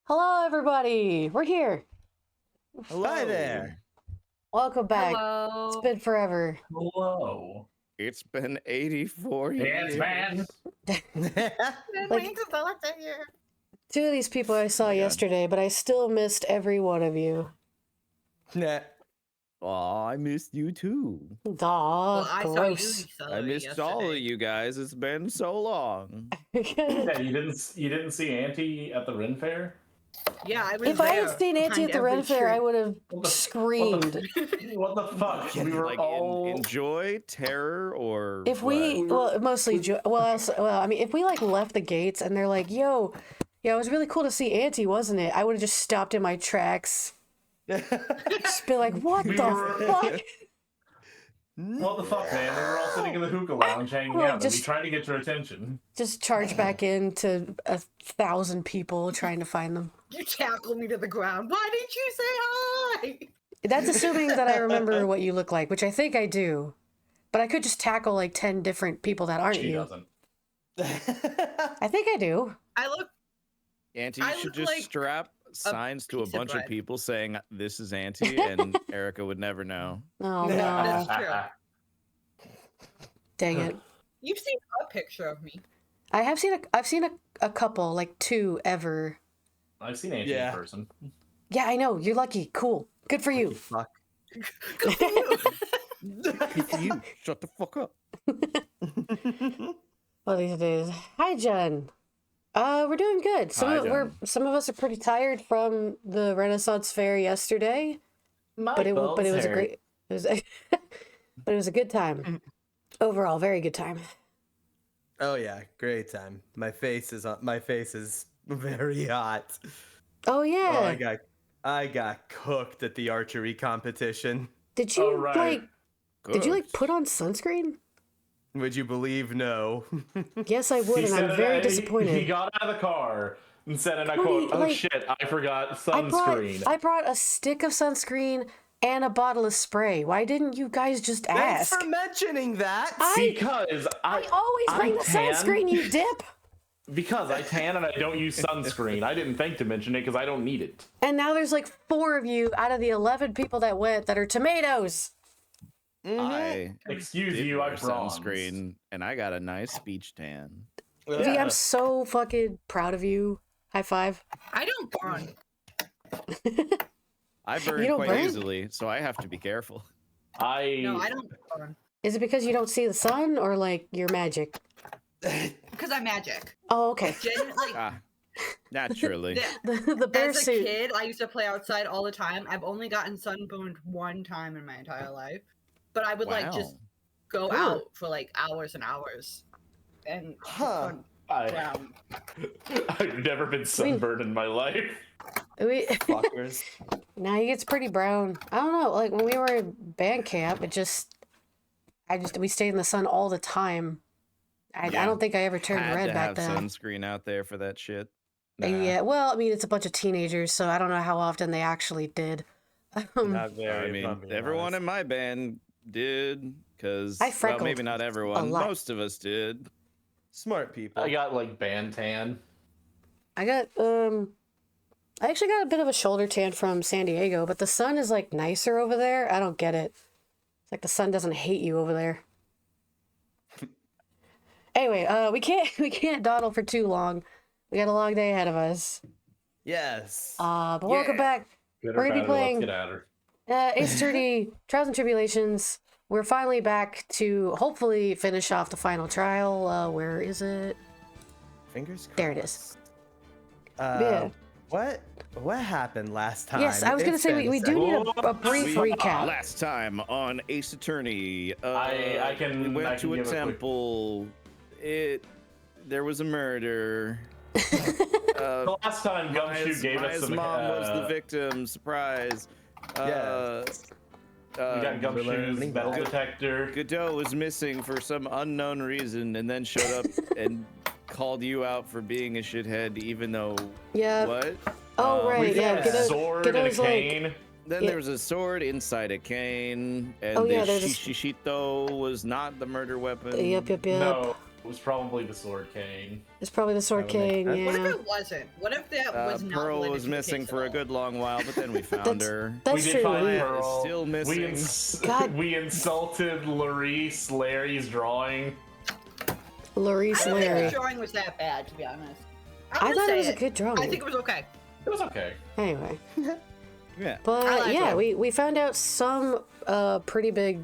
Hello, everybody. We're here. Hi there. Welcome back. Hello. It's been forever. Hello. It's been 84 years. Yes, man. Like, two of these people I saw Oh my God. yesterday, but I still missed every one of you. Nah. Aw, I missed you too. Aw, Well, I saw you. gross. I missed all of you guys. It's been so long. Yeah, you didn't see Auntie at the Ren Fair? Yeah, I was If I had seen Auntie at the Ren Fair, I would have screamed. What the fuck? We were like all enjoy terror or If we, well, mostly, I mean, if we like left the gates and they're like, "Yo, yeah, it was really cool to see Auntie, wasn't it?" I would have just stopped in my tracks. Just be like, "What the fuck?" What the fuck, man? We were all sitting in the hookah lounge hanging Like, out, and we tried to get your attention. Just charge back into 1,000 people trying to find them. You tackled me to the ground. Why didn't you say hi? That's assuming that I remember what you look like, which I think I do. But I could just tackle like 10 different people that aren't She you. doesn't. I think I do. I look. Auntie, I you should look just like strap signs to a piece of bunch of bread. people saying this is Auntie, and Erica would never know. Oh no. That's true. Dang it. You've seen a picture of me. I've seen a couple, like 2 ever. I've seen Auntie in person. Yeah, I know. You're lucky. Cool. Good for you. Fuck. Good for you. Good for you. Shut the fuck up. Well, these days. Hi, Jen. We're doing good. Hi, Jen. Some of us are pretty tired from the Renaissance Fair yesterday, but it was a great. It was, but it was a good time. Overall, very good time. Oh yeah, great time. My face is very hot. Oh yeah. Oh, I got cooked at the archery competition. Did you Oh, right. Did you like put on sunscreen? Would you believe? No. Yes, I would, He and said I'm very that- disappointed. He got out of the car and said, and I Cody, quote, "Oh like, shit, I forgot I sunscreen." brought a stick of sunscreen and a bottle of spray. Why didn't you guys just Thanks ask? for mentioning that. Because I always bring the tan. sunscreen, you dip. Because I tan and I don't use sunscreen. I didn't think to mention it because I don't need it. And now there's like 4 of you out of the 11 people that went that are tomatoes. I Excuse did you, I wear bronzed. sunscreen, and I got a nice beach tan. V, I'm so fucking proud of you. High five. I don't burn. I You burn don't quite burn? easily, so I have to be careful. No, I don't burn. Is it because you don't see the sun or like you're magic? Because I'm magic. Oh, okay. Like, Ah, naturally. The bear as a suit. kid, I used to play outside all the time. I've only gotten sunburned 1 time in my entire life. But I would like just go Cool. out for like hours and hours. And Huh. brown. I've never been sunburned in my life. We, Fuckers. now he gets pretty brown. I don't know. Like when we were in band camp, we stayed in the sun all the time. I don't think I ever turned Had red to back have then. sunscreen out there for that shit. Yeah. Well, I mean, it's a bunch of teenagers, so I don't know how often they actually did. Not very. I if I'm mean, being everyone honest. in my band did, because I well, freckled maybe not a everyone. lot. Most of us did. Smart people. I got like band tan. I actually got a bit of a shoulder tan from San Diego, but the sun is like nicer over there. I don't get it. It's like the sun doesn't hate you over there. Anyway, we can't dawdle for too long. We got a long day ahead of us. Yes. But welcome back. Good We're or gonna be bad, playing- let's get at her. Ace Attorney, Trials and Tribulations. We're finally back to hopefully finish off the final trial. Where is it? Fingers crossed. There it is. Yeah. What happened last time? Yes, I was gonna It's say been we do need a brief We- recap. Last time on Ace Attorney, I can- we went I to can a give a quick- temple. There was a murder. The last time Gumshoe gave us Maya's some. mom was the victim. Surprise. Yes. We got Gumshoe's learning metal that. detector. Godot was missing for some unknown reason, and then showed up and called you out for being a shithead, even though Yeah. what? Oh Um, right, We yeah. got a sword and a Godot's like, cane. Then Yeah. there was a sword inside a cane, and Oh, the yeah, there's a- shishito was not the murder weapon. yep. No, It was probably the Sword King. It's probably the Sword That would make King. sense. Yeah. What if it wasn't? What if that was not Pearl related was to the missing case for at a all? good long while, but then we found her. That's we true. did find we- Pearl. Still missing. God. We insulted Larry's drawing. Larice I don't think Larry. the drawing was that bad, to be honest. I thought it was a good drawing. I think it was okay. It was okay. Anyway. Yeah. But I like yeah, it. we found out some pretty big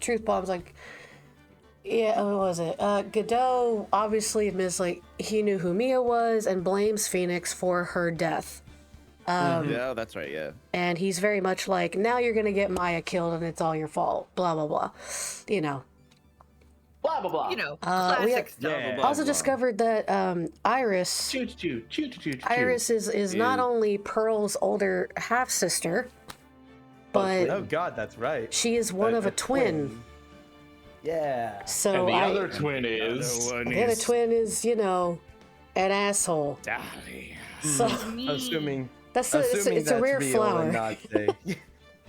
truth bombs. Like, yeah, what was it? Godot obviously admits like he knew who Mia was and blames Phoenix for her death. Yeah, that's right. Yeah. And he's very much like, now you're gonna get Maya killed and it's all your fault. Blah blah blah. You know. Blah blah blah. You know, we classic have- stuff. Yeah. Blah, Also blah. discovered that Iris Choo choo choo choo choo. Iris is not Ew. only Pearl's older half sister, but Oh God, that's right. she is one of a twin. Yeah. So And the I, other twin is. the other twin is, you know, an asshole. Die. So Assuming it's assuming a that's rare real flower and not fake.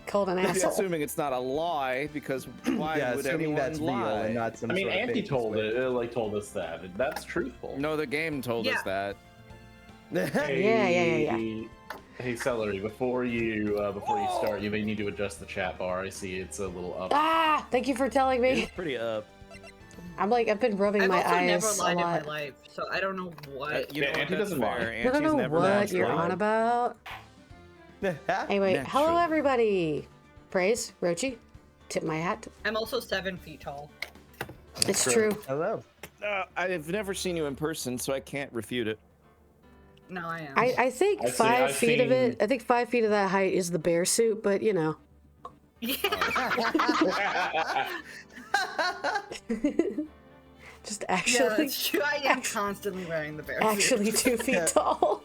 called an Yeah, asshole. assuming it's not a lie, because why Yeah, would assuming anyone that's real lie? and not some I mean, sort of Auntie fake told persuasion. it. Like told us that. That's truthful. No, the game told us Yeah. that. Hey, Yeah. Hey, Celery. Before you start, you may need to adjust the chat bar. I see it's a little up. Ah, thank you for telling me. It's pretty up. I've been rubbing I've my also never eyes a lied in my lot. life, so I don't know what. You know, Yeah, Auntie that's doesn't lie. fair. I don't Auntie's know never what lied. you're on about. Anyway, Natural. hello everybody. Praise, Rochi. Tip my hat. I'm also 7 feet tall. It's True. true. Hello. I've never seen you in person, so I can't refute it. No, I am. I think I've seen- 5 I've feet of it. seen- I think 5 feet of that height is the bear suit, but you know. Just Yeah, actually, that's true. I am constantly wearing the bear suit. actually 2 feet tall.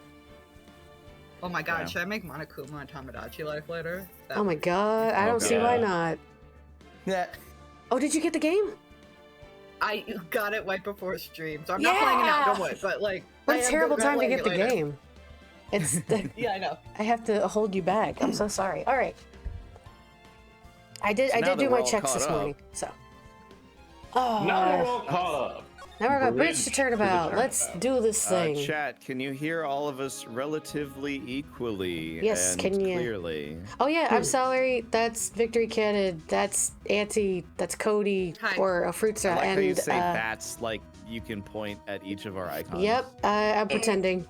Oh my god, Wow. should I make Monokuma and Tamagotchi life later? That Oh my god, I Oh don't see why God. not. Yeah. Oh, did you get the game? I got it right before stream, so I'm not playing it now. Yeah! Don't worry, but like. What I a am terrible gonna time to play get it the later. game. It's Yeah, I know. I have to hold you back. I'm so sorry. All right. I did So now that do we're my all checks caught this up- morning. So. Oh. Now we're all caught up. Now we're got bridge to Bridge to turn the about. Let's turnabout. do this thing. Chat, can you hear all of us relatively equally Yes, and can you? clearly? Oh yeah, I'm Celery. That's Victory Candid. That's Auntie. That's Cody. Hi. Or a Fruitsa. I like and how you say that's like you can point at each of our icons. Yep, I'm pretending.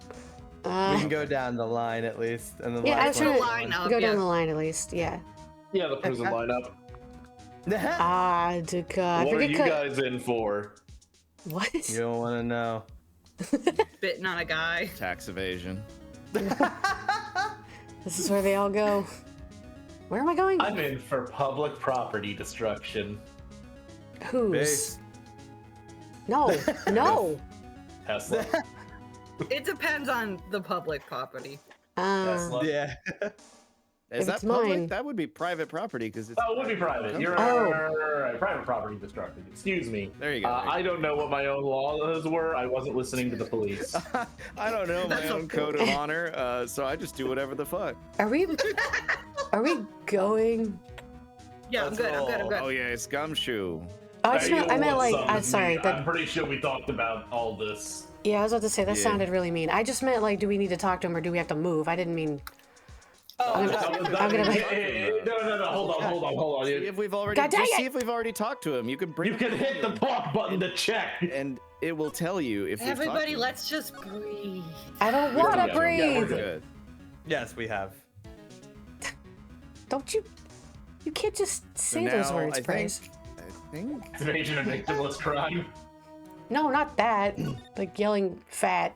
We can go down the line at least. And the Yeah, I'm last trying one. line up, to go down yeah. the line at least. Yeah. Yeah, the prison lineup. Ah, dear God. What are Forget you guys in for? What? You don't want to know. Bitten on a guy. Tax evasion. This is where they all go. Where am I going? I'm in for public property destruction. Who's? Base. No, no. Tesla. It depends on the public property. Tesla. Yeah. Is If that it's public? mine. That would be private property because it's. Oh, it would be private. You're Oh. right. Private property destruction. Excuse me. There you go. I don't know what my own laws were. I wasn't listening to the police. I don't know my That's own okay. code of honor, so I just do whatever the fuck. Are we going? Yeah, I'm Let's good. I'm good. I'm roll. good. Oh yeah, it's gumshoe. Oh, I just meant, I meant like, Some I'm of sorry. me. That, I'm pretty sure we talked about all this. yeah, I was about to say, that Yeah. sounded really mean. I just meant like, do we need to talk to him or do we have to move? I didn't mean. Oh, I'm no. gonna- I'm gonna- No. Hold on. See if we've already. God dang Just it! see if we've already talked to him. You can bring. You can hit the talk button to check. and it will tell you if we've talked Everybody, to him. let's just breathe. I don't Yeah, want to yeah, breathe. yeah, we're Good. Yes, we have. Don't you? You can't just So say those now words, I Praise. think. Evasion and victimless crime. No, not that. Like yelling fat.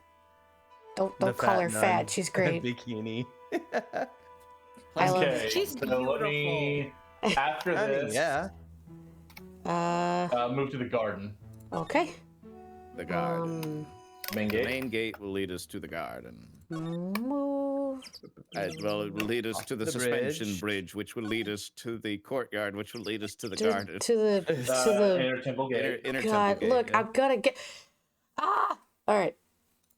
Don't The call her nun. fat. She's great. Bikini. I love. Okay, She's so let me. After I mean, this, yeah. move to the garden. Okay. The garden. Main The gate. main gate will lead us to the garden. Move. Well, it will lead us to the the suspension bridge. bridge, which will lead us to the courtyard, which will lead us to the To, garden. to the Inner temple gate. Inner God. temple gate, Look, yeah. I'm gonna get. Ah. All right.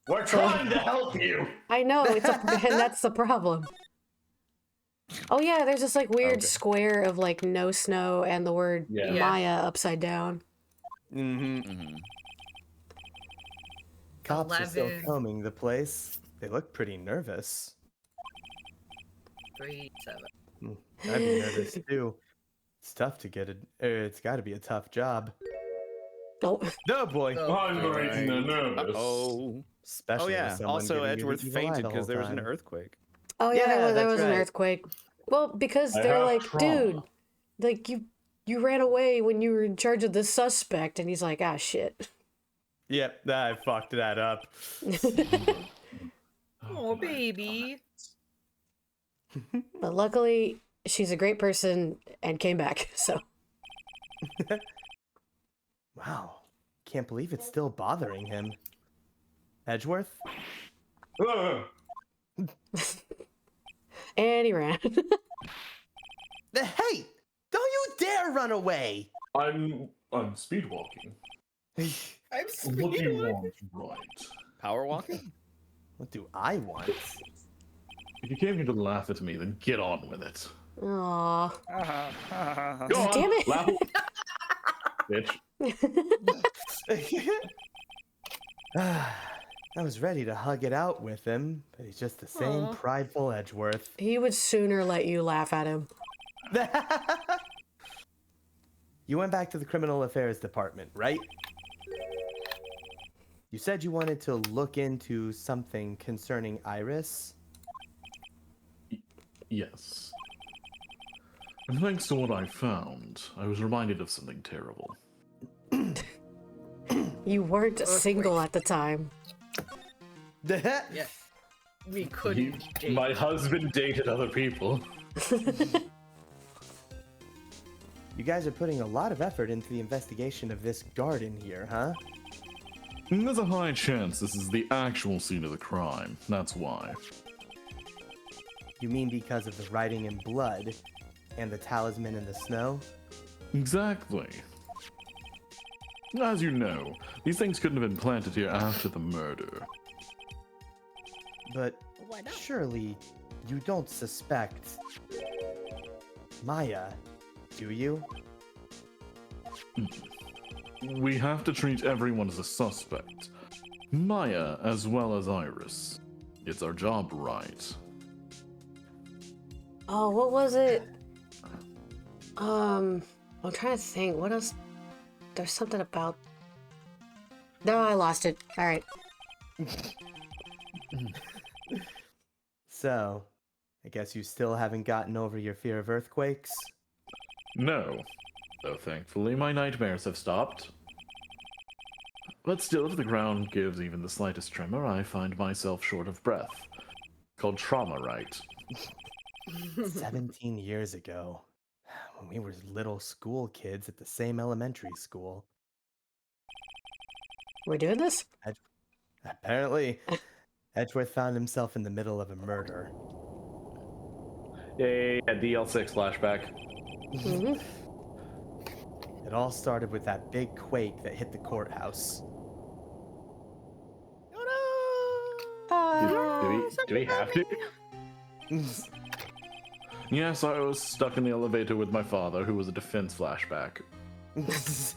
We're trying to help you. I know it's a, and that's the problem. Oh yeah, there's this like weird Okay. square of like no snow and the word Yeah. Yeah. Maya upside down. Mm-hmm. Mhm. cops are still 11. combing the place. They look pretty nervous. 3, 7. I'd be nervous too. It's tough to get it's got to be a tough job. Oh, No boy. Oh. I'm making them nervous. Oh. Especially Oh with yeah. someone Also, giving you the Edgeworth evil eye fainted the because whole there was an time. earthquake. oh yeah, Yeah, there that's was an right. earthquake. Well, because I they're have like, trauma. dude, like you ran away when you were in charge of the suspect, and he's like, ah, shit. Yep, I fucked that up. Oh, baby. But luckily, she's a great person and came back. So Wow. Can't believe it's still bothering him. Edgeworth? Ah! and he ran. Hey! Don't you dare run away! I'm speedwalking. I'm What do you speedwalking. want, right? Power walking? What do I want? If you came here to laugh at me, then get on with it. Aw. Go on, Damn it. laugh bitch. I was ready to hug it out with him, but he's just the same Aw. prideful Edgeworth. He would sooner let you laugh at him. You went back to the criminal affairs department, right? You said you wanted to look into something concerning Iris. Yes. And thanks to what I found, I was reminded of something terrible. You weren't single at the time. Yeah. We couldn't date. My husband dated other people. You guys are putting a lot of effort into the investigation of this garden here, huh? And there's a high chance this is the actual scene of the crime. That's why. You mean because of the writing in blood and the talisman in the snow? Exactly. As you know, these things couldn't have been planted here after the murder. But surely you don't suspect Maya, do you? We have to treat everyone as a suspect. Maya as well as Iris. It's our job, right? Oh, what was it? I'm trying to think. What else? There's something about. No, I lost it. All right. So, I guess you still haven't gotten over your fear of earthquakes? No. Though thankfully my nightmares have stopped. But still, if the ground gives even the slightest tremor, I find myself short of breath. Called trauma, right? 17 years ago, when we were little school kids at the same elementary school. We're doing this? Apparently, Edgeworth found himself in the middle of a murder. Yeah, DL6 flashback. Mm-hmm. It all started with that big quake that hit the courthouse. Do we have to? Yes, I was stuck in the elevator with my father, who was a defense flashback.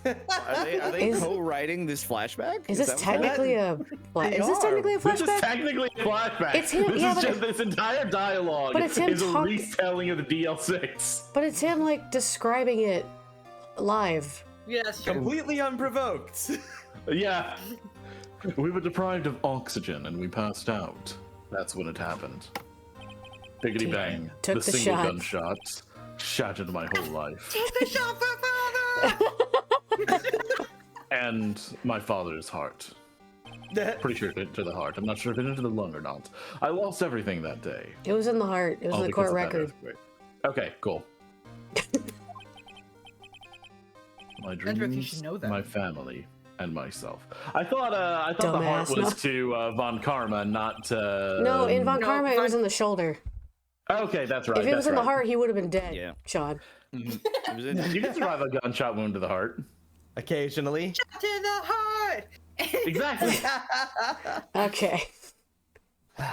Are they Is- co-writing this flashback? Is this that what's technically a? They Is this are. technically a This is flashback? technically a flashback. It's him- This yeah, is but just this entire dialogue but it's him is a talk- retelling of the DL6. But it's him like describing it live. Yeah, that's true. Completely unprovoked. Yeah. We were deprived of oxygen and we passed out. That's when it happened. Biggity bang. Took the single shot. gunshot shattered my whole life. Take the shot for father! And my father's heart. Pretty sure it hit to the heart. I'm not sure if it hit to the lung or not. I lost everything that day. It was in the heart. It was all in the because court of that record. earthquake. Okay, cool. My Edric, you dreams, should know that. my family, and myself. I thought the heart Dumbass, was to Von Karma, not to. No, in Von No, Karma, it was Von- in the shoulder. Okay, that's right. If it was that's in the right. heart, he would have been dead. Yeah. Sean. It was in- You can survive a gunshot wound to the heart. Occasionally. To the heart! Exactly. Okay. I'm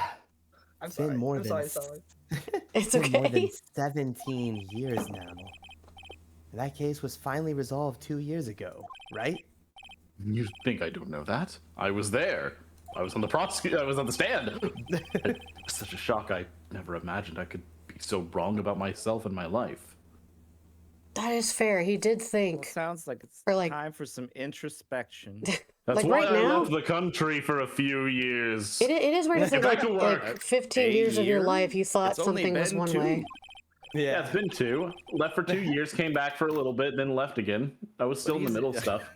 It's been sorry. more I'm than sorry, s- sorry. It's It's been more than okay. 17 years now. And that case was finally resolved 2 years ago, right? You think I don't know that? I was there. I was on the stand. It was such a shock. I never imagined I could be so wrong about myself and my life. That is fair. He did Well, think. sounds like it's Or, like- time for some introspection. That's Like, why right I now- left the country for a few years. It is weird to think back like, to work. 15 years of your year? life you thought It's only something was been one 2. way. Yeah, it's been 2. Left for 2 years, came back for a little bit, then left again. I was still in the middle of stuff.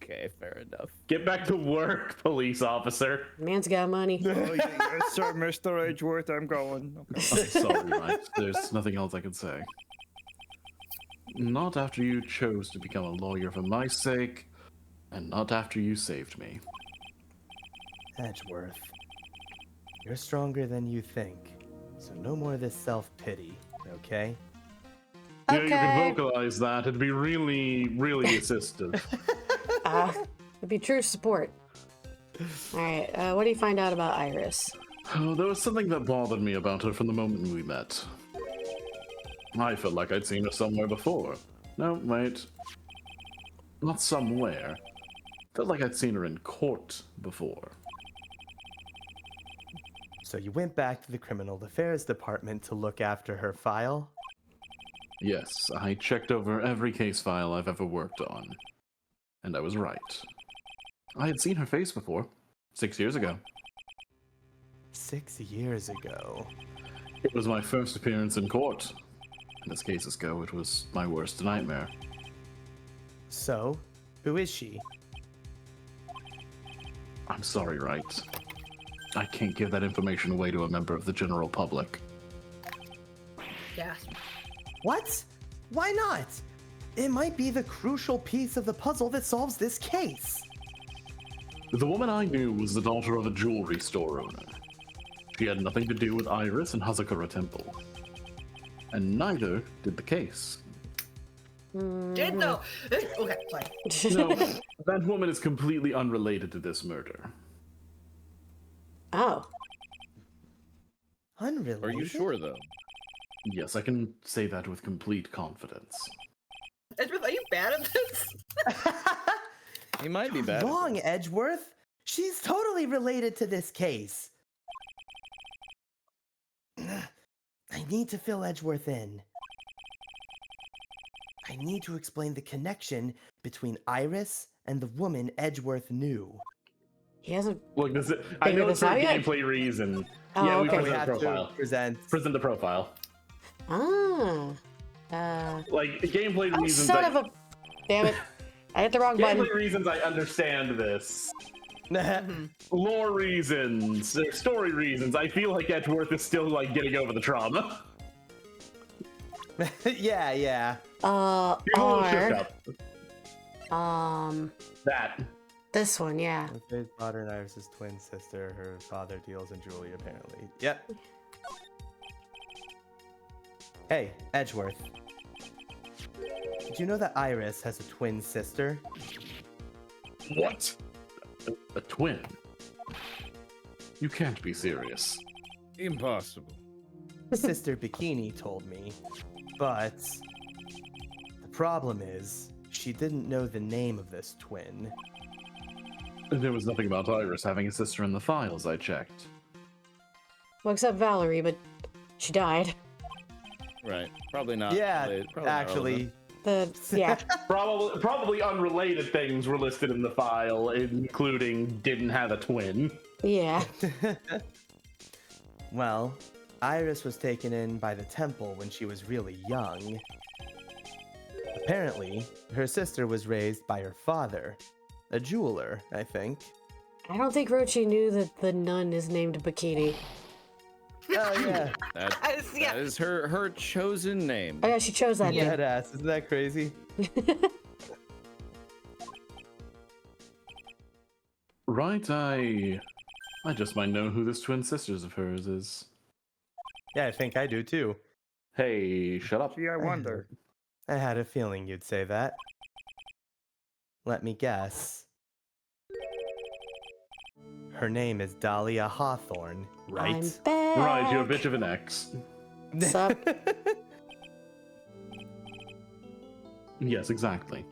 Okay, fair enough. Get back to work, police officer. Man's got money. Oh, yes, sir, Mr. Edgeworth, I'm going. Okay. I'm sorry, Mike. There's nothing else I can say. Not after you chose to become a lawyer for my sake, and not after you saved me. Edgeworth, you're stronger than you think, so no more of this self-pity, okay? Yeah, you Okay. can vocalize that. It'd be really, really assistive. It'd be true support. All right. What do you find out about Iris? Oh, there was something that bothered me about her from the moment we met. I felt like I'd seen her somewhere before. No, wait. Not somewhere. Felt like I'd seen her in court before. So you went back to the criminal affairs department to look after her file? Yes, I checked over every case file I've ever worked on. And I was right. I had seen her face before, 6 years ago. 6 years ago. It was my first appearance in court. And as cases go, it was my worst nightmare. So, who is she? I'm sorry, Wright. I can't give that information away to a member of the general public. Yeah. What? Why not? It might be the crucial piece of the puzzle that solves this case. The woman I knew was the daughter of a jewelry store owner. She had nothing to do with Iris and Hazakura Temple. And neither did the case. Did though. Okay, sorry. No, that woman is completely unrelated to this murder. Oh. Unrelated? Are you sure, though? Yes, I can say that with complete confidence. Edgeworth, are you bad at this? He might be bad. at Wrong, this. Edgeworth. She's totally related to this case. I need to fill Edgeworth in. I need to explain the connection between Iris and the woman Edgeworth knew. He hasn't. Look, I Figure know it's this for out yet? gameplay reason. Oh, yeah, we okay. We present have the profile. to present. Present the profile. Ah. Like, gameplay Oh, reasons. son of a. Damn it. I hit the wrong button. Gameplay reasons I understand this. Lore reasons, or story reasons, I feel like Edgeworth is still, like, getting over the trauma. Yeah. He's a little shook Are. up. That. This one, yeah. His daughter and Iris' twin sister. Her father deals in jewelry, apparently. Yep. Hey, Edgeworth. Did you know that Iris has a twin sister? What? A twin? You can't be serious. Impossible. Sister Bikini told me. But the problem is, she didn't know the name of this twin. There was nothing about Iris having a sister in the files I checked. Well, except Valerie, but she died. Right. Probably not. Yeah, related, probably not actually. Yeah. Probably unrelated things were listed in the file, including didn't have a twin. Yeah. Well, Iris was taken in by the temple when she was really young. Apparently, her sister was raised by her father, a jeweler, I think. I don't think Rochi knew that the nun is named Bikini. Oh yeah, That Yeah. is her chosen name. Oh yeah, she chose that name. dead ass. Isn't that crazy? Right, I just might know who this twin sisters of hers is. Yeah, I think I do too. Hey, shut up. Gee, I wonder. I had a feeling you'd say that. Let me guess. Her name is Dahlia Hawthorne, right? I'm back. Right, you're a bitch of an ex. Sup? Yes, exactly.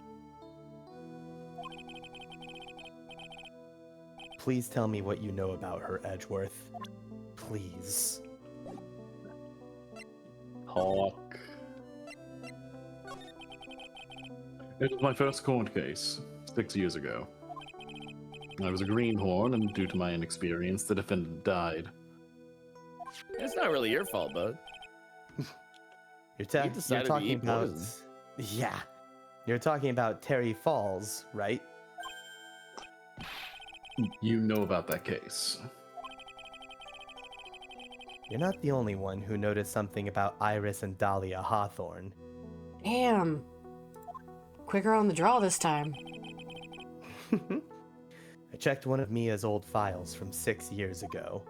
please tell me what you know about her, Edgeworth. Please. Hawk. It was my first court case, 6 years ago. I was a greenhorn, and due to my inexperience, the defendant died. It's not really your fault, bud. You're decided to talking eat about... poison. Yeah. You're talking about Terry Falls, right? You know about that case. You're not the only one who noticed something about Iris and Dahlia Hawthorne. Damn. Quicker on the draw this time. I checked one of Mia's old files from 6 years ago.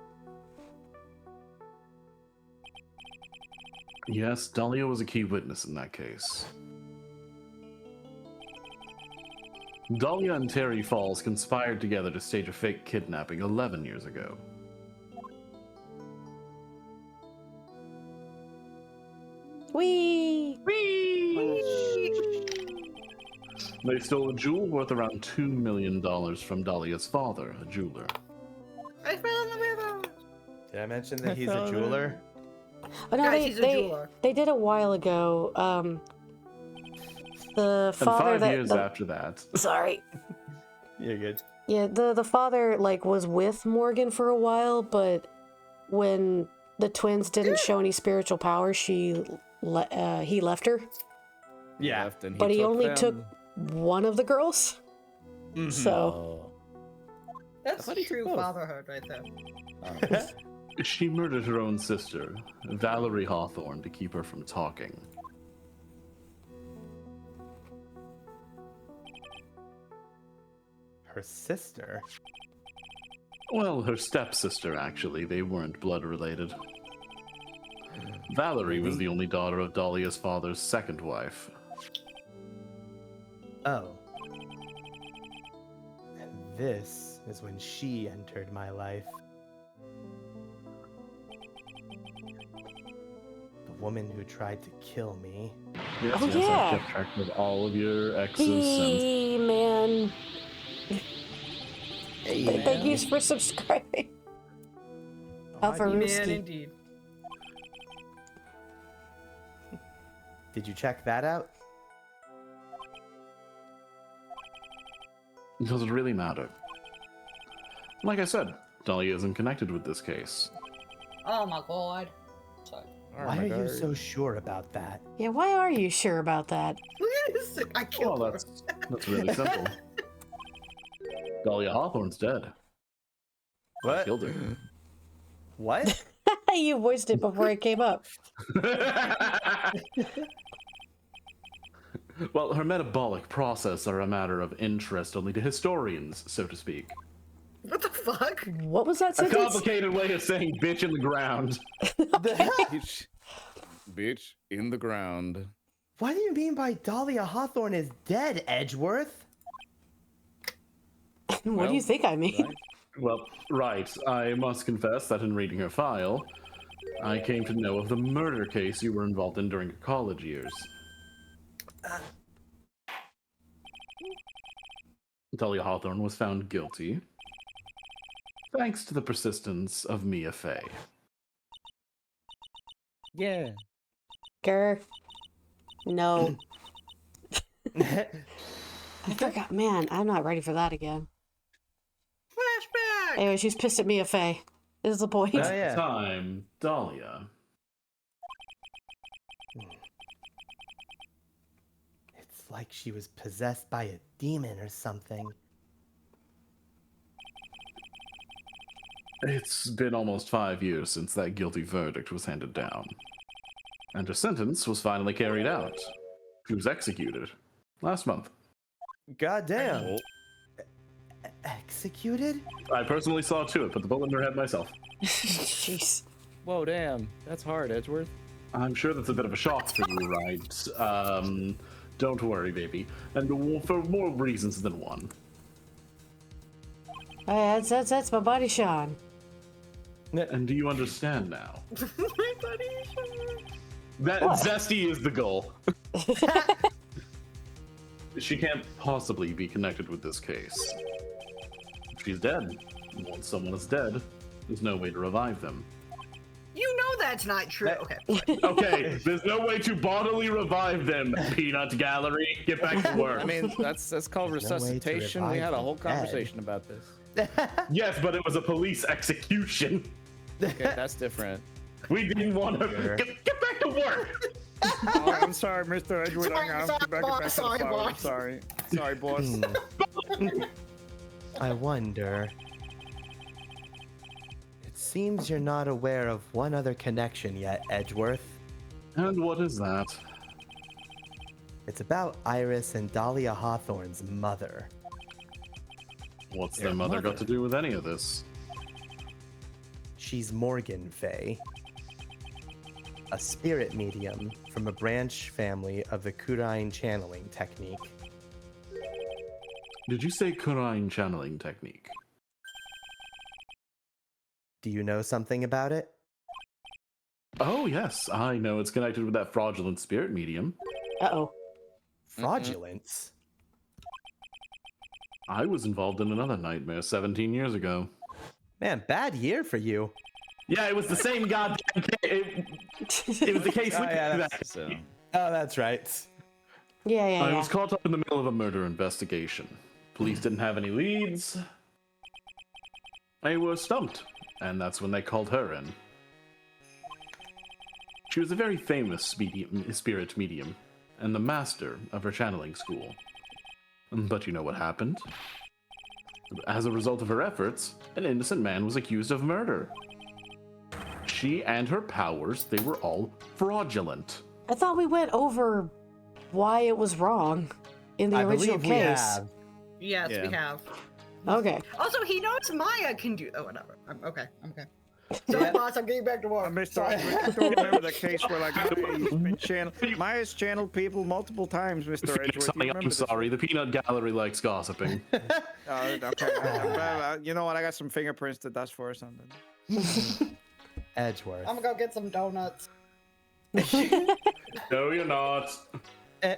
Yes, Dahlia was a key witness in that case. Dahlia and Terry Falls conspired together to stage a fake kidnapping 11 years ago. Whee! They stole a jewel worth around $2 million from Dahlia's father, a jeweler. I fell in the river. Did I mention that he's a jeweler? Oh, no, Guys, he's a jeweler. they did a while ago. The And father 5 that years after that. sorry. You're good. Yeah, the father like was with Morgan for a while, but when the twins didn't show any spiritual power, he left her. Yeah. Left and But he took only them. took one of the girls. Mhm. So Oh. That's thought he took true both. fatherhood right there. Oh. She murdered her own sister, Valerie Hawthorne, to keep her from talking. Her sister? Well, her stepsister, actually. They weren't blood related. Valerie was the only daughter of Dahlia's father's second wife. Oh. And this is when she entered my life. The woman who tried to kill me. Yes, Oh, yes, yeah. I've kept track of all of your exes since. hey man, Hey, thank you for subscribing. Alpharooski. Man, indeed. Did you check that out? Does it really matter? Like I said, Dahlia isn't connected with this case. Oh my god. Sorry. Oh Why my are you God. so sure about that? Yeah, why are you sure about that? Look at this. I killed Well, her. that's really simple. Dahlia Hawthorne's dead. I What? killed her. What? You voiced it before it came up. Well, her metabolic process are a matter of interest only to historians, so to speak. What the fuck? What was that A sentence? complicated way of saying bitch in the ground. Bitch. Bitch in the ground. What do you mean by Dahlia Hawthorne is dead, Edgeworth? What do you think I mean? Right? Well, right. I must confess that in reading her file, I came to know of the murder case you were involved in during your college years. Dahlia Hawthorne was found guilty, thanks to the persistence of Mia Fey. Yeah. Grr. No. I forgot. Man, I'm not ready for that again. Flashback. Anyway, she's pissed at Mia Fey. This is the point. Oh, At yeah. the time, Dahlia. It's like she was possessed by a demon or something. It's been almost 5 years since that guilty verdict was handed down. And her sentence was finally carried out. She was executed last month. Goddamn. Executed? I personally saw to it, put the bullet in her head myself. Jeez. Whoa, damn. That's hard, Edgeworth. I'm sure that's a bit of a shock for you, right? Don't worry, baby. And for more reasons than one. That's my buddy Sean. And do you understand now? My buddy Sean. That What? Zesty is the goal. She can't possibly be connected with this case. She's dead. Once someone is dead, there's no way to revive them. You know that's not true. Okay. Okay, there's no way to bodily revive them. Peanut Gallery, get back to work. I mean, that's called There's no way to resuscitation. We revive had a the whole dead. conversation about this. Yes, but it was a police execution. Okay, that's different. We didn't want to Sure. get back to work. Oh, I'm sorry, Mr. Edgewood. Sorry, boss. Sorry, boss. I wonder. It seems you're not aware of one other connection yet, Edgeworth. And what is that? It's about Iris and Dahlia Hawthorne's mother. What's their mother got to do with any of this? She's Morgan Fay, a spirit medium from a branch family of the Kurine channeling technique. Did you say Kurine channeling technique? Do you know something about it? Oh, yes, I know it's connected with that fraudulent spirit medium. Uh-oh. Fraudulence? I was involved in another nightmare 17 years ago. Man, bad year for you. Yeah, it was the same goddamn case. It was the case we yeah, did that's- that. So, Oh, that's right. Yeah, yeah, I yeah. was caught up in the middle of a murder investigation. Police didn't have any leads. They were stumped, and that's when they called her in. She was a very famous spirit medium, and the master of her channeling school. But you know what happened? As a result of her efforts, an innocent man was accused of murder. She and her powers, they were all fraudulent. I thought we went over why it was wrong in the I original believe we case. have. Yes, Yeah. we have. Okay. Also, he knows Maya can do. Oh, whatever. I'm okay. So, Yeah. boss, I'm getting back to work. Sorry. I don't remember the case where like Maya's channeled people multiple times, Mr. Phoenix, Edgewood. You honey, remember I'm this? sorry. The peanut gallery likes gossiping. Okay. You know what? I got some fingerprints to dust for or something. Edgeworth. I'm gonna go get some donuts. No, you're not. Eh,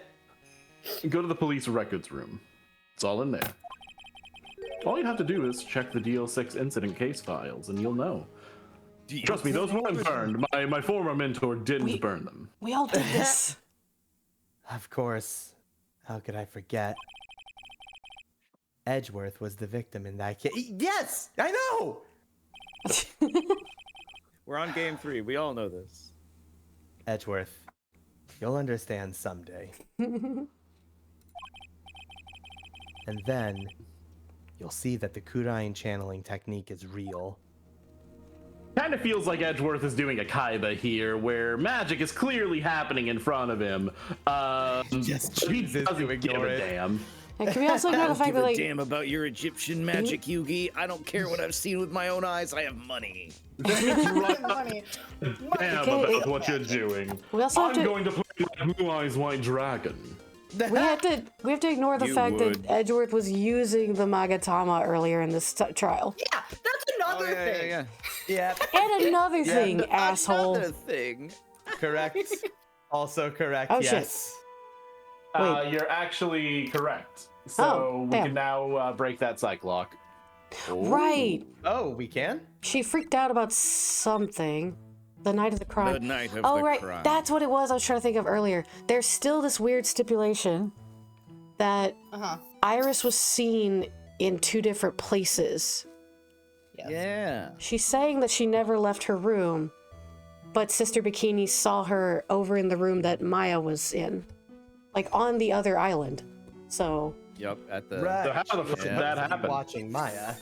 Go to the police records room. It's all in there. All you have to do is check the DL6 incident case files, and you'll know. Trust me, those weren't burned. My former mentor didn't burn them. We all did this. Of course. How could I forget? Edgeworth was the victim in that case. Yes! I know! We're on game 3. We all know this. Edgeworth, you'll understand someday. And then, you'll see that the Kurine channeling technique is real. Kind of feels like Edgeworth is doing a Kaiba here, where magic is clearly happening in front of him. Just he chooses doesn't to give ignore a it. damn. And can we also ignore the fact that, like, about your Egyptian magic, Yugi. I don't care what I've seen with my own eyes. I have money. Money. Damn Okay. about what you're doing. we also have I'm to going to play my Blue Eyes White Dragon. we have to ignore the You fact would. that Edgeworth was using the Magatama earlier in this trial. Yeah, that's another thing. Yeah, And another thing, no, asshole. Another thing. correct. Also correct, Oh, shit. yes. Wait. You're actually correct. So Oh, we damn. can now break that psych lock. Right. Oh, we can? She freaked out about something. The night of the crime. The night of oh, the right. crime. That's what it was I was trying to think of earlier. There's still this weird stipulation that Uh-huh. Iris was seen in 2 different places. Yes. Yeah. She's saying that she never left her room, but Sister Bikini saw her over in the room that Maya was in. Like on the other island. So, Yep. At the. Right. So how the fuck did that happen? Watching Maya.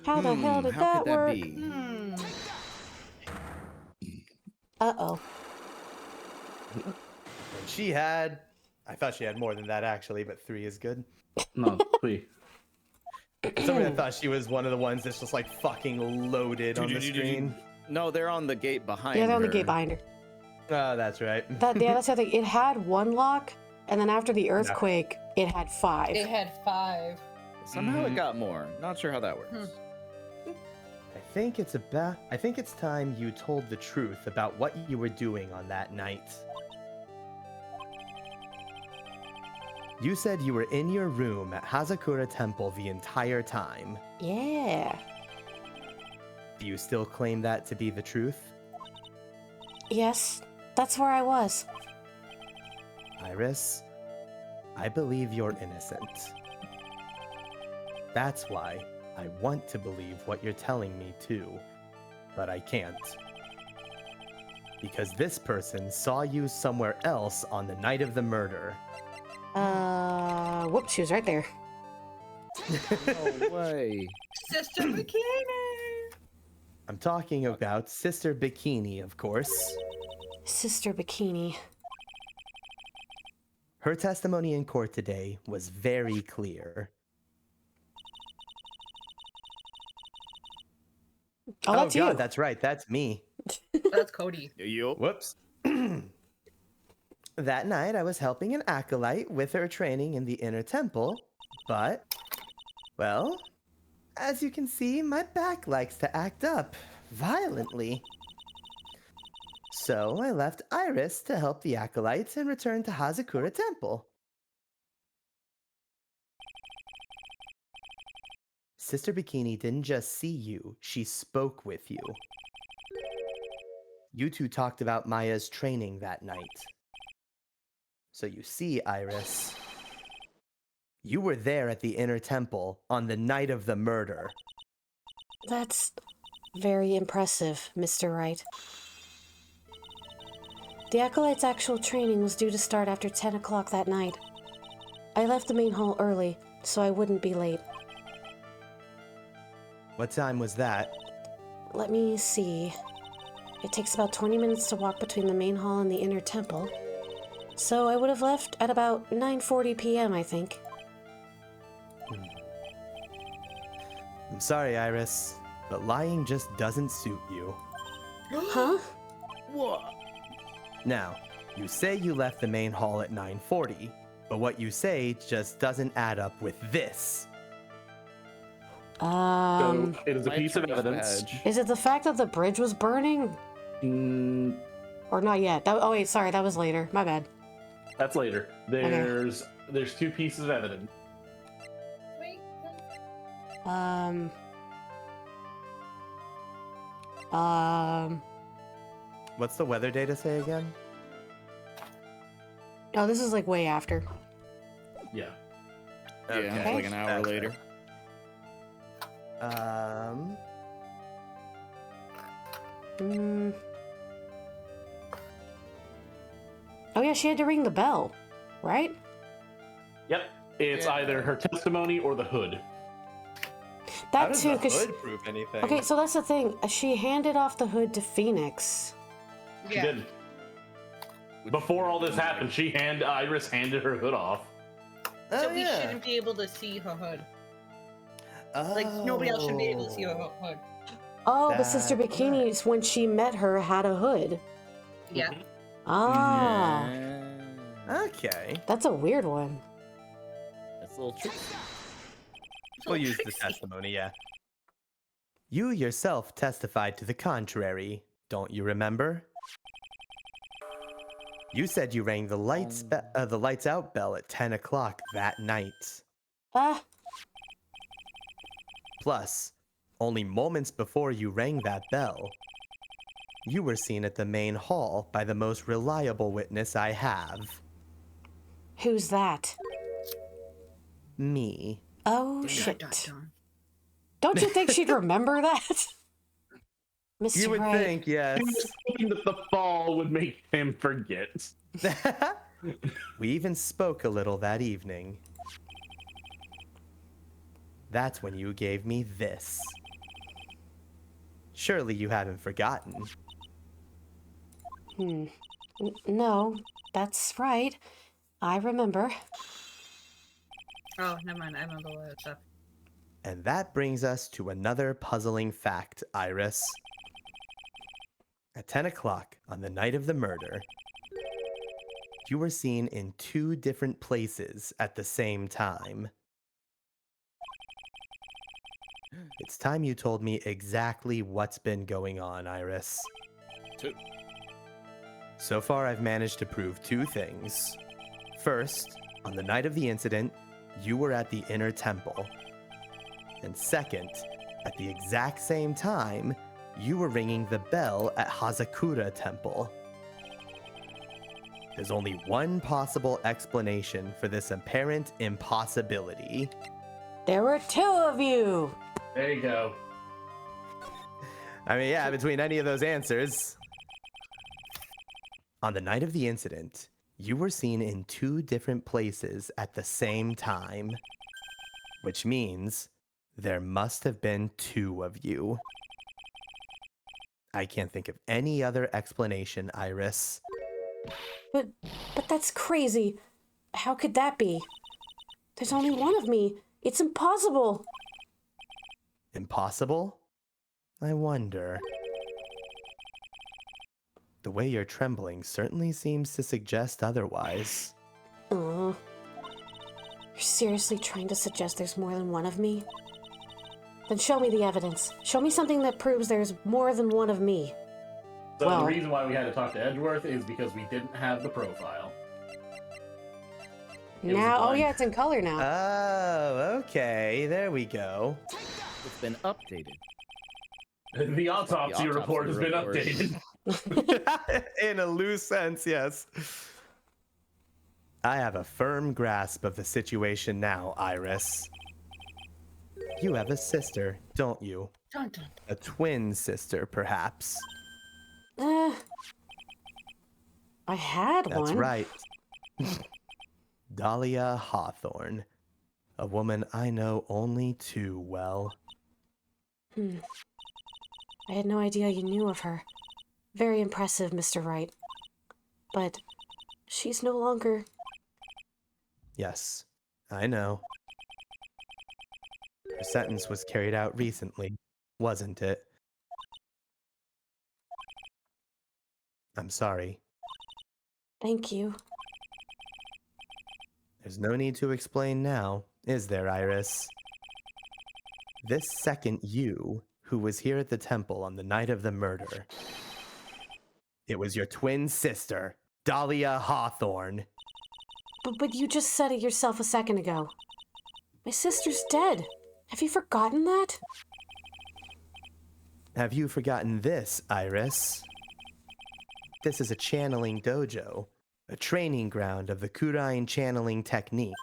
how the hell did how that could that work? be? Uh-oh. And she had... I thought she had more than that, actually, but 3 is good. No, please. Somebody that thought she was one of the ones that's just, like, fucking loaded on the screen. No, they're on the gate behind. Yeah, they're on the her. gate behind her. Oh, that's right. Yeah, that's the other thing. It had 1 lock, and then after the earthquake, it had 5. It had 5. Somehow it got more. Not sure how that works. I think it's time you told the truth about what you were doing on that night. You said you were in your room at Hazakura Temple the entire time. Yeah. Do you still claim that to be the truth? Yes, that's where I was. Iris, I believe you're innocent. That's why I want to believe what you're telling me too, but I can't. Because this person saw you somewhere else on the night of the murder. Whoops, she was right there. No way. Sister Bikini. I'm talking about Sister Bikini, of course. Sister Bikini. Her testimony in court today was very clear. Oh, that's God, you. that's right. That's me. That's Cody. Yup. Whoops. That night, I was helping an acolyte with her training in the inner temple, but, well, as you can see, my back likes to act up violently. So I left Iris to help the acolytes and returned to Hazakura Temple. Sister Bikini didn't just see you, she spoke with you. You two talked about Maya's training that night. So you see, Iris, you were there at the inner temple on the night of the murder. That's very impressive, Mr. Wright. The Acolyte's actual training was due to start after 10 o'clock that night. I left the main hall early, so I wouldn't be late. What time was that? Let me see. It takes about 20 minutes to walk between the main hall and the inner temple. So I would have left at about 9:40 p.m., I think. I'm sorry, Iris, but lying just doesn't suit you. Huh? What? Now, you say you left the main hall at 9:40, but what you say just doesn't add up with this. So it is a My piece of first evidence. badge. Is it the fact that the bridge was burning? Mm, Or not yet? Oh wait, sorry, that was later. My bad. that's later. There's two pieces of evidence. Wait. What's the weather data say again? Oh, this is like way after. Yeah. Yeah, Okay. like an hour Okay. later. Mm. Oh yeah, she had to ring the bell, right? Yep. It's Yeah. either her testimony or the hood. That too, because prove anything? okay, so that's the thing. She handed off the hood to Phoenix. She Yeah. did. Before all this happened, Iris handed her hood off. So we shouldn't be able to see her hood. Like nobody else should be able to see her hood. Oh, but Sister That's Bikini, when she met her, had a hood. Yeah. Mhm. Ah, Okay. that's a weird one. That's a little tricky. We'll use the testimony, yeah. You yourself testified to the contrary, don't you remember? You said you rang the lights out bell at 10 o'clock that night. Ah, Plus, only moments before you rang that bell, you were seen at the main hall by the most reliable witness I have, who's that? me. Oh Dun, shit! dun, dun. Don't you think she'd remember that, Mr. You would Wright? think, yes. He was thinking that the fall would make him forget. We even spoke a little that evening. That's when you gave me this. Surely you haven't forgotten. No, that's right. I remember. Oh, never mind. I remember all that stuff. And that brings us to another puzzling fact, Iris. At 10 o'clock on the night of the murder, you were seen in 2 different places at the same time. It's time you told me exactly what's been going on, Iris. Two. So far, I've managed to prove 2 things. First, On the night of the incident, you were at the inner temple. And second, at the exact same time, you were ringing the bell at Hazakura Temple. There's only one possible explanation for this apparent impossibility. There were two of you. There you go. I mean, yeah, between any of those answers. On the night of the incident, you were seen in two different places at the same time, which means there must have been two of you. I can't think of any other explanation, Iris. But that's crazy. How could that be? There's only one of me. It's impossible. Impossible? I wonder. The way you're trembling certainly seems to suggest otherwise. You're seriously trying to suggest there's more than one of me? Then show me the evidence. Show me something that proves there's more than one of me. So Well- the reason why we had to talk to Edgeworth is because we didn't have the profile. It was Now, oh blind. yeah, it's in color now. Oh, okay. There we go. It's been updated. The autopsy autopsy report has been report. updated. In a loose sense, yes. I have a firm grasp of the situation now, Iris. You have a sister, don't you? Dun, dun. A twin sister, perhaps. I had That's one. right. Dahlia Hawthorne. A woman I know only too well. I had no idea you knew of her. Very impressive, Mr. Wright. But she's no longer... Yes, I know. Her sentence was carried out recently, wasn't it? I'm sorry. Thank you. There's no need to explain now, is there, Iris? This second you, who was here at the temple on the night of the murder, it was your twin sister, Dahlia Hawthorne. But you just said it yourself a second ago. My sister's dead. Have you forgotten that? Have you forgotten this, Iris? This is a channeling dojo, a training ground of the Kurain channeling technique.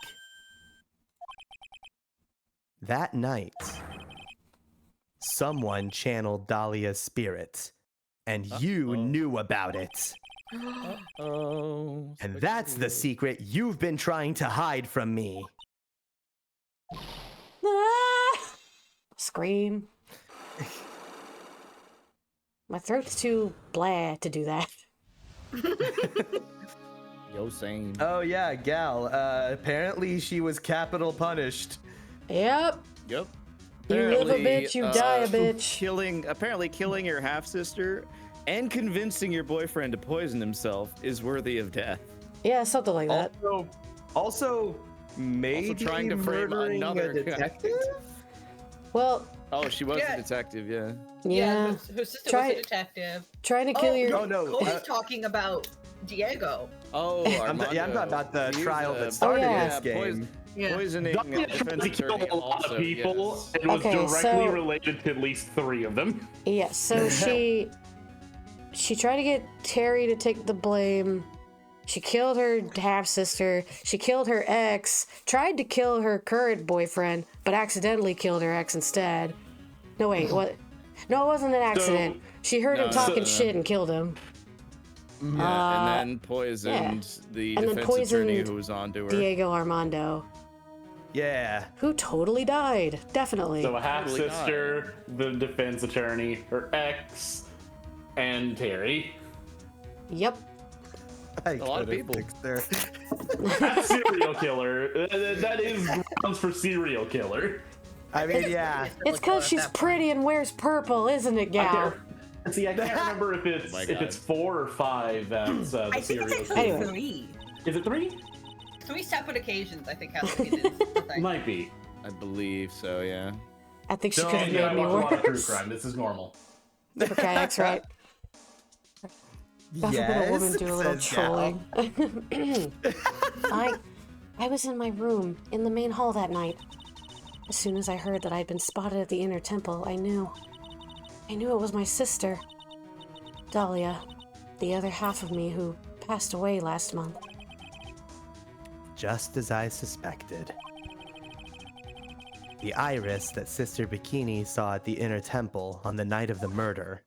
That night, someone channeled Dahlia's spirit, and you knew about it. Oh. And that's the secret you've been trying to hide from me. Ah! Scream. My throat's too blah to do that. Yo, same. Oh yeah, Gal. Apparently she was capital punished. Yep. Yep. You live a Apparently, bitch, you die a bitch. Killing your half sister and convincing your boyfriend to poison himself is worthy of death. Yeah, something like that. Also maybe trying to frame murdering another a detective? Well, Oh, she was Yeah. a detective, yeah. yeah. Her sister Try- was a detective. Trying to kill your... Oh, no. Cody's talking about Diego. Oh, I'm talking about the He's trial a- that started yeah. this game. Yeah. Poisoning Dahlia a tried defense to kill attorney a lot also, of people yes. and was Okay, directly so- related to at least 3 of them. Yeah, so she tried to get Terry to take the blame. She killed her half-sister. She killed her ex. Tried to kill her current boyfriend, but accidentally killed her ex instead. No, wait, what? No, it wasn't an accident. She heard him No, talking so- shit and killed him. Yeah, and then poisoned the And then defense attorney poisoned who was onto her. Diego Armando, Yeah. who totally died. Definitely. So a half-sister, the defense attorney, her ex, and Terry. Yep. A lot of people. That's serial killer. That is grounds for serial killer. I mean, yeah. It's because she's pretty and wears purple, isn't it, gal? See, I can't remember if it's my if God. it's 4 or 5 that's the I think serial it's killer. actually Anyway. 3. Is it 3? 3 separate occasions, I think, has to be the thing. Might be. I believe so, yeah. I think she No, could have And yeah, I made me watch a lot of true worse. crime. This is normal. Okay, that's right. God forbid a woman do a little says Gal. trolling. I was in my room in the main hall that night. As soon as I heard that I'd been spotted at the inner temple, I knew. I knew it was my sister, Dahlia, the other half of me who passed away last month. Just as I suspected. The iris that Sister Bikini saw at the inner temple on the night of the murder.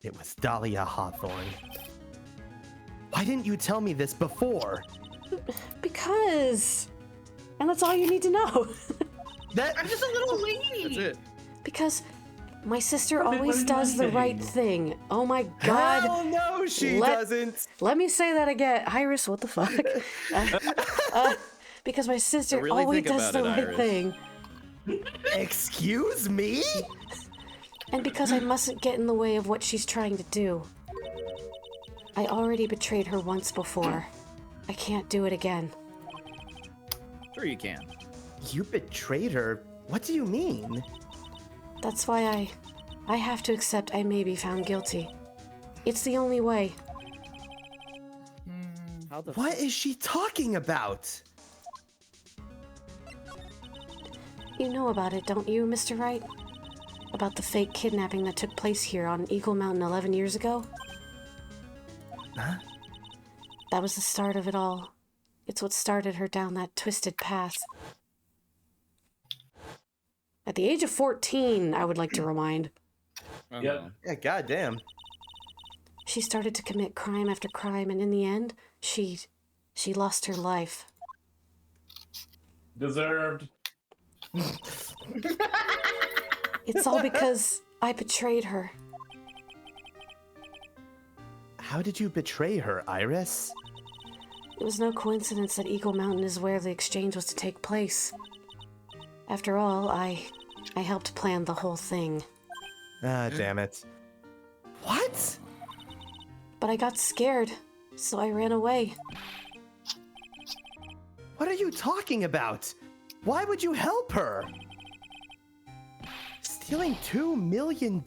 It was Dahlia Hawthorne. Why didn't you tell me this before? Because... And that's all you need to know. I'm just a little lady. That's it. Because my sister always does the right thing. Oh my god. Hell no, she doesn't. Let me say that again. Iris, what the fuck? Because my sister Really always think does the about it, right Iris. thing. Excuse me? And because I mustn't get in the way of what she's trying to do. I already betrayed her once before. I can't do it again. Sure you can. You betrayed her? What do you mean? That's why I have to accept I may be found guilty. It's the only way. How the What is she talking about? You know about it, don't you, Mr. Wright? About the fake kidnapping that took place here on Eagle Mountain 11 years ago? Huh? That was the start of it all. It's what started her down that twisted path. At the age of 14, I would like to remind, Yep. Yeah, goddamn. she started to commit crime after crime, and in the end, she lost her life. Deserved. It's all because I betrayed her. How did you betray her, Iris? It was no coincidence that Eagle Mountain is where the exchange was to take place. After all, I helped plan the whole thing. Ah, damn it. What? But I got scared, so I ran away. What are you talking about? Why would you help her? Stealing $2 million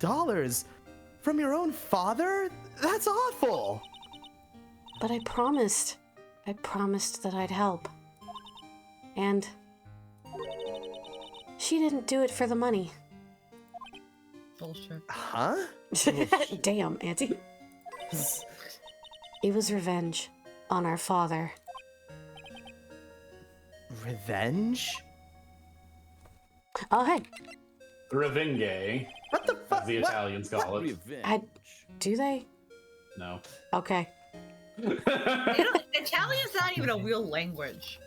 from your own father? That's awful. But I promised. I promised that I'd help. And she didn't do it for the money. Bullshit. Huh? Damn, Auntie. It was revenge on our father. Revenge? Oh, hey. Revenge, What the as fuck? the What? Italians call it. Revenge. Do they? No. Okay. Italian's not even a real language.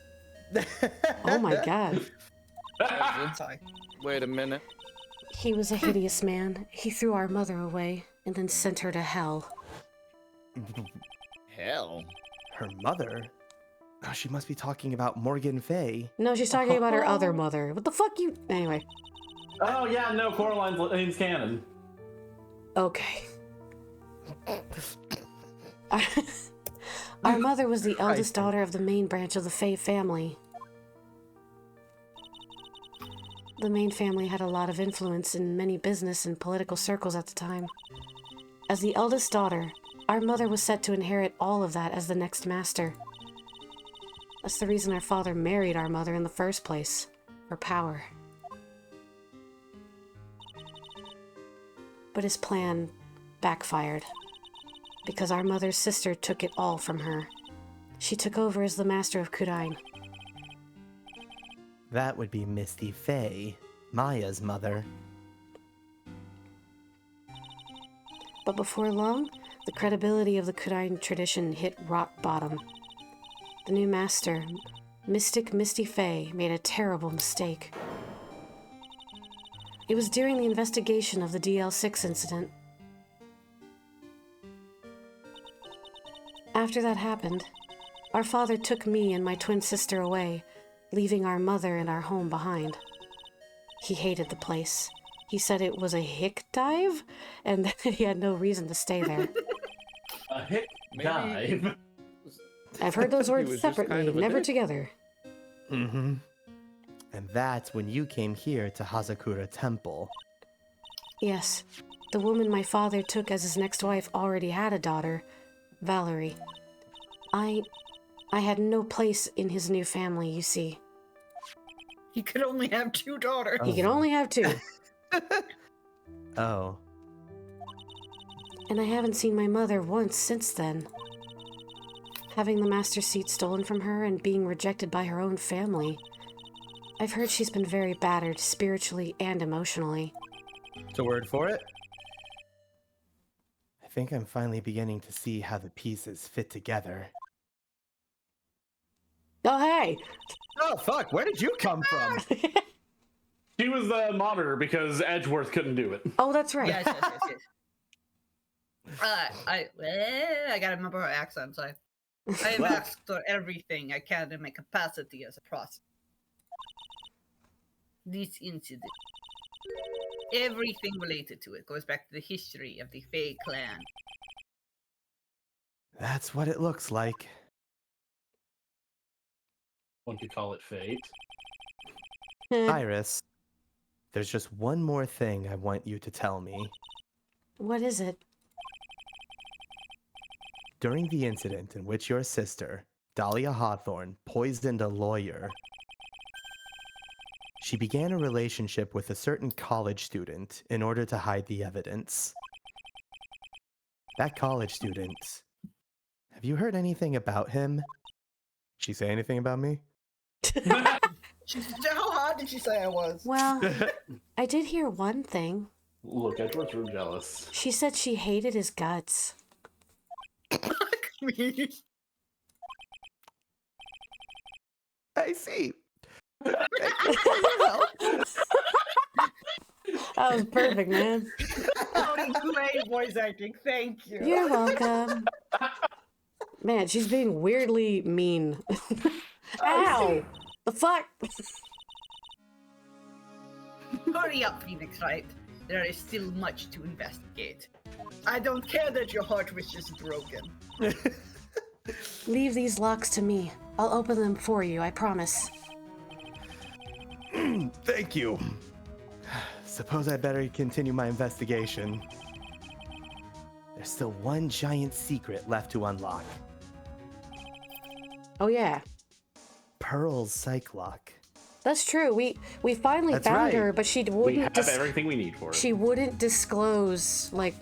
Oh my god. Sorry. Wait a minute. He was a hideous man. He threw our mother away and then sent her to hell. Hell. Her mother? Oh, she must be talking about Morgan Fay. No, she's talking about her other mother. What the fuck you... Anyway. Oh yeah, no, Coraline's name's canon. Okay. Our mother was the eldest daughter of the main branch of the Fay family. The main family had a lot of influence in many business and political circles at the time. As the eldest daughter, our mother was set to inherit all of that as the next master. That's the reason our father married our mother in the first place, for power. But his plan backfired, because our mother's sister took it all from her. She took over as the master of Kurain. That would be Misty Fay, Maya's mother. But before long, the credibility of the Kurain tradition hit rock bottom. The new master, Mystic Misty Fay, made a terrible mistake. It was during the investigation of the DL6 incident. After that happened, our father took me and my twin sister away, leaving our mother and our home behind. He hated the place. He said it was a hick dive, and that he had no reason to stay there. A hick Maybe- dive. I've heard those words was just separately, kind of a never dick. together. Mm-hmm. And that's when you came here to Hazakura Temple. Yes, the woman my father took as his next wife already had a daughter, Valerie. I I had no place in his new family, you see. He could only have 2 daughters. He can only have 2. Oh. And I haven't seen my mother once since then. Having the master seat stolen from her and being rejected by her own family. I've heard she's been very battered spiritually and emotionally. It's a word for it. I think I'm finally beginning to see how the pieces fit together. Oh, hey! Oh, fuck, where did you come from? She was the monitor because Edgeworth couldn't do it. Oh, that's right. Yes. I gotta remember her accent, so I have asked for everything I can in my capacity as a prostitute. This incident, everything related to it goes back to the history of the Fae clan. That's what it looks like. One could call it fate. Iris, there's just one more thing I want you to tell me. What is it? During the incident in which your sister, Dahlia Hawthorne, poisoned a lawyer, she began a relationship with a certain college student in order to hide the evidence. That college student, have you heard anything about him? She say anything about me? How hot did she say I was? Well, I did hear one thing. Look, Edgeworth's real jealous. She said she hated his guts. Fuck me. I see. That was perfect, man. Great voice acting. Thank you. You're welcome. Man, she's being weirdly mean. Ow! The fuck? Hurry up, Phoenix Wright. There is still much to investigate. I don't care that your heart wish is broken. Leave these locks to me. I'll open them for you, I promise. Thank you. Suppose I better continue my investigation. There's still one giant secret left to unlock. Oh yeah, Pearl's psych lock. that's true. We finally That's found right. her, but she We wouldn't. have everything we need for it. She wouldn't disclose like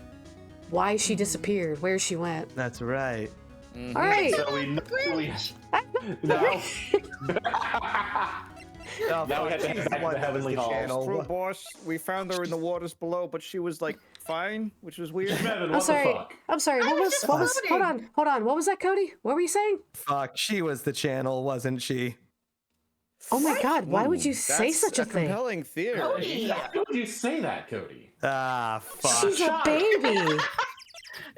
why she disappeared, where she went. That's right. All right. So we Bridge. now, Oh, now we have to she's head back to one the that was heavenly halls. channel. True boss, we found her in the waters below, but she was like fine, which was weird. Devin, I'm what sorry. the fuck? I'm sorry. What was was? just What was? Hold floating. on. What was that, Cody? What were you saying? Fuck, she was the channel, wasn't she? Oh my God! Why would you say That's such a thing? compelling theory. Cody. How would you say that, Cody? Ah, fuck. She's a baby.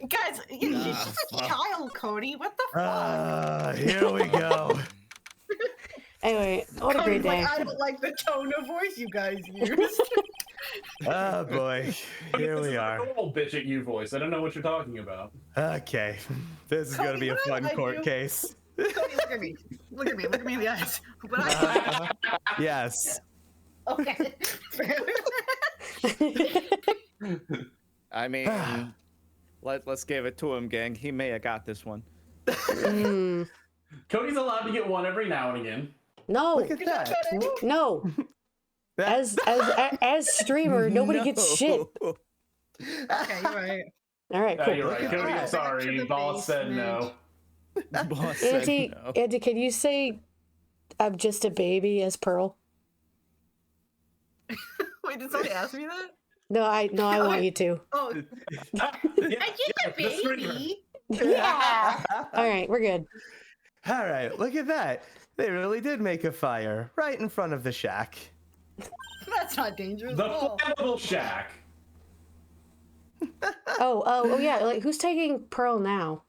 Guys, she's just a child, Cody. What the fuck? Here we go. Anyway, what a great Cody's day. like, I don't like the tone of voice you guys use. Oh boy, here This we is are. a normal bitch at you voice. I don't know what you're talking about. Okay, this is gonna Cody, be a what fun I court do- case. Cody, look at me. Look at me. Look at me in the eyes. But I Yes. okay. I mean, let's give it to him, gang. He may have got this one. Mm, Cody's allowed to get one every now and again. no, Look at that. no. That- As streamer, nobody gets shit. Okay, you're right. All right, Oh, cool. you're right. Look at Cody, that. I'm Back sorry. to the Boss said no. Boss said Auntie, no. Auntie, can you say I'm just a baby as Pearl? Wait, did somebody ask me that? No, I want you to. Oh, Yeah, I just a the streamer. baby. Yeah. All right, we're good. All right, look at that. They really did make a fire right in front of the shack. That's not dangerous The at all. flammable shack. Oh, yeah. Like, who's taking Pearl now?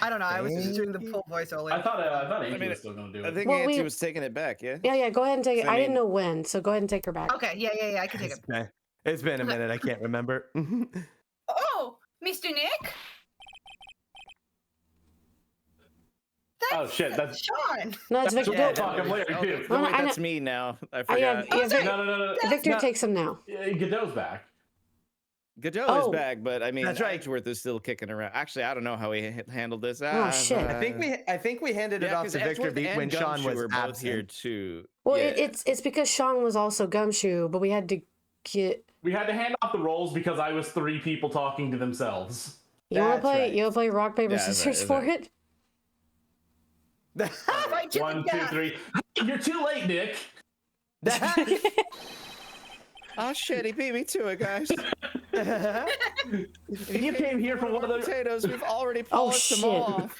I don't know. I was just doing the full voice only. I thought Angie mean, was still gonna do I it. think Well, Auntie we- was taking it back, yeah? Yeah, go ahead and take it. I I didn't mean- know when, so go ahead and take her back. Okay, yeah, I can take it. It's been a minute. I can't remember. Oh, Mr. Nick? Oh shit, that's Sean. No, it's that's Victor. what fuck I'm Larry too. Well, Wait, I that's know- me now. I yeah, forgot. yeah, sorry. No. Victor No. takes him now. Godot's back. Godot Oh. is back, but I mean, That's right. Edgeworth is still kicking around. Actually, I don't know how he handled this. shit. I think we handed it yeah, off 'cause to Victor Edgeworth and when Sean Gumshoe was were both here absent. too. Well, Yeah. it's because Sean was also Gumshoe, but we had to get. We had to hand off the roles because I was 3 people talking to themselves. You want to That's play? right. You want to play rock paper Yeah, that's scissors right, for that's it? Fight to the 1, 2, death. 3. You're too late, Nick. Oh shit, he beat me to it, guys. You came here for one of the. Potatoes, we've already Oh, polished them shit. off.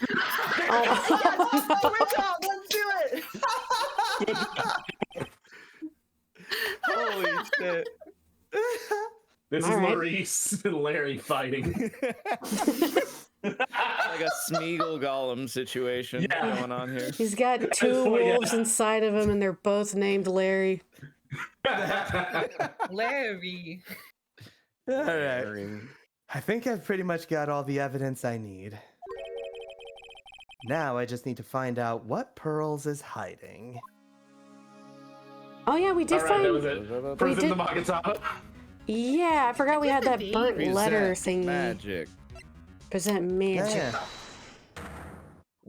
Oh, Oh my god, let's do it! Holy shit. This is All right. Maurice and Larry fighting. Like a Smeagol Gollum situation Yeah. going on here. he's got 2 Oh, yeah. wolves inside of him, and they're both named Larry. Larry. All right. I think I've pretty much got all the evidence I need. Now I just need to find out what Pearls is hiding. Oh yeah, we did All right, find. that was it. Present the Magatama. Yeah, I forgot we had that burnt letter Present thingy. magic. Present magic. Yeah.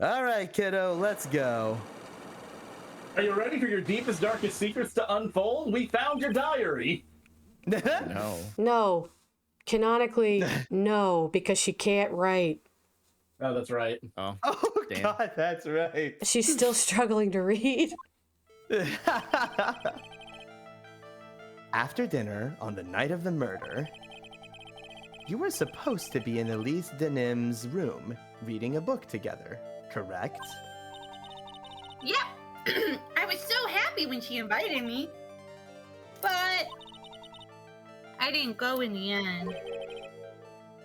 All right, kiddo, let's go. Are you ready for your deepest, darkest secrets to unfold? We found your diary. No. No, canonically, no, because she can't write. Oh, that's right. Oh. Oh Damn. God, that's right. She's still struggling to read. After dinner on the night of the murder, you were supposed to be in Elise Denim's room reading a book together, correct? Yep. I was so happy when she invited me. But I didn't go in the end.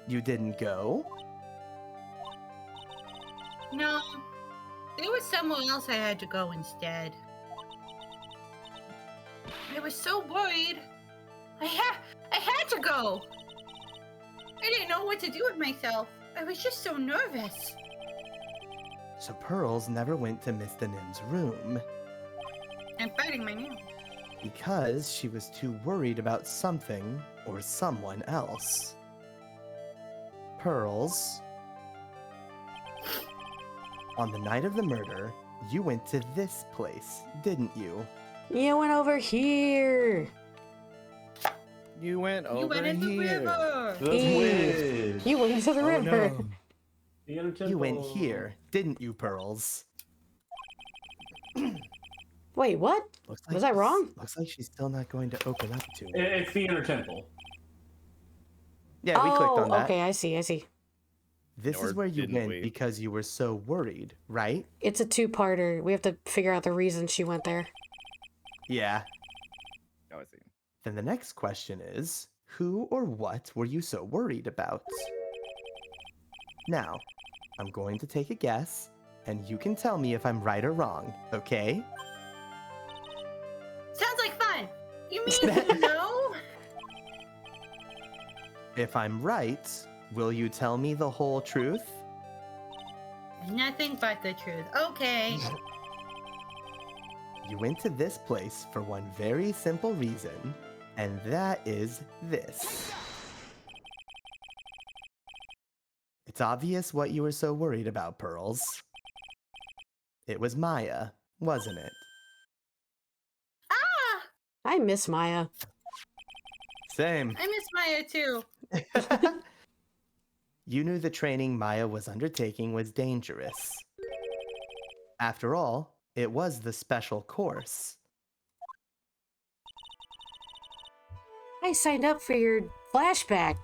You didn't go? No. There was somewhere else I had to go instead. I was so worried. I had to go. I didn't know what to do with myself. I was just so nervous. So Pearls never went to Miss Denim's room I'm biting my nail. because she was too worried about something or someone else. Pearls, on the night of the murder, you went to this place, didn't you? You went over here. You went over You went in the here. river. The Ew. witch. You went into the river. no. The inner You went temple. here, didn't you, Pearls? Wait, what? Looks Was I wrong? Looks like she's still not going to open up to me. It's the inner temple. Yeah, we clicked on that. Okay, I see. This Or is where you didn't went we? because you were so worried, right? It's a 2-parter. We have to figure out the reason she went there. Yeah. Oh, I see. Then the next question is, who or what were you so worried about? Now, I'm going to take a guess, and you can tell me if I'm right or wrong, okay? Sounds like fun. You mean no? If I'm right, will you tell me the whole truth? Nothing but the truth. Okay. You went to this place for one very simple reason, and that is this. It's obvious what you were so worried about, Pearls. It was Maya, wasn't it? Ah! I miss Maya. Same. I miss Maya too. You knew the training Maya was undertaking was dangerous. After all, it was the special course. I signed up for your flashback.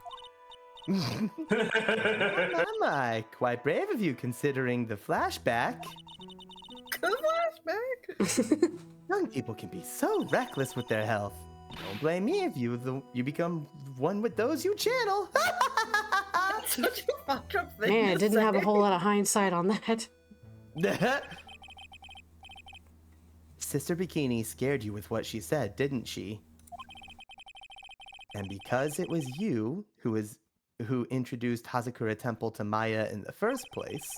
My, quite brave of you considering the flashback. Good flashback. Young people can be so reckless with their health. Don't blame me if you become one with those you channel. Such a fucked up thing. Man, I to didn't have a say. whole lot of hindsight on that. Sister Bikini scared you with what she said, didn't she? And because it was you who introduced Hazakura Temple to Maya in the first place,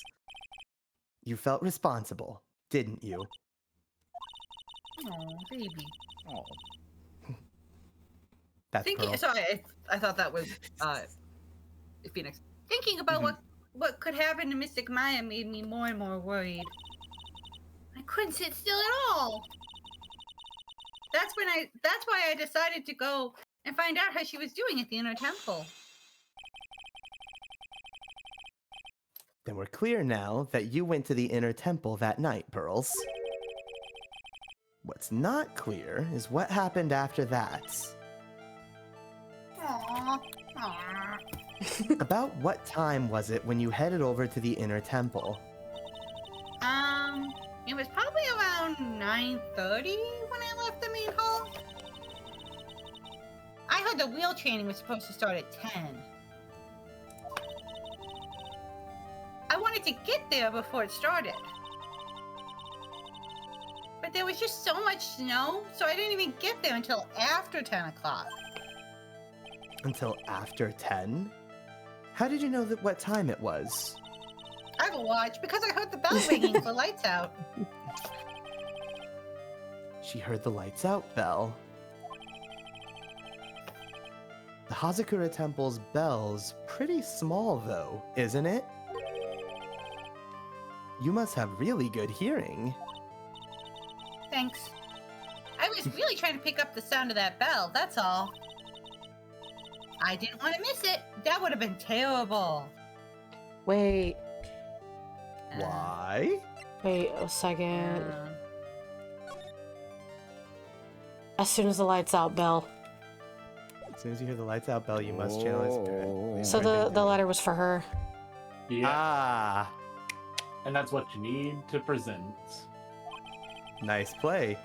you felt responsible, didn't you? Aw, baby. Oh. That's Pearl. Sorry, I thought that was Phoenix. Thinking about what could happen to Mystic Maya made me more and more worried. I couldn't sit still at all. That's why I decided to go and find out how she was doing at the inner temple. Then we're clear now that you went to the inner temple that night, Pearls. What's not clear is what happened after that. Aww. About what time was it when you headed over to the inner temple? It was probably around 9:30 when I left the main hall. I heard the wheel training was supposed to start at 10. I wanted to get there before it started. But there was just so much snow, so I didn't even get there until after 10 o'clock. Until after 10? How did you know that what time it was? I have a watch because I heard the bell ringing for lights out. She heard the lights out bell. The Hazakura Temple's bell's pretty small though, isn't it? You must have really good hearing. Thanks. I was really trying to pick up the sound of that bell, that's all. I didn't want to miss it. That would have been terrible. Wait, Why? wait a second. Uh, As soon as the lights out bell. As soon as you hear the lights out bell, you must channel his spirit. So the letter was for her. Yeah. Ah, And that's what you need to present. nice play.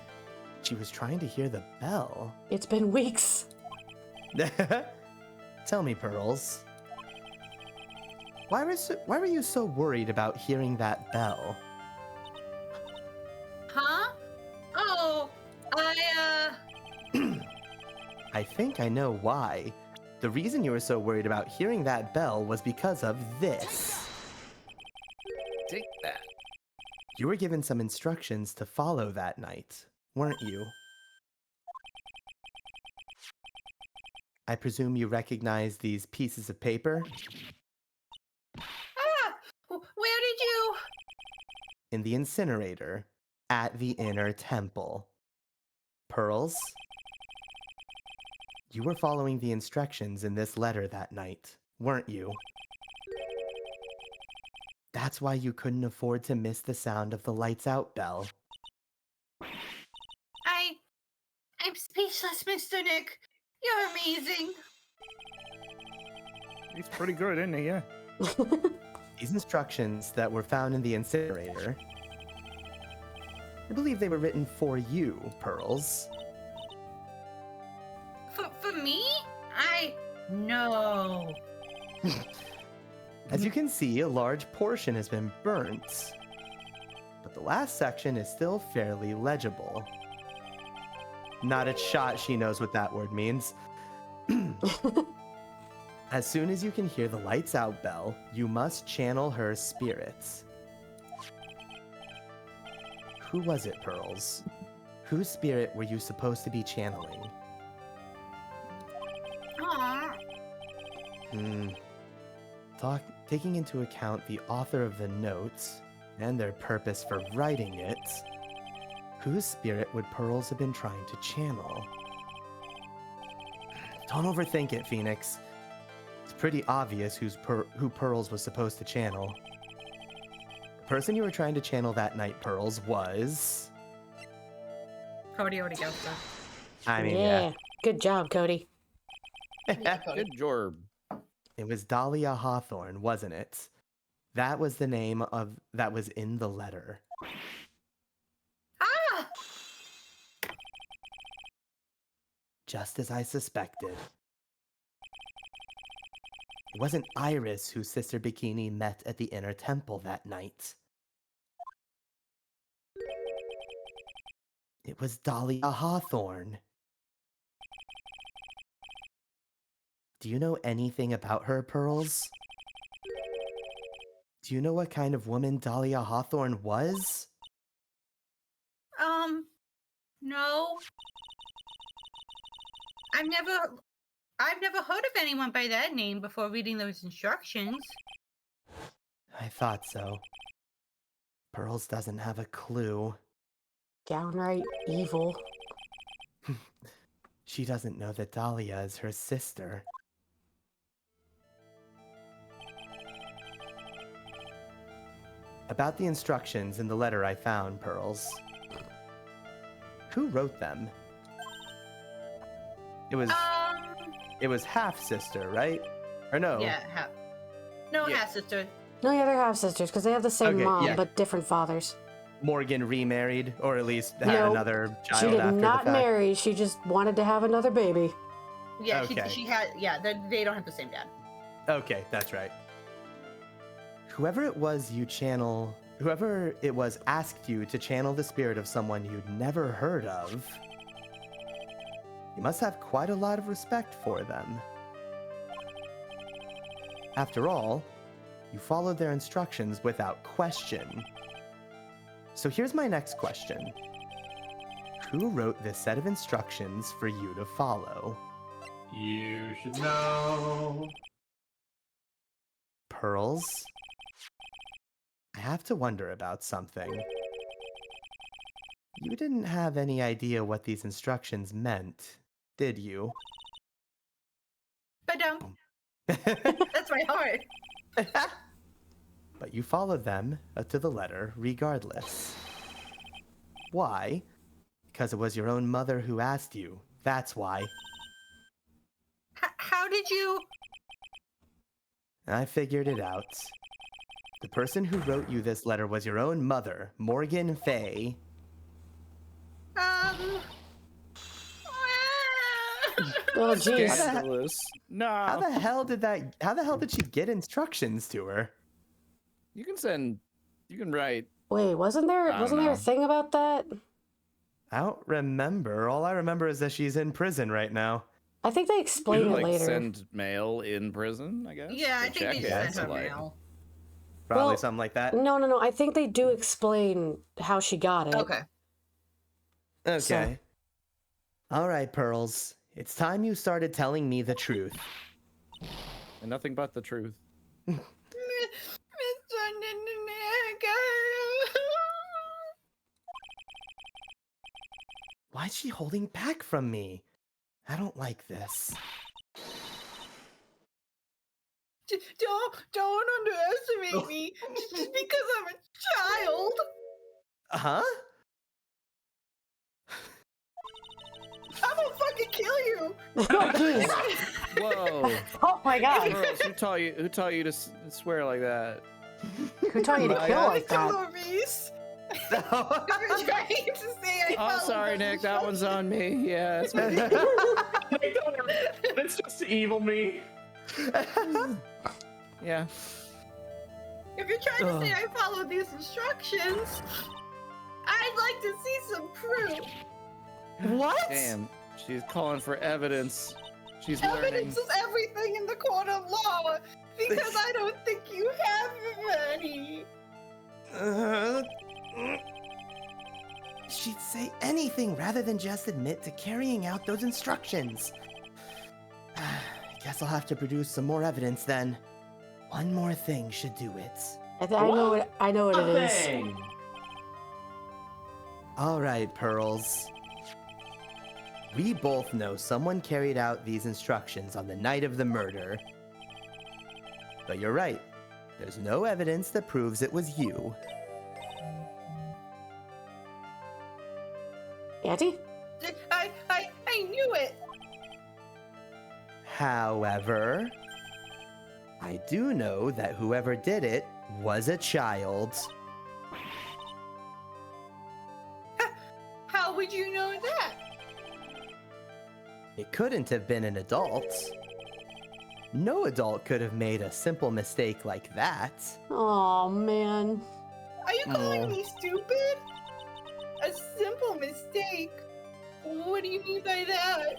She was trying to hear the bell. It's been weeks. Tell me, Pearls. Why were you so worried about hearing that bell? Huh? Oh, I think I know why. The reason you were so worried about hearing that bell was because of this. Take that. You were given some instructions to follow that night, weren't you? I presume you recognize these pieces of paper? where did you? In the incinerator, at the inner temple. Pearls? You were following the instructions in this letter that night, weren't you? That's why you couldn't afford to miss the sound of the lights out bell. I'm speechless, Mr. Nick. You're amazing. He's pretty good, isn't he? Yeah. These instructions that were found in the incinerator, I believe they were written for you, Pearls. For me? No. As you can see, a large portion has been burnt, but the last section is still fairly legible. Not a shot she knows what that word means. As soon as you can hear the lights out bell, you must channel her spirits. Who was it, Pearls? Whose spirit were you supposed to be channeling? Aw. Taking into account the author of the notes and their purpose for writing it, whose spirit would Pearls have been trying to channel? Don't overthink it, Phoenix. It's pretty obvious who Pearls was supposed to channel. The person you were trying to channel that night, Pearls, was... Cody already got that. I mean, Yeah. Good job, Cody. Good job. It was Dahlia Hawthorne, wasn't it? That was the name that was in the letter. Ah! Just as I suspected. It wasn't Iris who Sister Bikini met at the inner temple that night. It was Dahlia Hawthorne. Do you know anything about her, Pearls? Do you know what kind of woman Dahlia Hawthorne was? No. I've never I've never heard of anyone by that name before reading those instructions. I thought so. Pearls doesn't have a clue. Downright evil. She doesn't know that Dahlia is her sister. About the instructions in the letter I found, Pearls. Who wrote them? It was half-sister, right? Or no? Yeah, half-sister. No, yeah, they're half sisters because they have the same Okay, mom yeah. but different fathers. Morgan remarried, or at least had No, another child She did after not the fact. marry. She just wanted to have another baby. Yeah, Okay. she had. Yeah, they don't have the same dad. Okay, that's right. Whoever it was asked you to channel the spirit of someone you'd never heard of, you must have quite a lot of respect for them. After all, you followed their instructions without question. So here's my next question. Who wrote this set of instructions for you to follow? You should know. Pearls? I have to wonder about something. You didn't have any idea what these instructions meant, did you? But that's my heart. But you followed them to the letter regardless. Why? Because it was your own mother who asked you. That's why. How did you? I figured it out. The person who wrote you this letter was your own mother, Morgan Fay. Oh, jeez. Scandalous. No. How the hell did she get instructions to her? You can write. Wait, wasn't there I don't a know. thing about that? I don't remember. All I remember is that she's in prison right now. I think they You explain it like later. send mail in prison, I guess. Yeah, I Or think check they it. just It's sent her like- mail. Probably Well, something like that. No. I think they do explain how she got it. Okay. Okay. All right, Pearls. It's time you started telling me the truth. And nothing but the truth. Why's she holding back from me? I don't like this. Don't underestimate me just because I'm a child. Huh? I'm gonna fucking kill you. Oh, jeez. Whoa. Oh my god. Girls, who taught you to swear like that? Who taught you to kill like that? Reese. You're trying to say I Oh, followed sorry, those Nick. That one's on me. Yeah. It's me. It's just evil me. Yeah. If you're trying to say I followed these instructions, I'd like to see some proof. What? Damn. She's calling for evidence. She's learning. Evidence is everything in the court of law, because I don't think you have any. She'd say anything rather than just admit to carrying out those instructions. Guess I'll have to produce some more evidence then. One more thing should do it. I know what it is. Thing. All right, Pearls. We both know someone carried out these instructions on the night of the murder. But you're right. There's no evidence that proves it was you. Auntie? I knew it. However, I do know that whoever did it was a child. How would you know that? It couldn't have been an adult. No adult could have made a simple mistake like that. Oh man. Are you calling me stupid? A simple mistake? What do you mean by that?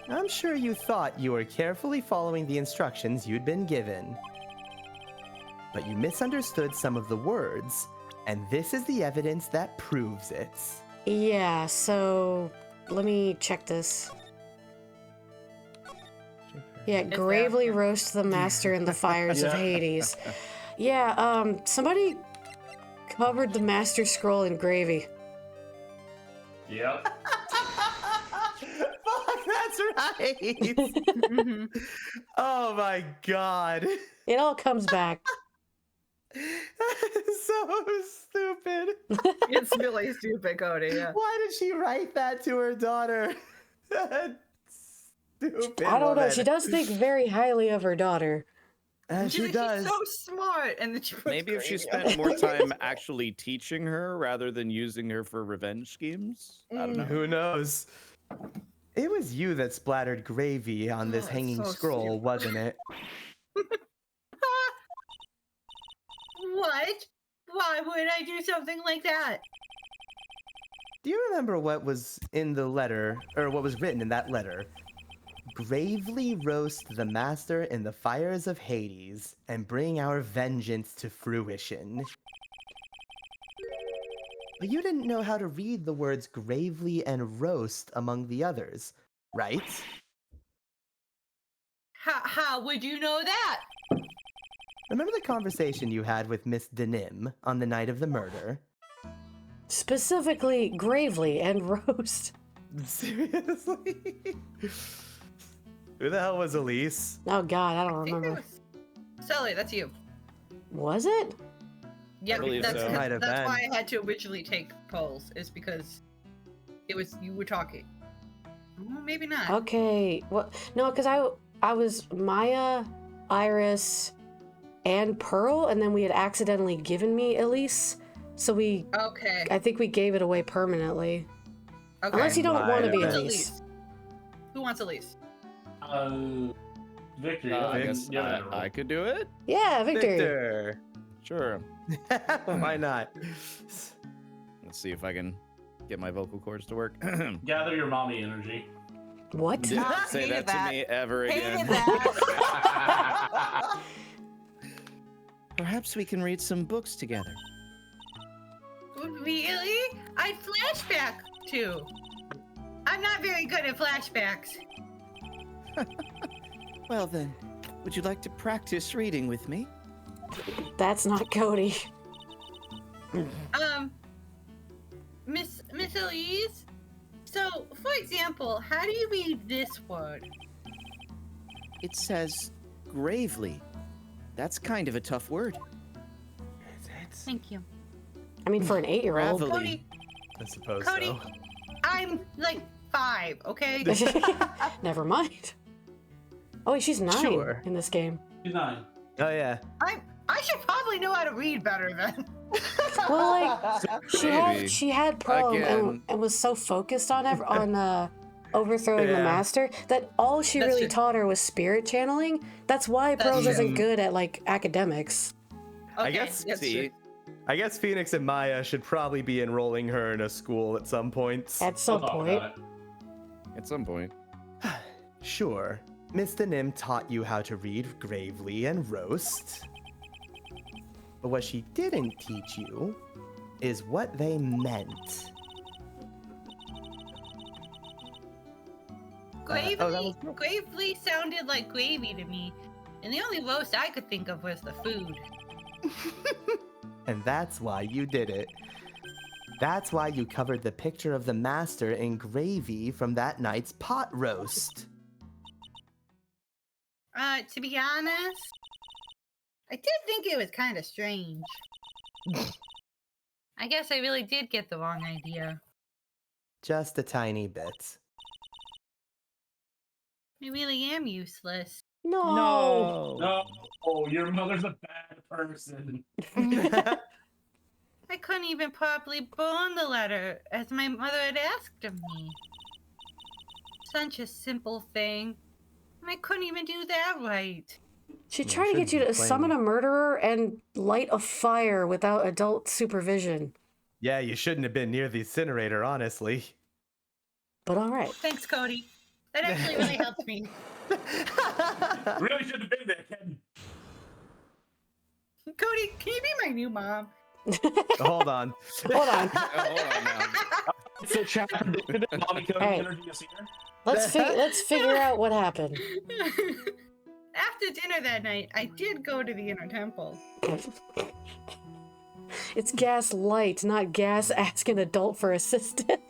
I'm sure you thought you were carefully following the instructions you'd been given. But you misunderstood some of the words, and this is the evidence that proves it. Yeah, so let me check this. Yeah, It's gravely there. roast the master in the fires of Yeah. Hades. Yeah, somebody covered the master scroll in gravy. Yep. Fuck, that's right. Mhm. Oh my god. It all comes back. That is so stupid. It's really stupid, Cody. Yeah. Why did she write that to her daughter? Stupid. I don't know. woman. She does think very highly of her daughter. She She's does. so smart, and then she puts Maybe if she gravy on spent it. more time actually teaching her rather than using her for revenge schemes. I don't know. Who knows? It was you that splattered gravy on this Oh, hanging so scroll, stupid. wasn't it? What? Why would I do something like that? Do you remember what was in the letter, or what was written in that letter? Gravely roast the master in the fires of Hades and bring our vengeance to fruition. But you didn't know how to read the words gravely and roast among the others, right? How would you know that? Remember the conversation you had with Miss Denim on the night of the murder? Specifically, gravely and roast. Seriously? Who the hell was Elise? Oh god, I don't I think it remember. was Sully. That's you. Was it? Yeah, believe that's, so. Might have that's been. why I had to originally take polls. Is because it was you were talking. Well, maybe not. Okay. Well, no, because I was Maya, Iris, and Pearl, and then we had accidentally given me Elise, so Okay. I think we gave it away permanently. Okay. Unless you don't want to Maya. be Who wants Elise. Elise? Who wants Elise? Victor, I guess yeah, I could do it. Yeah, Victor. Victor. Sure. Why not? Let's see if I can get my vocal cords to work. gather your mommy energy. What? Say hated that that. to me ever again. Hated that. Perhaps we can read some books together. Really? I'd flashback too. I'm not very good at flashbacks. Well then, would you like to practice reading with me? That's not Cody. Miss Elise. So, for example, how do you read this word? It says gravely. That's kind of a tough word. Thank you, I mean, for an 8-year-old. Gravelly. Cody. I suppose Cody. so. I'm like 5, okay? Never mind. Oh, wait, she's 9 Sure. in this game. She's 9. Oh yeah. I should probably know how to read better then. Well, like Maybe. she had Pearl Again. and was so focused on overthrowing the Yeah. master that all she That's really true. taught her was spirit channeling. That's why That's Pearl true. isn't good at like academics. Okay, guess- that's See, true. I guess Phoenix and Maya should probably be enrolling her in a school at some point. At some point. at some point. Sure. Miss Denim taught you how to read gravely and roast. But what she didn't teach you is what they meant. Gravely, oh, that was- gravely sounded like gravy to me, and the only roast I could think of was the food. And that's why you did it. That's why you covered the picture of the master in gravy from that night's pot roast. To be honest, I did think it was kind of strange. I guess I really did get the wrong idea. Just a tiny bit. I really am useless. No. No, oh, your mother's a bad person. I couldn't even properly burn the letter as my mother had asked of me. Such a simple thing, and I couldn't even do that right. She You tried to get you shouldn't to be summon a blaming- murderer and light a fire without adult supervision. Yeah, you shouldn't have been near the incinerator, honestly. But all right. Thanks, Cody. That actually really helped me. Really should have been there, Ken. Cody, can you be my new mom? Hold on. Hold on. Hold on now. So chat predicted it. Mommy Cody Hey. energy is here. Let's figure out what happened. After dinner that night, I did go to the inner temple. It's gas light, not gas ask an adult for assistance.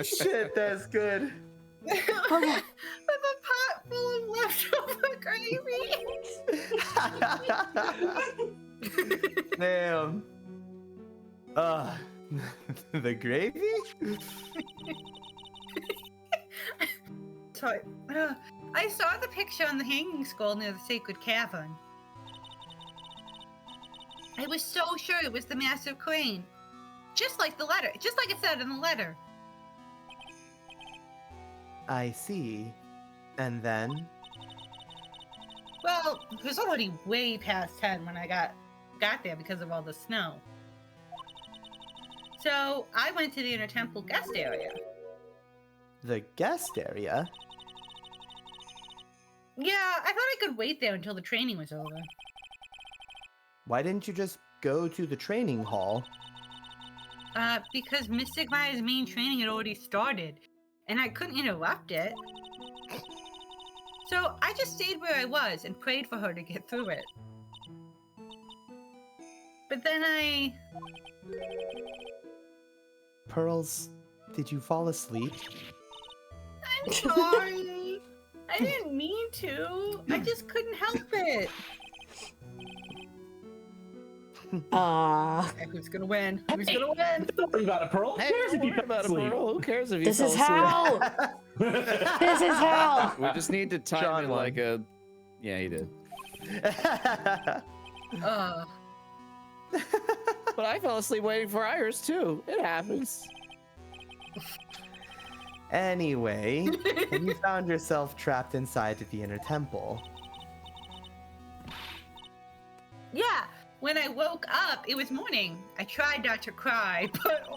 Shit, that's good. With a pot full of leftover gravy. Damn. The gravy? So I saw the picture on the hanging skull near the sacred cavern. I was so sure it was the massive crane. Just like the letter. Just like it said in the letter. I see. And then? Well, it was already way past 10 when I got there because of all the snow. So I went to the inner temple guest area. The guest area? Yeah, I thought I could wait there until the training was over. Why didn't you just go to the training hall? Because Mystic Maya's main training had already started, and I couldn't interrupt it. So I just stayed where I was and prayed for her to get through it. But then Pearls, did you fall asleep? I'm sorry. I didn't mean to. I just couldn't help it. Who's gonna win? Who's gonna win? Don't worry about it, Pearl. Who Hey, cares if don't you worry about it, sleep? Pearl. Who cares if you This fell is asleep? how. This is how. We just need to time John it won. like a. Yeah, he did. But I fell asleep waiting for Iris too. It happens. Anyway, when you found yourself trapped inside the inner temple, Yeah, when I woke up, it was morning. I tried not to cry, but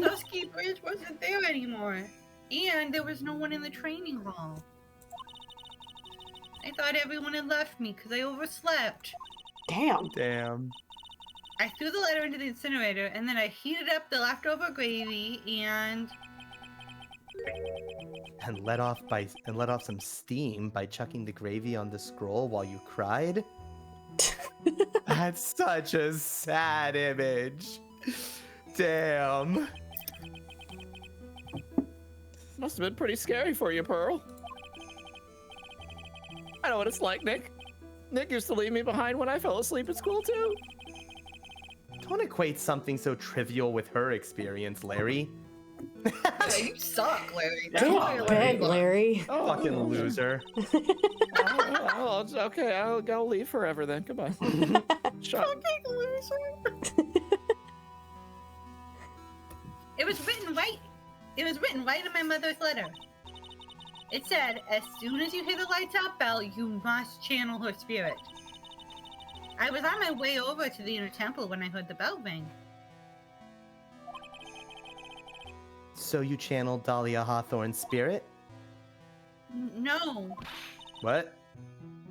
Dusky Bridge wasn't there anymore. And there was no one in the training hall. I thought everyone had left me because I overslept. Damn. damn. I threw the letter into the incinerator, and then I heated up the leftover gravy and... And let off some steam by chucking the gravy on the scroll while you cried? That's such a sad image. Damn. Must have been pretty scary for you, Pearl. I know what it's like, Nick. Nick used to leave me behind when I fell asleep at school too. Don't equate something so trivial with her experience, Larry. You suck, Larry. Get beg, Larry. Fucking loser. Oh, it's okay. I'll leave forever then. Goodbye. Shut. It was written right. It was written right in my mother's letter. It said, as soon as you hear the lights out bell, you must channel her spirit. I was on my way over to the inner temple when I heard the bell ring. So you channeled Dahlia Hawthorne's spirit? No, What?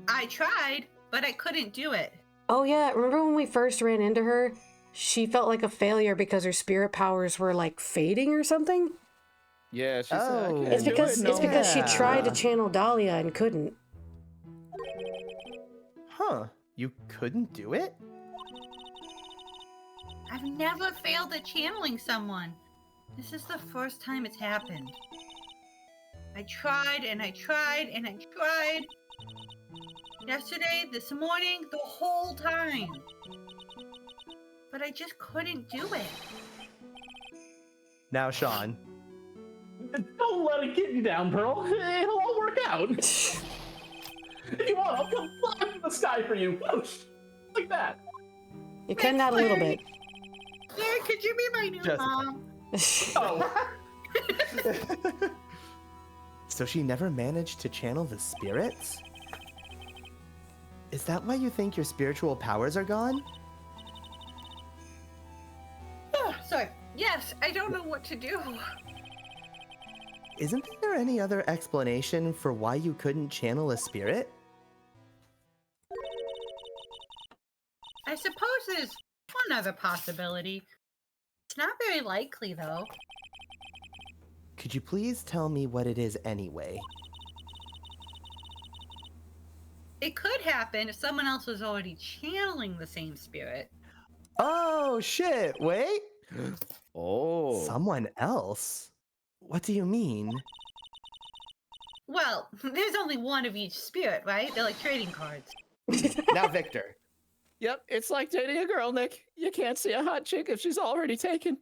I tried, but I couldn't do it. Oh yeah, remember when we first ran into her? She felt like a failure because her spirit powers were like fading or something. Yeah, she said. Oh. I can't It's do because it it's no because she more. tried to channel Dahlia and couldn't. Huh. You couldn't do it? I've never failed at channeling someone. This is the first time it's happened. I tried and I tried and I tried. Yesterday, this morning, the whole time. But I just couldn't do it. Now, Sean. Don't let it get you down, Pearl. It'll all work out. If you want, I'll come fly from the sky for you. Whoosh! Like that. You can not a little bit. Claire, could you be my new Just- mom? Oh. So she never managed to channel the spirits? Is that why you think your spiritual powers are gone? Oh, sorry. Yes, I don't know what to do. isn't there any other explanation for why you couldn't channel a spirit? I suppose there's one other possibility. It's not very likely, though. Could you please tell me what it is anyway? It could happen if someone else was already channeling the same spirit. Oh, shit, wait! Oh. Someone else? What do you mean? Well, there's only one of each spirit, right? They're like trading cards. Now, Victor. Yep, it's like dating a girl, Nick. You can't see a hot chick if she's already taken.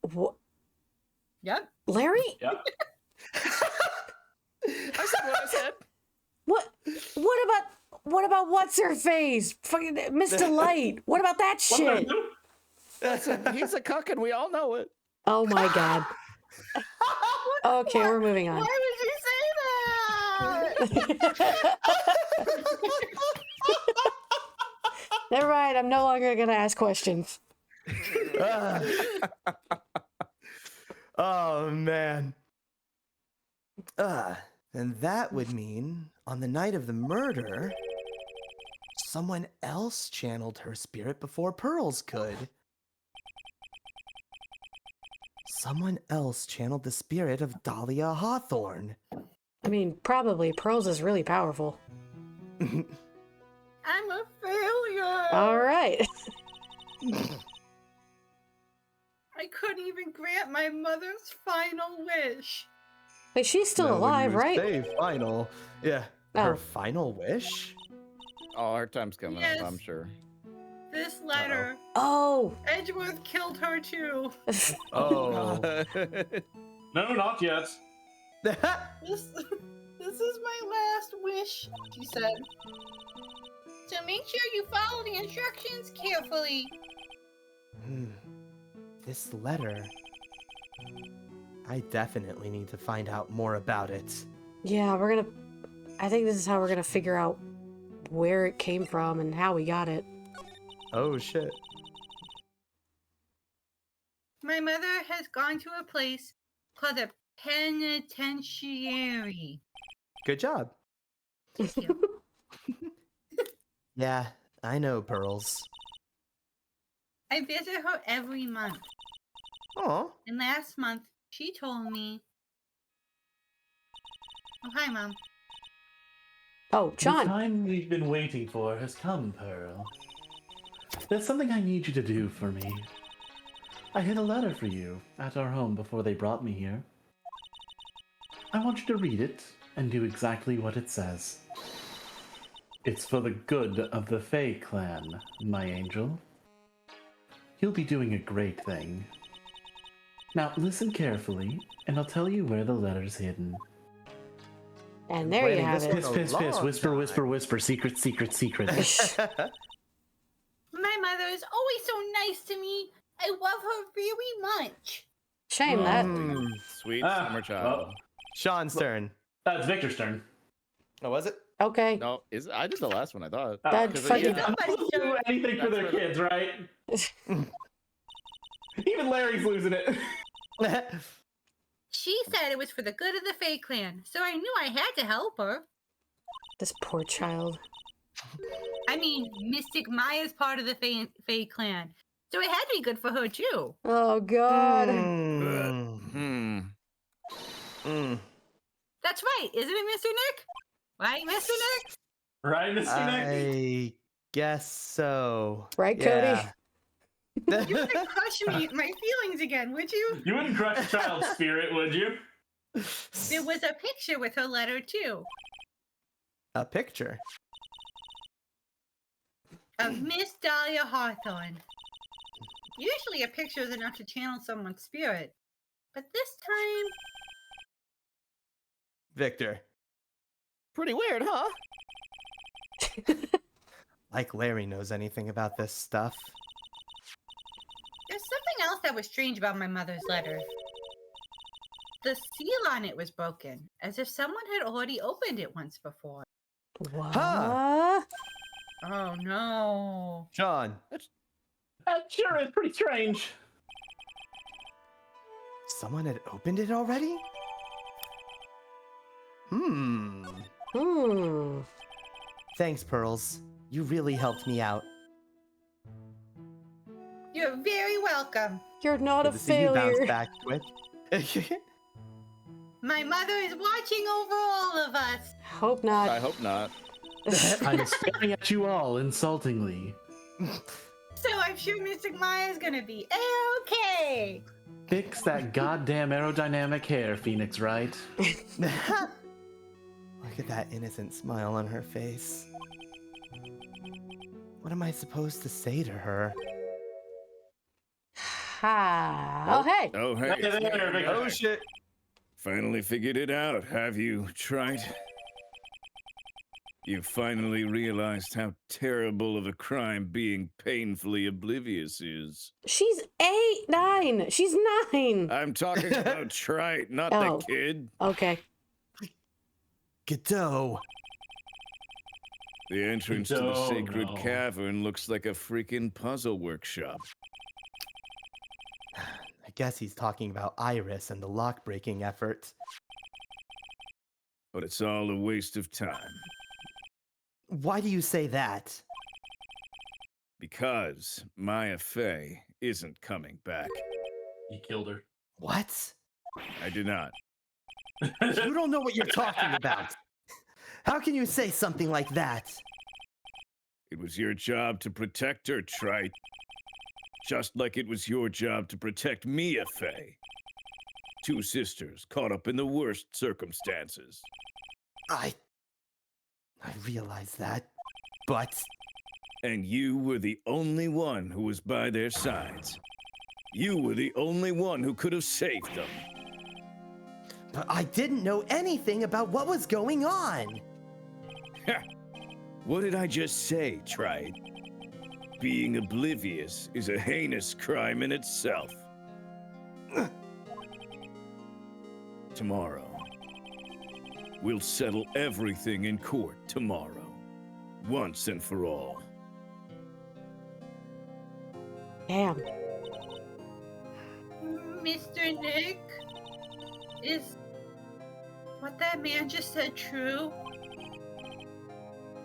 What? Yep. Larry? Yep. I said what I said. What? What about what's her face? Fucking Mr. Light. What about that shit? Listen, he's a cuck and we all know it. Oh my god. Okay, we're moving on. Why would you say that? Never mind. I'm no longer gonna ask questions. Oh, man. And that would mean on the night of the murder, someone else channeled her spirit before Pearls could. Someone else channeled the spirit of Dahlia Hawthorne. I mean, probably Pearls is really powerful. I'm a failure. All right. I couldn't even grant my mother's final wish. Wait, she's still alive, right? Say final. Yeah. Oh. Her final wish? Oh, her time's coming Yes. up, I'm sure. This letter, Oh. Edgeworth killed her too. Oh. No, not yet. This is my last wish, she said. So make sure you follow the instructions carefully. This letter. I definitely need to find out more about it. Yeah, I think this is how we're gonna figure out where it came from and how we got it. Oh, shit. My mother has gone to a place called a penitentiary. Good job. Thank you. Yeah, I know, Pearls. I visit her every month. Oh, And last month, she told me... Oh, hi, Mom. Oh, The John. time we've been waiting for has come, Pearl. There's something I need you to do for me. I hid a letter for you at our home before they brought me here. I want you to read it and do exactly what it says. It's for the good of the Fae clan, my angel. You'll be doing a great thing. Now listen carefully, and I'll tell you where the letter's hidden. And there you Planning have this it. one Piss, a piss, piss, long whisper, time. whisper, whisper, secret, secret, secret. My mother is always so nice to me. I love her very much. Shame that. Sweet Ah, summer child. well. Sean's turn. That's Victor's turn. Oh, was it? Okay. No, I did the last one, I thought. That 'Cause fucking- yeah, People do anything for their kids, right? Even Larry's losing it. She said it was for the good of the Fae clan, so I knew I had to help her. This poor child. I mean, Mystic Maya's part of the Fae clan, so it had to be good for her too. Oh god. That's right, isn't it, Mr. Nick? Right, Mr. Nick? Right, Mr. Nick? I guess so. Right, Yeah. You wouldn't crush my feelings again, would you? You wouldn't crush a child's spirit, would you? There was a picture with her letter too, A picture. of Miss Dahlia Hawthorne. Usually a picture is enough to channel someone's spirit, but this time... Victor. pretty weird, huh? Like Larry knows anything about this stuff. There's something else that was strange about my mother's letter. The seal on it was broken, as if someone had already opened it once before. What? Oh no. Sean. That sure is pretty strange. Someone had opened it already? Hmm. Thanks, Pearls. You really helped me out. You're very welcome. You're not Good a to see you bounce failure. back quick. My mother is watching over all of us. Hope not. I hope not. I'm staring at you all insultingly. So I'm sure Mr. Maya's gonna be okay. Fix that goddamn aerodynamic hair, Phoenix Wright. Look at that innocent smile on her face. What am I supposed to say to her? Oh, hey. Oh, hey. Oh shit. Finally figured it out, have you, Trite? You finally realized how terrible of a crime being painfully oblivious is. She's 9. She's 9. I'm talking about Trite, not Oh. the kid. Okay. Godot. The entrance to the Oh, sacred no. cavern looks like a freaking puzzle workshop. I guess he's talking about Iris and the lock-breaking effort. But it's all a waste of time. Why do you say that? Because Maya Fey isn't coming back. You killed her. What? I do not. You don't know what you're talking about. How can you say something like that? It was your job to protect her, Trite. Just like it was your job to protect Mia Fey. Two sisters caught up in the worst circumstances. I realize that, but And you were the only one who was by their sides. You were the only one who could have saved them. I didn't know anything about what was going on. What did I just say, Trite? Being oblivious is a heinous crime in itself. Tomorrow. We'll settle everything in court tomorrow. Once and for all. Damn. Mr. Nick, is what that man just said true?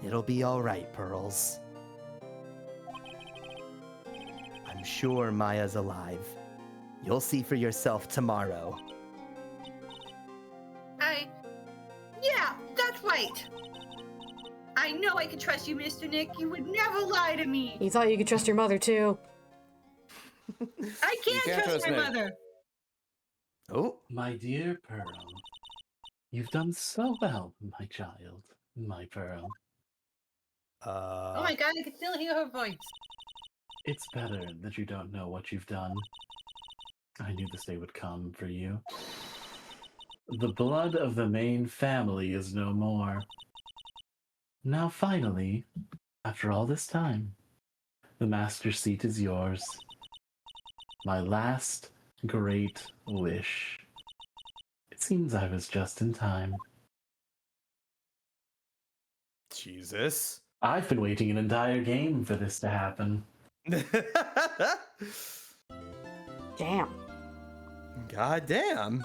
It'll be all right, Pearls. I'm sure Maya's alive. You'll see for yourself tomorrow. Yeah, that's right. I know I can trust you, Mr. Nick. You would never lie to me. You thought you could trust your mother, too. I can't can't trust trust my Nick. mother. Oh, My dear Pearl, you've done so well, my child, my Pearl. Oh my god, I can still hear her voice. It's better that you don't know what you've done. I knew this day would come for you. The blood of the main family is no more. Now finally, after all this time, the master seat is yours. My last great wish. It seems I was just in time. Jesus. I've been waiting an entire game for this to happen. Damn. God damn.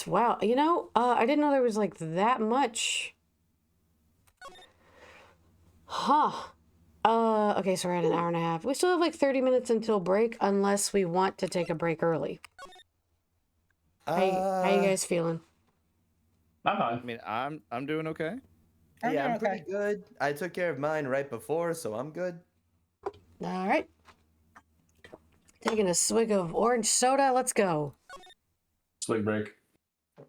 Wow. You know, I didn't know there was like that much. Huh. Okay, so we're at an hour and a half. We still have like 30 minutes until break, unless we want to take a break early. How you guys feeling? I'm I fine. mean, I'm doing okay. Yeah, I'm pretty good. I took care of mine right before, so I'm good. All right. Taking a swig of orange soda. Let's go. Swig break.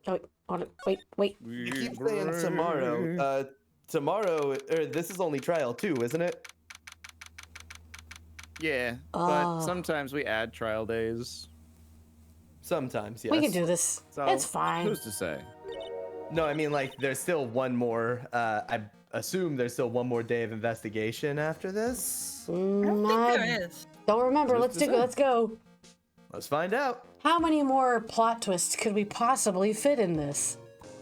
Oh, hold on. Wait. You keep saying tomorrow. Tomorrow, this is only trial 2, isn't it? Yeah, but sometimes we add trial days. Sometimes, yes. We can do this. So It's fine. Who's to say? No, I mean, like, there's still one more. I assume there's still one more day of investigation after this. I don't think there is. Don't remember. Who's Let's to do it. say? Let's go. Let's find out. How many more plot twists could we possibly fit in this?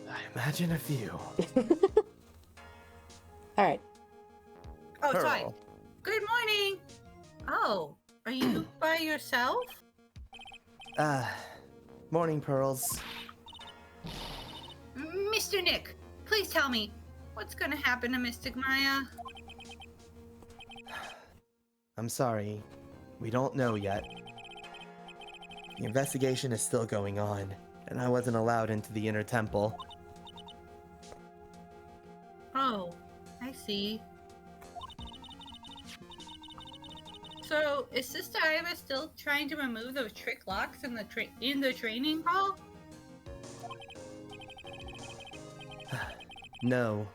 I imagine a few. All right. Oh, sorry. Pearl. Good morning. Oh, are you by yourself? Morning, Pearls. Mr. Nick, please tell me, what's gonna happen to Mystic Maya? I'm sorry. We don't know yet. The investigation is still going on, and I wasn't allowed into the inner temple. Oh, I see. So, is Sister Iris still trying to remove those trick locks in the training hall? No.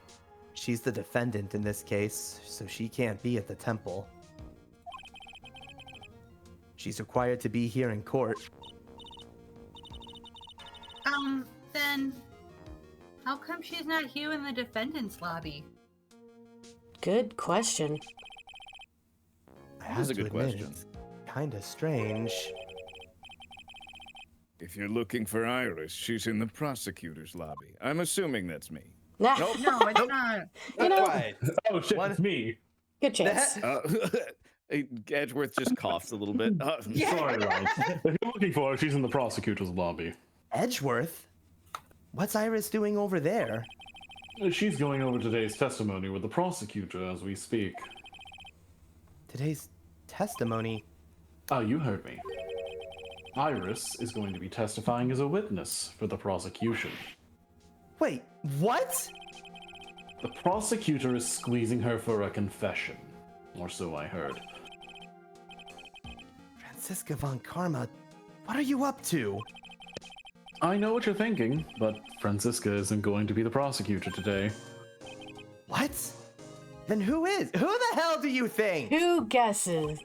She's the defendant in this case, so she can't be at the temple. She's required to be here in court. Then how come she's not here in the defendant's lobby? Good question. I That have is a to good admit, question. it's kinda strange. If you're looking for Iris, she's in the prosecutor's lobby. I'm assuming that's me. Nah, Nope. No, it's not. You know- Quite. Oh shit, One- it's me. good chance. Edgeworth just coughs a little bit. Sorry, Ryan. If you're looking for her, she's in the prosecutor's lobby. Edgeworth? What's Iris doing over there? She's going over today's testimony with the prosecutor as we speak. Today's testimony. Oh, you heard me. Iris is going to be testifying as a witness for the prosecution. Wait, what? The prosecutor is squeezing her for a confession. Or so I heard. Franziska von Karma, what are you up to? I know what you're thinking, but Franziska isn't going to be the prosecutor today. What? Then who is? Who the hell do you think? Who guesses?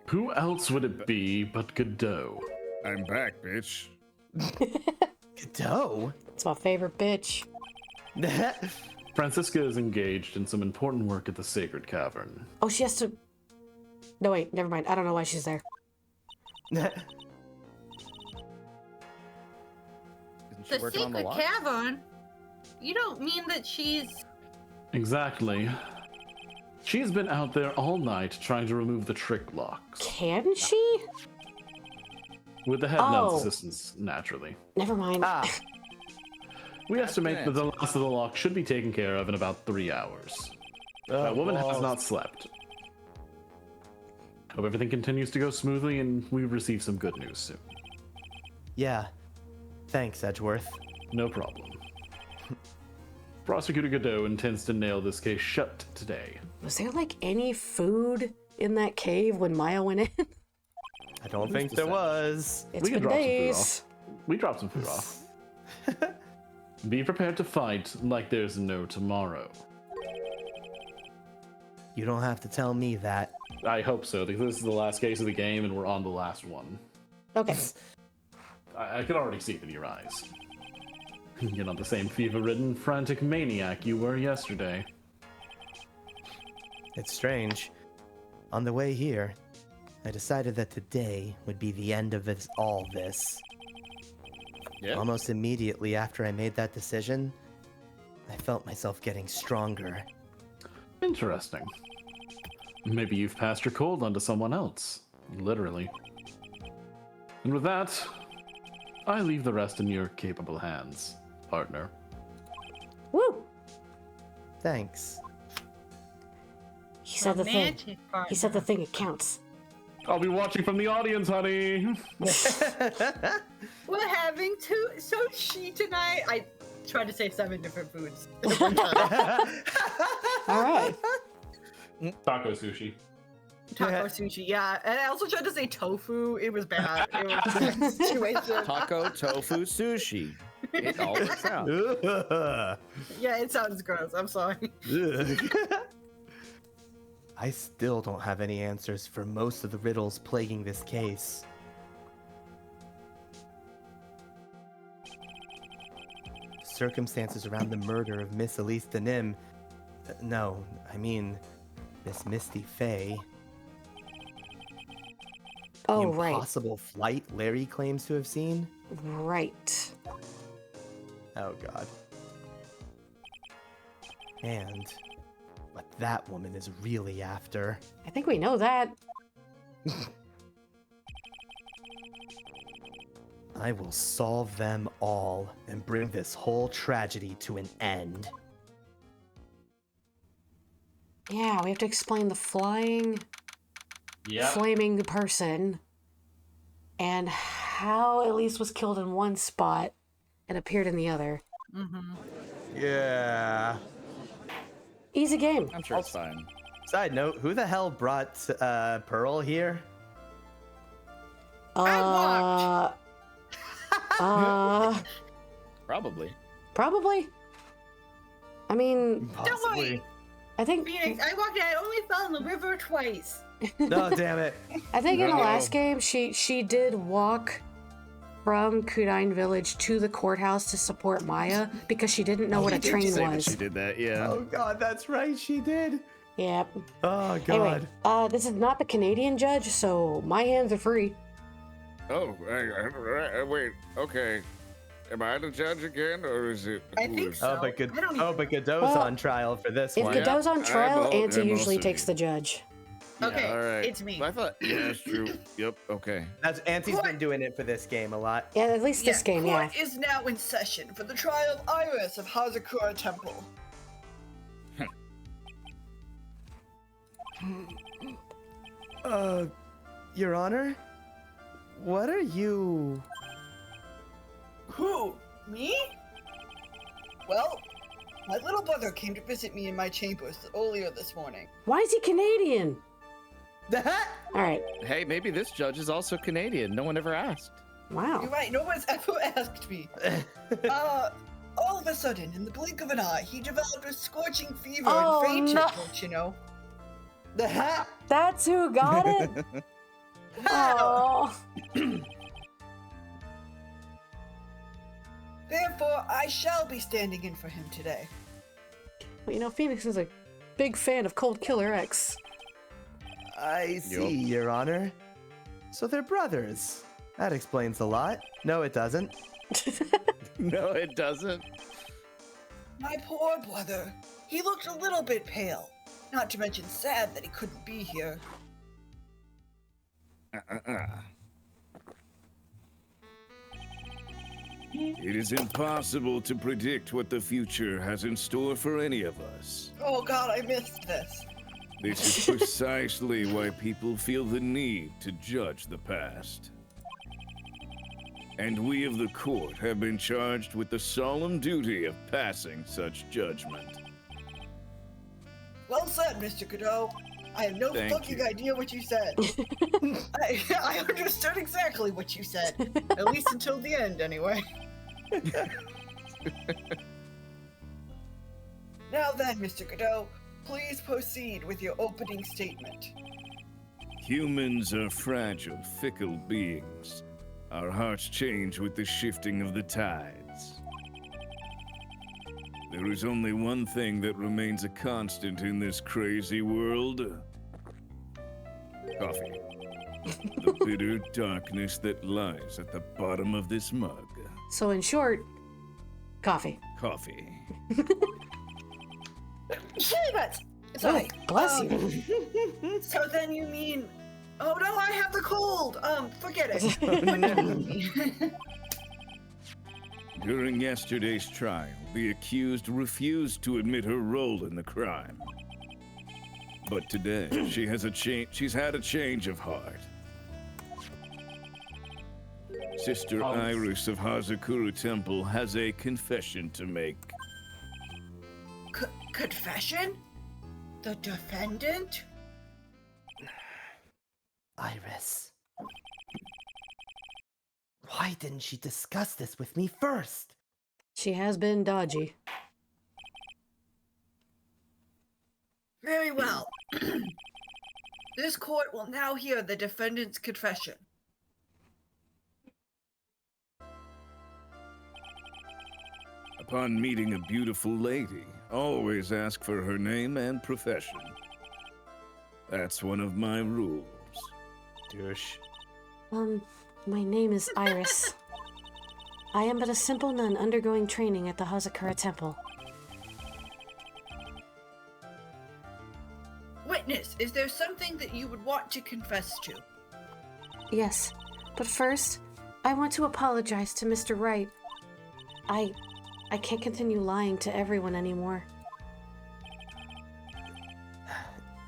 Who else would it be but Godot? I'm back, bitch. Godot? It's my favorite bitch. Franziska is engaged in some important work at the Sacred Cavern. Oh, she has to. No, wait, never mind. I don't know why she's there. Isn't she The working on the secret lock? cavern? You don't mean that she's... Exactly. She's been out there all night trying to remove the trick locks. Can she? With the head nun's Oh. assistance, naturally. Never mind. Ah, We That's estimate good that the last of the lock should be taken care of in about 3 hours. That woman has balls. not slept. Hope everything continues to go smoothly and we receive some good news soon. Yeah. Thanks, Edgeworth. No problem. Prosecutor Godot intends to nail this case shut today. Was there like any food in that cave when Maya went in? I don't Who's think to there say? was. It's We can been drop some food days. We dropped some food off. Be prepared to fight like there's no tomorrow. You don't have to tell me that. I hope so, because this is the last case of the game and we're on the last one. Okay. I can already see it in your eyes. You're not the same fever-ridden, frantic maniac you were yesterday. It's strange. On the way here, I decided that today would be the end of all this. Yeah. Almost immediately after I made that decision, I felt myself getting stronger. Interesting. Maybe you've passed your cold onto someone else. Literally. And with that, I leave the rest in your capable hands, partner. Woo! Thanks. He said the thing. romantic He said the thing. It counts. I'll be watching from the audience, honey! We're having sushi tonight. I tried to say 7 different foods. All right. Taco sushi. Taco sushi, yeah. And I also tried to say tofu. It was bad. It was a bad situation. Taco, tofu, sushi. It all works out. Yeah, it sounds gross. I'm sorry. I still don't have any answers for most of the riddles plaguing this case. Circumstances around the murder of Miss Elise Denim. No, I mean, Miss Misty Fey. Oh, the right. impossible flight Larry claims to have seen. Right. Oh, God. And what that woman is really after. I think we know that. I will solve them all and bring this whole tragedy to an end. Yeah, we have to explain the flying, flaming person and how Elise was killed in one spot and appeared in the other. Mm-hmm. Yeah. Easy game. I'm sure it's fine. Side note, who the hell brought Pearl here? I Probably. Probably. I mean, Don't worry. I think Phoenix, I walked in. I only fell in the river twice. No, damn it. in the No. last game she did walk from Kudine Village to the courthouse to support Maya because she didn't know what a train Say that was. she did that, yeah. Oh god, that's right, she did. Yep. Oh god. Anyway, this is not the Canadian judge, so my hands are free. Oh, wait, okay. Am I the judge again, or is it? I think so. Oh, but I don't even- but Godot's Well, on trial for this If one. Godot's on trial, Auntie I'm usually also takes here. the judge. Okay, All right. it's me. I thought, yeah, that's true. Yep, okay. That's Auntie's been doing it for this game a lot. Yeah, at least this game, yeah. Court is now in session for the trial of Iris of Hazakura Temple. Your Honor? What are you... Who? Me? Well, my little brother came to visit me in my chambers earlier this morning. Why is he Canadian? All right. Hey, maybe this judge is also Canadian. No one ever asked. Wow. You're right, no one's ever asked me. All of a sudden, in the blink of an eye, he developed a scorching fever Oh, and fainted, no. don't you know? That's who got it? Oh. Therefore, I shall be standing in for him today. Well, you know, Phoenix is a big fan of Cold Killer X. I see, Your Honor. So they're brothers. That explains a lot. No, it doesn't. No, it doesn't. My poor brother. He looked a little bit pale. Not to mention sad that he couldn't be here. It is impossible to predict what the future has in store for any of us. Oh god, I missed this. This is precisely why people feel the need to judge the past. And we of the court have been charged with the solemn duty of passing such judgment. Well said, Mr. Godot. I have no Thank fucking you. idea what you said. I understood exactly what you said. At least until the end, anyway. Now then, Mr. Godot, please proceed with your opening statement. Humans are fragile, fickle beings. Our hearts change with the shifting of the tides. There is only one thing that remains a constant in this crazy world. Coffee. The bitter darkness that lies at the bottom of this mug. So, in short, coffee. Coffee. Shit! Oh, Sorry. bless you. So then you mean... Oh no, I have the cold! Forget it. During yesterday's trial, the accused refused to admit her role in the crime. But today, she's had a change of heart. Sister Iris of Hazakura Temple has a confession to make. Confession? The defendant? Iris. Why didn't she discuss this with me first? She has been dodgy. Very well. This court will now hear the defendant's confession. Upon meeting a beautiful lady, always ask for her name and profession. That's one of my rules. Douche. My name is Iris. I am but a simple nun undergoing training at the Hazakura Temple. Witness, is there something that you would want to confess to? Yes, but first, I want to apologize to Mr. Wright. I can't continue lying to everyone anymore.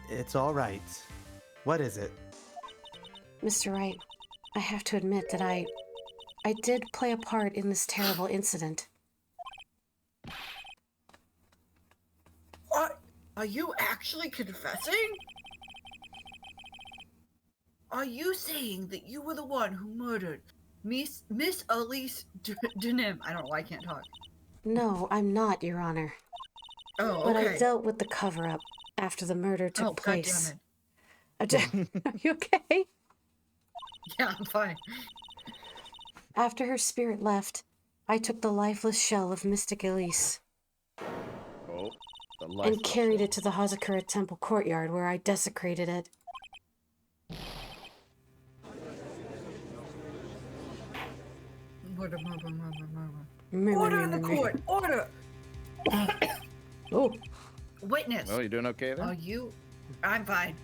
It's all right. What is it? Mr. Wright, I have to admit that I did play a part in this terrible incident. What? Are you actually confessing? Are you saying that you were the one who murdered Miss Elise Denim? I don't know why I can't talk. No, I'm not, Your Honor. Oh, But okay. I dealt with the cover-up after the murder took Oh, place. goddammit. Are you okay? Yeah, I'm fine. After her spirit left, I took the lifeless shell of Mystic Elise Oh, the and lifeless carried shell. it to the Hazakura Temple courtyard where I desecrated it. Order in the court. Order. Oh, Witness. Well, you doing okay there? Are you? I'm fine.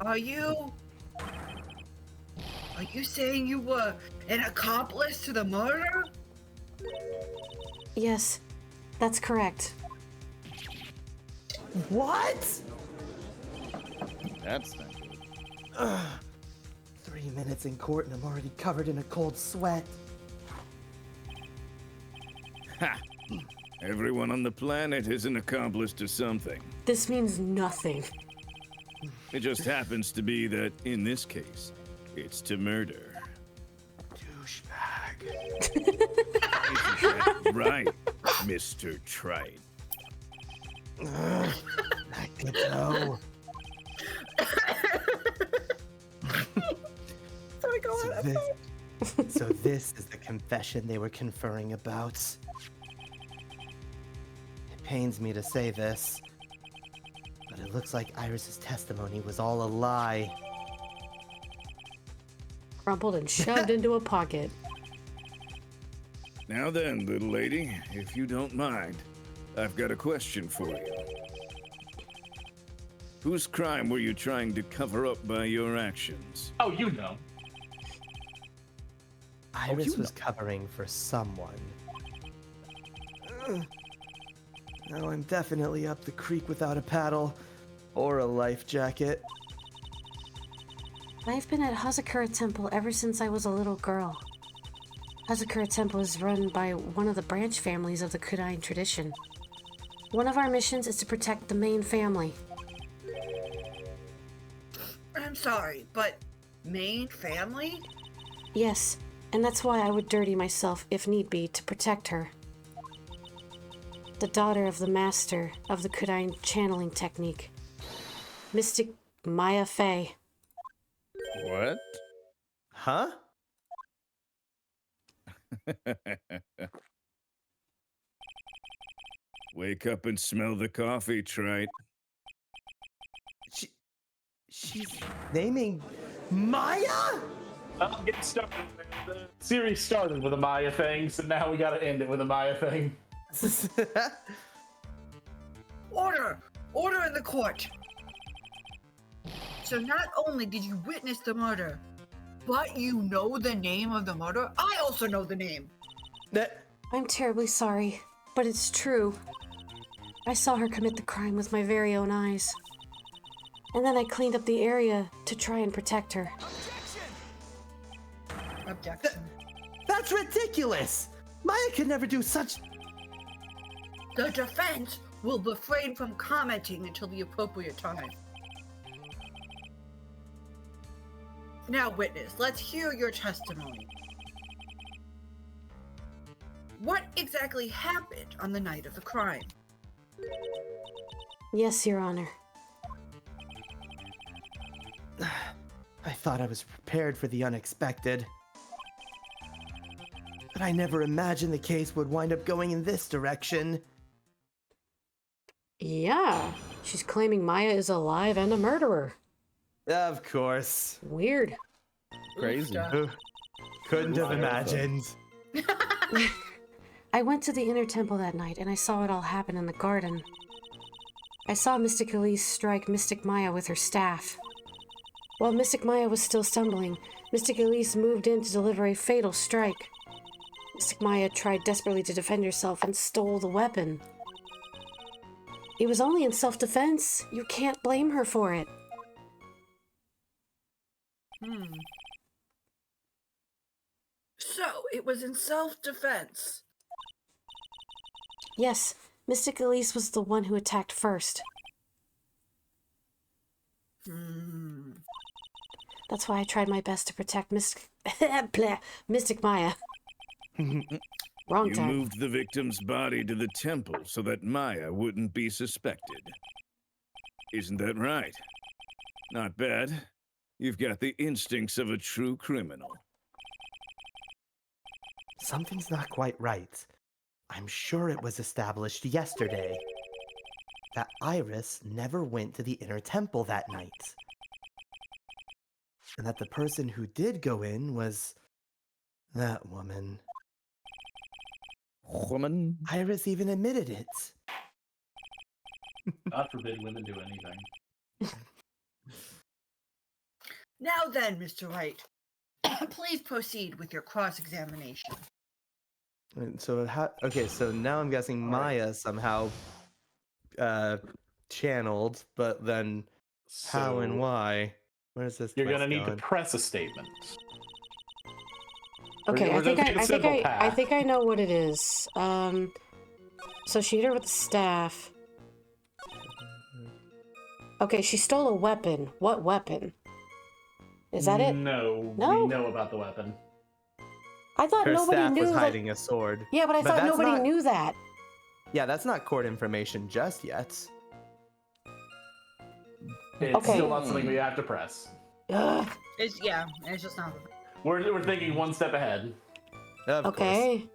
Are you saying you were an accomplice to the murder? yes, that's correct. What? That's not good. 3 minutes in court and I'm already covered in a cold sweat. Ha! Everyone on the planet is an accomplice to something. This means nothing. It just happens to be that, in this case, it's to murder. Douchebag. Isn't that right, Mr. Trite? I can know. Sorry, go So on. this is the confession they were conferring about. It pains me to say this, but it looks like Iris's testimony was all a lie. Crumpled and shoved into a pocket. Now then, little lady, if you don't mind, I've got a question for you. Whose crime were you trying to cover up by your actions? Oh, you know. Iris was covering for someone. Now I'm definitely up the creek without a paddle or a life jacket. I've been at Hazakura Temple ever since I was a little girl. Hazakura Temple is run by one of the branch families of the Kudain tradition. One of our missions is to protect the main family. I'm sorry, but main family? Yes, and that's why I would dirty myself if need be to protect her. The daughter of the master of the Kudain channeling technique, Mystic Maya Fey. What? Huh? Wake up and smell the coffee, Trite. She's naming Maya? I'm getting started. The series started with a Maya thing, so now we gotta end it with a Maya thing. Order! Order in the court! So not only did you witness the murder, but you know the name of the murderer? I also know the name! I'm terribly sorry, but it's true. I saw her commit the crime with my very own eyes. And then I cleaned up the area to try and protect her. Objection. That's ridiculous! Maya could never do such... The defense will refrain from commenting until the appropriate time. Now, witness, let's hear your testimony. What exactly happened on the night of the crime? Yes, Your Honor. I thought I was prepared for the unexpected. But I never imagined the case would wind up going in this direction. Yeah, she's claiming Maya is alive and a murderer. Of course. Weird. Crazy. Couldn't have imagined. I went to the inner temple that night and I saw it all happen in the garden. I saw Mystic Elise strike Mystic Maya with her staff. While Mystic Maya was still stumbling, Mystic Elise moved in to deliver a fatal strike. Mystic Maya tried desperately to defend herself and stole the weapon. It was only in self-defense. You can't blame her for it. So, it was in self-defense. Yes, Mystic Elise was the one who attacked first. That's why I tried my best to protect Mystic Maya. Wrong You time. moved the victim's body to the temple so that Maya wouldn't be suspected. Isn't that right? Not bad. You've got the instincts of a true criminal. Something's not quite right. I'm sure it was established yesterday that Iris never went to the inner temple that night. And that the person who did go in was that woman. Woman. Iris even admitted it. God forbid women do anything. Now then, Mr. Wright, please proceed with your cross-examination. And so okay, so now I'm guessing Maya somehow channeled, but then how and So, why? Where's this? You're gonna twist need to going? press a statement. Okay, We're I think gonna take the simple I path. think I know what it is. So she hit her with the staff. Okay, she stole a weapon. What weapon? Is that it? No, No? we know about the weapon. I thought Her nobody staff knew was that. hiding a sword. Yeah, but I thought that's nobody not- knew that. Yeah, that's not court information just yet. It's Okay. still not something we have to press. Ugh. It's just not. We're thinking one step ahead. Of course. Okay.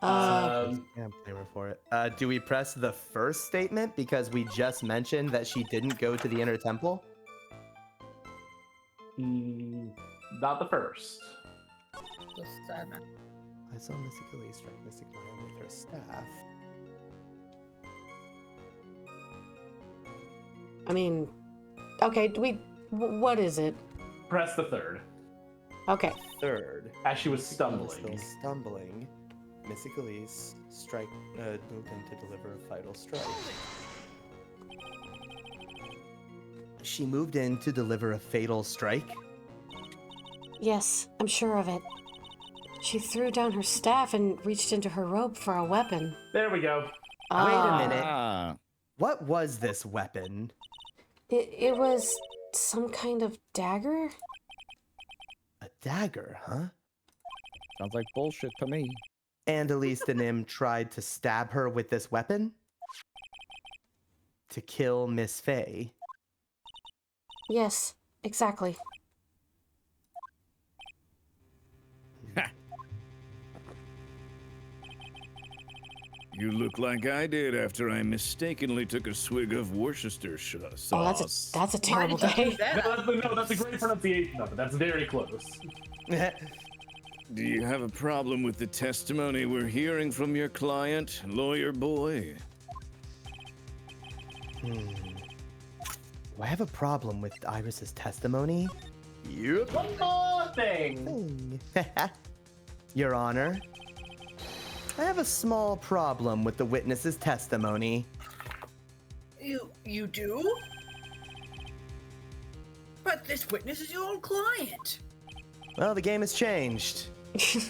Yeah, blame her for it. Do we press the first statement because we just mentioned that she didn't go to the inner temple? Not the first. I saw Mystic Elise strike Mystic Maya with her staff. I mean, okay. What is it? Press the third. Okay. Third. As she was Mystic stumbling. Elise still stumbling. Mystic Elise moved in to deliver a fatal strike. She moved in to deliver a fatal strike? Yes, I'm sure of it. She threw down her staff and reached into her robe for a weapon. There we go. Wait a minute. Ah. What was this weapon? It was some kind of dagger? A dagger, huh? Sounds like bullshit to me. And Elise Denim tried to stab her with this weapon? To kill Miss Faye? Yes, exactly. You look like I did after I mistakenly took a swig of Worcestershire sauce. Oh, that's a terrible day. That's a great pronunciation of it. That's very close. Do you have a problem with the testimony we're hearing from your client, lawyer boy? Do I have a problem with Iris's testimony? Yep. One more thing. Your Honor, I have a small problem with the witness's testimony. You do? But this witness is your own client. Well, the game has changed.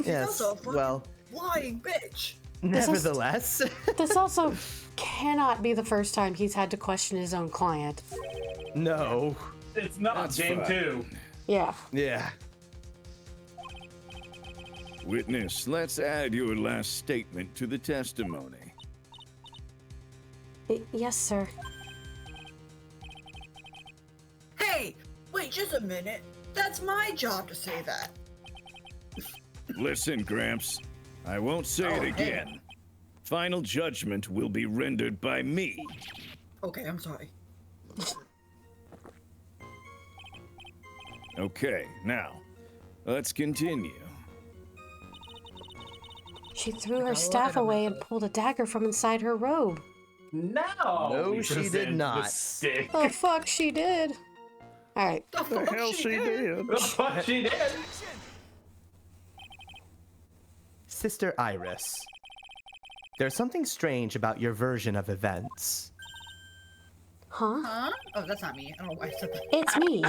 Yes, Also a fucking well, lying bitch. nevertheless. This also cannot be the first time he's had to question his own client. No. It's not That's game fine. 2. Yeah. Yeah. Witness, let's add your last statement to the testimony. Yes, sir. Hey, wait just a minute. That's my job to say that. Listen, Gramps, I won't say it again. Final judgment will be rendered by me. Okay, I'm sorry. Okay, now, let's continue. She threw her staff away and pulled a dagger from inside her robe. No, No, we she did present not. The stick. The fuck she did. All right. The The fuck hell she did. What she did? Sister Iris, there's something strange about your version of events. Huh? Huh? Oh, that's not me. I don't know why I said that. It's me.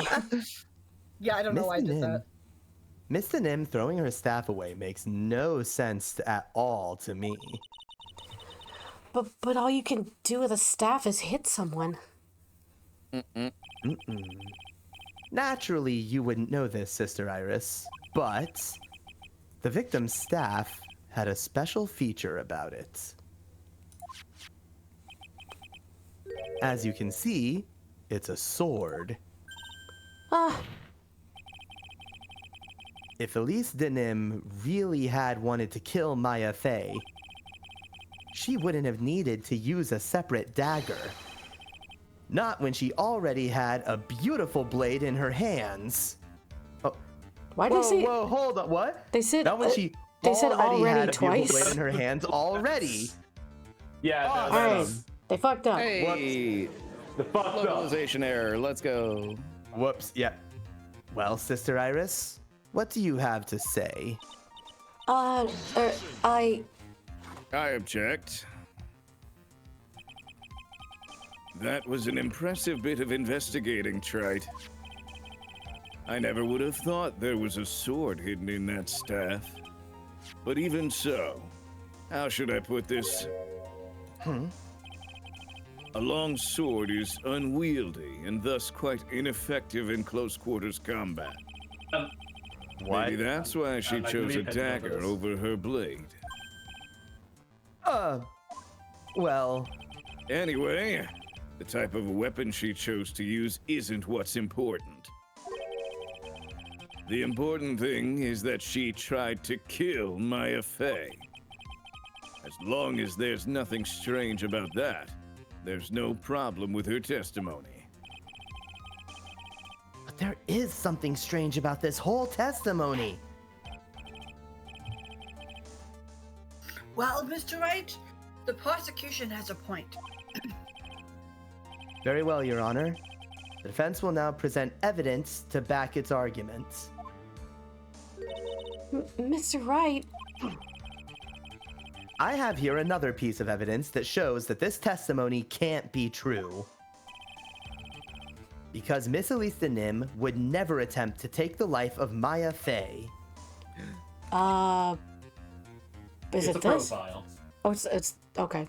Yeah, I don't know why I did that. Miss the Nim throwing her staff away makes no sense at all to me. But all you can do with a staff is hit someone. Naturally, you wouldn't know this, Sister Iris, but the victim's staff had a special feature about it. As you can see, it's a sword. Ah, If Elise Denim really had wanted to kill Maya Fey, she wouldn't have needed to use a separate dagger. Not when she already had a beautiful blade in her hands. Oh, why did whoa, they say? whoa, hold on, what? They said. Not when she they said already had a twice. beautiful blade in her hands already. Yeah, no, All that's right. They fucked up. Hey, the fucked up. localization error. Let's go. Whoops, yeah. Well, Sister Iris, what do you have to say? I I object. That was an impressive bit of investigating, Trite. I never would have thought there was a sword hidden in that staff. But even so, how should I put this? A long sword is unwieldy and thus quite ineffective in close quarters combat. What? Maybe that's why she I'd like to chose be a opinion of dagger this. over her blade. Well, Anyway, the type of weapon she chose to use isn't what's important. The important thing is that she tried to kill Maya Fey. As long as there's nothing strange about that, there's no problem with her testimony. but there is something strange about this whole testimony. Well, Mr. Wright, the prosecution has a point. Very well, Your Honor. The defense will now present evidence to back its arguments. Mr. Wright. I have here another piece of evidence that shows that this testimony can't be true. Because Miss Elise Nim would never attempt to take the life of Maya Fey. Is It's it a this? profile. Oh, it's okay.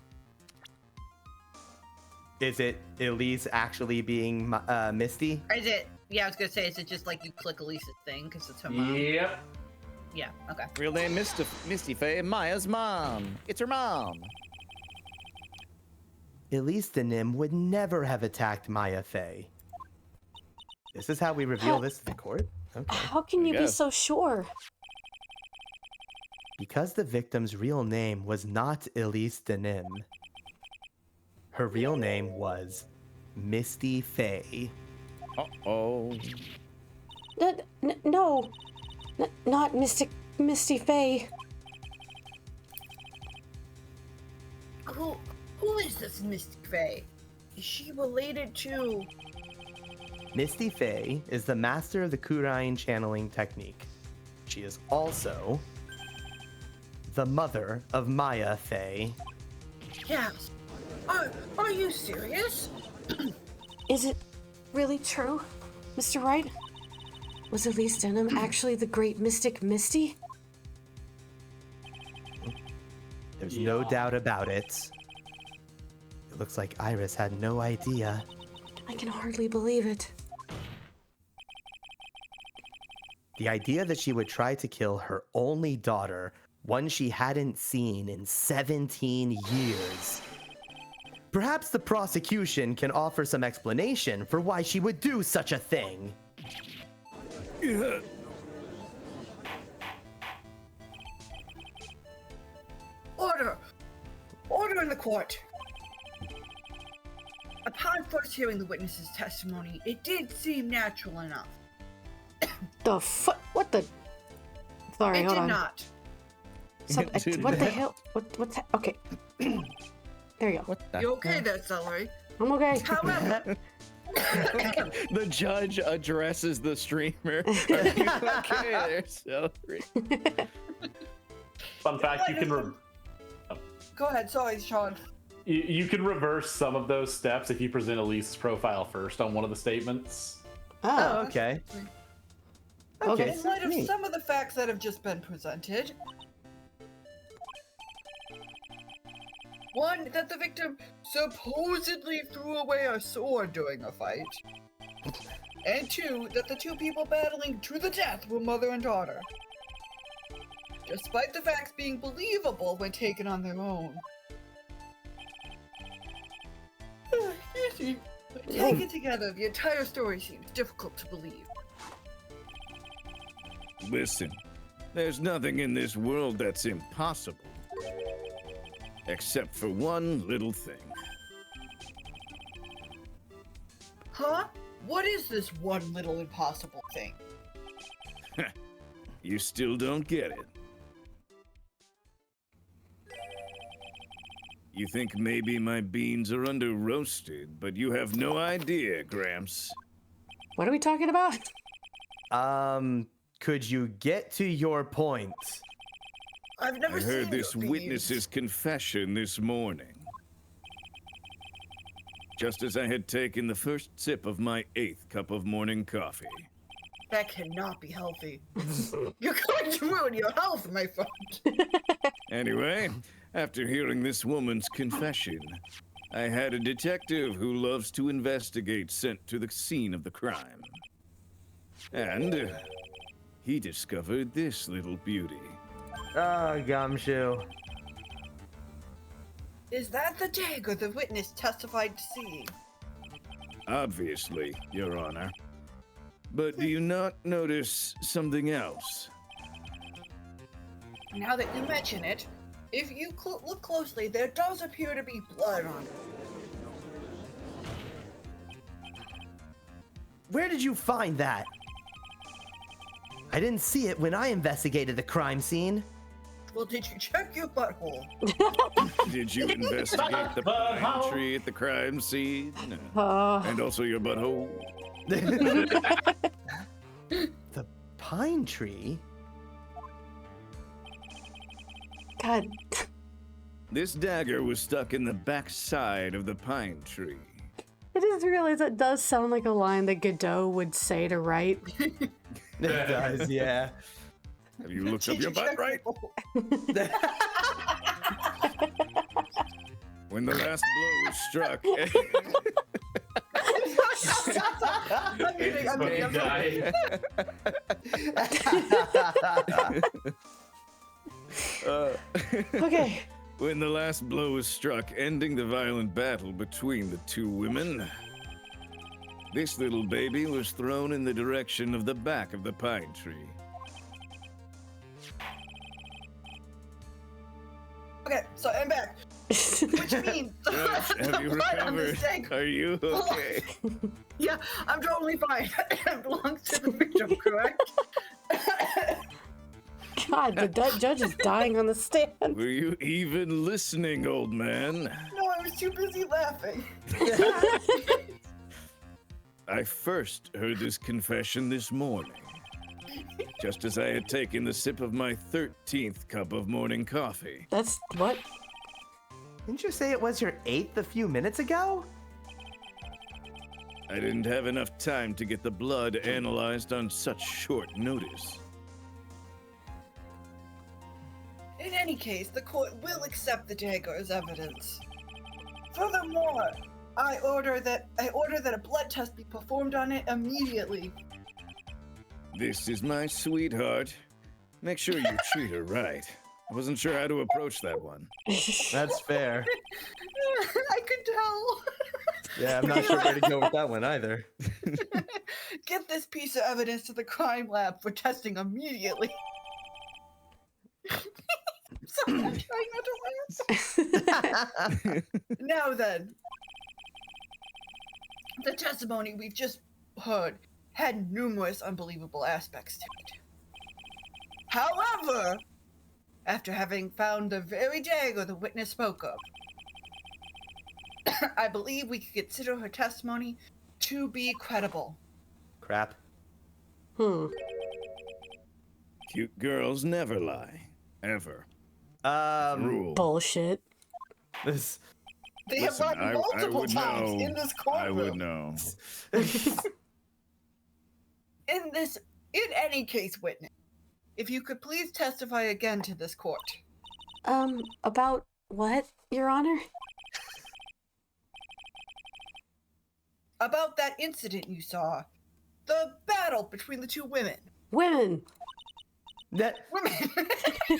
Is it Elise actually being Misty? Or is it? Yeah, I was gonna say, is it just like you click Elise's thing because it's her mom? Yep. Yeah. Okay. Real name Misty Faye, Maya's mom. It's her mom. Elise Nim would never have attacked Maya Fey. This is how we reveal this to the court? Okay. How can you be guess. so sure? Because the victim's real name was not Elise Denim. Her real name was Misty Fey. Uh-oh. No, not Misty Faye. Who is this Mystic Fae? Is she related to? Misty Fey is the master of the Kurain channeling technique. She is also the mother of Maya Fey. Yes. Are you serious? Is it really true, Mr. Wright? Was Elise Denham actually the great mystic Misty? There's no doubt about it. It looks like Iris had no idea. I can hardly believe it. The idea that she would try to kill her only daughter, one she hadn't seen in 17 years. Perhaps the prosecution can offer some explanation for why she would do such a thing. Order! Order in the court! Upon first hearing the witness's testimony, it did seem natural enough. The fuck? What the? Sorry, It hold did on. not. What the hell? What's okay? There you go. What the You okay there, Celery? I'm okay. However, The judge addresses the streamer. Are you okay there, Celery? Fun fact: you can Go ahead. Sorry, Sean. you can reverse some of those steps if you present Elise's profile first on one of the statements. Oh, okay. Okay, In light of neat. some of the facts that have just been presented, one, that the victim supposedly threw away a sword during a fight, and two, that the two people battling to the death were mother and daughter. Despite the facts being believable when taken on their own. Taken together, the entire story seems difficult to believe. Listen, there's nothing in this world that's impossible. Except for one little thing. Huh? What is this one little impossible thing? You still don't get it. You think maybe my beans are under roasted, but you have no idea, Gramps. What are we talking about? Could you get to your point? I've never I seen heard this your beans. witness's confession this morning. Just as I had taken the first sip of my 8th cup of morning coffee. That cannot be healthy. You're going to ruin your health, my friend. Anyway, after hearing this woman's confession, I had a detective who loves to investigate sent to the scene of the crime. And he discovered this little beauty. Oh, Gumshoe. Is that the dagger the witness testified to seeing? Obviously, Your Honor. But do you not notice something else? Now that you mention it, if you look closely, there does appear to be blood on it. Where did you find that? I didn't see it when I investigated the crime scene. Well, did you check your butthole? Did you investigate the pine tree at the crime scene? And also your butthole? The pine tree? God. This dagger was stuck in the back side of the pine tree. I just realized that does sound like a line that Godot would say to write. It does, yeah. Have you looked up Did your you butt check right? your When the last blow was struck. Okay. When the last blow was struck, ending the violent battle between the two women, this little baby was thrown in the direction of the back of the pine tree. Okay, so I'm back. Which means Yes, have you the blood on this recovered? dagger. Are you okay? Yeah, I'm totally fine. It belongs to the victim, correct? God, the judge is dying on the stand. Were you even listening, old man? No, I was too busy laughing. I first heard this confession this morning, just as I had taken the sip of my 13th cup of morning coffee. That's what? Didn't you say it was your 8th a few minutes ago? I didn't have enough time to get the blood analyzed on such short notice. In any case, the court will accept the dagger as evidence. Furthermore, I order that a blood test be performed on it immediately. This is my sweetheart. Make sure you treat her right. I wasn't sure how to approach that one. That's fair. I could tell. Yeah, I'm not sure where to go with that one either. Get this piece of evidence to the crime lab for testing immediately. Sorry, I'm trying not to laugh. Now then, the testimony we've just heard had numerous unbelievable aspects to it. However, after having found the very dagger the witness spoke of, I believe we could consider her testimony to be credible. Crap. Cute girls never lie. Ever. Rule. Bullshit. This. They Listen, have lied I multiple would times know. in this I would courtroom. know. In any case, witness, if you could please testify again to this court. About what, Your Honor? About that incident you saw. The battle between the two women. Women. That. Women!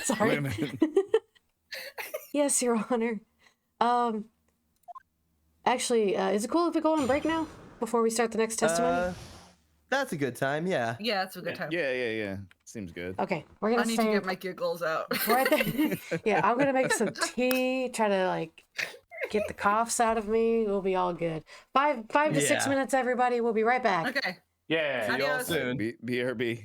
Sorry. Women. Yes, Your Honor. Actually, is it cool if we go on break now before we start the next testimony? That's a good time, yeah. Yeah, it's a good time. Yeah. Seems good. Okay, we're gonna I need to stay get my giggles out. right there. Yeah, I'm gonna make some tea. Try to like get the coughs out of me. We'll be all good. 5 to 6 Yeah. minutes, everybody. We'll be right back. Okay. Yeah. See y'all Adios. soon. BRB.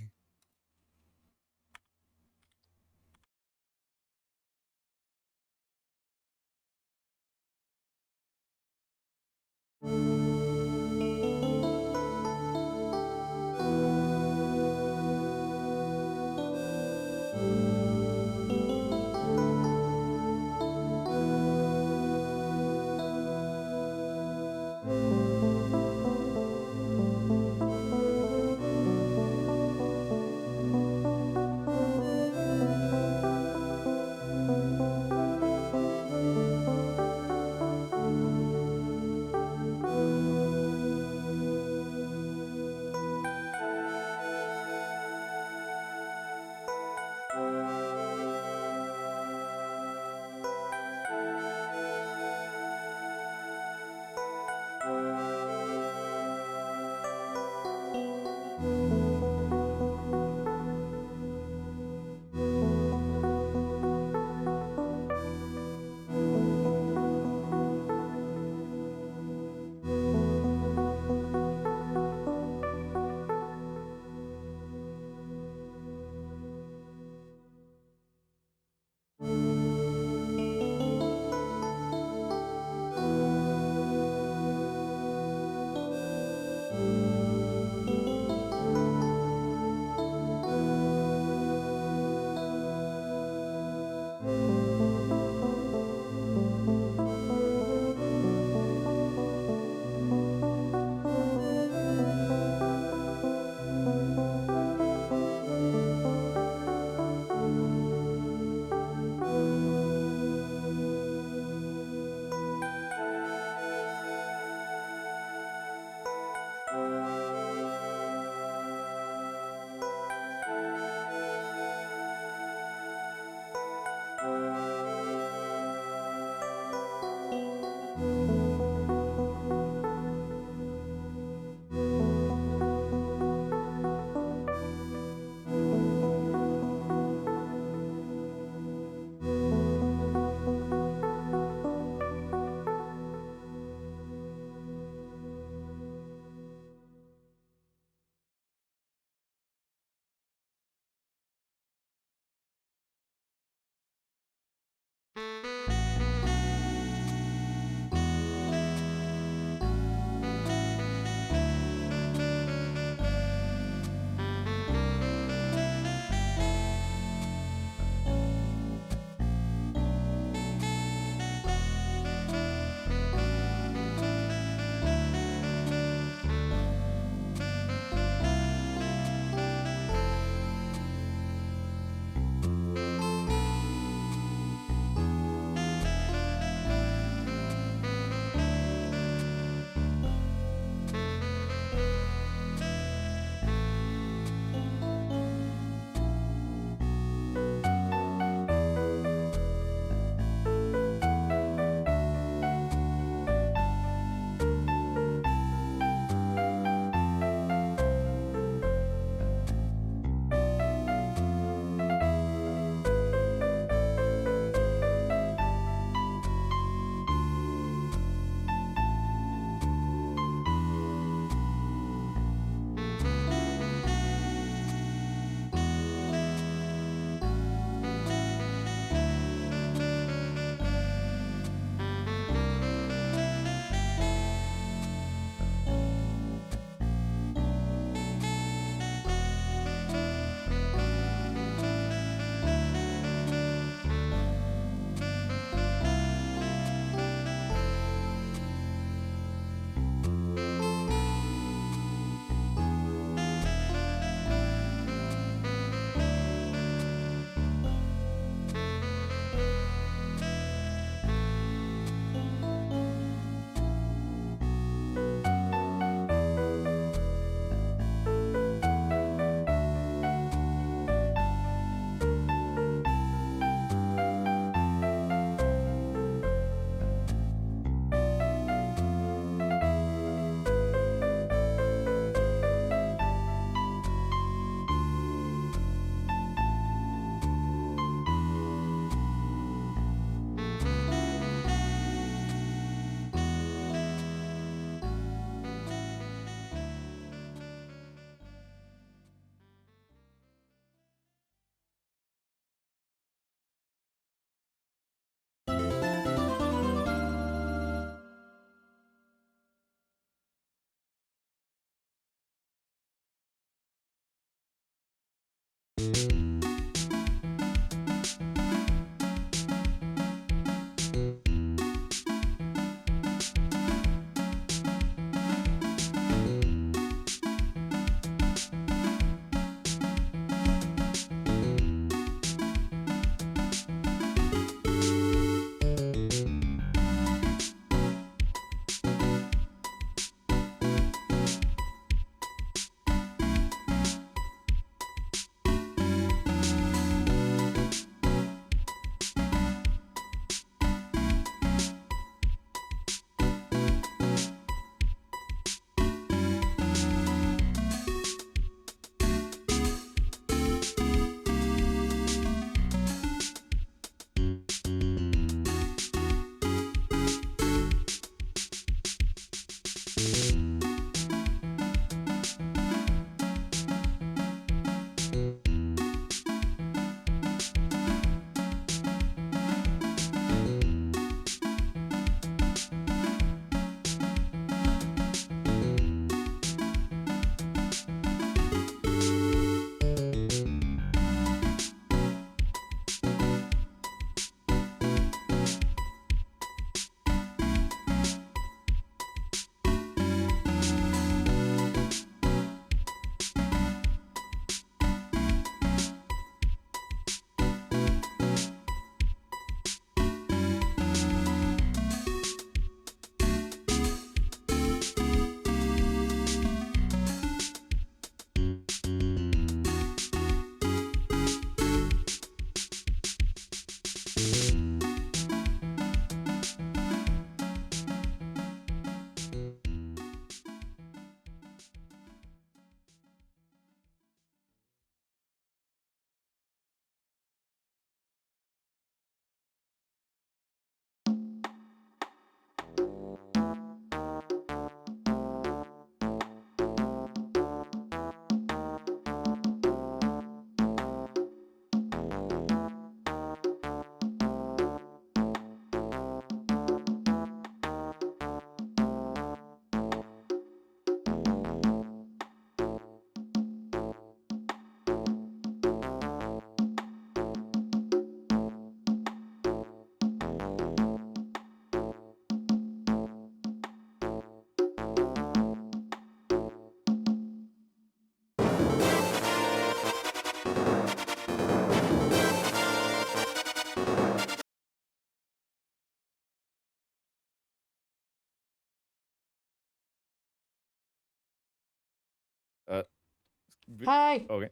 Hi. Okay.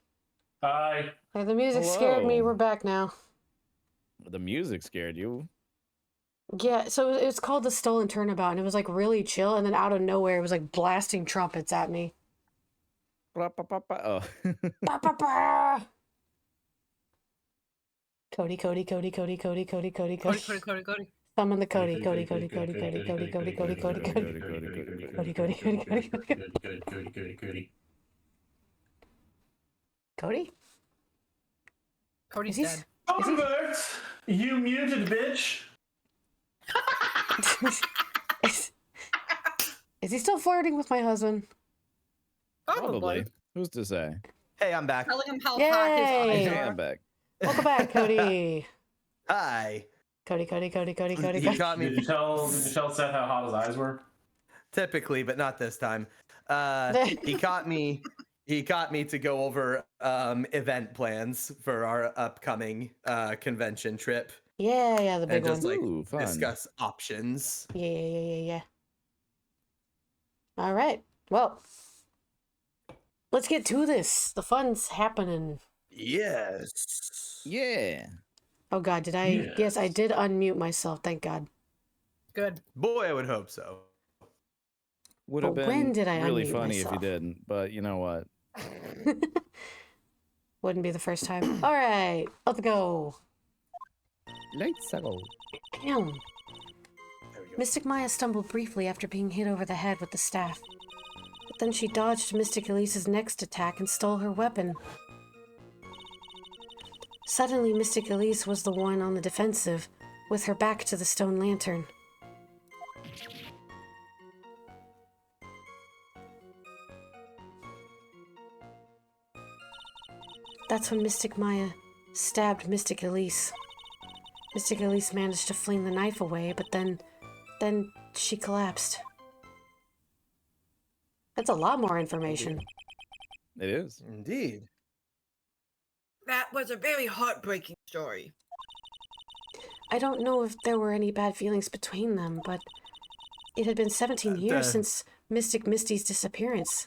Hi. Hey, the music scared me. Hello. We're back now. The music scared you. Yeah, so it's called the Stolen Turnabout, and it was like really chill, and then out of nowhere, it was like blasting trumpets at me. Oh. Ba, ba, ba! Cody, Cody, Cody, Cody, Cody, Cody, Cody, Cody. Cody. Summon the Cody, Cody, Cody, Cody, Cody, Cody, Cody, Cody, Cody, Cody, Cody, Cody, Cody, Cody, Cody. Cody? Cody's Is he? dead. Is he? Albert, you muted bitch. Is he still flirting with my husband? Probably. Who's to say? Hey, I'm back. Telling him how hot his Yay! eyes Hey, are. I'm back. Welcome back, Cody. Hi. Cody, Cody, Cody, Cody, Cody, He Cody. caught Did me you tell Seth how hot his eyes were? typically, but not this time. He caught me. He got me to go over event plans for our upcoming convention trip Yeah, the big and just one. like Ooh, fun. discuss options. Yeah. All right. Well, let's get to this. The fun's happening. Yes. Yeah. Oh God, did I? Yes, I did unmute myself. Thank God. Good. Boy, I would hope so. Would But have been when did I really unmute funny if you myself? didn't, but you know what? Wouldn't be the first time. All right, let's go. Let's go. Damn. There we go. Mystic Maya stumbled briefly after being hit over the head with the staff. But then she dodged Mystic Elise's next attack and stole her weapon. Suddenly, Mystic Elise was the one on the defensive, with her back to the stone lantern. That's when Mystic Maya stabbed Mystic Elise. Mystic Elise managed to fling the knife away, but then she collapsed. That's a lot more information. It is. Indeed. That was a very heartbreaking story. I don't know if there were any bad feelings between them, but it had been 17 years since Mystic Misty's disappearance.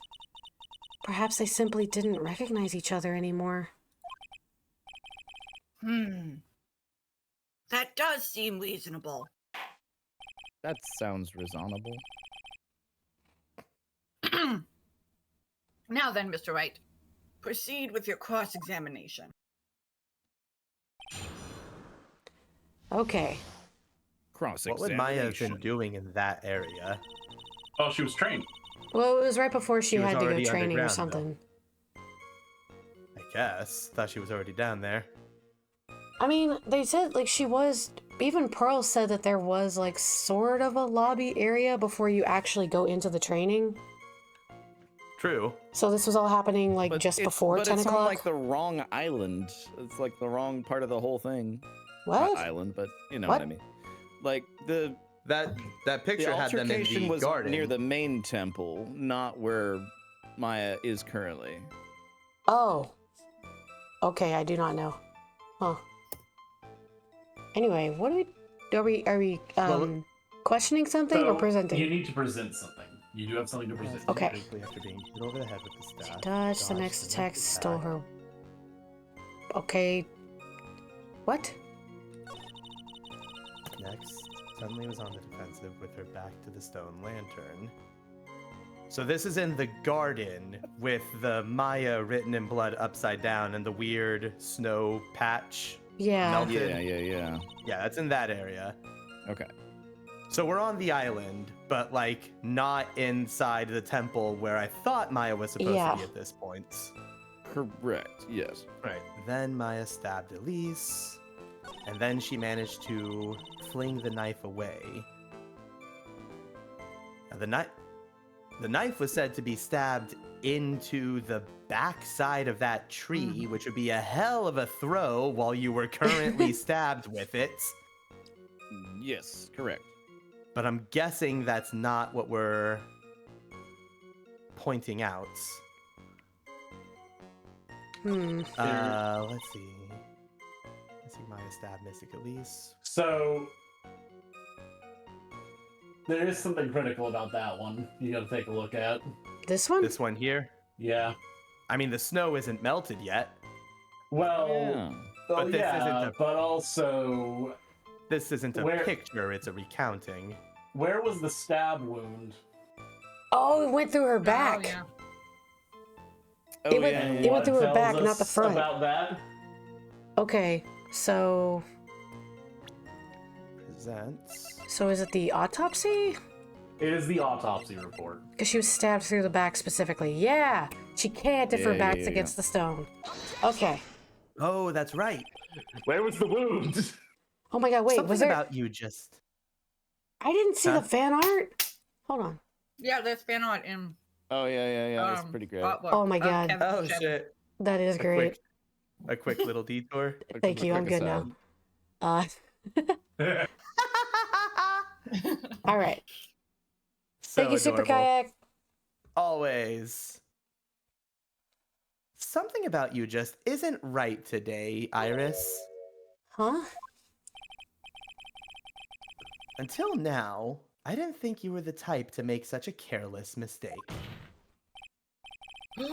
Perhaps they simply didn't recognize each other anymore. That does seem reasonable. That sounds reasonable. Now then, Mr. Wright. Proceed with your cross-examination. Okay. Cross What would Maya have been doing in that area? Oh, she was trained. Well, it was right before she She was had to go already training or underground, though. something. I guess. Thought she was already down there. I mean, they said, like, she was... Even Pearl said that there was, like, sort of a lobby area before you actually go into the training. True. So this was all happening, like, just before 10 it's o'clock? on like the wrong island. It's like the wrong part of the whole thing. What? Not island, but you know What? what I mean. Like the That picture the had them in altercation the was garden. near the main temple, not where Maya is currently. Oh. Okay, I do not know. Huh. Anyway, what are we questioning something or presenting? You need to present something. You do have something to present. Okay. Briefly after being hit over the head with the staff. Dodged the next attack, stole her. Okay. What? Next, suddenly was on the defensive with her back to the stone lantern. So this is in the garden with the Maya written in blood upside down and the weird snow patch. Yeah. Melted. Yeah. Yeah, that's in that area. Okay. So we're on the island, but like not inside the temple where I thought Maya was supposed to be at this point. Correct. Yes. Right. Then Maya stabbed Elise, and then she managed to fling the knife away. Now, the knife was said to be stabbed into the backside of that tree, which would be a hell of a throw while you were currently stabbed with it. Yes. Correct. But I'm guessing that's not what we're pointing out. Let's see. Let's see, Maya stabbed Mystic Elise. So there is something critical about that one. You got to take a look at. This one? This one here. Yeah. I mean, the snow isn't melted yet. Well, Yeah. But this isn't a- but also, This isn't a Where- picture, it's a recounting. where was the stab wound? Oh, it went through her back. Oh, yeah. Oh, It went- yeah, it yeah. went through her tells back, not the us front. About that? Okay, so Presents. is it the autopsy? It is the autopsy report. Because she was stabbed through the back specifically. Yeah, she can't if her Yeah, back's yeah, against the stone. Okay. Oh, that's right. Where was the wound? Oh my god, wait, Something was there? about you just. I didn't see Huh? the fan art. Hold on. Yeah, there's fan art in. Oh, yeah. That's pretty great. artwork Oh my of God. Kevin Oh Shep. shit! That is A great. quick little detour. Thank you. I'm quick good aside. now. All right. So Thank you, Super adorable. Kayak. Always. Something about you just isn't right today, Iris. Huh? Until now, I didn't think you were the type to make such a careless mistake.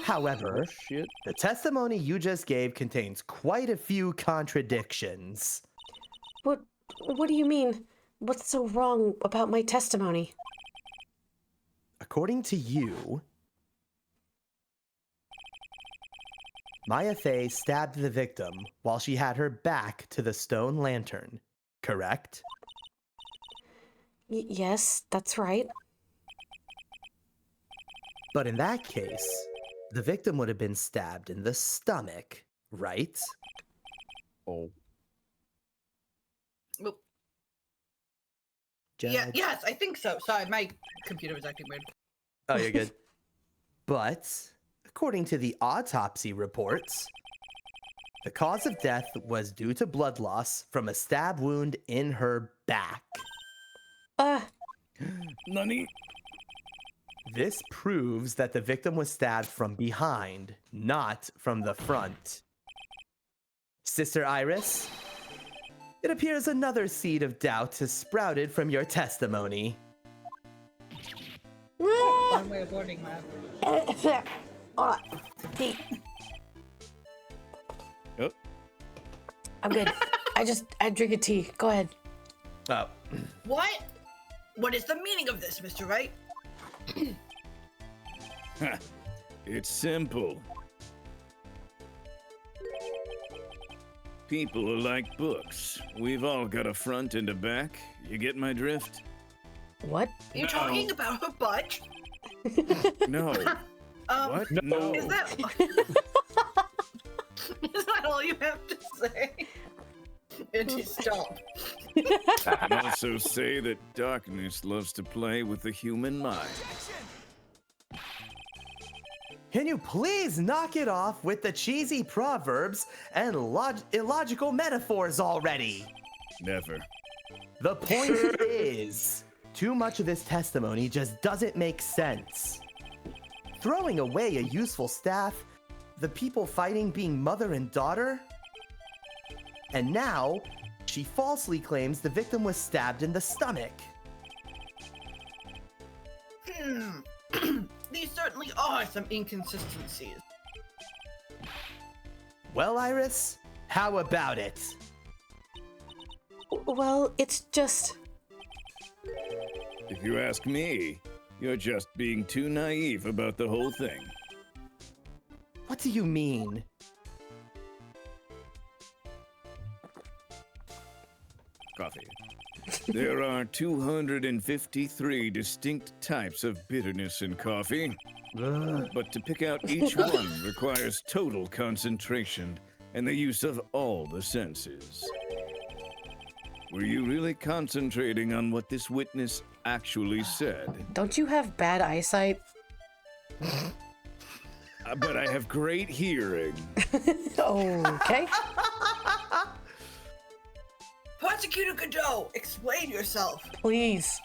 However, Oh, shit. the testimony you just gave contains quite a few contradictions. What do you mean? What's so wrong about my testimony? According to you, Maya Fey stabbed the victim while she had her back to the stone lantern, correct? Yes, that's right. But in that case, the victim would have been stabbed in the stomach, right? Oh. Oh, Judge? yeah, yes, I think so. Sorry, my computer was acting weird. Oh, you're good. But, according to the autopsy reports, the cause of death was due to blood loss from a stab wound in her back. Nani? This proves that the victim was stabbed from behind, not from the front. Sister Iris, it appears another seed of doubt has sprouted from your testimony. One way of wording that. Tea. Oh. I'm good. I drink a tea. Go ahead. Oh, What? What is the meaning of this, Mr. Wright? It's simple. People are like books. We've all got a front and a back. You get my drift? What? Are you talking about her butt? No. What? No. Is that is that all you have to say? And he stopped. And also say that darkness loves to play with the human mind. can you please knock it off with the cheesy proverbs and illogical metaphors already? Never. The point is, too much of this testimony just doesn't make sense. Throwing away a useful staff, the people fighting being mother and daughter, and now she falsely claims the victim was stabbed in the stomach. These certainly are some inconsistencies. Well, Iris, how about it? Well, it's just. If you ask me, you're just being too naive about the whole thing. What do you mean? Coffee. There are 253 distinct types of bitterness in coffee, but to pick out each one requires total concentration and the use of all the senses. Were you really concentrating on what this witness actually said? Don't you have bad eyesight? But I have great hearing. Okay. Prosecutor Godot, explain yourself. Please.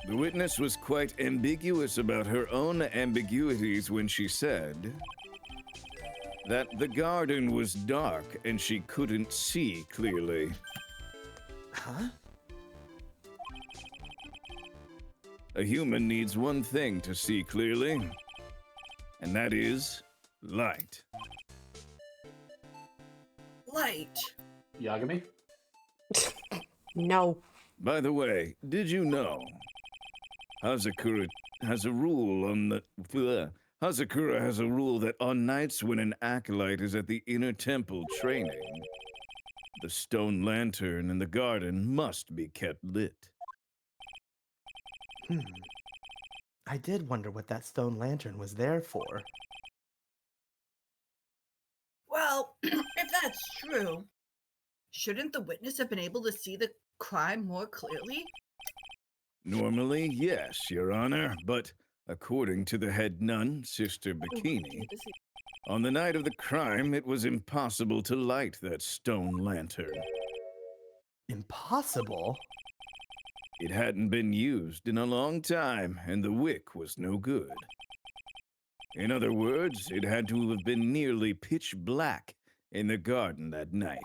The witness was quite ambiguous about her own ambiguities when she said that the garden was dark and she couldn't see clearly. Huh? A human needs one thing to see clearly, and that is Light. Light. Yagami? No. By the way, did you know Hazakura has a rule on the Hazakura has a rule that on nights when an acolyte is at the inner temple training, the stone lantern in the garden must be kept lit. I did wonder what that stone lantern was there for. Well, if that's true, shouldn't the witness have been able to see the crime more clearly? Normally, yes, Your Honor, but according to the head nun, Sister Bikini, on the night of the crime, it was impossible to light that stone lantern. Impossible? It hadn't been used in a long time, and the wick was no good. In other words, it had to have been nearly pitch black in the garden that night.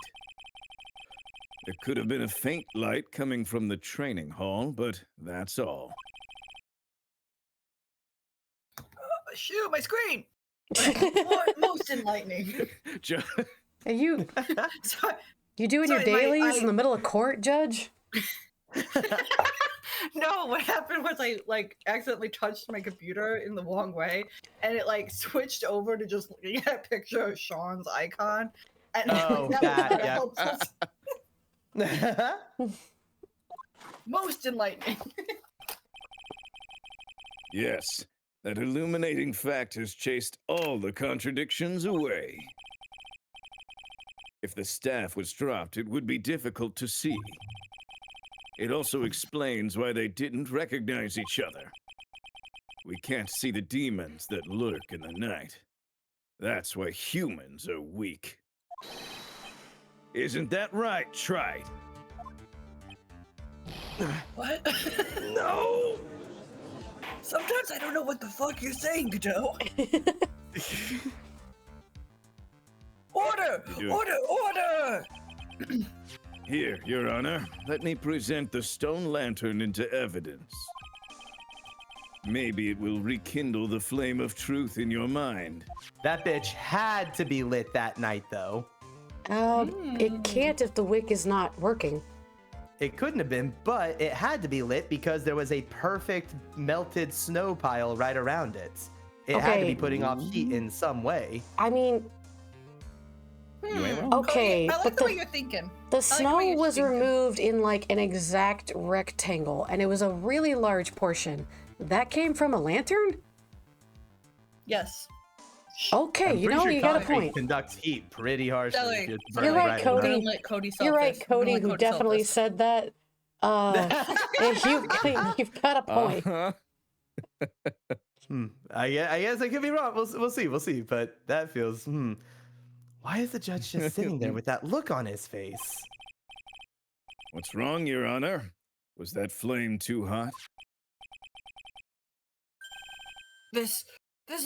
There could have been a faint light coming from the training hall, but that's all. Shoot, my screen! Most enlightening. Ju- Are you Sorry. you doing your Sorry, dailies in the middle of court, Judge? No, what happened was I accidentally touched my computer in the wrong way, and it switched over to just looking at a picture of Sean's icon. And Oh, that that, was yeah. helpful. Most enlightening. yes, that illuminating fact has chased all the contradictions away. If the staff was dropped, it would be difficult to see. It also explains why they didn't recognize each other. We can't see the demons that lurk in the night. That's why humans are weak. Isn't that right, Trite? What? No! Sometimes I don't know what the fuck you're saying, Godot. Order! You do. Order! Here, Your Honor, let me present the stone lantern into evidence. Maybe it will rekindle the flame of truth in your mind. That bitch had to be lit that night, though. It can't if the wick is not working. It couldn't have been, but it had to be lit because there was a perfect melted snow pile right around it. It had to Okay. be putting off heat in some way. I mean, You ain't wrong. okay, I like but the way the you're thinking. the like the way snow you're was thinking. removed in an exact rectangle, and it was a really large portion. That came from a lantern? Yes. Okay, I'm you pretty know, sure you got a concrete point. conducts heat pretty harshly. Ellie, if you You're burn it right, enough. Cody. I'm gonna let Cody solve You're right, this. I'm gonna Cody, let who Cody solve definitely this. said that. You've got a point. Uh-huh. I guess I could be wrong. We'll see. But that feels. Why is the judge just sitting there with that look on his face? What's wrong, Your Honor? Was that flame too hot? This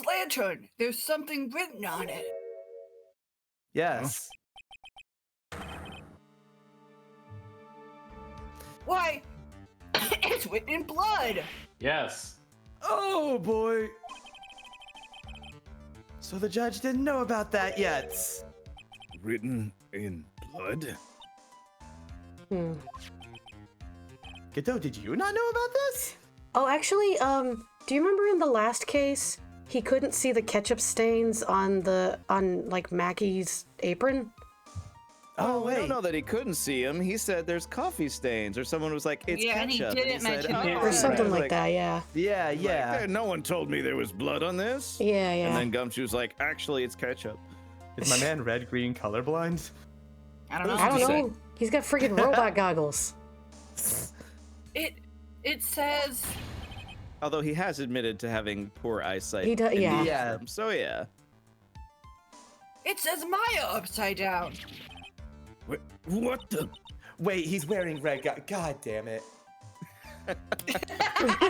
lantern. There's something written on it. Yes. Why? It's written in blood. Yes. Oh boy. So the judge didn't know about that yet. Written in blood? Hmm. Godot, did you not know about this? Oh, actually, do you remember in the last case, he couldn't see the ketchup stains on Mackie's apron? Oh I wait. don't know that he couldn't see him. He said there's coffee stains, or someone was like, "It's Yeah, and he ketchup." didn't said, mention it. "Oh." Or Yeah. something I was like that, yeah. Yeah, yeah. Like, no one told me there was blood on this. Yeah, And yeah. then Gumshoe's like, "Actually, it's ketchup." Is my man red green colorblind? I don't know. I don't Just know. He's got freaking robot goggles. It says Although he has admitted to having poor eyesight. He does- in yeah. the Yeah. film, so yeah. it says Maya upside down. What the? Wait, he's wearing red. God damn it.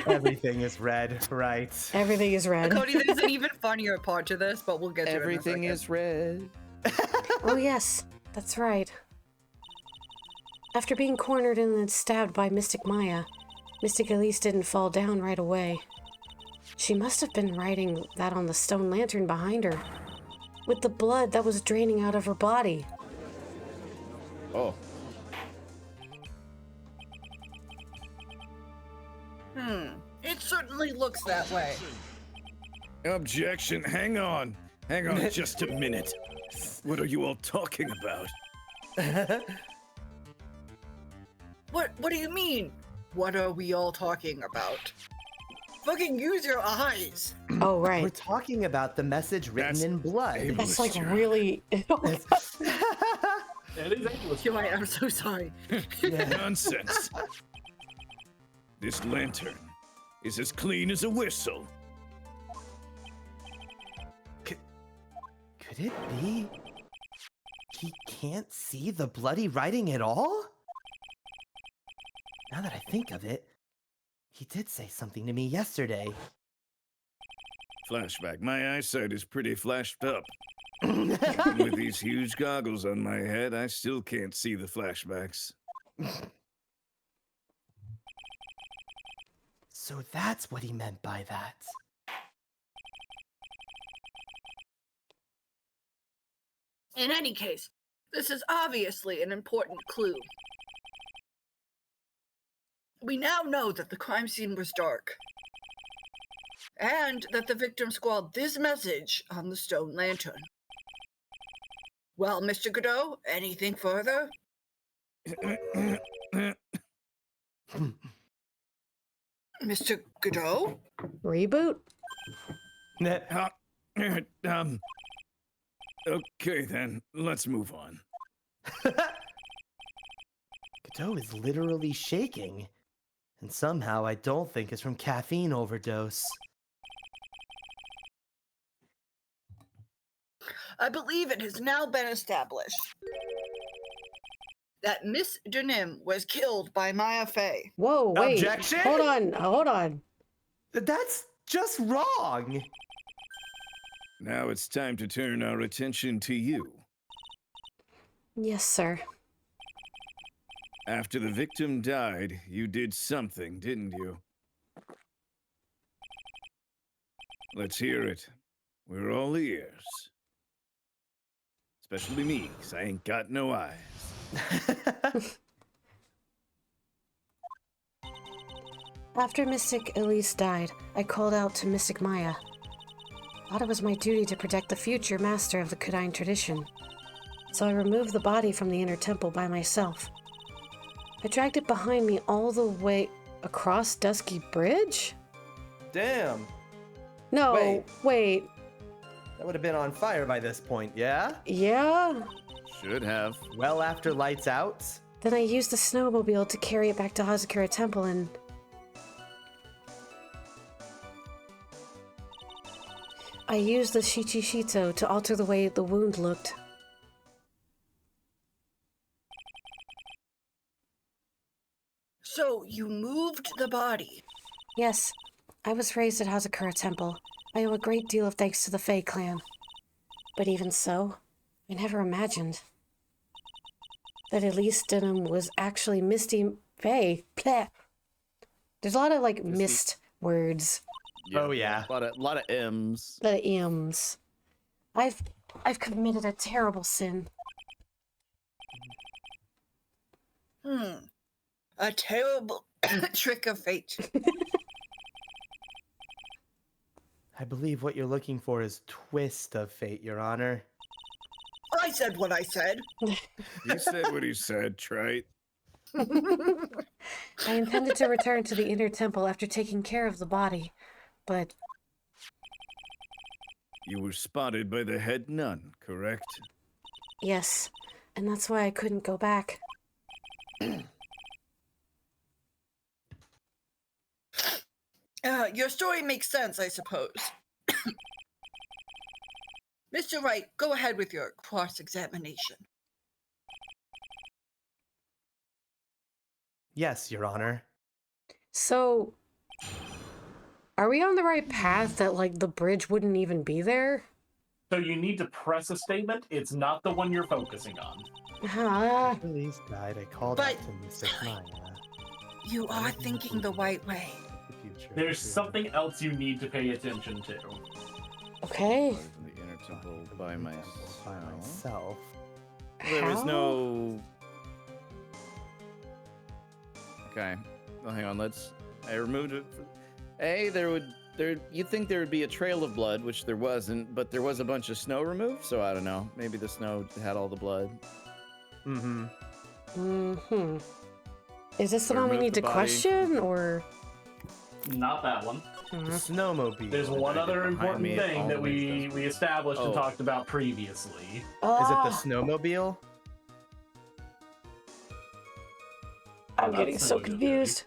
Everything is red, right? Everything is red. Cody, there's an even funnier part to this, but we'll get to Everything it in a is red. Oh, yes, that's right. After being cornered and then stabbed by Mystic Maya, Mystic Elise didn't fall down right away. She must have been writing that on the stone lantern behind her. with the blood that was draining out of her body. Oh, It certainly looks that way. Objection. Hang on. Hang on just a minute. What are you all talking about? What do you mean? What are we all talking about? Fucking use your eyes. Oh, We're right. talking about the message written That's in blood. a- That's like Sure. really. It is English. You're right, I'm so sorry. Nonsense. This lantern is as clean as a whistle. Could it be he can't see the bloody writing at all? Now that I think of it, he did say something to me yesterday. Flashback. My eyesight is pretty flashed up. Even with these huge goggles on my head, I still can't see the flashbacks. So that's what he meant by that. In any case, this is obviously an important clue. We now know that the crime scene was dark, and that the victim scrawled this message on the stone lantern. Well, Mr. Godot, anything further? Mr. Godot? Reboot? Okay then, let's move on. Godot is literally shaking. And somehow I don't think it's from caffeine overdose. I believe it has now been established that Miss Denim was killed by Maya Fey. Whoa, wait. Objection? Hold on. That's just wrong. Now it's time to turn our attention to you. Yes, sir. After the victim died, you did something, didn't you? Let's hear it. We're all ears. Especially me, 'cause I ain't got no eyes. After Mystic Elise died, I called out to Mystic Maya. Thought it was my duty to protect the future master of the Kudine tradition. So I removed the body from the inner temple by myself. I dragged it behind me all the way across Dusky Bridge? Damn. No, wait. That would have been on fire by this point, yeah? Yeah? should have. Well after lights out? Then I used the snowmobile to carry it back to Hazakura Temple and... I used the Shichishito to alter the way the wound looked. So you moved the body. Yes, I was raised at Hazakura Temple. I owe a great deal of thanks to the Fae clan. But even so, I never imagined that Elise Denham was actually Misty Fae. Pleh. There's a lot of like mist words. Oh, yeah. A lot of M's. A lot of M's. I've committed a terrible sin. A terrible trick of fate. I believe what you're looking for is twist of fate, Your Honor. I said what I said. He said what he said, Trite. I intended to return to the inner temple after taking care of the body, but You were spotted by the head nun, correct? yes, and that's why I couldn't go back. Your story makes sense, I suppose. Mr. Wright, go ahead with your cross-examination. Yes, Your Honor. So, are we on the right path that, like, the bridge wouldn't even be there? So you need to press a statement. It's not the one you're focusing on. Huh? Elise died. I called But- out to Mystic Maya. You are thinking the right way. The future. There's something else you need to pay attention to. Okay. From the inner temple to by the temple by myself. myself. There was How? no. Okay. Well, hang on. I removed it. You'd think there would be a trail of blood, which there wasn't, but there was a bunch of snow removed, so I don't know. Maybe the snow had all the blood. Mm-hmm. Mm-hmm. Is this the I one we removed need the to body. question, or? Not that one. The Mhm. snowmobile. There's one dragged it other behind important me thing all that the way to we Dusty. established and Oh. talked about previously. Is it the Ah, snowmobile? I'm That's getting so snowmobile, confused.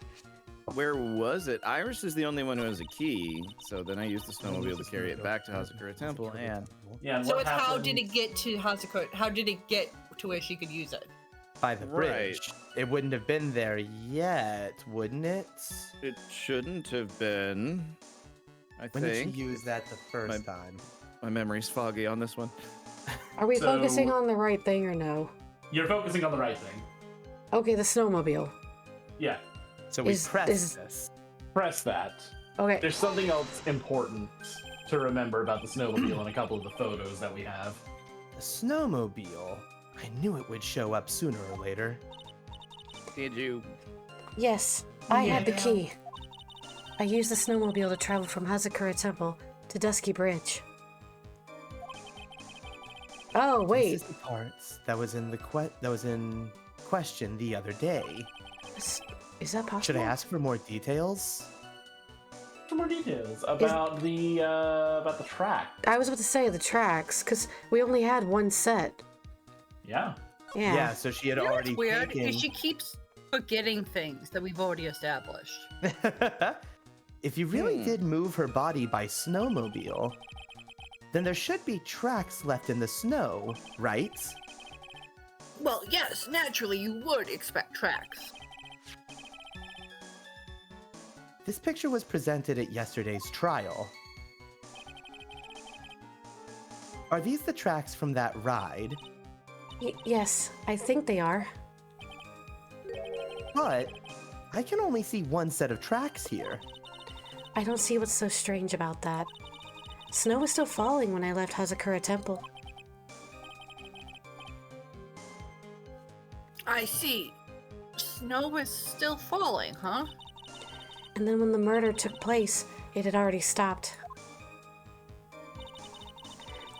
Where was it? Iris is the only one who has a key, so then I used the snowmobile to carry it back to Hazakura Temple, and Yeah, and So what it's how happened- did it get to Hazako? How did it get to where she could use it? By the bridge. Right. It wouldn't have been there yet, wouldn't it? it shouldn't have been. I When did think she use that the first time? my memory's foggy on this one. Are we So- focusing on the right thing or no? You're focusing on the right thing. Okay, the snowmobile. Yeah, So we Is- pressed is- this. press that. Okay. There's something else important to remember about the snowmobile in a couple of the photos that we have. The snowmobile. I knew it would show up sooner or later. Did you? Yes, I had the Yeah. key. I used the snowmobile to travel from Hazakura Temple to Dusky Bridge. Oh This wait, is the parts that was in question the other day. is that possible? Should I ask for more details? Some more details about the track. I was about to say the tracks, because we only had one set. Yeah. Yeah. So she had You know already what's weird? taken. Is she keeps forgetting things that we've already established. If you really did move her body by snowmobile, then there should be tracks left in the snow, right? Well, yes, naturally you would expect tracks. This picture was presented at yesterday's trial. Are these the tracks from that ride? Yes, I think they are. But I can only see one set of tracks here. I don't see what's so strange about that. Snow was still falling when I left Hazakura Temple. I see. Snow is still falling, huh? And then when the murder took place, it had already stopped.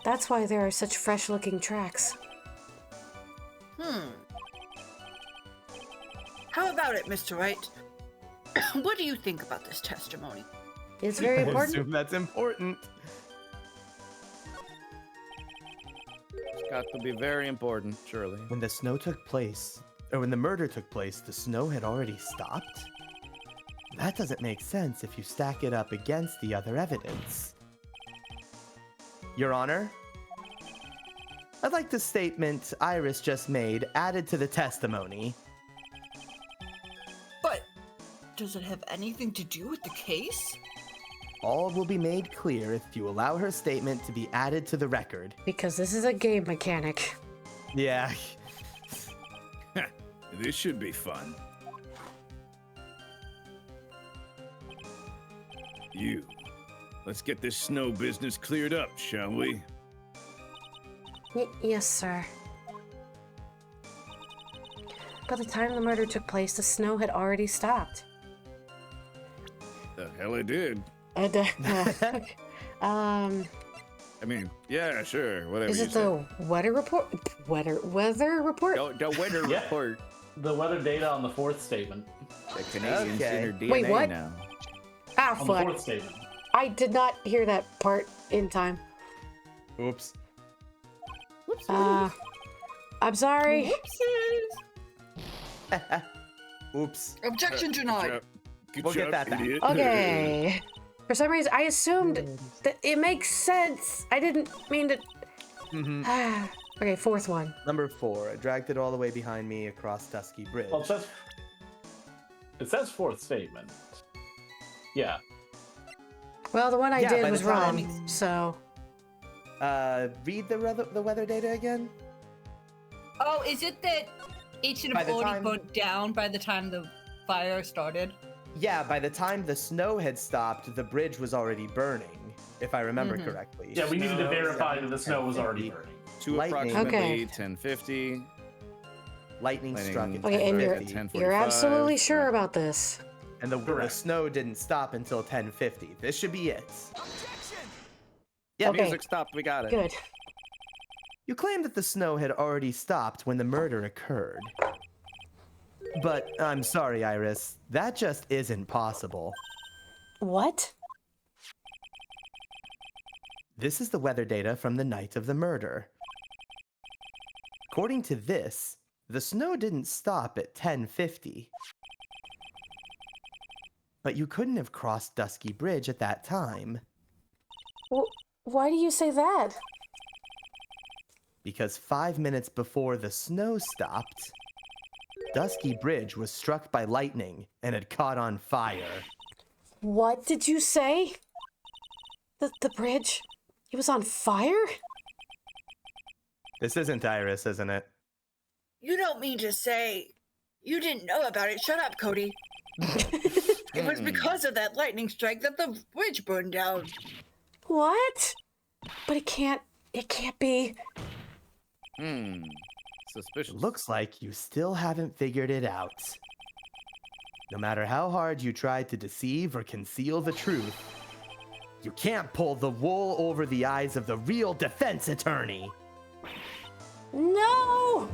That's why there are such fresh-looking tracks. How about it, Mr. Wright? What do you think about this testimony? It's very I important. assume that's important. It's got to be very important, surely. When the snow took place, or when the murder took place, the snow had already stopped? That doesn't make sense if you stack it up against the other evidence. Your Honor, I'd like the statement Iris just made added to the testimony. But does it have anything to do with the case? All will be made clear if you allow her statement to be added to the record. Because this is a game mechanic. Yeah. This should be fun. Let's get this snow business cleared up, shall we? Yes, sir. By the time the murder took place, the snow had already stopped. The hell I did. I mean, yeah, sure, whatever Is you it say. the weather report? Weather report? The weather Yeah. report. The weather data on the fourth statement. The Canadians Okay. in her DNA Wait, what? now. Ah, On the fuck. fourth statement. I did not hear that part in time. Oops. I'm sorry. Whoopsies! Oops. Objection Good denied. job. Good We'll get job, that back. idiot. Okay. For some reason, I assumed that it makes sense. I didn't mean to. Mhm. Okay, fourth one. Number 4. I dragged it all the way behind me across Dusky Bridge. Well, it says fourth statement. Yeah. Well, the one I Yeah, by did the was time- wrong, so. Read the weather data again? Oh, is it that it should By have the already time- burnt down by the time the fire started? Yeah, by the time the snow had stopped, the bridge was already burning. if I remember correctly. Yeah, we needed to Snow, verify that the snow was already 10:50. burning. To Lightning. approximately Okay. 10:50. Lightning struck at Okay, and 10:50. you're absolutely 10:45, sure about this. And the Correct. snow didn't stop until 10:50. This should be it. Yeah, Okay. music stopped. We got it. Good. You claim that the snow had already stopped when the murder occurred. But I'm sorry, Iris. That just isn't possible. What? This is the weather data from the night of the murder. According to this, the snow didn't stop at 10:50. But you couldn't have crossed Dusky Bridge at that time, Why do you say that? because 5 minutes before the snow stopped, Dusky Bridge was struck by lightning and had caught on fire. What did you say? The bridge? It was on fire? This isn't Iris, isn't it? You don't mean to say you didn't know about it. Shut up, Cody. It was because of that lightning strike that the bridge burned down. What? But it can't be. Suspicious. Looks like you still haven't figured it out. No matter how hard you try to deceive or conceal the truth, you can't pull the wool over the eyes of the real defense attorney. No!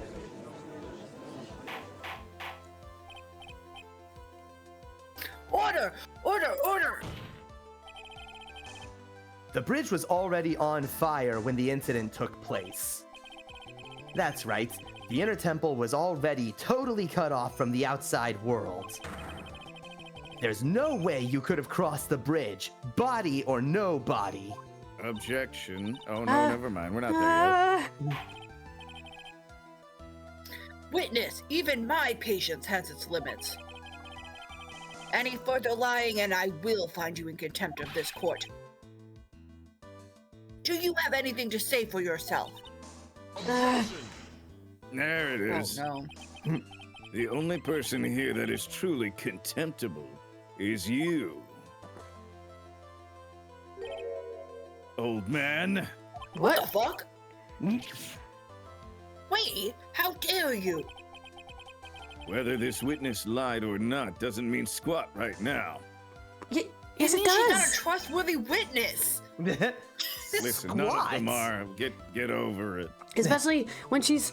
Order! Order! Order! The bridge was already on fire when the incident took place. That's right, the inner temple was already totally cut off from the outside world. There's no way you could have crossed the bridge, body or no body. Objection. Oh, no, never mind. We're not there yet. Witness, even my patience has its limits. Any further lying and I will find you in contempt of this court. Do you have anything to say for yourself? There it is. Oh, no. The only person here that is truly contemptible is you. Old man. What the fuck? Wait, how dare you? Whether this witness lied or not doesn't mean squat right now. Yes, it means she's not a does. trustworthy witness. Listen, none of them are. Get over it. Especially when she's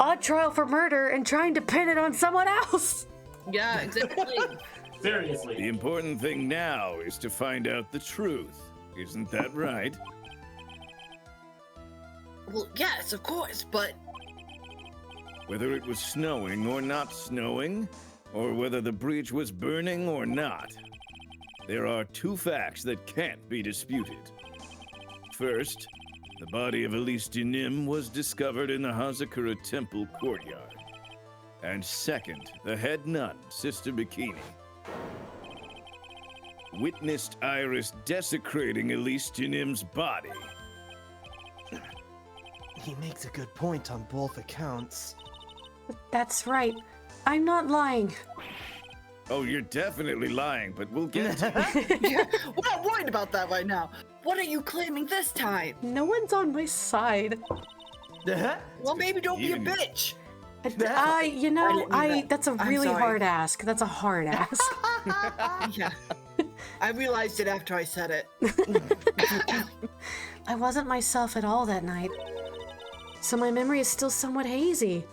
on trial for murder and trying to pin it on someone else. Yeah, exactly. The Seriously. important thing now is to find out the truth. Isn't that right? Well, yes, of course, but Whether it was snowing or not snowing, or whether the bridge was burning or not, there are two facts that can't be disputed. First, the body of Elise Dinim was discovered in the Hazakura Temple courtyard. And second, the head nun, Sister Bikini, witnessed Iris desecrating Elise Dinim's body. He makes a good point on both accounts. That's right. I'm not lying. Oh, you're definitely lying, but we'll get to it. yeah, we're not worried about that right now. What are you claiming this time? No one's on my side. Well, maybe don't be a Even- bitch. You know, I didn't mean that. that's a I'm really sorry. hard ask. That's a hard ask. Yeah. I realized it after I said it. I wasn't myself at all that night. So my memory is still somewhat hazy.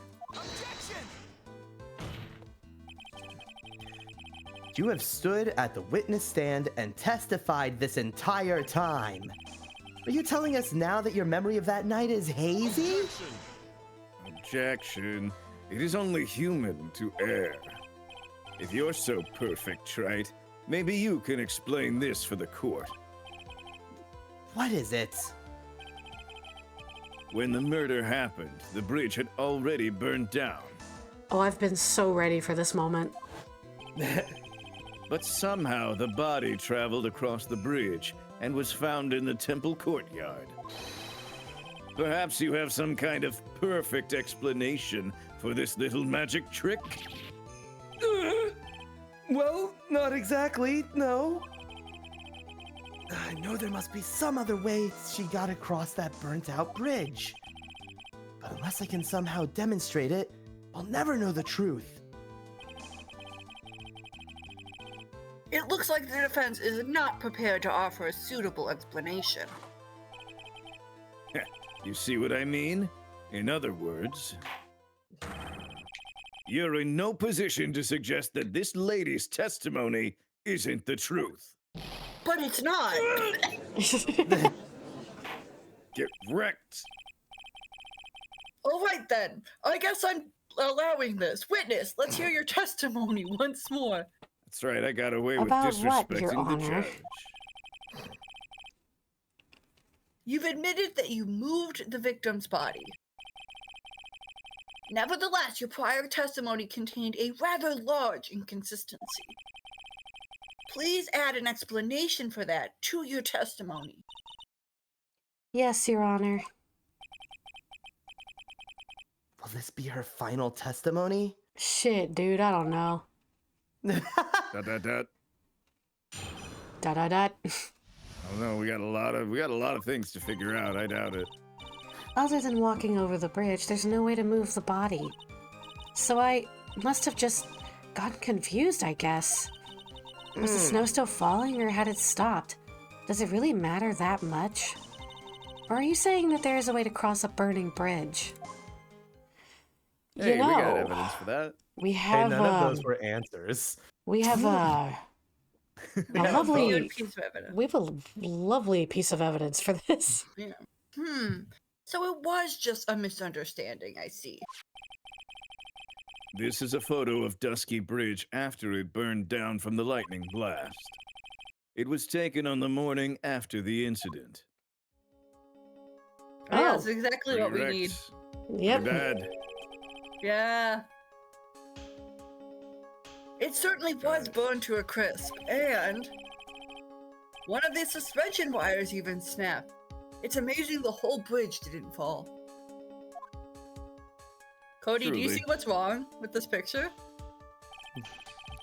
You have stood at the witness stand and testified this entire time. Are you telling us now that your memory of that night is hazy? Objection. It is only human to err. If you're so perfect, Trite, maybe you can explain this for the court. What is it? When the murder happened, the bridge had already burned down. Oh, I've been so ready for this moment. But somehow the body traveled across the bridge and was found in the temple courtyard. Perhaps you have some kind of perfect explanation for this little magic trick? Well, not exactly, no. I know there must be some other way she got across that burnt out bridge. But unless I can somehow demonstrate it, I'll never know the truth. It looks like the defense is not prepared to offer a suitable explanation. You see what I mean? In other words, you're in no position to suggest that this lady's testimony isn't the truth. But it's not. Get wrecked. All right then. I guess I'm allowing this. Witness, let's hear your testimony once more. That's right, I got away with About what, Your disrespecting the Honor? judge. You've admitted that you moved the victim's body. Nevertheless, your prior testimony contained a rather large inconsistency. Please add an explanation for that to your testimony. Yes, Your Honor. Will this be her final testimony? Shit, dude, I don't know. Dot, dot, dot. Dot dot dot. I don't know. We got a lot of things to figure out. I doubt it. Other than walking over the bridge, there's no way to move the body. So I must have just gotten confused, I guess. Was the snow still falling, or had it stopped? Does it really matter that much? Or are you saying that there is a way to cross a burning bridge? Hey, You know, we got evidence for that. we Hey, have none of those were answers. we have a Good lovely piece of evidence. we have a lovely piece of evidence for this. Yeah. So it was just a misunderstanding, I see. This is a photo of Dusky Bridge after it burned down from the lightning blast. It was taken on the morning after the incident. Yeah, Oh. that's exactly what we Correct. need. Yep. Pretty bad. Yeah. It certainly was burned to a crisp, and one of the suspension wires even snapped. It's amazing the whole bridge didn't fall. Cody, do you Truly. see what's wrong with this picture?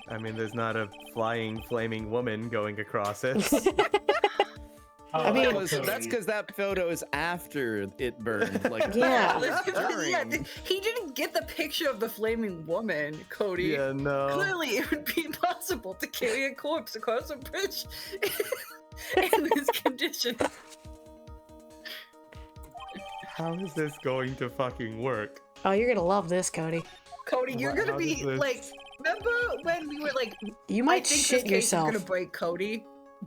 I mean, there's not a flying, flaming woman going across it. I mean- That's because that photo is after it burned. Like, Yeah. Yeah, he didn't get the picture of the flaming woman, Cody. Yeah, no. Clearly, it would be impossible to carry a corpse across a bridge in this condition. How is this going to fucking work? Oh, you're gonna love this, Cody. Cody, you're What- gonna how be does this- like, remember when we were like, You I might think shit this case yourself. is gonna break Cody.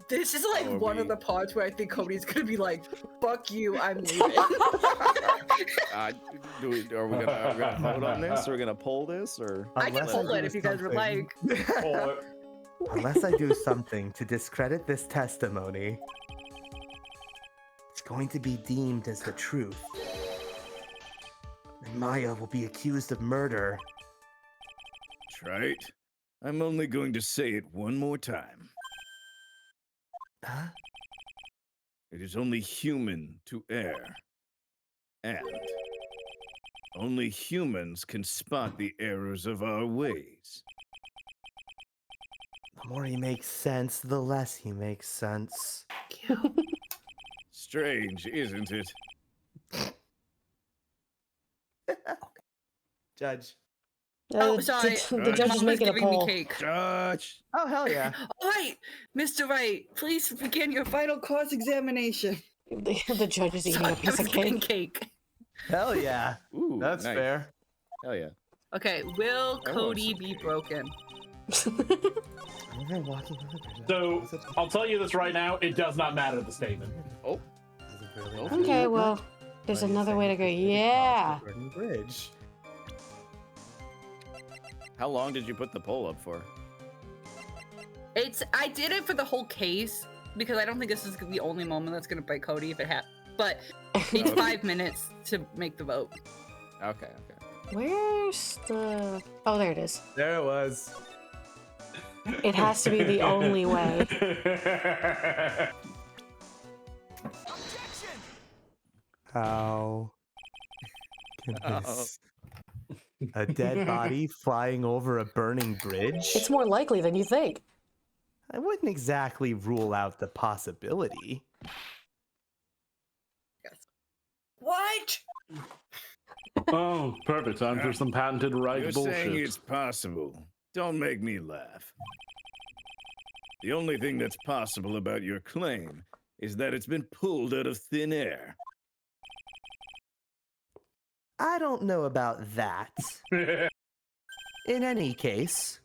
This is like Or one of we- the parts where I think Cody's gonna be like, "Fuck you, I'm leaving." are we gonna vote on this? Are we gonna poll this, or? I can Unless pull do it if you guys would something- like. Or Unless I do something to discredit this testimony, it's going to be deemed as the truth. And Maya will be accused of murder. That's right. I'm only going to say it one more time. Huh? It is only human to err. And only humans can spot the errors of our ways. The more he makes sense, the less he makes sense. Strange, isn't it? Judge. Oh, sorry. The judge is Mom was making a giving me poll. cake. Judge! Oh, hell yeah. All right, Mr. Wright, please begin your final cross-examination. The judge is eating a Sorry, I piece of was getting cake. cake. Hell yeah. Ooh, That's nice. fair. Hell yeah. Okay, will I want Cody some be cake. broken? I'm walking on the bridge. so I'll tell you this right now, it does not matter the statement. Okay, well, there's another way to go. Yeah. Bridge. How long did you put the poll up for? I did it for the whole case because I don't think this is the only moment that's gonna break Cody if it happens. But it's 5 minutes to make the vote. Okay, okay. Where's the... Oh, there it is. There it was. It has to be the only way. How can this... A dead body flying over a burning bridge? It's more likely than you think. I wouldn't exactly rule out the possibility. What? Oh, perfect. Time for some patented right You're bullshit. saying it's possible. Don't make me laugh. The only thing that's possible about your claim is that it's been pulled out of thin air. I don't know about that. In any case,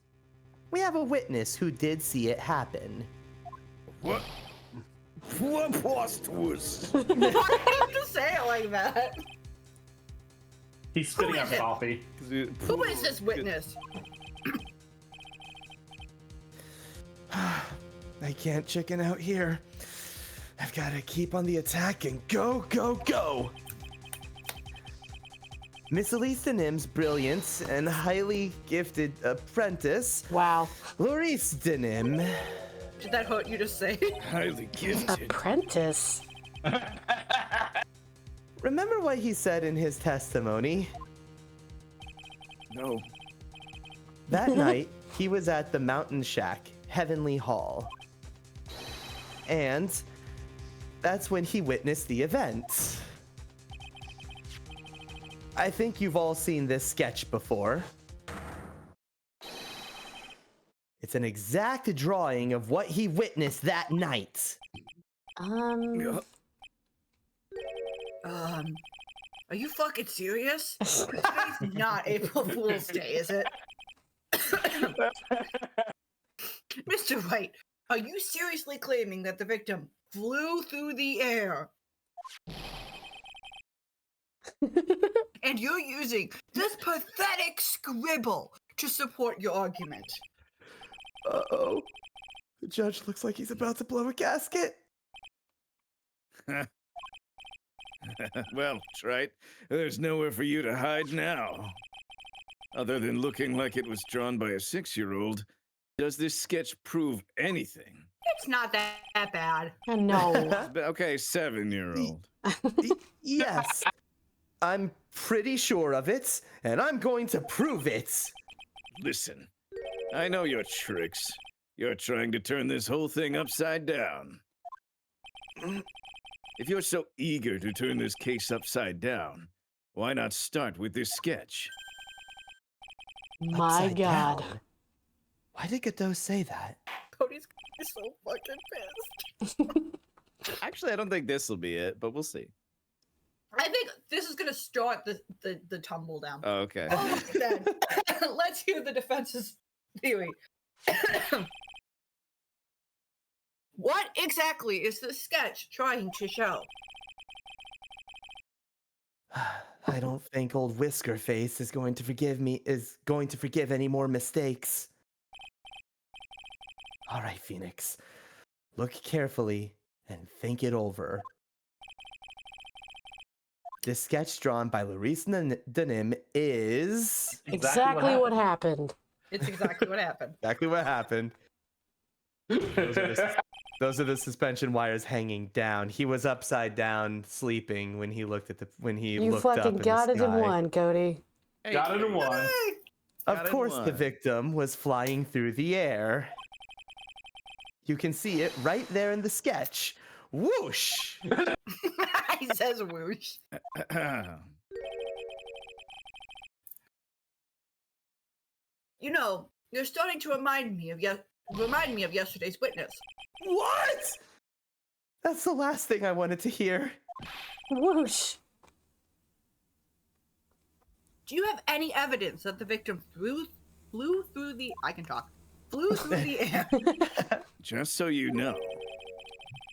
we have a witness who did see it happen. What? What was? Why do you have to say it like that? He's spitting Who out is it? coffee. Who is this witness? I can't chicken out here. I've got to keep on the attack and go, go, go! Miss Elise Denim's brilliant and highly gifted apprentice, Wow. Laurice Denim. Did that hurt you to say? Highly gifted. Apprentice. Remember what he said in his testimony? No. That night, he was at the Mountain Shack, Heavenly Hall. And that's when he witnessed the event. I think you've all seen this sketch before. It's an exact drawing of what he witnessed that night. Are you fucking serious? Today's not April Fool's Day, is it? Mr. Wright, are you seriously claiming that the victim flew through the air? And you're using this pathetic scribble to support your argument. Uh-oh. The judge looks like he's about to blow a gasket. Well, Trite, there's nowhere for you to hide now. Other than looking like it was drawn by a 6-year-old, does this sketch prove anything? It's not that bad. No. Okay, 7-year-old. Yes. I'm pretty sure of it, and I'm going to prove it. Listen, I know your tricks. You're trying to turn this whole thing upside down. If you're so eager to turn this case upside down, why not start with this sketch? My Upside God. down. Why did Godot say that? Cody's so fucking pissed. Actually, I don't think this will be it, but we'll see. I think this is gonna start the tumble down. Oh, okay. Then, let's hear the defense's theory. What exactly is the sketch trying to show? I don't think old Whisker Face is going to forgive any more mistakes. All right, Phoenix. Look carefully and think it over. This sketch drawn by Laurice Denim is Exactly what happened. It's exactly what happened. exactly what happened. Those are the suspension wires hanging down. He was upside down, sleeping when he looked up You fucking in the got it in sky. one, Cody. Got it in one. Of Got it course, the one. victim was flying through the air. You can see it right there in the sketch. Whoosh! He says whoosh. You know, you're starting to remind me of yesterday's witness. What? That's the last thing I wanted to hear. Whoosh. Do you have any evidence that the victim flew through the air? Just so you know,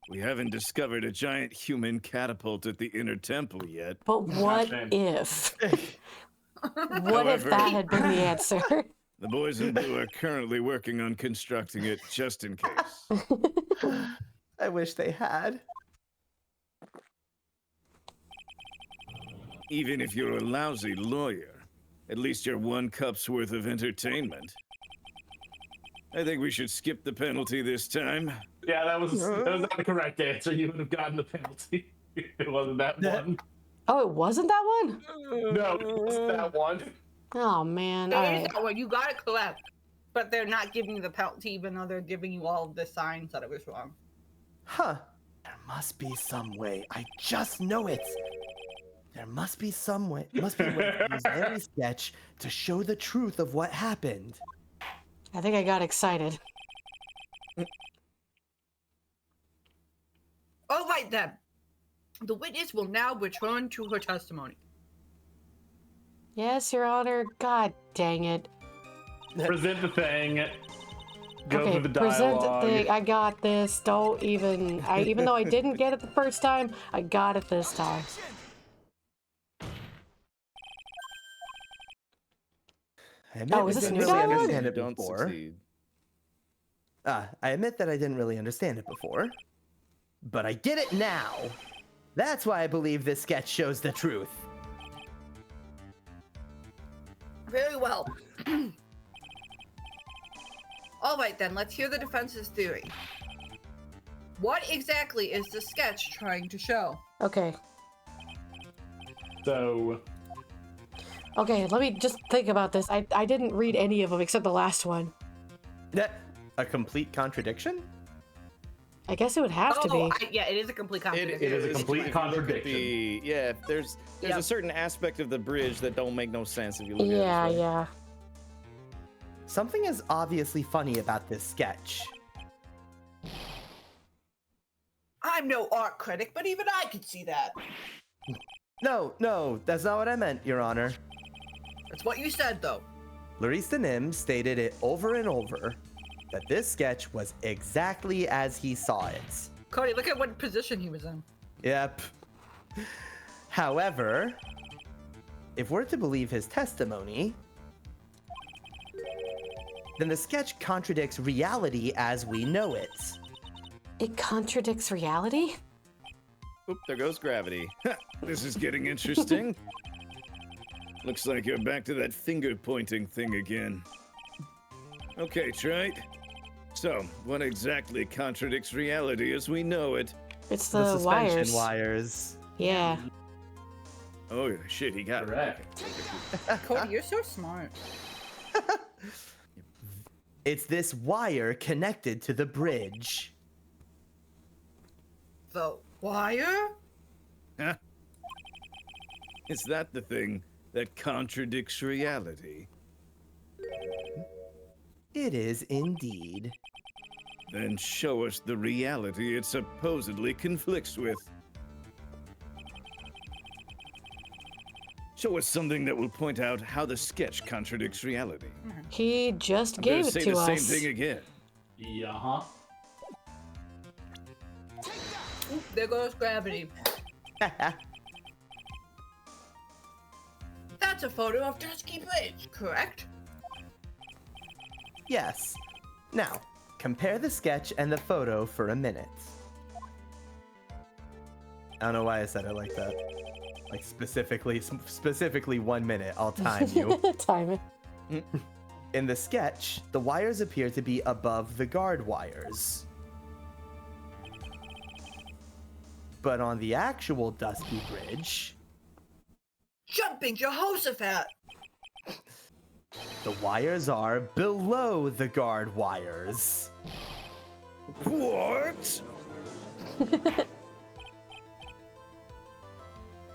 we haven't discovered a giant human catapult at the inner temple yet. But what Shame. if? What if However- that had been the answer? The boys in blue are currently working on constructing it just in case. I wish they had. Even if you're a lousy lawyer, at least you're 1 cup's worth of entertainment. I think we should skip the penalty this time. Yeah, that was not the correct answer. You would have gotten the penalty. It wasn't that one. Oh, it wasn't that one? No, it wasn't that one. Oh man. It All is right. that one. You got it correct. but they're not giving you the penalty, even though they're giving you all of the signs that it was wrong. Huh. There must be some way. I just know it. There must be some way. Must be a way to use Larry's sketch to show the truth of what happened. I think I got excited. All right then. The witness will now return to her testimony. Yes, Your Honor. God dang it. Present the thing. Go Okay, through the present dialogue. the thing. I got this. Don't even. Even though I didn't get it the first time, I got it this time. I admit Oh, is I this didn't new really dialogue? understand it Don't before. succeed. I admit that I didn't really understand it before, but I get it now. That's why I believe this sketch shows the truth. Very well. All right then, let's hear the defense's theory. What exactly is the sketch trying to show? Okay. So, Okay, let me just think about this. I didn't read any of them except the last one. A complete contradiction? I guess it would have to be. Yeah, it is a complete contradiction. It is a If complete you look at contradiction. Yeah, there's Yep. a certain aspect of the bridge that don't make no sense if you look Yeah, at it. yeah. Something is obviously funny about this sketch. I'm no art critic, but even I could see that. No, that's not what I meant, Your Honor. That's what you said, though. Larissa Nim stated it over and over that this sketch was exactly as he saw it. Cody, look at what position he was in. Yep. However, if we're to believe his testimony, then the sketch contradicts reality as we know it. It contradicts reality? Oop, there goes gravity. This is getting interesting. Looks like you're back to that finger pointing thing again. Okay, Trite. So, what exactly contradicts reality as we know it? It's The the suspension wires. wires. Yeah. Oh, shit, he got it. correct. Cody, you're so smart. It's this wire connected to the bridge. The wire? Huh? Is that the thing that contradicts reality? It is indeed. Then show us the reality it supposedly conflicts with. Show us something that will point out how the sketch contradicts reality. He just I'm gave gonna it say to the us. same thing again. Yeah. Oop, there goes gravity. That's a photo of Dusky Bridge, correct? Yes. Now, compare the sketch and the photo for a minute. I don't know why I said it like that. Like specifically 1 minute. I'll time you. Time it. In the sketch, the wires appear to be above the guard wires. But on the actual Dusky Bridge, Jumping Jehoshaphat! the wires are below the guard wires. What?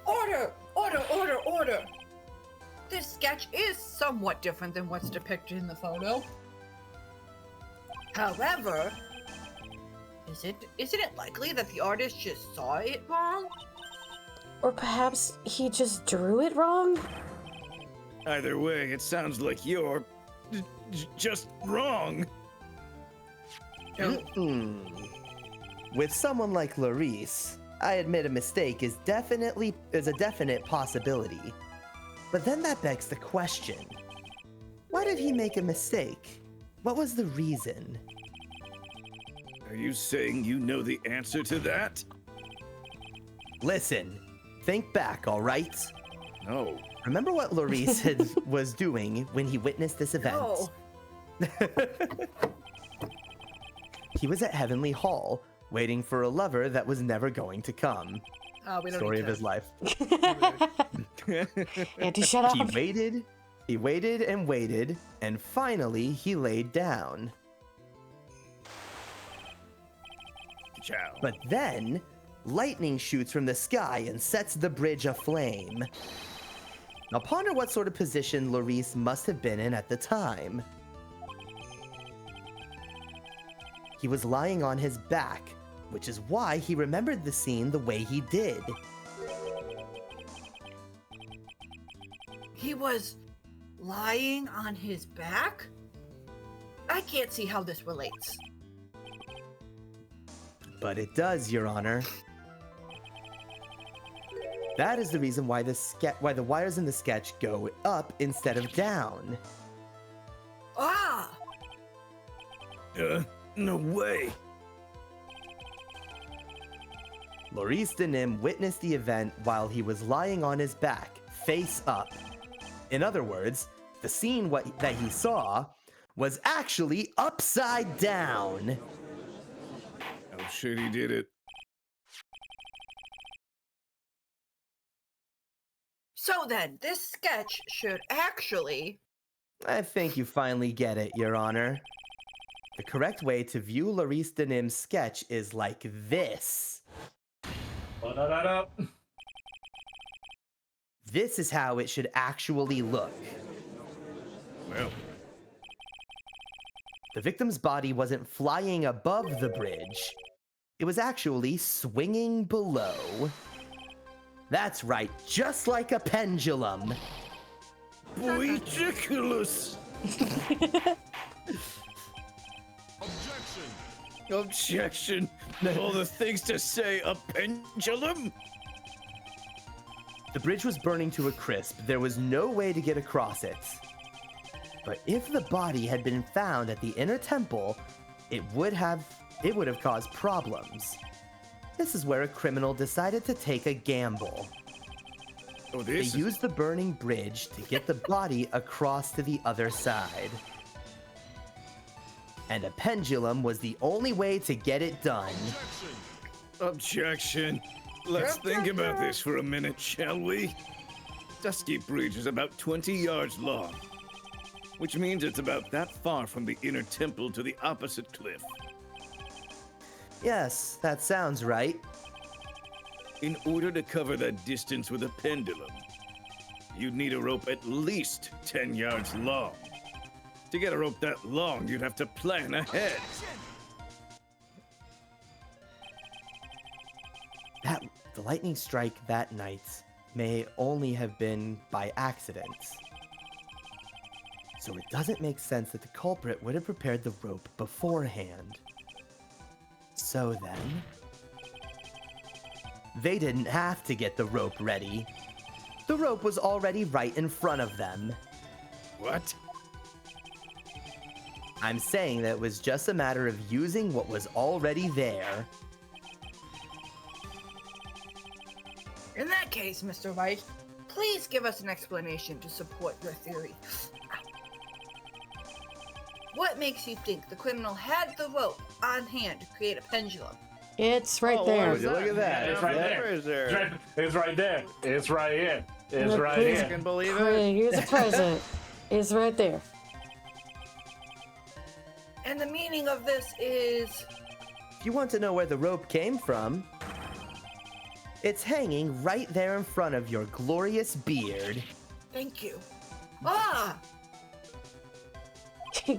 Order! Order, order, order! This sketch is somewhat different than what's depicted in the photo. However, isn't it likely that the artist just saw it wrong? Or perhaps he just drew it wrong? Either way, it sounds like you're just wrong. With someone like Larice, I admit a mistake is a definite possibility. But then that begs the question. Why did he make a mistake? What was the reason? Are you saying you know the answer to that? Listen, think back, all right? No. Remember what Larice was doing when he witnessed this event? No. He was at Heavenly Hall, waiting for a lover that was never going to come. We don't Story need of to- his life. Auntie, shut He up. waited He waited and waited, and finally he laid down. Ciao. But then, lightning shoots from the sky and sets the bridge aflame. Now ponder what sort of position Larice must have been in at the time. He was lying on his back, which is why he remembered the scene the way he did. He was lying on his back? I can't see how this relates. But it does, Your Honor. That is the reason why why the wires in the sketch go up instead of down. Ah! No way. Maurice Denim witnessed the event while he was lying on his back, face up. In other words, the scene that he saw was actually upside down. Oh shit, he did it. So then, this sketch should actually... I think you finally get it, Your Honor. The correct way to view Larice Denim's sketch is like this. This is how it should actually look. Well, The victim's body wasn't flying above the bridge. It was actually swinging below. That's right, just like a pendulum. ridiculous. Objection. All the things to say, a pendulum? The bridge was burning to a crisp. There was no way to get across it. But if the body had been found at the inner temple, it would have caused problems. This is where a criminal decided to take a gamble. Oh, They used the burning bridge to get the body across to the other side. And a pendulum was the only way to get it done. Objection. Let's think about this for a minute, shall we? Dusky Bridge is about 20 yards long, which means it's about that far from the inner temple to the opposite cliff. Yes, that sounds right. In order to cover that distance with a pendulum, you'd need a rope at least 10 yards long. To get a rope that long, you'd have to plan ahead. The lightning strike that night may only have been by accident. So it doesn't make sense that the culprit would have prepared the rope beforehand. So then, they didn't have to get the rope ready. The rope was already right in front of them. What? I'm saying that it was just a matter of using what was already there. In that case, Mr. White, please give us an explanation to support your theory. What makes you think the criminal had the rope on hand to create a pendulum? It's right there. Look at that. It's right there. Where is there? It's right there. It's right here. It's Look, right please. I here. can believe Hey, it. here's a present. It's right there. And the meaning of this is... If you want to know where the rope came from, it's hanging right there in front of your glorious beard. Thank you. Ah!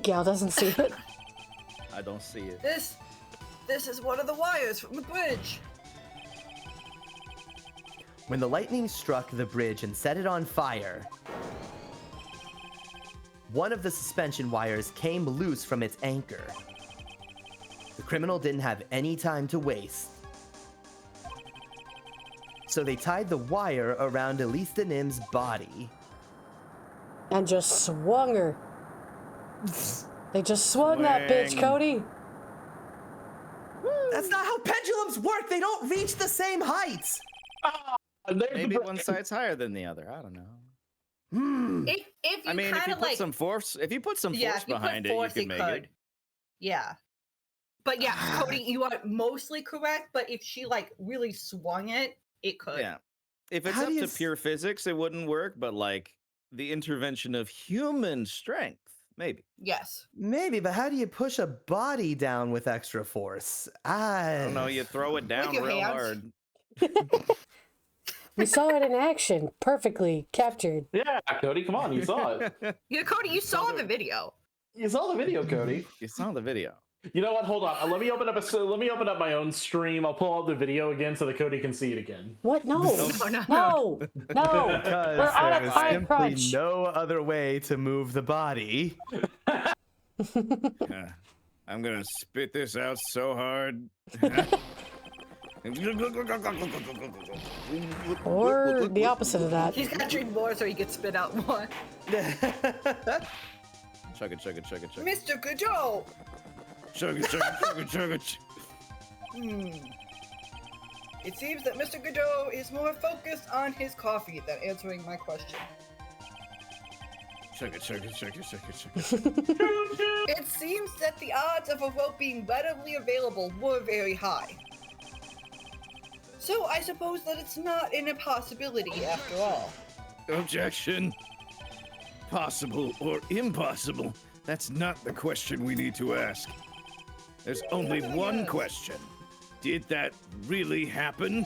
Gal doesn't see it. I don't see it. This is one of the wires from the bridge. When the lightning struck the bridge and set it on fire, one of the suspension wires came loose from its anchor. The criminal didn't have any time to waste. So they tied the wire around Elise Denim's body. And just swung her. They just swung that bitch, Swing. Cody. That's not how pendulums work! They don't reach the same heights! Maybe one side's higher than the other. I don't know. If you I mean, if you kind of put like... some force, if you put some yeah, force if you put behind force, it, you can make it. Yeah. But yeah, Cody, you are mostly correct, but if she like really swung it, it could. Yeah. If it's How up do you to s- pure physics, it wouldn't work. But like, the intervention of human strength. Maybe. Yes. Maybe, but how do you push a body down with extra force? I don't know. You throw it down your real hands. hard. We saw it in action, perfectly captured. Yeah, Cody, come on, you saw it. Yeah, Cody, you saw the video. You saw the video, Cody. You saw the video. You know what? Hold on. Let me open up my own stream. I'll pull out the video again so that Cody can see it again. What? No. No. No. No. Because We're on there a is time simply crunch. no other way to move the body. I'm gonna spit this out so hard. Or the opposite of that. He's got to drink more so he gets spit out more. Chug it, chug it, chug it, chug it. Mr. Godot! Chug it, chug it, chug it, chug it. It seems that Mr. Godot is more focused on his coffee than answering my question. Chug it, chug it, chug it, chug it, chug it. It seems that the odds of a rope being readily available were very high. So I suppose that it's not an impossibility after all. Objection. Possible or impossible? That's not the question we need to ask. There's only one question. Did that really happen?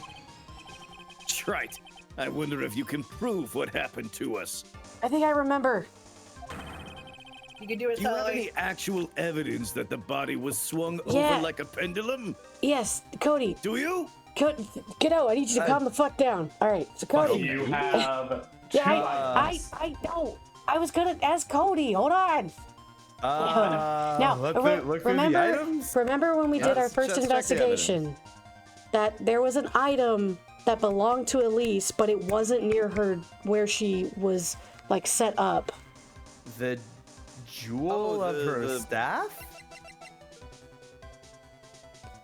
Trite. I wonder if you can prove what happened to us. I think I remember. You can do it, Do you have Sally. any actual evidence that the body was swung Yeah. over like a pendulum? Yes, Cody. Do you? Get out. I need you to calm the fuck down. All right, so Cody. You have Yeah, two I items. know. I was gonna ask Cody. Hold on. Now, look through the remember items. when we did our let's first check the investigation, that there was an item that belonged to Elise, but it wasn't near her where she was like set up. The jewel Oh, of the- her the- staff?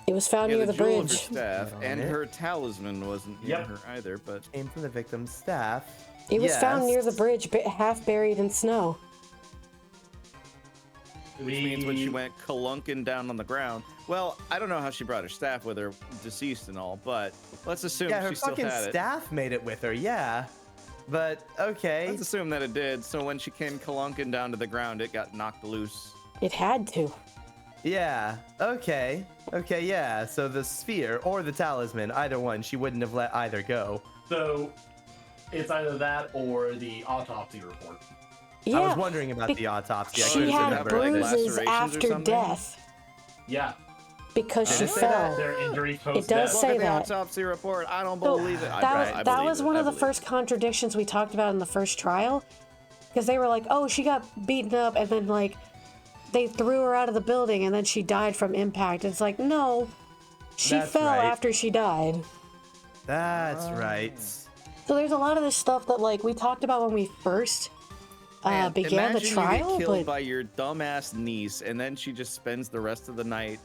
It was found Yeah, near the the jewel of her bridge. staff On and it. her talisman wasn't near Yep. her either, but Came from the victim's staff. It was found near the Yes. bridge, half buried in snow. which means when she went clunking down on the ground. Well, I don't know how she brought her staff with her, deceased and all, but let's assume Yeah, her she still fucking had it. staff made it with her, yeah. But, okay. Let's assume that it did. So when she came clunking down to the ground, it got knocked loose. It had to. Yeah, okay. Okay, yeah. So the sphere or the talisman, either one, she wouldn't have let either go. So it's either that or the autopsy report. Yeah. I was wondering about be- the autopsy. I She couldn't had remember. like, bruises lacerations or after something? death Yeah. because Did she it say fell. Their injury It post does death. say Look at the that. autopsy report. I don't So, believe it. that I was believe one it. of I the believe first contradictions we talked about in the first trial, because they were like, "Oh, she got beaten up, and then like they threw her out of the building, and then she died from impact." It's like, no, she That's fell right. after she died. That's right. So there's a lot of this stuff that like we talked about when we first Man, began the imagine trial, you get killed but by your dumbass niece, and then she just spends the rest of the night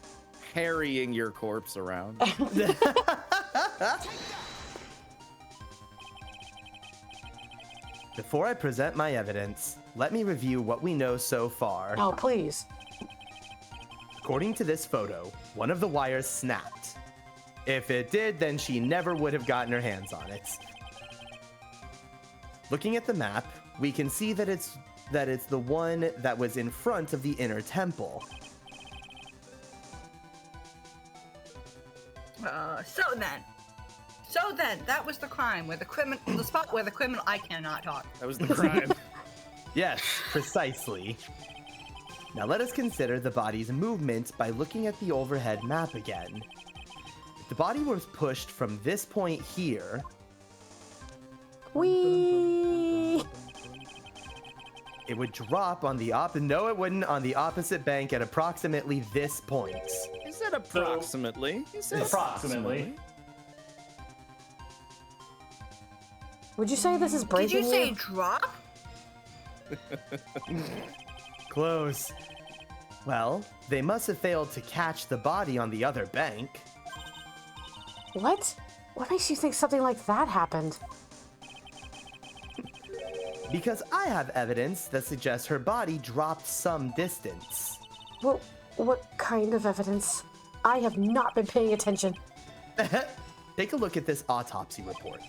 harrying your corpse around. Before I present my evidence, let me review what we know so far. oh please, According to this photo, one of the wires snapped. If it did, then she never would have gotten her hands on it. Looking at the map, we can see that it's the one that was in front of the inner temple. So then, that was the crime where the spot where the criminal. I cannot talk. That was the crime. Yes, precisely. Now let us consider the body's movement by looking at the overhead map again. If the body was pushed from this point here, we it would drop on the no, it wouldn't, on the opposite bank at approximately this point. He said approximately. He said Approximately. would you say this is Did breaking you say drop? Close. Well, they must have failed to catch the body on the other bank. What? What makes you think something like that happened? Because I have evidence that suggests her body dropped some distance. Well, what kind of evidence? I have not been paying attention. Take a look at this autopsy report.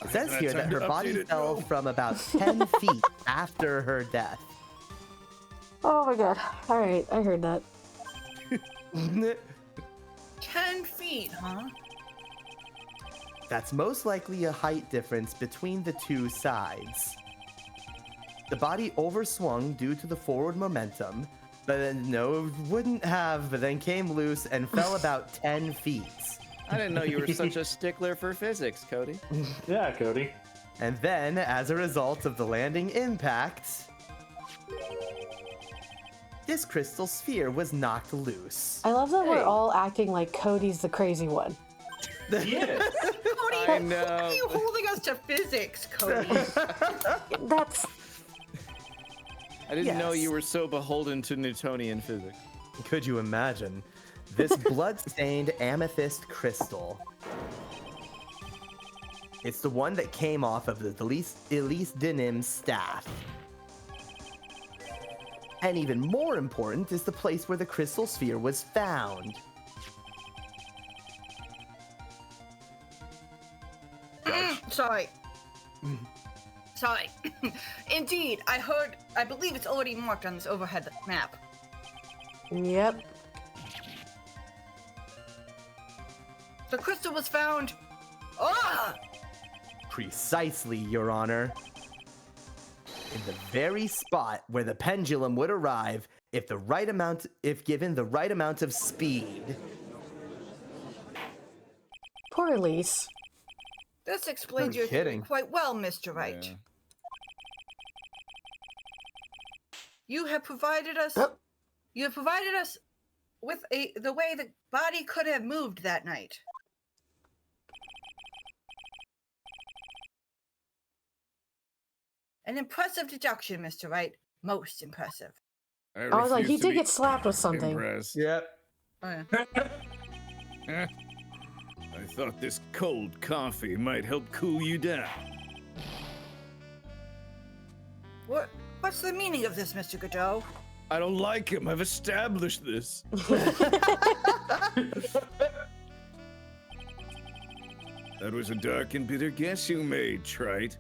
It says That's here that time her to body update it, fell no. from about 10 feet after her death. Oh my god. All right, I heard that. 10 feet, huh? That's most likely a height difference between the two sides. The body overswung due to the forward momentum, but then but then came loose and fell about 10 feet. I didn't know you were such a stickler for physics, Cody. Yeah, Cody. And then, as a result of the landing impact, this crystal sphere was knocked loose. I love that Hey. we're all acting like Cody's the crazy one. Yes. Cody, I know. why are you holding us to physics, Cody? That's I didn't know Yes. you were so beholden to Newtonian physics. Could you imagine? This blood-stained amethyst crystal. It's the one that came off of the Elise Denim's staff. And even more important is the place where the crystal sphere was found. Sorry. Sorry. Indeed, I believe it's already marked on this overhead map. yep. The crystal was found. Ah! Precisely, Your Honor. In the very spot where the pendulum would arrive if given the right amount of speed. Poor Elise. This explains No your theory kidding. quite well, Mr. Wright. Yeah. You have provided us. Oh. You have provided us with the way the body could have moved that night. An impressive deduction, Mr. Wright. Most impressive. I was like, he refuse to did be get slapped with something. impressed. Yep. Oh, yeah. Eh? I thought this cold coffee might help cool you down. What's the meaning of this, Mr. Godot? I don't like him. I've established this. That was a dark and bitter guess you made, Trite.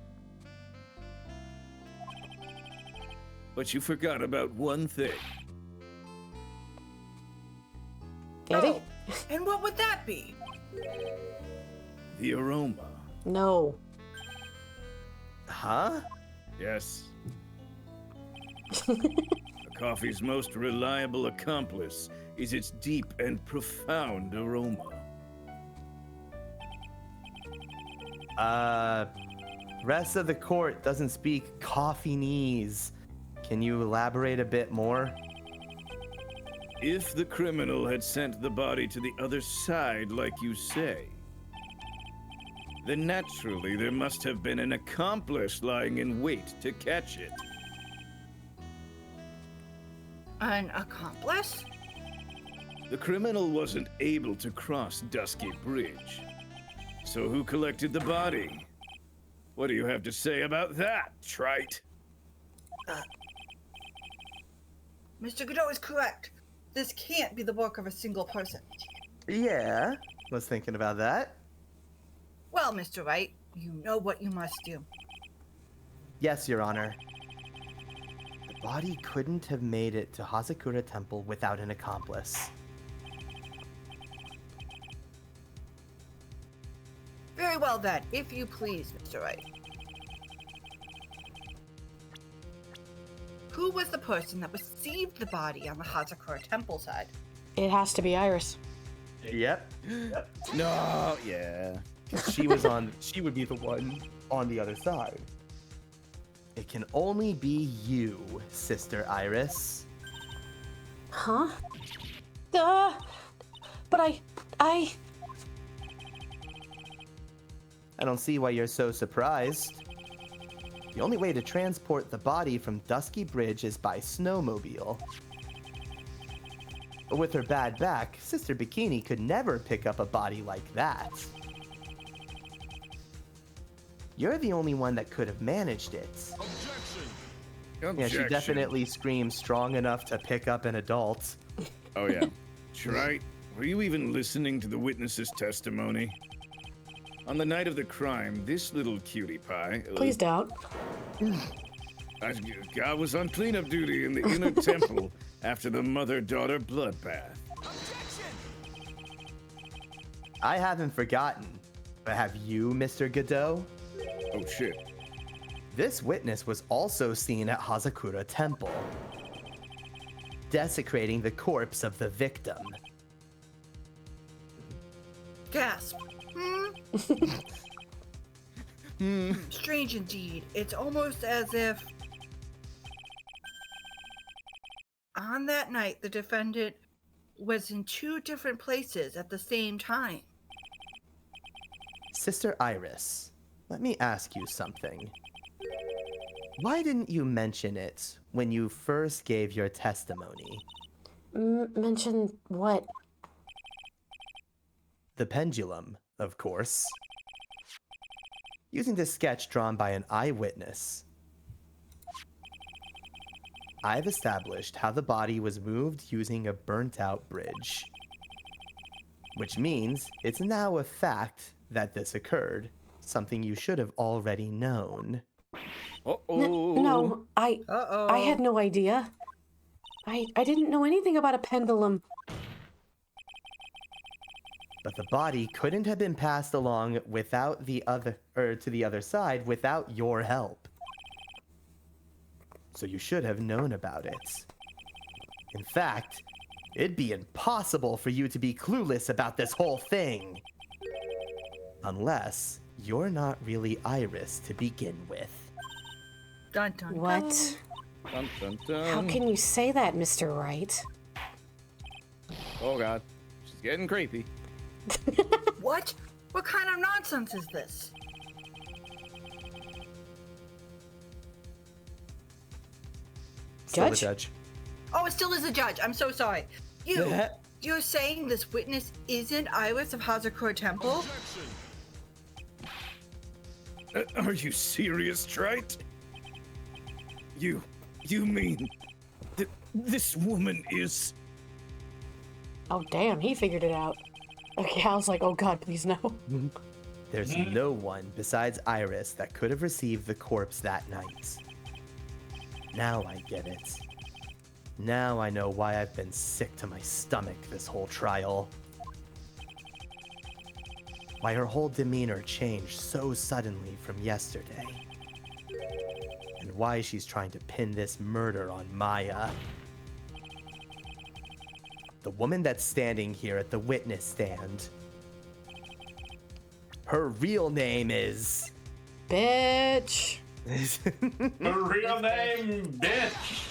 But you forgot about one thing. Did he? Oh, and what would that be? The aroma. No. Huh? Yes. A coffee's most reliable accomplice is its deep and profound aroma. Rest of the court doesn't speak coffeenese. Can you elaborate a bit more? If the criminal had sent the body to the other side, like you say, then naturally there must have been an accomplice lying in wait to catch it. An accomplice? The criminal wasn't able to cross Dusky Bridge. So who collected the body? What do you have to say about that, Trite? Mr. Godot is correct. This can't be the work of a single person. Yeah, was thinking about that. Well, Mr. Wright, you know what you must do. Yes, Your Honor. The body couldn't have made it to Hazakura Temple without an accomplice. Very well then, if you please, Mr. Wright. Who was the person that received the body on the Hazakura Temple side? It has to be Iris. Yep. No, yeah. She would be the one on the other side. It can only be you, Sister Iris. Huh? But I I don't see why you're so surprised. The only way to transport the body from Dusky Bridge is by snowmobile. But with her bad back, Sister Bikini could never pick up a body like that. You're the only one that could have managed it. Yeah, she Objection. definitely screams strong enough to pick up an adult. Oh, yeah. Trite, were you even listening to the witness's testimony? On the night of the crime, this little cutie pie. Please don't. I was on cleanup duty in the inner temple after the mother-daughter bloodbath. I haven't forgotten. But have you, Mr. Godot? Oh shit. This witness was also seen at Hazakura Temple, desecrating the corpse of the victim. Gasp. Strange indeed. It's almost as if on that night the defendant was in two different places at the same time. Sister Iris, let me ask you something. Why didn't you mention it when you first gave your testimony? Mention what? The pendulum, of course. Using the sketch drawn by an eyewitness, I've established how the body was moved using a burnt-out bridge. Which means it's now a fact that this occurred, something you should have already known. No, I had no idea. I didn't know anything about a pendulum. But the body couldn't have been passed along without the other, or to the other side without your help. So you should have known about it. In fact, it'd be impossible for you to be clueless about this whole thing. Unless you're not really Iris to begin with. Dun dun dun. What? Dun, dun, dun. How can you say that, Mr. Wright? Oh god, she's getting creepy. What? What kind of nonsense is this? Still the Judge? judge. Oh, it still is a judge. I'm so sorry. You're saying this witness isn't Iris of Hazakura Temple? Are you serious, Trite? You mean that this woman is... Oh, damn, he figured it out. Okay, I was like, oh god, please no. There's no one besides Iris that could have received the corpse that night. Now I get it. Now I know why I've been sick to my stomach this whole trial. Why her whole demeanor changed so suddenly from yesterday. And why she's trying to pin this murder on Maya. The woman that's standing here at the witness stand. Her real name is... Bitch. Her real name, bitch.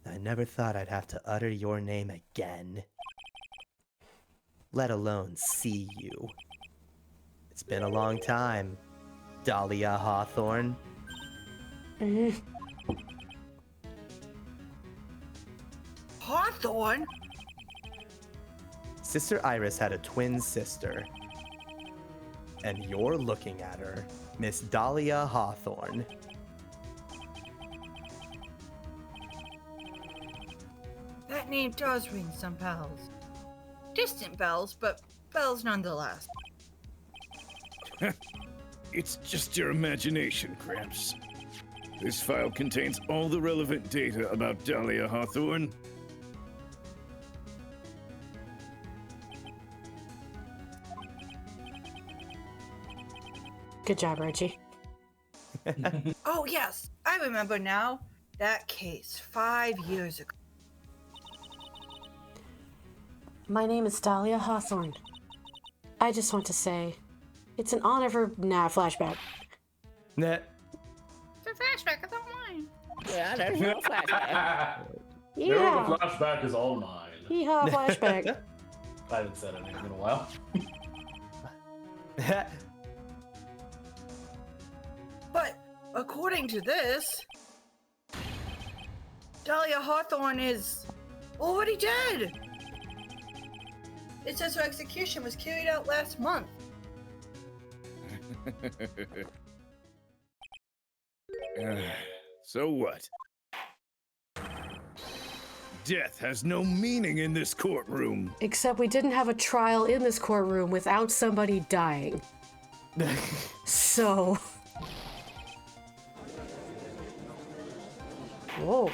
I never thought I'd have to utter your name again. Let alone see you. It's been a long time, Dahlia Hawthorne. Hawthorne? Sister Iris had a twin sister. And you're looking at her, Miss Dahlia Hawthorne. That name does ring some bells. Distant bells, but bells nonetheless. It's just your imagination, Gramps. This file contains all the relevant data about Dahlia Hawthorne. Good job, Reggie. Oh, yes, I remember now. That case 5 years ago. My name is Dahlia Hawthorne. I just want to say, it's an honor for... Nah, flashback. Nah. It's a flashback of the wine. Yeah, there's no flashback. The Yeah. flashback is all mine. Yeehaw, flashback. I haven't said anything in a while. But according to this, Dahlia Hawthorne is already dead. It says her execution was carried out last month. So what? death has no meaning in this courtroom. Except we didn't have a trial in this courtroom without somebody dying. So. Whoa.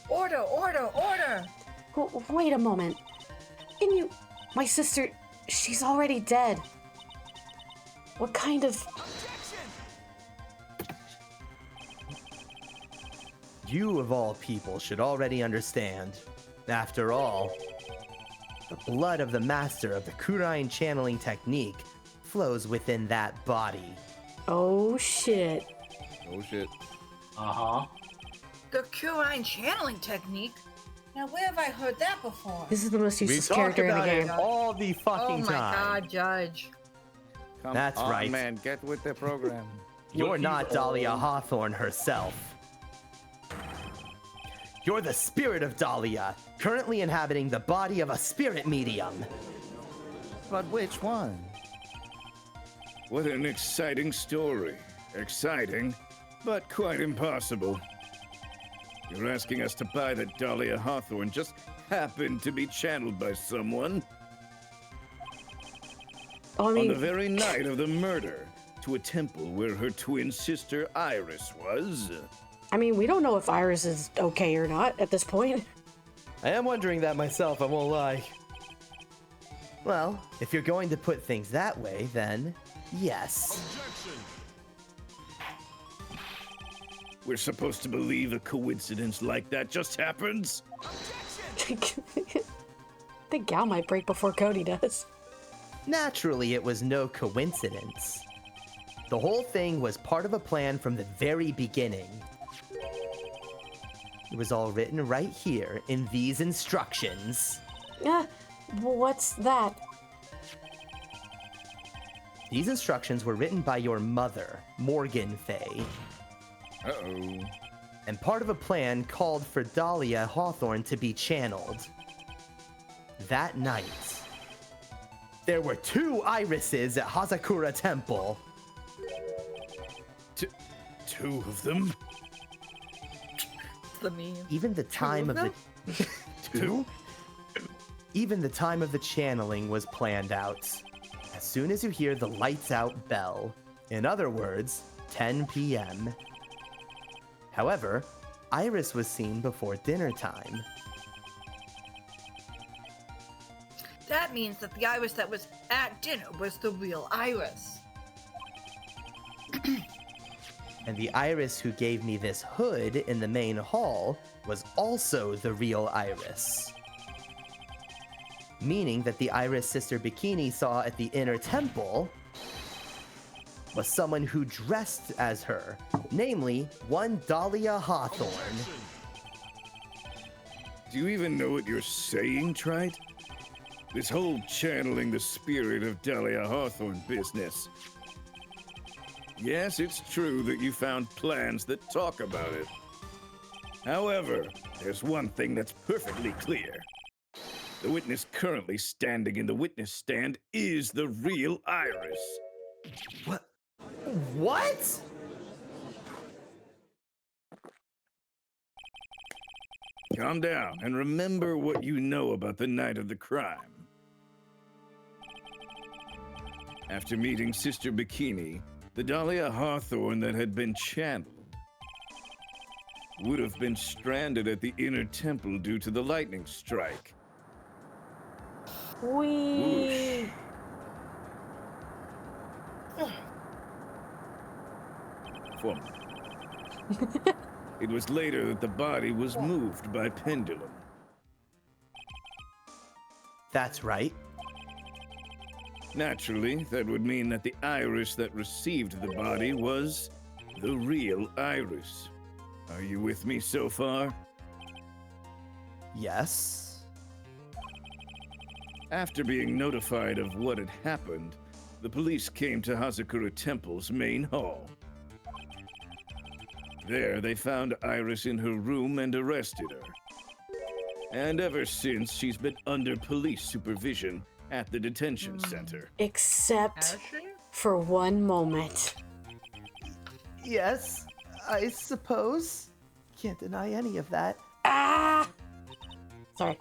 Order, order, order! Wait a moment. Can you. My sister. She's already dead. What kind of. You, of all people, should already understand. After all, the blood of the master of the Kurine channeling technique flows within that body. Oh shit. Oh shit. Uh-huh. The Kurine channeling technique? Now, where have I heard that before? This is the most We useless talk character in the about it game. all the Oh fucking my time. god, Judge. Come That's on, right. man. Get with the program. You're Look, not he's Dahlia old. Hawthorne herself. You're the spirit of Dahlia, currently inhabiting the body of a spirit medium. But which one? What an exciting story. Exciting, but quite impossible. You're asking us to buy that Dahlia Hawthorne just happened to be channeled by someone Oh, I on the mean, very night of the murder to a temple where her twin sister Iris was. we don't know if Iris is okay or not at this point. I am wondering that myself, I won't lie. Well, if you're going to put things that way, then yes. We're supposed to believe a coincidence like that just happens? I think Gal might break before Cody does. Naturally, it was no coincidence. The whole thing was part of a plan from the very beginning. It was all written right here in these instructions. What's that? These instructions were written by your mother, Morgan Fay, Uh-oh. and part of a plan called for Dahlia Hawthorne to be channeled. That night, there were 2 irises at Hazakura Temple. Two of them? The meme. Even the time of the Two? Even the time of the channeling was planned out. As soon as you hear the lights out bell, in other words, 10 p.m. However, Iris was seen before dinner time. That means that the Iris that was at dinner was the real Iris. And the Iris who gave me this hood in the main hall was also the real Iris. Meaning that the Iris Sister Bikini saw at the inner temple was someone who dressed as her, namely one Dahlia Hawthorne. Do you even know what you're saying, Trite? This whole channeling the spirit of Dahlia Hawthorne business. Yes, it's true that you found plans that talk about it. However, there's one thing that's perfectly clear. The witness currently standing in the witness stand is the real Iris. What? What? Calm down and remember what you know about the night of the crime. After meeting Sister Bikini, the Dahlia Hawthorne that had been channeled would have been stranded at the inner temple due to the lightning strike. Whee! Former. It was later that the body was moved by pendulum. That's right. Naturally, that would mean that the Iris that received the body was the real Iris. Are you with me so far? Yes. After being notified of what had happened, the police came to Hazakura Temple's main hall. There, they found Iris in her room and arrested her. And ever since, she's been under police supervision at the detention center. Except Has she? for one moment. Yes, I suppose. can't deny any of that. Ah! Sorry.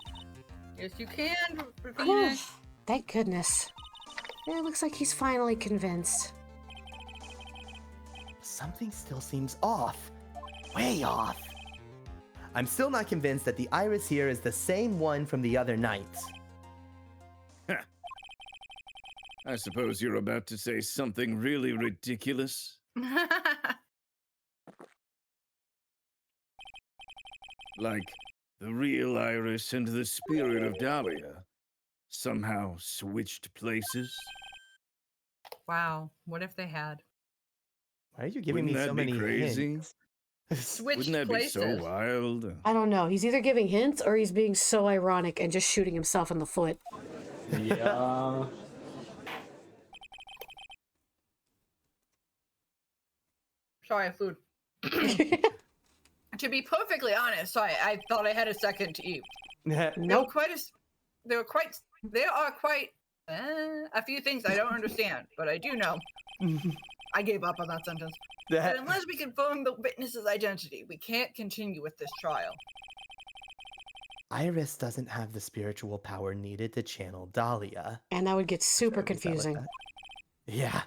Yes, you can, Whew. Phoenix. Thank goodness. It looks like he's finally convinced. Something still seems off. Way off. I'm still not convinced that the iris here is the same one from the other night. I suppose you're about to say something really ridiculous. Like the real Iris and the spirit of Dahlia somehow switched places. Wow, what if they had? Why are you giving Wouldn't me that so be many crazy? hints? Switched Wouldn't that places. be so wild? I don't know. He's either giving hints or he's being so ironic and just shooting himself in the foot. Yeah. Sorry, food. To be perfectly honest, sorry, I thought I had a second to eat. There Nope. are quite a few things I don't understand, but I do know. I gave up on that sentence. But unless we confirm the witness's identity, we can't continue with this trial. Iris doesn't have the spiritual power needed to channel Dahlia. And that would get super Sorry, we sound like confusing. that. Yeah.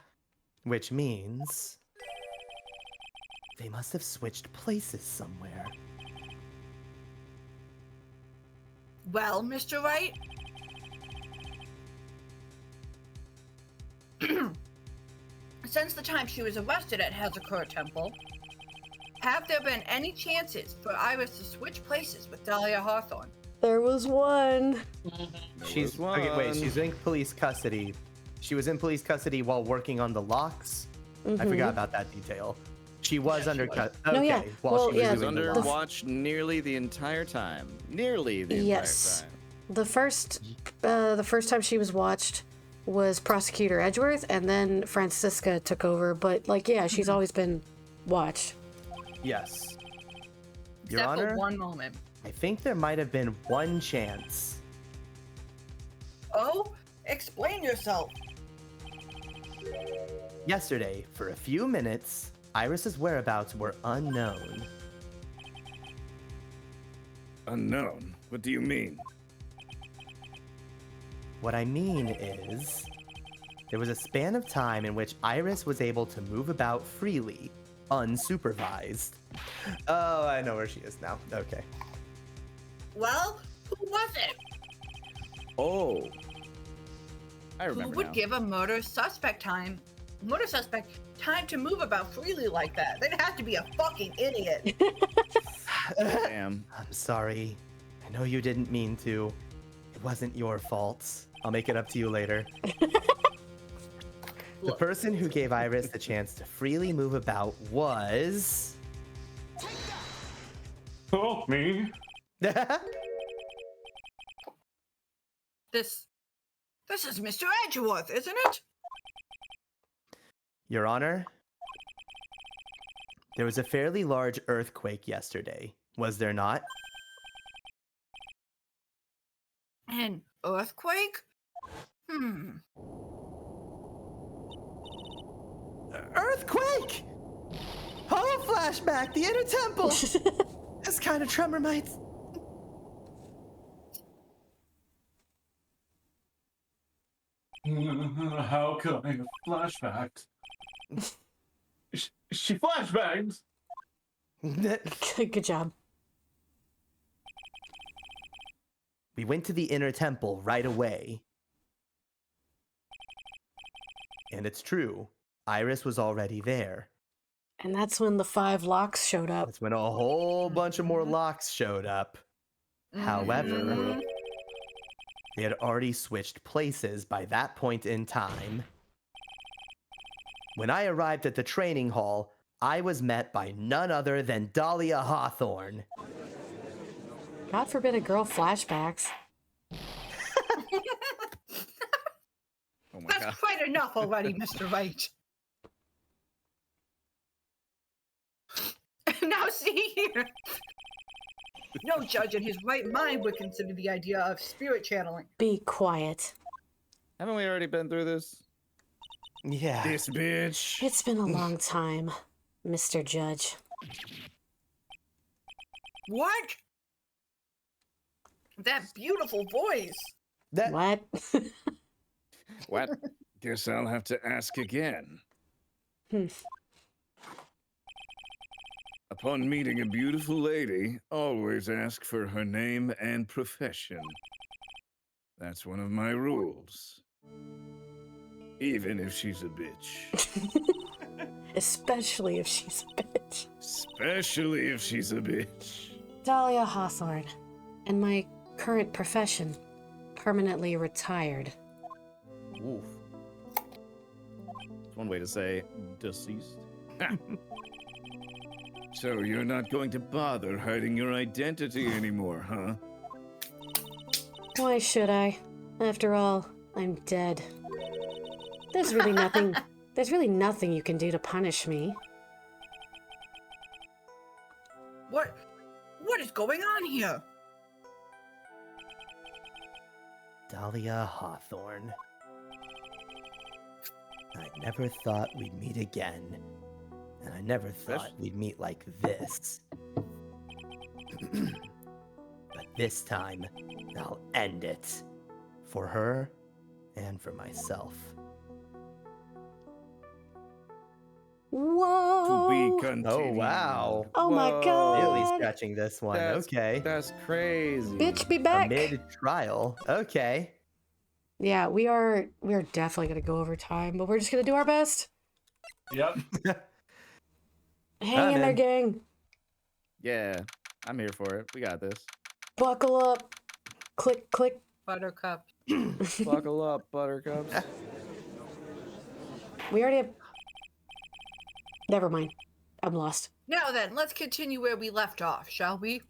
Which means they must have switched places somewhere. Well, Mr. Wright? Since the time she was arrested at Hezekiah Temple, have there been any chances for Iris to switch places with Dahlia Hawthorne? There was one. She's okay, wait, she's in police custody. She was in police custody while working on the locks. I forgot about that detail. She was under custody. No, Okay, yeah. while Well, she was yeah, He was doing under the locks. watch nearly the entire time. Nearly the Yes. entire time. The first time she was watched was Prosecutor Edgeworth, and then Francisca took over. But like, yeah, she's always been watched. Yes. Your Except Honor, for one moment. I think there might have been one chance. Oh, explain yourself. Yesterday, for a few minutes, Iris's whereabouts were unknown. Unknown? What do you mean? What I mean is, there was a span of time in which Iris was able to move about freely, unsupervised. Oh, I know where she is now. Okay. Well, who was it? Oh. I Who remember would now. give a murder suspect time to move about freely like that? They'd have to be a fucking idiot. Damn. I'm sorry. I know you didn't mean to. It wasn't your fault. I'll make it up to you later. The Look. person who gave Iris the chance to freely move about was... Oh, me? This is Mr. Edgeworth, isn't it? Your Honor, there was a fairly large earthquake yesterday, was there not? An earthquake? Earthquake! Hollow flashback, the inner temple! This kind of tremor might... How could I have flashbacked? She flashbacked! Good job. We went to the inner temple right away. And it's true, Iris was already there. And that's when the 5 locks showed up. That's when a whole bunch of more locks showed up. However, they had already switched places by that point in time. When I arrived at the training hall, I was met by none other than Dahlia Hawthorne. God forbid a girl flashbacks. Oh my That's god. quite enough already, Mr. Wright. Now see here. No judge in his right mind would consider the idea of spirit channeling. Be quiet. Haven't we already been through this? Yeah. This bitch. It's been a long time, Mr. Judge. What? That beautiful voice. That What? What? Guess I'll have to ask again. Hmm. Upon meeting a beautiful lady, always ask for her name and profession. That's one of my rules. Even if she's a bitch. Especially if she's a bitch. Especially if she's a bitch. Dahlia Hawthorne. And my current profession. Permanently retired. Oof. One way to say deceased. So you're not going to bother hiding your identity anymore, huh? Why should I? After all, I'm dead. There's really nothing you can do to punish me. What is going on here? Dahlia Hawthorne. I never thought we'd meet again. And I never thought we'd meet like this. But this time, I'll end it. For her and for myself. Whoa! To be continued. Oh, wow. Oh my Whoa. god! Really scratching this one. Okay. That's crazy. Bitch, be back! Amid trial. Okay. Yeah, we are definitely gonna go over time, but we're just gonna do our best. Yep. Hang in there, in. gang. Yeah, I'm here for it. We got this. Buckle up. Click, click. Buttercup. Buckle up, buttercups. We already have... Never mind. I'm lost. Now then, let's continue where we left off, shall we?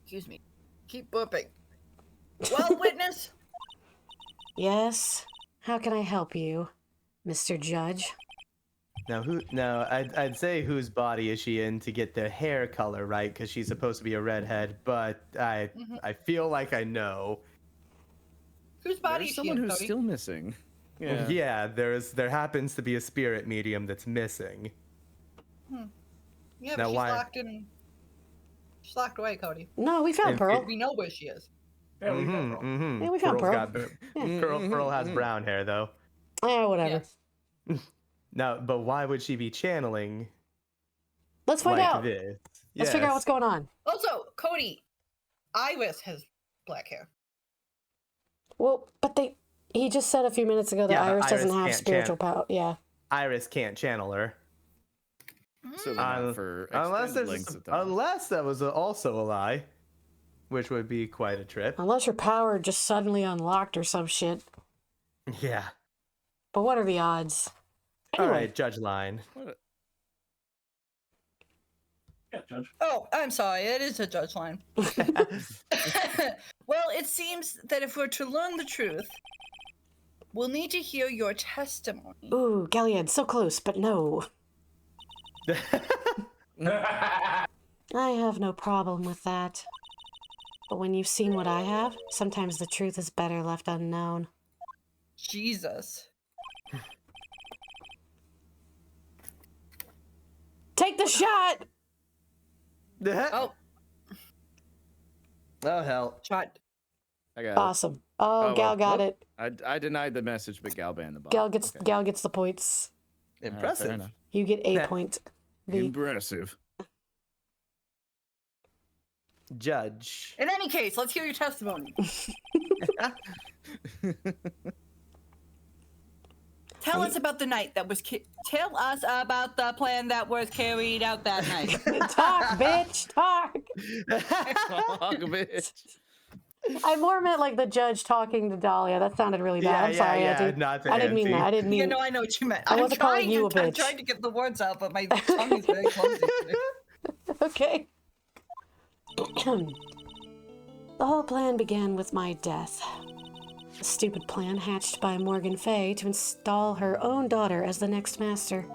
Excuse me. Keep burping. Well, witness? Yes? How can I help you, Mr. Judge? Now, I'd say whose body is she in to get the hair color right, because she's supposed to be a redhead, but I feel like I know. Whose body There's is someone she in, who's Cody? still missing. Yeah. Yeah, there happens to be a spirit medium that's missing. Yeah, but Now she's why- locked in. She's locked away, Cody. No, we found If- Pearl. We know where she is. Yeah, we got Pearl. Yeah, we found Pearl. Pearl has brown hair though. Whatever. Yes. No, but why would she be channeling Let's find like out. this? Let's figure out Yes. what's going on. Also, Cody, Iris has black hair. Well, but he just said a few minutes ago that Yeah, but Iris doesn't Iris have can't spiritual power. Yeah. Iris can't channel her. So they're not for Unless extended lengths of time. unless that was also a lie, which would be quite a trip. Unless your power just suddenly unlocked or some shit. Yeah. But what are the odds? All Anyway, right, Judge Line. Yeah, Judge. Oh, I'm sorry. It is a judge line. Well, it seems that if we're to learn the truth, we'll need to hear your testimony. Ooh, Galliard, so close, but no. I have no problem with that. But when you've seen what I have, sometimes the truth is better left unknown. Jesus. Take the shot! Oh, Oh hell. shot. I got Awesome. Oh, Oh, Gal well, got whoop. it. I denied the message, but Gal banned the bot. Gal gets Okay. Gal gets the points. All right, fair Impressive. enough. You get a Yeah. point. V. Impressive. Judge. In any case, let's hear your testimony. Tell us about the night that was. Tell us about the plan that was carried out that night. Talk, bitch, talk. Fuck, bitch. I more meant like the judge talking to Dahlia. That sounded really bad. I'm sorry, Auntie. not to I didn't mean Auntie. that. I didn't Yeah, mean. no, I know what you meant. I wasn't calling you a I'm bitch. trying to get the words out, but my tongue is very clumsy today. Okay. The whole plan began with my death. A stupid plan hatched by Morgan Fay to install her own daughter as the next master.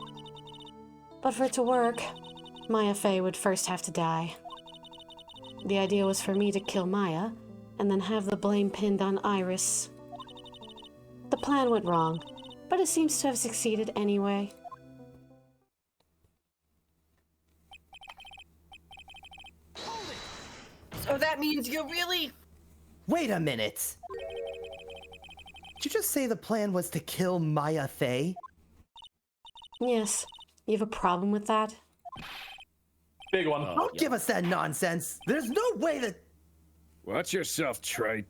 But for it to work, Maya Fay would first have to die. The idea was for me to kill Maya, and then have the blame pinned on Iris. The plan went wrong, but it seems to have succeeded anyway. So that means you really... Wait a minute. Did you just say the plan was to kill Maya Fey? Yes. You have a problem with that? Big one. Don't give us that nonsense. There's no way that... Watch yourself, Trite.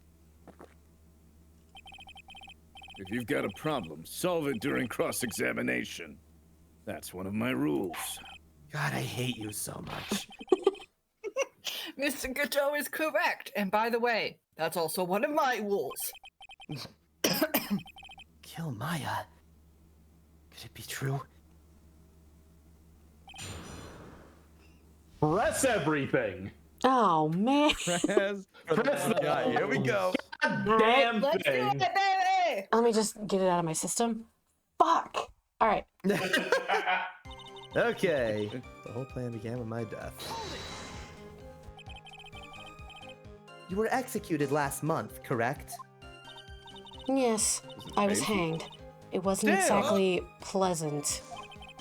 If you've got a problem, solve it during cross-examination. That's one of my rules. God, I hate you so much. Mr. Gateau is correct. And by the way, that's also one of my rules. Kill Maya? Could it be true? Press everything. Oh, man. Press Press yeah, here we go. Damn Let's do thing. it, baby! Let me just get it out of my system. Fuck! Alright. Okay. The whole plan began with my death. You were executed last month, correct? Yes, I was painful? hanged. It wasn't Damn. exactly pleasant.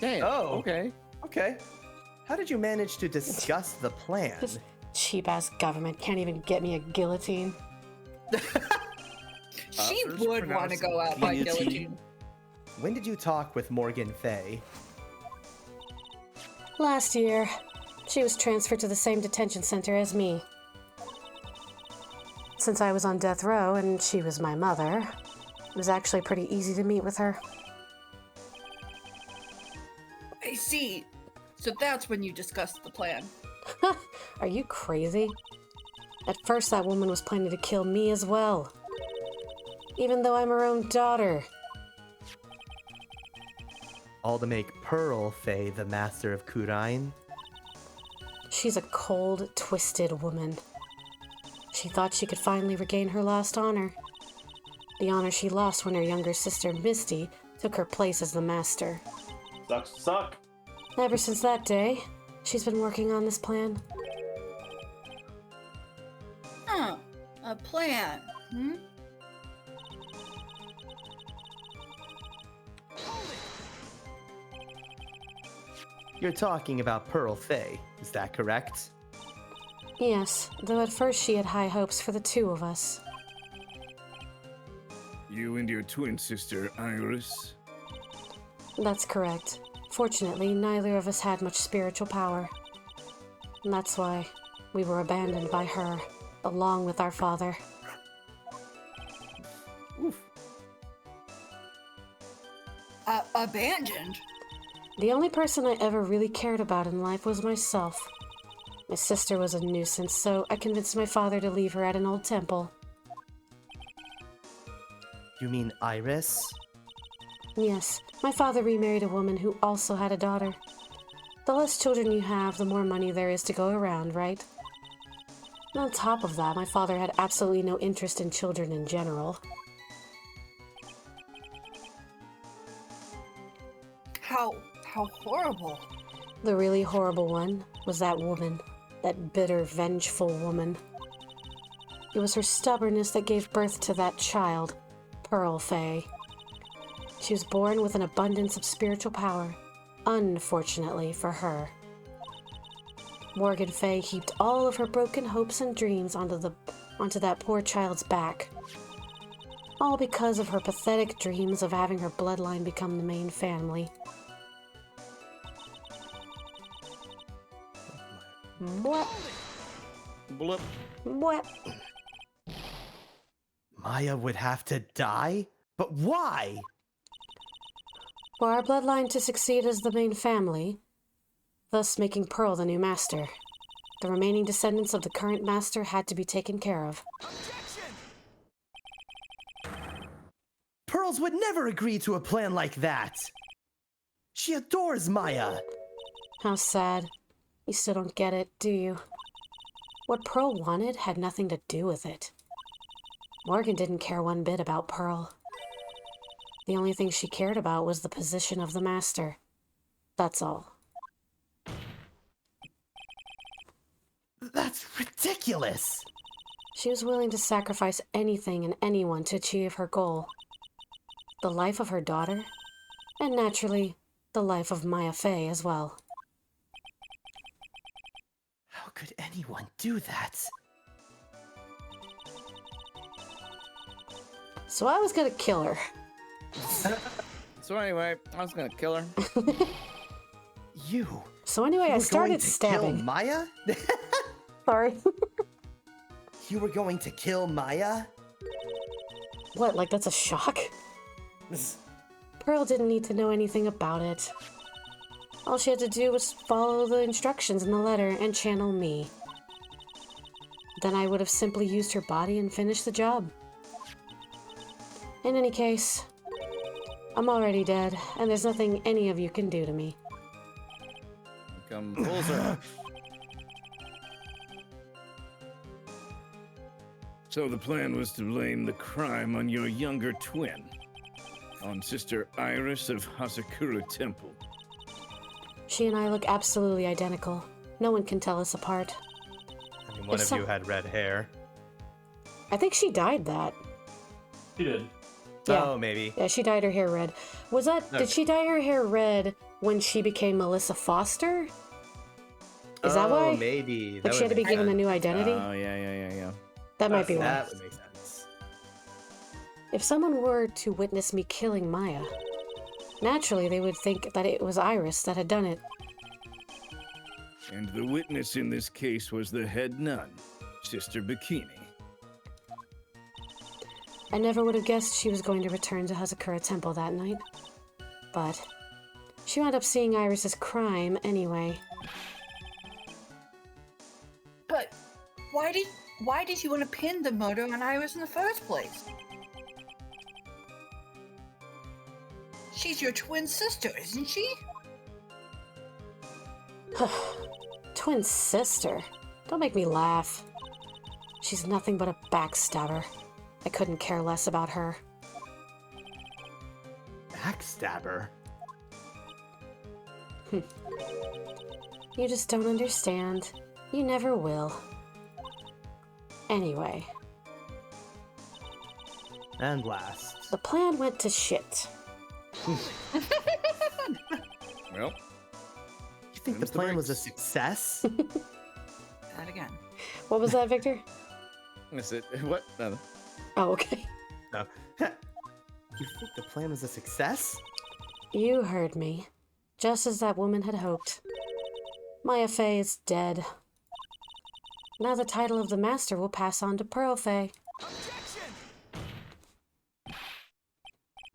Damn. Oh. Okay. Okay. How did you manage to discuss the plan? This cheap-ass government can't even get me a guillotine. She Others would want pronounce to go out by guillotine. guillotine. When did you talk with Morgan Fay? Last year, she was transferred to the same detention center as me. Since I was on death row and she was my mother, it was actually pretty easy to meet with her. I see. So that's when you discussed the plan. Are you crazy? At first, that woman was planning to kill me as well. Even though I'm her own daughter. All to make Pearl Fay the master of Kurain? She's a cold, twisted woman. She thought she could finally regain her lost honor. The honor she lost when her younger sister, Misty, took her place as the master. Sucks to suck. Ever since that day, she's been working on this plan. Huh. A plan. Hmm? You're talking about Pearl Fay, is that correct? Yes, though at first she had high hopes for the two of us. You and your twin sister, Iris. That's correct. Fortunately, neither of us had much spiritual power. And that's why we were abandoned by her, along with our father. Abandoned? The only person I ever really cared about in life was myself. My sister was a nuisance, so I convinced my father to leave her at an old temple. You mean Iris? Yes, my father remarried a woman who also had a daughter. The less children you have, the more money there is to go around, right? And on top of that, my father had absolutely no interest in children in general. How horrible. The really horrible one was that woman, that bitter, vengeful woman. It was her stubbornness that gave birth to that child, Pearl Fay. She was born with an abundance of spiritual power, unfortunately for her. Morgan Fay heaped all of her broken hopes and dreams onto that poor child's back. All because of her pathetic dreams of having her bloodline become the main family. What? Blip. What? Maya would have to die? But why? For our bloodline to succeed as the main family, thus making Pearl the new master. The remaining descendants of the current master had to be taken care of. Pearls would never agree to a plan like that. She adores Maya. How sad. You still don't get it, do you? What Pearl wanted had nothing to do with it. Morgan didn't care one bit about Pearl. The only thing she cared about was the position of the master. That's all. That's ridiculous. She was willing to sacrifice anything and anyone to achieve her goal. The life of her daughter, and naturally, the life of Maya Fey as well. How could anyone do that? So I was gonna kill her. So anyway, I was gonna kill her. You. So anyway, You I were started going to stabbing. kill Maya? Sorry. You were going to kill Maya? What, like that's a shock? Pearl didn't need to know anything about it. All she had to do was follow the instructions in the letter and channel me. Then I would have simply used her body and finished the job. In any case, I'm already dead, and there's nothing any of you can do to me. Come full circle. So the plan was to blame the crime on your younger twin, on Sister Iris of Hasakura Temple. She and I look absolutely identical. No one can tell us apart. I mean, one of you had red hair. I think she dyed that. He did. Yeah. Oh, maybe. Yeah, she dyed her hair red. Was that... Okay. Did she dye her hair red when she became Melissa Foster? Is that why? Oh, maybe. Like she had to be given a new identity? Oh, yeah. That might be why. That would make sense. If someone were to witness me killing Maya, naturally they would think that it was Iris that had done it. And the witness in this case was the head nun, Sister Bikini. I never would have guessed she was going to return to Hazakura Temple that night. But she wound up seeing Iris's crime anyway. But why did you want to pin the murder on Iris in the first place? She's your twin sister, isn't she? Twin sister? Don't make me laugh. She's nothing but a backstabber. I couldn't care less about her. Backstabber? You just don't understand. You never will. Anyway, And last. the plan went to shit. Well, You think the Them's the plan was a breaks. success? That again. What was that, Victor? Is it what? No. Oh, okay. No. You think the plan was a success? You heard me. Just as that woman had hoped. Maya Fey is dead. Now the title of the master will pass on to Pearl Fey.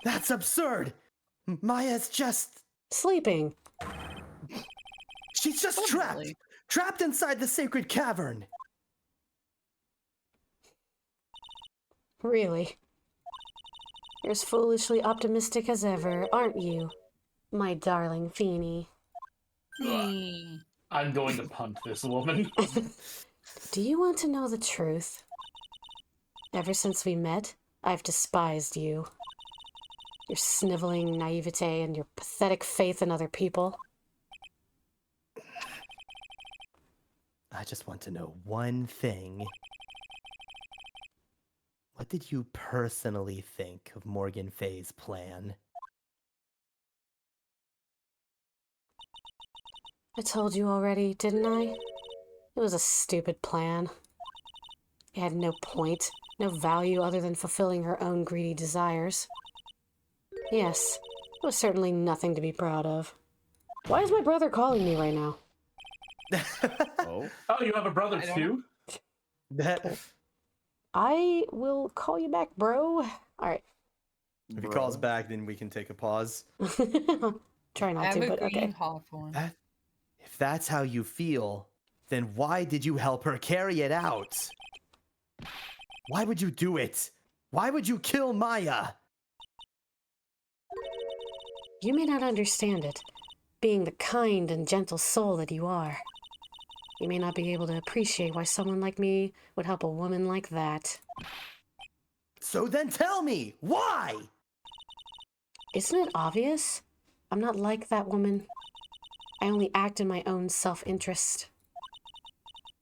That's absurd! Maya's just... Sleeping. She's just trapped! Probably. Trapped inside the sacred cavern! Really? You're as foolishly optimistic as ever, aren't you? My darling Feeny. I'm going to punt this woman. Do you want to know the truth? Ever since we met, I've despised you. Your sniveling naivete and your pathetic faith in other people. I just want to know one thing. What did you personally think of Morgan Fay's plan? I told you already, didn't I? It was a stupid plan. It had no point, no value other than fulfilling her own greedy desires. Yes, it was certainly nothing to be proud of. Why is my brother calling me right now? Oh. Oh, you have a brother I don't too? That, I will call you back, bro. Alright. if he calls back, then we can take a pause. Try not to, but okay. Hawthorne. If that's how you feel, then why did you help her carry it out? Why would you do it? Why would you kill Maya? You may not understand it, being the kind and gentle soul that you are. You may not be able to appreciate why someone like me would help a woman like that. So then tell me, why? Isn't it obvious? I'm not like that woman. I only act in my own self-interest.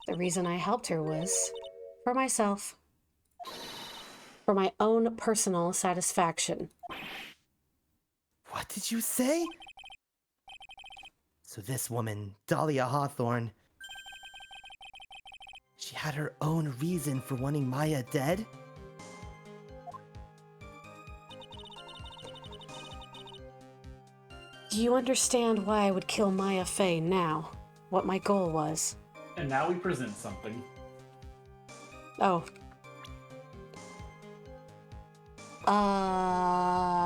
The reason I helped her was for myself. For my own personal satisfaction. What did you say? So this woman, Dahlia Hawthorne, she had her own reason for wanting Maya dead? Do you understand why I would kill Maya Fey now? What my goal was? And now we present something. Oh.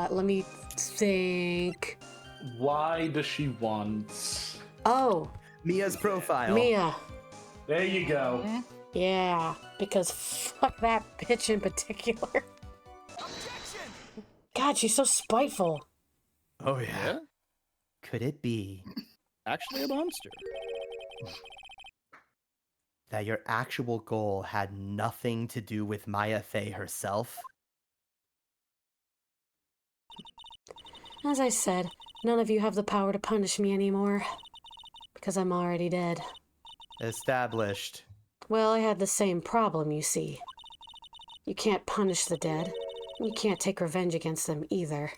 Let me think. Why does she want... Oh, Mia's profile. Mia. There you go. Yeah, because fuck that bitch in particular. God, she's so spiteful. Oh Yeah? Could it be Actually a monster. that your actual goal had nothing to do with Maya Fey herself? As I said, none of you have the power to punish me anymore. Because I'm already dead. Established. Well, I had the same problem, you see. You can't punish the dead. You can't take revenge against them either.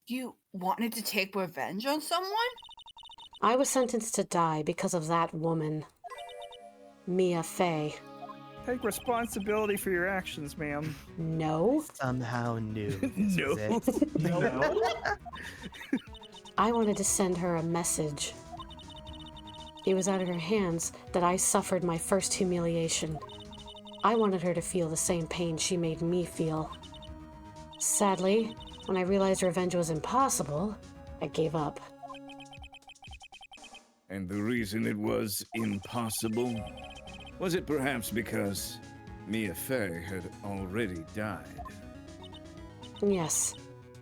You wanted to take revenge on someone? I was sentenced to die because of that woman. Mia Fey. Take responsibility for your actions, ma'am. No. Somehow knew this No. was it. No. I wanted to send her a message. It was out of her hands that I suffered my first humiliation. I wanted her to feel the same pain she made me feel. Sadly, when I realized revenge was impossible, I gave up. And the reason it was impossible? Was it perhaps because Mia Fey had already died? Yes,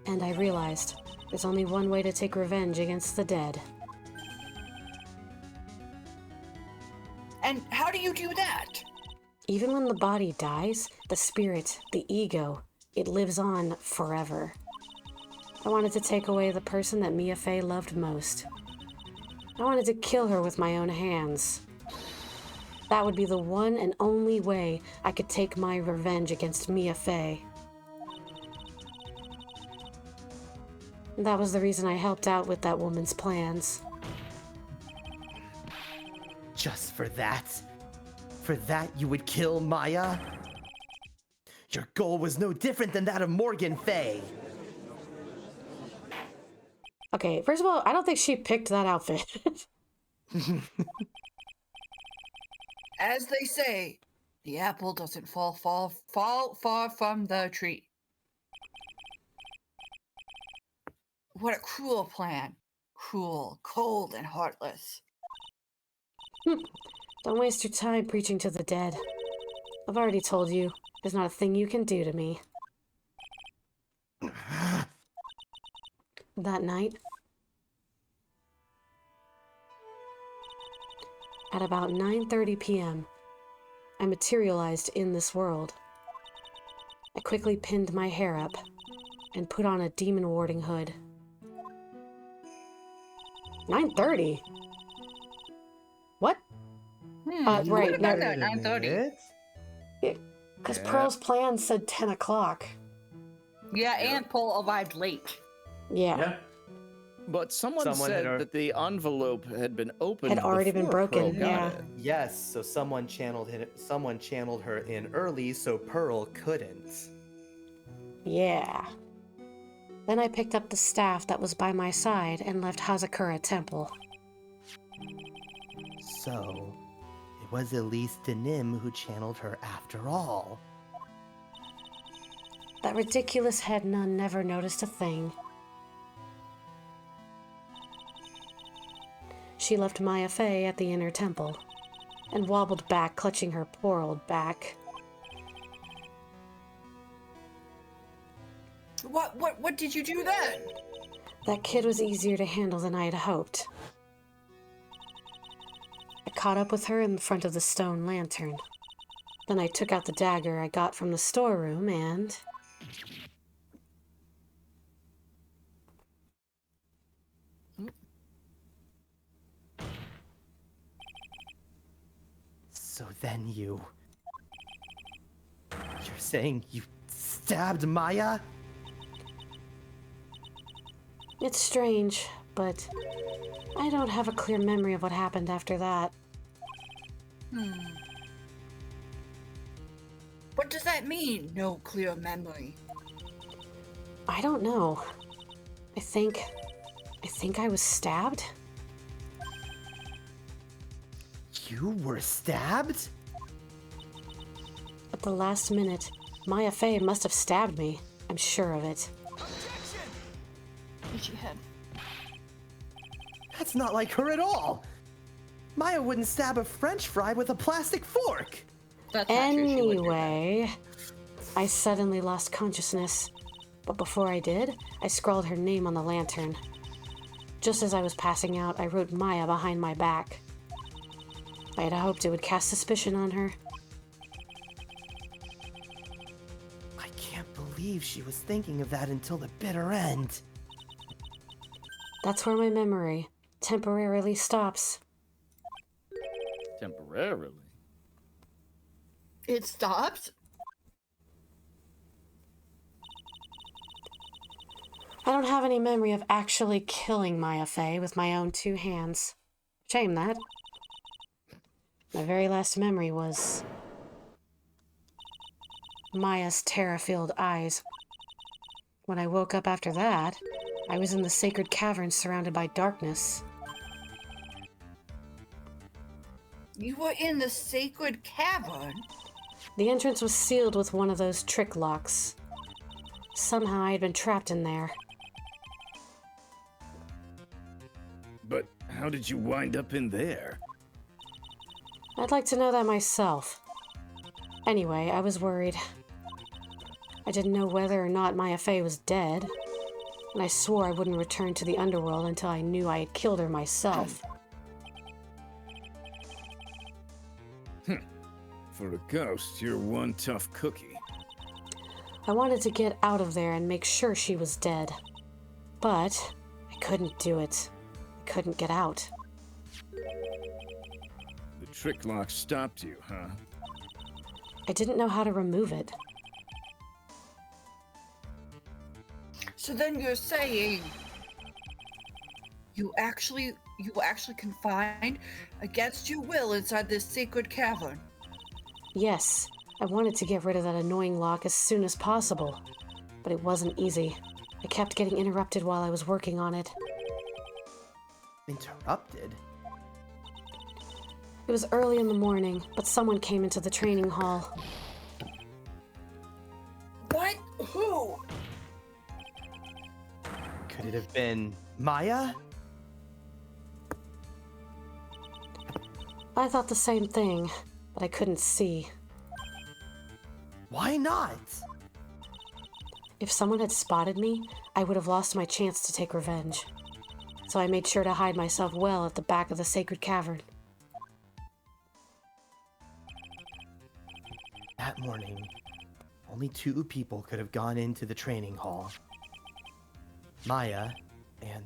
and I realized there's only one way to take revenge against the dead. And how do you do that? Even when the body dies, the spirit, the ego, it lives on forever. I wanted to take away the person that Mia Fey loved most. I wanted to kill her with my own hands. That would be the one and only way I could take my revenge against Mia Fey. That was the reason I helped out with that woman's plans. Just for that? For that you would kill Maya? Your goal was no different than that of Morgan Fey. Okay, first of all, I don't think she picked that outfit. As they say, the apple doesn't fall far from the tree. What a cruel plan. Cruel, cold, and heartless. Don't waste your time preaching to the dead. I've already told you, there's not a thing you can do to me. That night, at about 9:30 p.m., I materialized in this world. I quickly pinned my hair up and put on a demon warding hood. 9:30? What? Right, about no, that 9:30. because Yeah. Pearl's plan said 10 o'clock. Yeah, and Paul arrived late. Yeah. Yeah. But someone Someone had said that the envelope had been opened. Had already been before Pearl broken, got yeah. it. Yes, so someone channeled her in early so Pearl couldn't. Yeah. Then I picked up the staff that was by my side and left Hazakura Temple. So, it was Elise Denim who channeled her after all. That ridiculous head nun never noticed a thing. She left Maya Fey at the inner temple and wobbled back, clutching her poor old back. What did you do then? That kid was easier to handle than I had hoped. I caught up with her in front of the stone lantern. Then I took out the dagger I got from the storeroom and... So then you're saying you stabbed Maya? It's strange, but I don't have a clear memory of what happened after that. What does that mean, no clear memory? I don't know. I think I was stabbed? You were stabbed? At the last minute, Maya Fey must have stabbed me. I'm sure of it. She had. That's not like her at all. Maya wouldn't stab a French fry with a plastic fork. That's not true. She wouldn't do that. Anyway, I suddenly lost consciousness. But before I did, I scrawled her name on the lantern. Just as I was passing out, I wrote Maya behind my back. I had hoped it would cast suspicion on her. I can't believe she was thinking of that until the bitter end. That's where my memory temporarily stops. Temporarily. It stopped? I don't have any memory of actually killing Maya Fey with my own 2 hands. Shame that. My very last memory was Maya's terror-filled eyes. When I woke up after that, I was in the sacred cavern surrounded by darkness. You were in the sacred cavern? The entrance was sealed with one of those trick locks. Somehow I had been trapped in there. But how did you wind up in there? I'd like to know that myself. Anyway, I was worried. I didn't know whether or not Maya Fey was dead, and I swore I wouldn't return to the underworld until I knew I had killed her myself. For a ghost, you're one tough cookie. I wanted to get out of there and make sure she was dead. But I couldn't do it. I couldn't get out. The trick lock stopped you, huh? I didn't know how to remove it. So then you're saying you actually confined against your will inside this sacred cavern? Yes, I wanted to get rid of that annoying lock as soon as possible. But it wasn't easy. I kept getting interrupted while I was working on it. Interrupted? It was early in the morning, but someone came into the training hall. What? Who? Could it have been Maya? I thought the same thing, but I couldn't see. Why not? If someone had spotted me, I would have lost my chance to take revenge. So I made sure to hide myself well at the back of the sacred cavern. That morning, only 2 people could have gone into the training hall. Maya and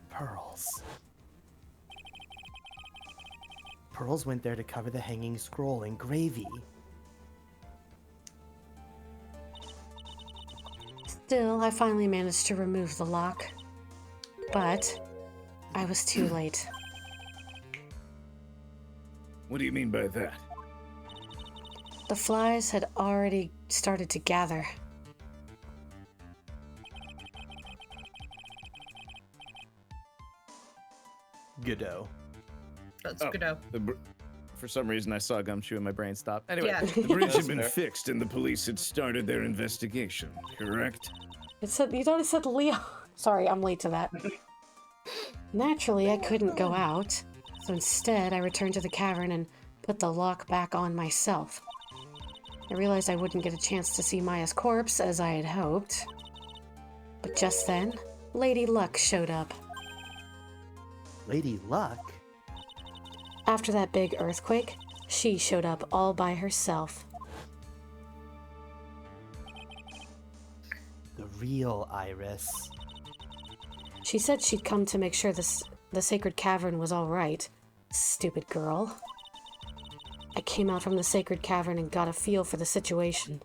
Pearls. Pearls went there to cover the hanging scroll in gravy. Still, I finally managed to remove the lock. But I was too late. What do you mean by that? The flies had already started to gather. Godot. That's Oh. good. Oh. For some reason, I saw Gumshoe and my brain stopped. Anyway, Yeah. The bridge had been fair. fixed and the police had started their investigation, correct? It said, you thought it said Leo. Sorry, I'm late to that. Naturally, I couldn't go out, so instead I returned to the cavern and put the lock back on myself. I realized I wouldn't get a chance to see Maya's corpse as I had hoped. But just then, Lady Luck showed up. Lady Luck? After that big earthquake, she showed up all by herself. The real Iris. She said she'd come to make sure the sacred cavern was all right. Stupid girl. I came out from the sacred cavern and got a feel for the situation.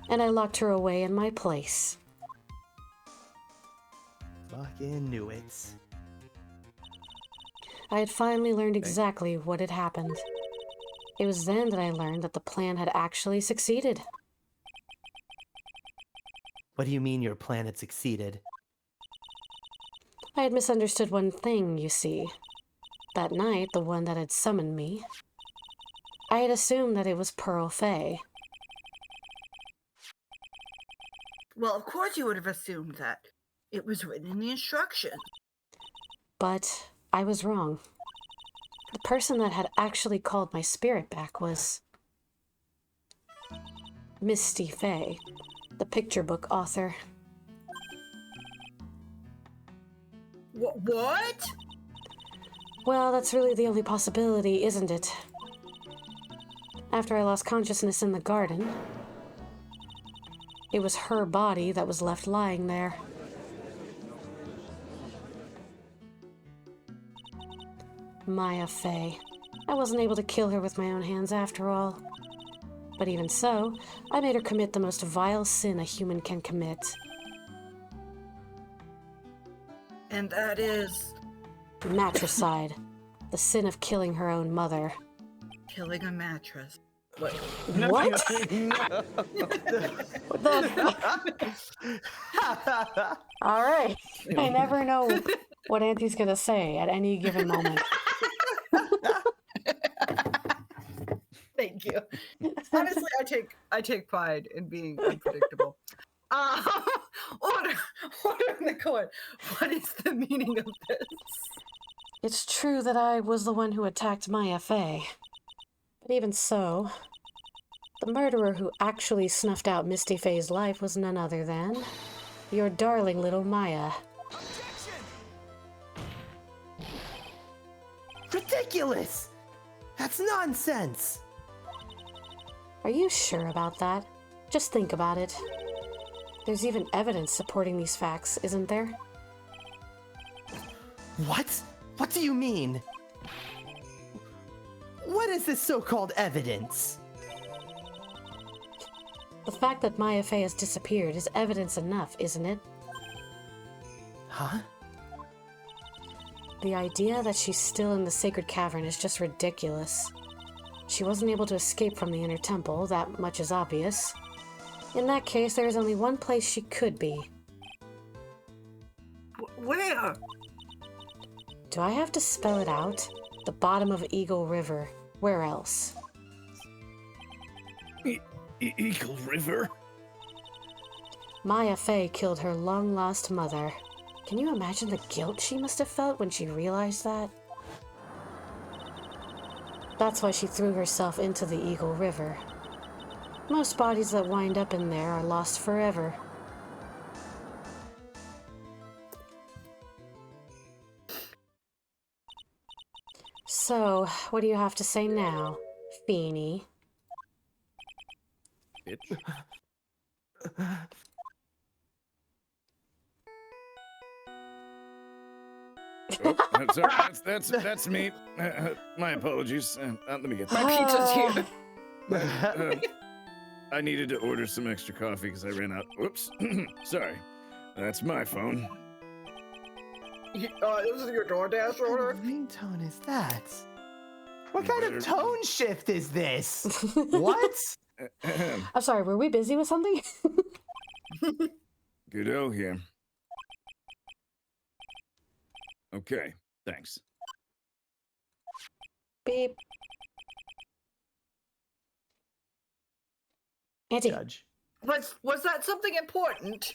And I locked her away in my place. Fucking knew it. I had finally learned exactly what had happened. It was then that I learned that the plan had actually succeeded. What do you mean your plan had succeeded? I had misunderstood one thing, you see. That night, the one that had summoned me, I had assumed that it was Pearl Fay. Well, of course you would have assumed that. It was written in the instructions. But I was wrong. The person that had actually called my spirit back was Misty Fay, the picture book author. What? Well, that's really the only possibility, isn't it? After I lost consciousness in the garden, it was her body that was left lying there. Maya Fay. I wasn't able to kill her with my own hands after all. But even so, I made her commit the most vile sin a human can commit. And that is Matricide. The sin of killing her own mother. killing a mattress. What? What? What the All right. I never know what Auntie's gonna say at any given moment. Thank you. Honestly, I take pride in being unpredictable. Order in the court. What is the meaning of this? It's true that I was the one who attacked Maya Fay. But even so, the murderer who actually snuffed out Misty Fay's life was none other than your darling little Maya. Ridiculous! That's nonsense! Are you sure about that? Just think about it. There's even evidence supporting these facts, isn't there? What? What do you mean? What is this so-called evidence? The fact that Maya Fay has disappeared is evidence enough, isn't it? Huh? The idea that she's still in the sacred cavern is just ridiculous. She wasn't able to escape from the inner temple, that much is obvious. In that case, there is only one place she could be. Where? Do I have to spell it out? The bottom of Eagle River. Where else? Eagle River? Maya Fay killed her long-lost mother. Can you imagine the guilt she must have felt when she realized that? That's why she threw herself into the Eagle River. Most bodies that wind up in there are lost forever. So, what do you have to say now, Feeny? Bitch. Oh, that's me. My apologies. Let me get that. My pizza's here. I needed to order some extra coffee because I ran out. Whoops. Sorry. That's my phone. This is your DoorDash What order? ringtone is that? What You kind better- of tone shift is this? What? I'm sorry, were we busy with something? Goodo here. Okay, thanks. Beep. Auntie. Judge. Was that something important?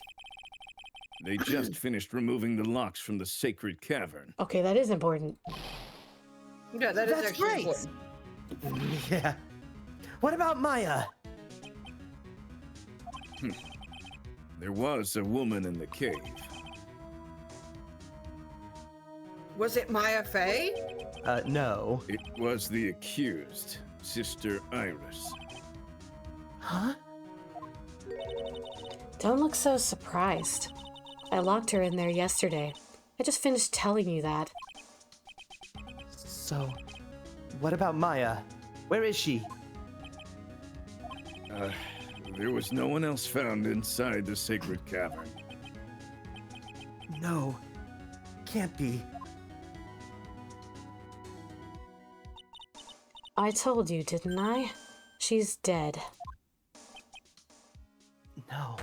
They just finished removing the locks from the sacred cavern. Okay, that is important. Yeah, that is That's actually great. important. Yeah. What about Maya? There was a woman in the cave. Was it Maya Fay? No. It was the accused, Sister Iris. Huh? Don't look so surprised. I locked her in there yesterday. I just finished telling you that. So, what about Maya? Where is she? There was no one else found inside the sacred cavern. No. Can't be. I told you, didn't I? She's dead. No.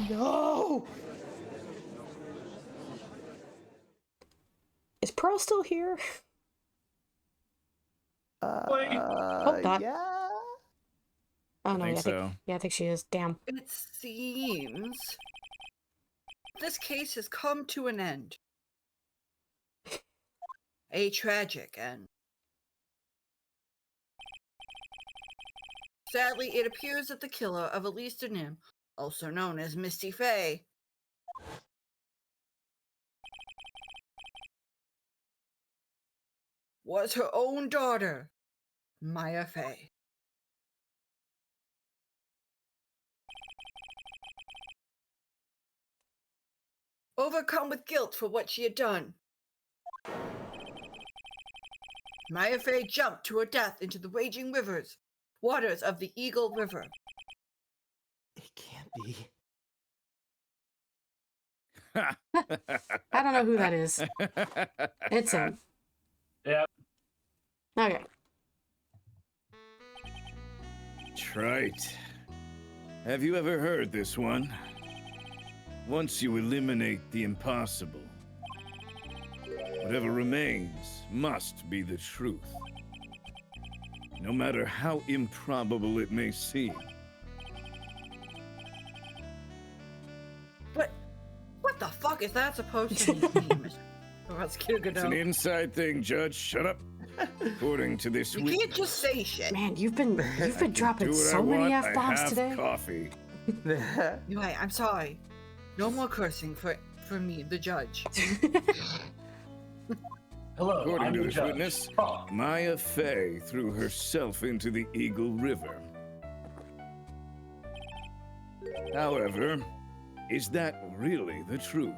No! Is Pearl still here? Hope not. Yeah. Oh no, think yeah, so. I think she is. Damn. It seems this case has come to an end. A tragic end. Sadly, it appears that the killer of Elise Nim, also known as Misty Faye, was her own daughter, Maya Faye. Overcome with guilt for what she had done, Maya Faye jumped to her death into the raging waters of the Eagle River. It can't be. I don't know who that is. It's him. Yeah. Okay. Trite. Have you ever heard this one? Once you eliminate the impossible, whatever remains must be the truth. No matter how improbable it may seem. What the fuck is that supposed to mean, Mr. It's an inside thing, Judge. Shut up. According to this You week, can't just say shit. Man, you've been dropping do what I so many want, F-bombs I have today. coffee. You're right, I'm sorry. No more cursing for me, the judge. Hello, According I'm to the this judge. witness, Talk. Maya Faye threw herself into the Eagle River. However, is that really the truth?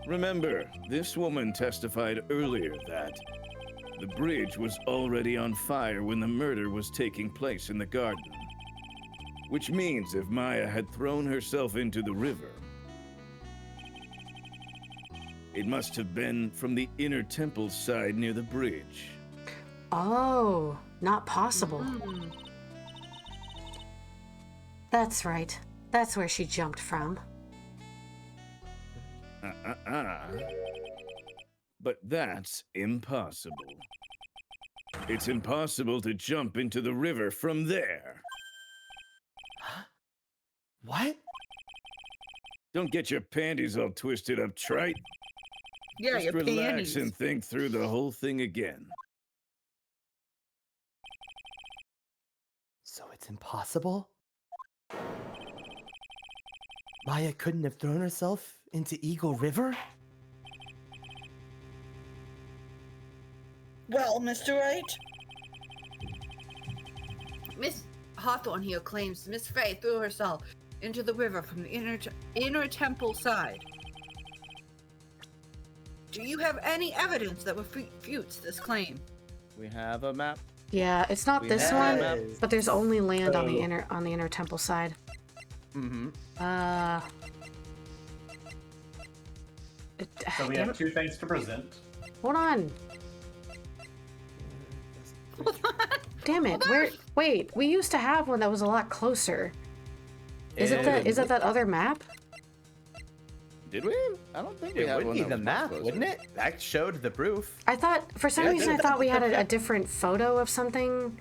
Remember, this woman testified earlier that the bridge was already on fire when the murder was taking place in the garden. Which means if Maya had thrown herself into the river, it must have been from the inner temple side near the bridge. Oh, not possible. Hmm. That's right. That's where she jumped from. But that's impossible. It's impossible to jump into the river from there. What? Don't get your panties all twisted up, Trite. Yeah, Just your relax panties. and think through the whole thing again. So it's impossible? Maya couldn't have thrown herself into Eagle River? Well, Mr. Wright? Miss Hawthorne here claims Miss Faye threw herself into the river from the inner temple side. Do you have any evidence that refutes this claim? We have a map. Yeah, it's not We this have one, it. but there's only land on the Oh. inner temple side. Mm-hmm. So we Damn have it. 2 things to present. Hold on. Damn it. Where? Wait, we used to have one that was a lot closer. Is it that other map? Did we? I don't think we It had would one be that the was map, closer. wouldn't it? That showed the proof. I thought, for some Yeah, reason, I dude. thought we had a different photo of something.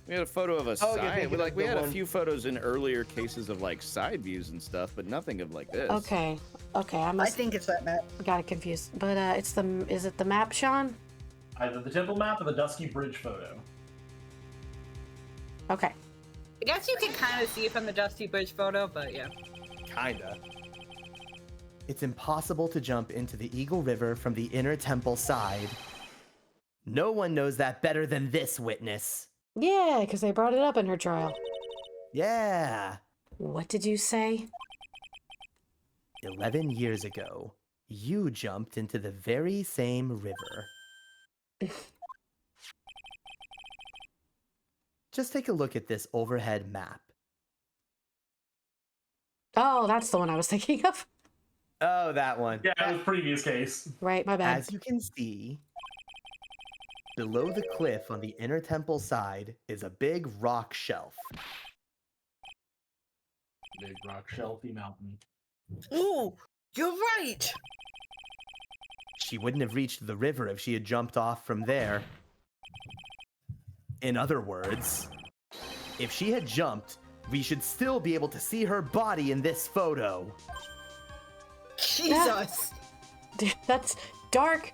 We had a photo of a Oh, you're side. thinking We, of we the had a one- few photos in earlier cases of like side views and stuff, but nothing of like this. Okay, I I must think it's that map. got it confused. But is it the map, Sean? Either the temple map or the Dusky Bridge photo. Okay. I guess you can kind of see it from the Dusty Bridge photo, but yeah. Kinda. It's impossible to jump into the Eagle River from the inner temple side. No one knows that better than this witness. Yeah, because they brought it up in her trial. Yeah. What did you say? 11 years ago, you jumped into the very same river. Just take a look at this overhead map. Oh, that's the one I was thinking of. Oh, that one. Yeah, it was previous case. Right, my bad. As you can see, Below the cliff on the inner temple side is a big rock shelf. Big rock shelfy mountain. Ooh, you're right. She wouldn't have reached the river if she had jumped off from there. In other words, if she had jumped, we should still be able to see her body in this photo. Jesus. That's dark.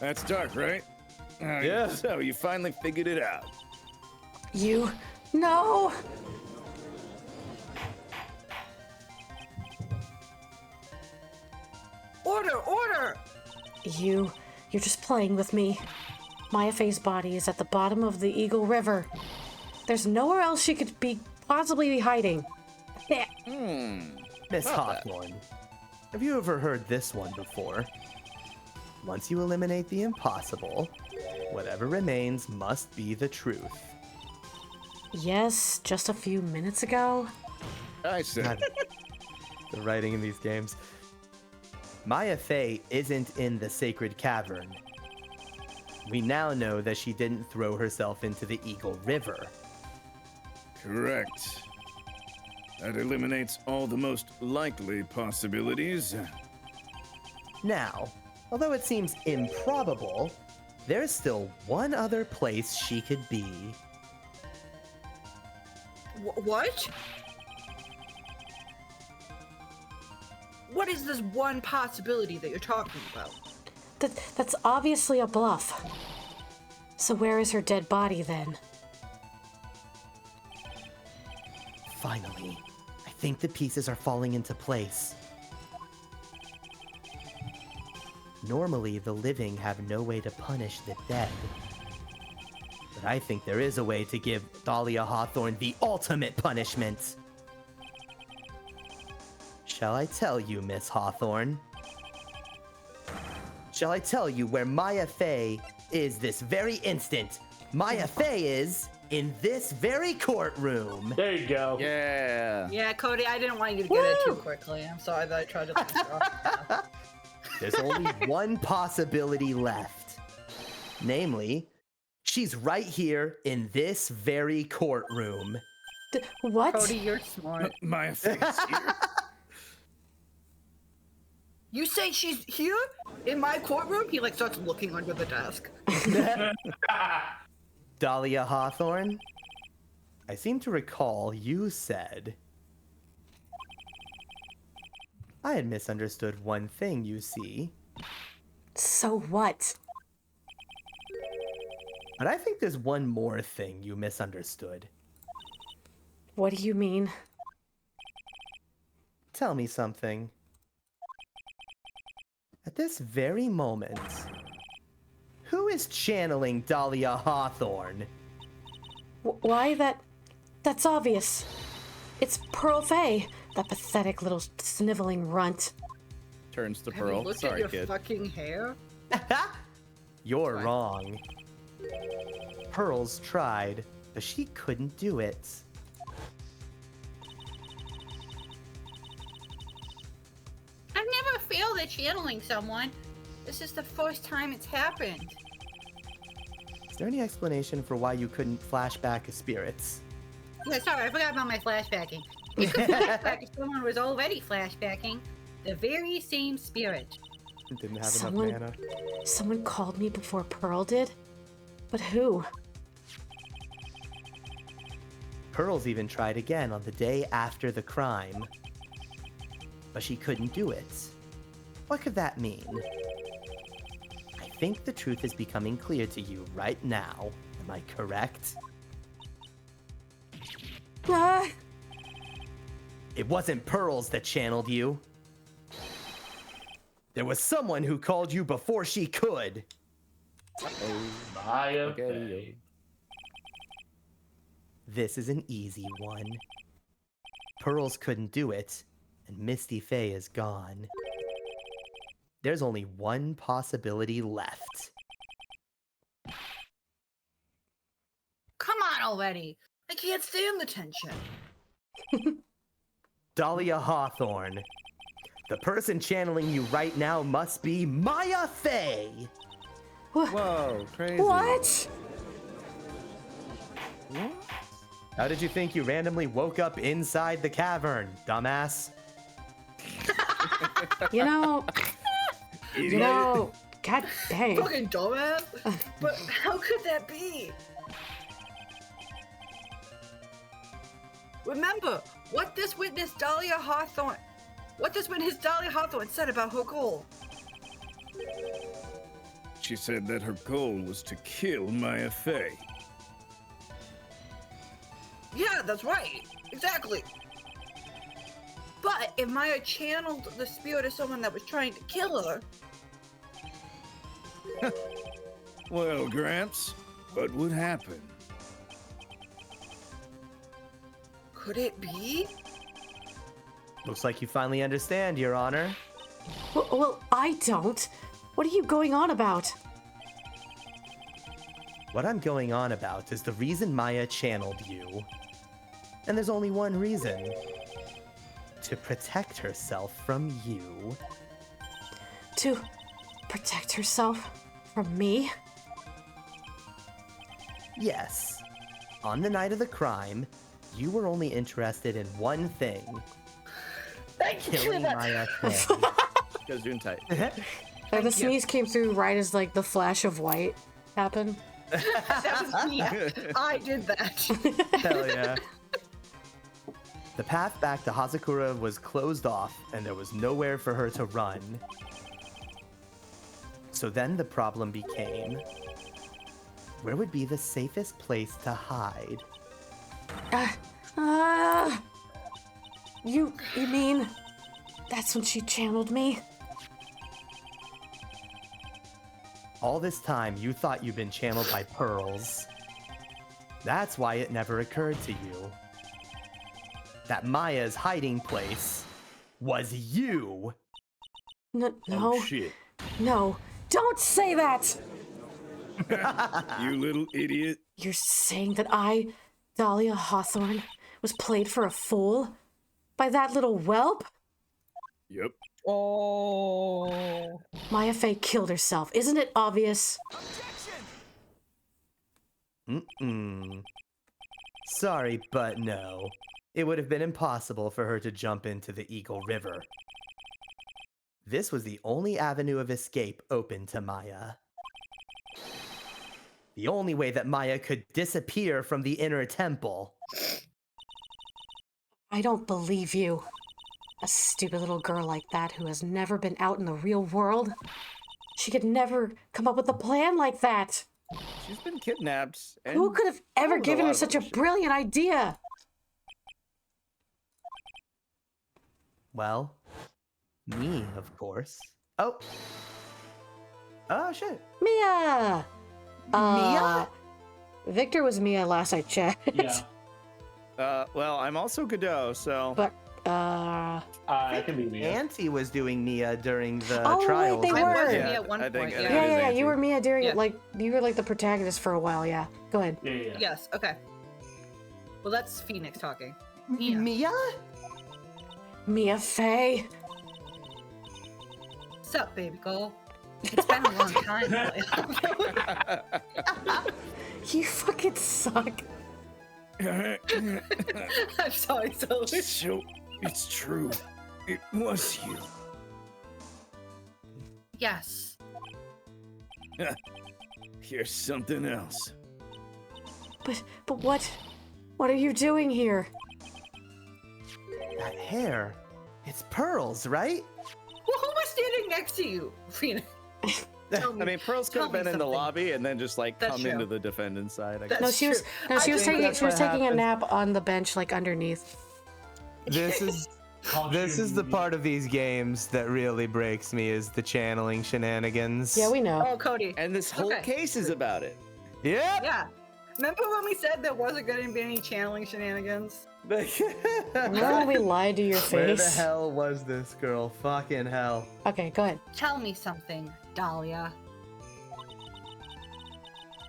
That's dark, right? Yeah. So you finally figured it out. You. No! Order! You're just playing with me. Maya Faye's body is at the bottom of the Eagle River. There's nowhere else she could possibly be hiding. There. Miss Hawthorne, have you ever heard this one before? Once you eliminate the impossible, whatever remains must be the truth. Yes, just a few minutes ago. I said. God, the writing in these games. Maya Faye isn't in the sacred cavern. We now know that she didn't throw herself into the Eagle River. Correct. That eliminates all the most likely possibilities. Now, although it seems improbable, there's still one other place she could be. What? What is this one possibility that you're talking about? That's obviously a bluff. So where is her dead body then? Finally, I think the pieces are falling into place. Normally, the living have no way to punish the dead. But I think there is a way to give Dahlia Hawthorne the ultimate punishment. Shall I tell you, Miss Hawthorne? Shall I tell you where Maya Faye is this very instant? Maya Faye is in this very courtroom. There you go. Yeah. Yeah, Cody, I didn't want you to get it too quickly. I'm sorry that I tried to leave you off. There's only one possibility left. Namely, she's right here in this very courtroom. What? Cody, you're smart. My face here. You say she's here in my courtroom? He starts looking under the desk. Dahlia Hawthorne, I seem to recall you said... I had misunderstood one thing, you see. So what? But I think there's one more thing you misunderstood. What do you mean? Tell me something. At this very moment, who is channeling Dahlia Hawthorne? Why, that's obvious. It's Pearl Faye, that pathetic little sniveling runt. Turns to Have you Pearl. looked Sorry, at your kid. fucking hair? You're Fine. wrong. Pearl's tried, but she couldn't do it. I've never failed at channeling someone. This is the first time it's happened. Is there any explanation for why you couldn't flashback spirits? Yeah, sorry, I forgot about my flashbacking. You could flashback if someone was already flashbacking the very same spirit. Didn't have Someone- enough mana. Someone called me before Pearl did? But who? Pearl's even tried again on the day after the crime. But she couldn't do it. What could that mean? I think the truth is becoming clear to you right now. Am I correct? Ah! It wasn't Pearls that channeled you. There was someone who called you before she could. Maya Okay. Faye. This is an easy one. Pearls couldn't do it, and Misty Faye is gone. There's only one possibility left. Come on already. I can't stand the tension. Dahlia Hawthorne. The person channeling you right now must be Maya Faye. Whoa, crazy. What? How did you think you randomly woke up inside the cavern, dumbass? You know, God dang. Fucking dumbass. But how could that be? Remember, what this witness Dahlia Hawthorne said about her goal. She said that her goal was to kill Maya Fey. Yeah, that's right. Exactly. But if Maya channeled the spirit of someone that was trying to kill her, Well, Gramps, what would happen? could it be? Looks like you finally understand, Your Honor. Well, I don't. What are you going on about? What I'm going on about is the reason Maya channeled you. And there's only one reason. To protect herself from you. To protect herself from me? Yes. On the night of the crime, you were only interested in one thing. Killing Maya Fey. Goes doing tight. Like the sneeze came through right as like the flash of white happened. That was me. I did that. Hell yeah. The path back to Hazakura was closed off, and there was nowhere for her to run. So then the problem became, where would be the safest place to hide? You mean that's when she channeled me? All this time, you thought you'd been channeled by pearls. That's why it never occurred to you that Maya's hiding place was you. No, Oh, shit. no, don't say that! You little idiot. You're saying that I, Dahlia Hawthorne, was played for a fool? By that little whelp? Yep. Oh. Maya Fey killed herself. Isn't it obvious? Sorry, but no. It would have been impossible for her to jump into the Eagle River. This was the only avenue of escape open to Maya. The only way that Maya could disappear from the inner temple. I don't believe you. A stupid little girl like that who has never been out in the real world. She could never come up with a plan like that. She's been kidnapped. And Who could have ever with a given lot her of such a bullshit. brilliant idea? Well, me, of course. Oh. Oh, shit. Mia! Mia? Victor was Mia last I checked. Yeah. Well, I'm also Godot, so. But, I can be me. Auntie was doing Mia during the Oh, wait, trials. they I were. was Yeah, me at one I think- point. I Yeah. think- yeah, Auntie. you were Mia during Yeah. it, like, you were like the protagonist for a while, yeah. Go ahead. Yeah. Yes. Okay. Well, that's Phoenix talking. Mia. Mia? Mia Fey. Sup, baby girl? It's been a long time. You fucking suck. I'm sorry, Sully. So, it's true. It was you. Yes. Here's something else. But what are you doing here? That hair. It's pearls, right? Well, who was standing next to you, Phoenix? Tell I mean, Pearls could tell have me been in the something. lobby and then just like That's come true. into the defendant's side. I That's guess. No, she was think taking that's she was what taking a happened. nap on the bench like underneath. This is the part of these games that really breaks me is the channeling shenanigans. Yeah, we know. Oh, Cody. And this whole Okay. case is about it. Yep. Yeah. Remember when we said there wasn't going to be any channeling shenanigans? Remember when we lied to your Where the face? hell was this girl? Fucking hell. Okay, go ahead. Tell me something, Dahlia.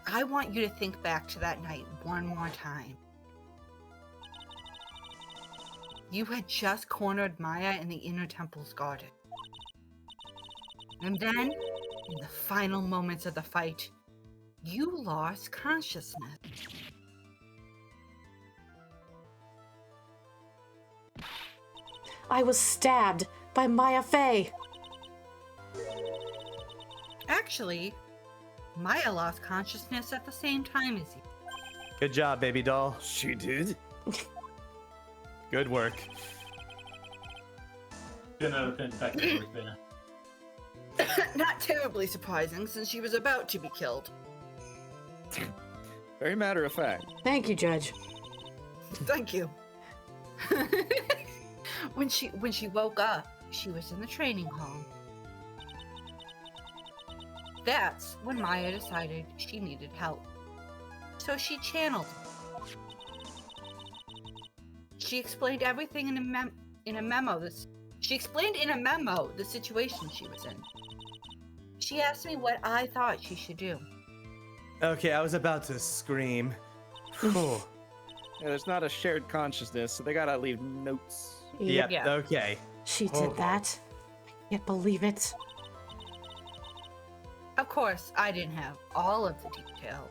I want you to think back to that night one more time. You had just cornered Maya in the Inner Temple's garden. And then In the final moments of the fight, you lost consciousness. I was stabbed by Maya Fey. Actually, Maya lost consciousness at the same time as you. Good job, baby doll. She did? Good work. Gonna infect everything. Not terribly surprising, since she was about to be killed. Very matter of fact. Thank you, Judge. Thank you. When she woke up, she was in the training hall. That's when Maya decided she needed help. So she channeled. She explained everything in a memo. She explained in a memo the situation she was in. She asked me what I thought she should do. Okay, I was about to scream. Whew. Yeah, there's not a shared consciousness, so they gotta leave notes. Yep, Yeah. okay. She did Oh. that. I can't believe it. Of course, I didn't have all of the detail.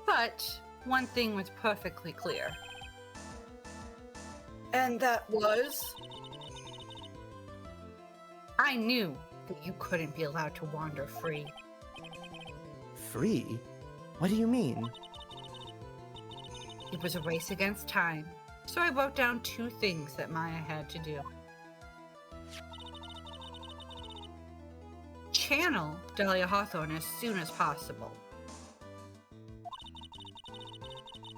But one thing was perfectly clear. And that was? I knew that you couldn't be allowed to wander free. Free? What do you mean? It was a race against time, so I wrote down 2 things that Maya had to do. Channel Dahlia Hawthorne as soon as possible.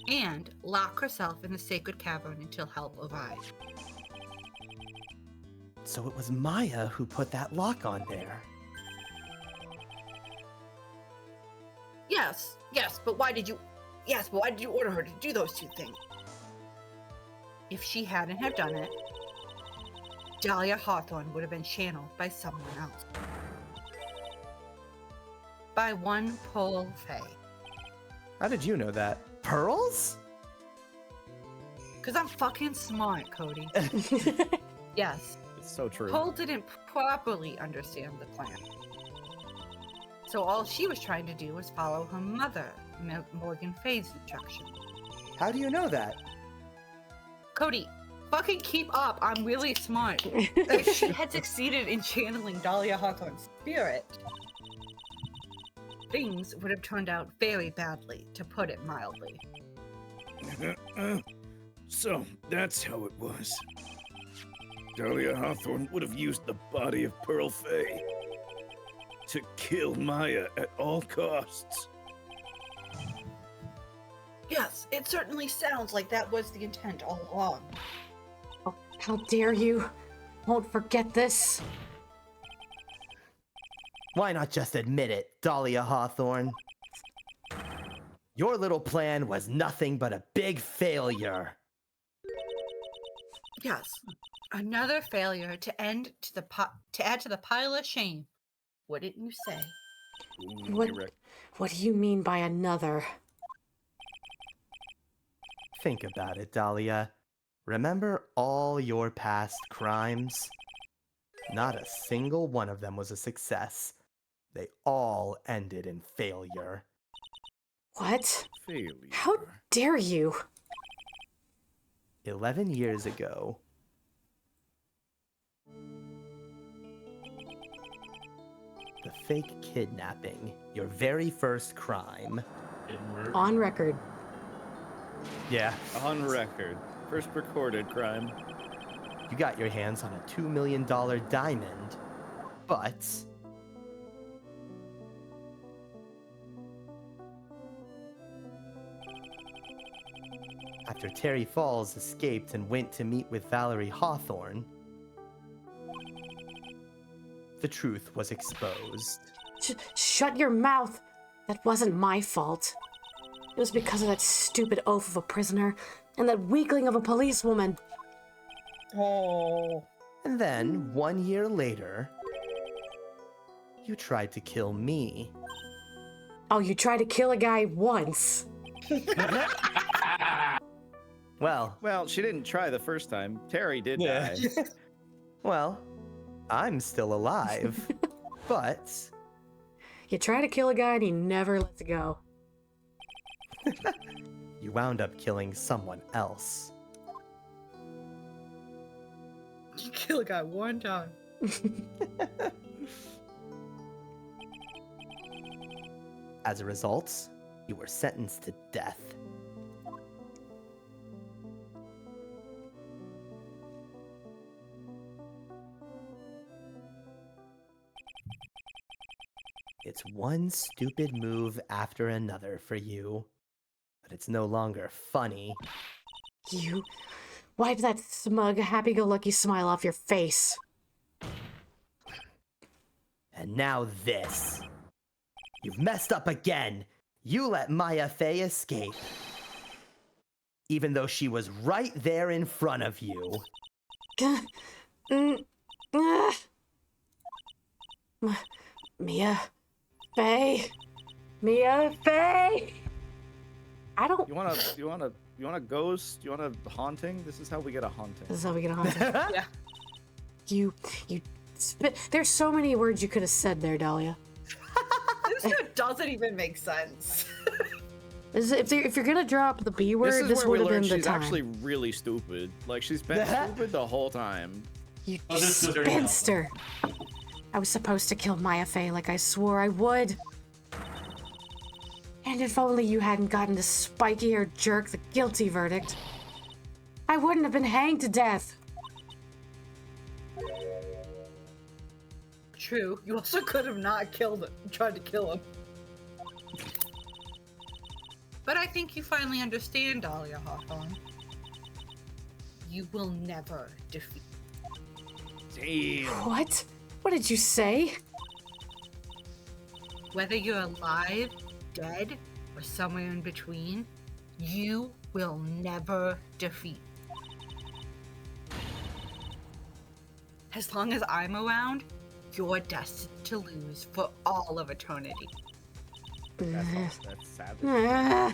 And lock herself in the sacred cavern until help arrived. So it was Maya who put that lock on there. Yes, but why did you order her to do those 2 things? If she hadn't have done it, Dahlia Hawthorne would have been channeled by someone else. By one Pearl Fey. How did you know that? Pearls? Cause I'm fucking smart, Cody. Yes, It's so true. Pearl didn't properly understand the plan. So all she was trying to do was follow her mother, Morgan Fay's instruction. How do you know that? Cody, fucking keep up. I'm really smart. If she had succeeded in channeling Dahlia Hawthorne's spirit, things would have turned out very badly, to put it mildly. So, that's how it was. Dahlia Hawthorne would have used the body of Pearl Fay to kill Maya at all costs. Yes, it certainly sounds like that was the intent all along. Oh, how dare you? Won't forget this. Why not just admit it, Dahlia Hawthorne? Your little plan was nothing but a big failure. Yes, Another failure to add to the pile of shame, wouldn't you say? Ooh, What, you're right. what do you mean by another? Think about it, Dahlia. Remember all your past crimes? Not a single one of them was a success. They all ended in failure. What? Failure. How dare you? 11 years ago, the fake kidnapping, your very first crime. Didn't work. On record. Yeah, On record. First recorded crime. you got your hands on a $2 million diamond, but after Terry Falls escaped and went to meet with Valerie Hawthorne, the truth was exposed. Shut your mouth. That wasn't my fault. It was because of that stupid oaf of a prisoner and that weakling of a policewoman. Oh. And then, 1 year later, you tried to kill me. Oh, you tried to kill a guy once. Well, She didn't try the first time. Terry did Yeah. die. well, I'm still alive, but You try to kill a guy and he never lets it go. You wound up killing someone else. You kill a guy one time. As a result, you were sentenced to death. It's one stupid move after another for you, but it's no longer funny. You wipe that smug, happy-go-lucky smile off your face. And now this. You've messed up again. You let Maya Fey escape. Even though she was right there in front of you. Mia Fey. Mia Fey. I don't. You wanna ghost? You want a haunting? This is how we get a haunting. This is how we get a haunting. Yeah. You spit. There's so many words you could have said there, Dahlia. This doesn't even make sense. If you're gonna drop the B word, this where we would have learn been the she's time. actually really stupid. Like, she's been stupid the whole time. You Oh, this is dirty mouth. spinster. I was supposed to kill Maya Fey like I swore I would. And if only you hadn't gotten to spiky-haired jerk the guilty verdict, I wouldn't have been hanged to death. True. You also could have not killed him, tried to kill him. But I think you finally understand, Dahlia Hawthorne. You will never defeat. Damn. What? What did you say? Whether you're alive, dead, or somewhere in between, you will never defeat. As long as I'm around, you're destined to lose for all of eternity. That's savage. Ah.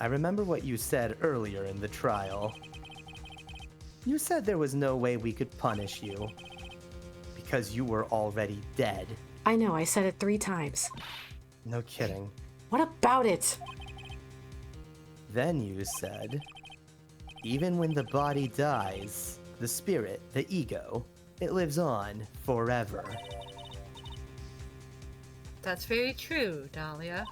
I remember what you said earlier in the trial. You said there was no way we could punish you because you were already dead. I know, I said it 3 times. No kidding. What about it? Then you said, even when the body dies, the spirit, the ego, it lives on forever. That's very true, Dahlia.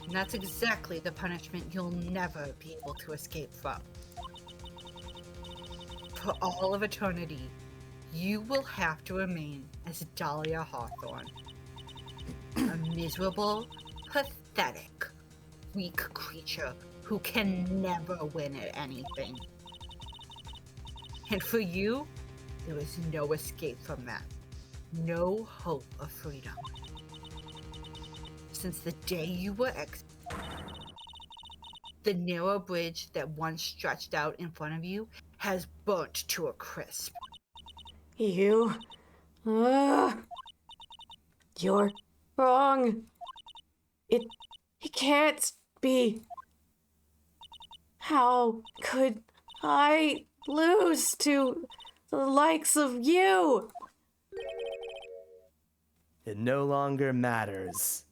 And that's exactly the punishment you'll never be able to escape from. For all of eternity, you will have to remain as Dahlia Hawthorne. A miserable, pathetic, weak creature who can never win at anything. And for you, there is no escape from that. No hope of freedom. Since the day you were the narrow bridge that once stretched out in front of you has burnt to a crisp. You. You're wrong. It can't be. How could I lose to the likes of you? It no longer matters.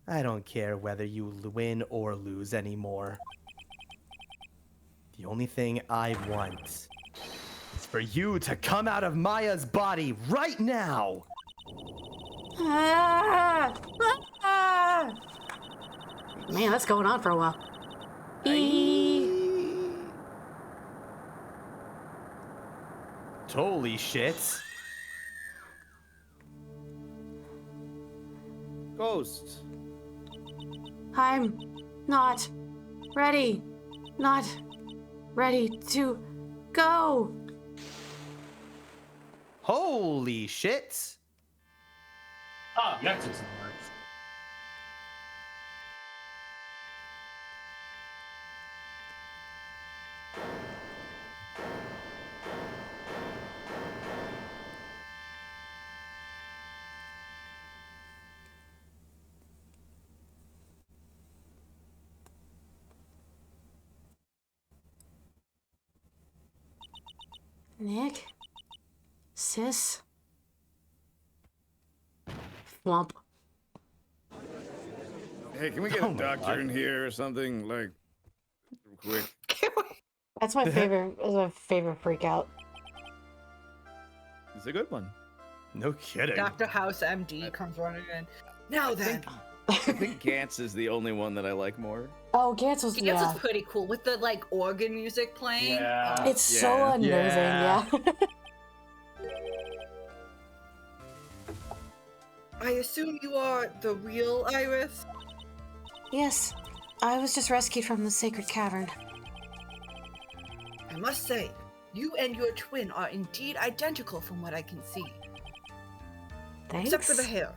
I don't care whether you win or lose anymore. The only thing I want is for you to come out of Maya's body right now! Ah! Ah! Man, that's going on for a while. Holy shit! Ghost. I'm not ready. Not ready to go. Holy shit! Ah, that took some work. Nick? Sis? Womp. Hey, can we get Oh a my doctor God. in here or something? Like, real quick. That's my favorite. Is my favorite freak out. It's a good one. No kidding. Dr. House MD comes running in. Now then. I think Gantz is the only one that I like more. Oh, Gantz was Gantz yeah. is pretty cool with the like organ music playing. Yeah. It's so Yeah. unnerving. Yeah. Yeah. I assume you are the real Iris? Yes, I was just rescued from the sacred cavern. I must say, you and your twin are indeed identical from what I can see. Thanks. Except for the hair.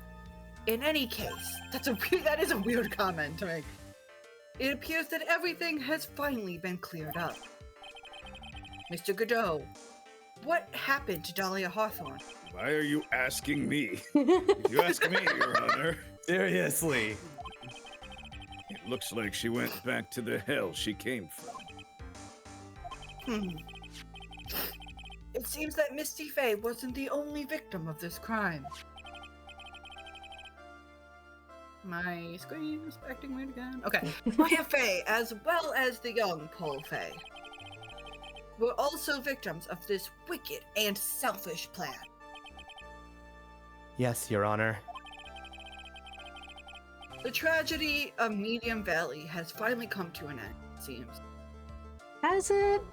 In any case, that is a weird comment to make. It appears that everything has finally been cleared up. Mr. Godot, what happened to Dahlia Hawthorne? Why are you asking me? If you ask me, Your Honor, Seriously. it looks like she went back to the hell she came from. It seems that Misty Faye wasn't the only victim of this crime. My screen is acting weird again. Okay. Maya Faye, as well as the young Paul Faye, were also victims of this wicked and selfish plan. Yes, Your Honor. The tragedy of Medium Valley has finally come to an end, it seems. Has it?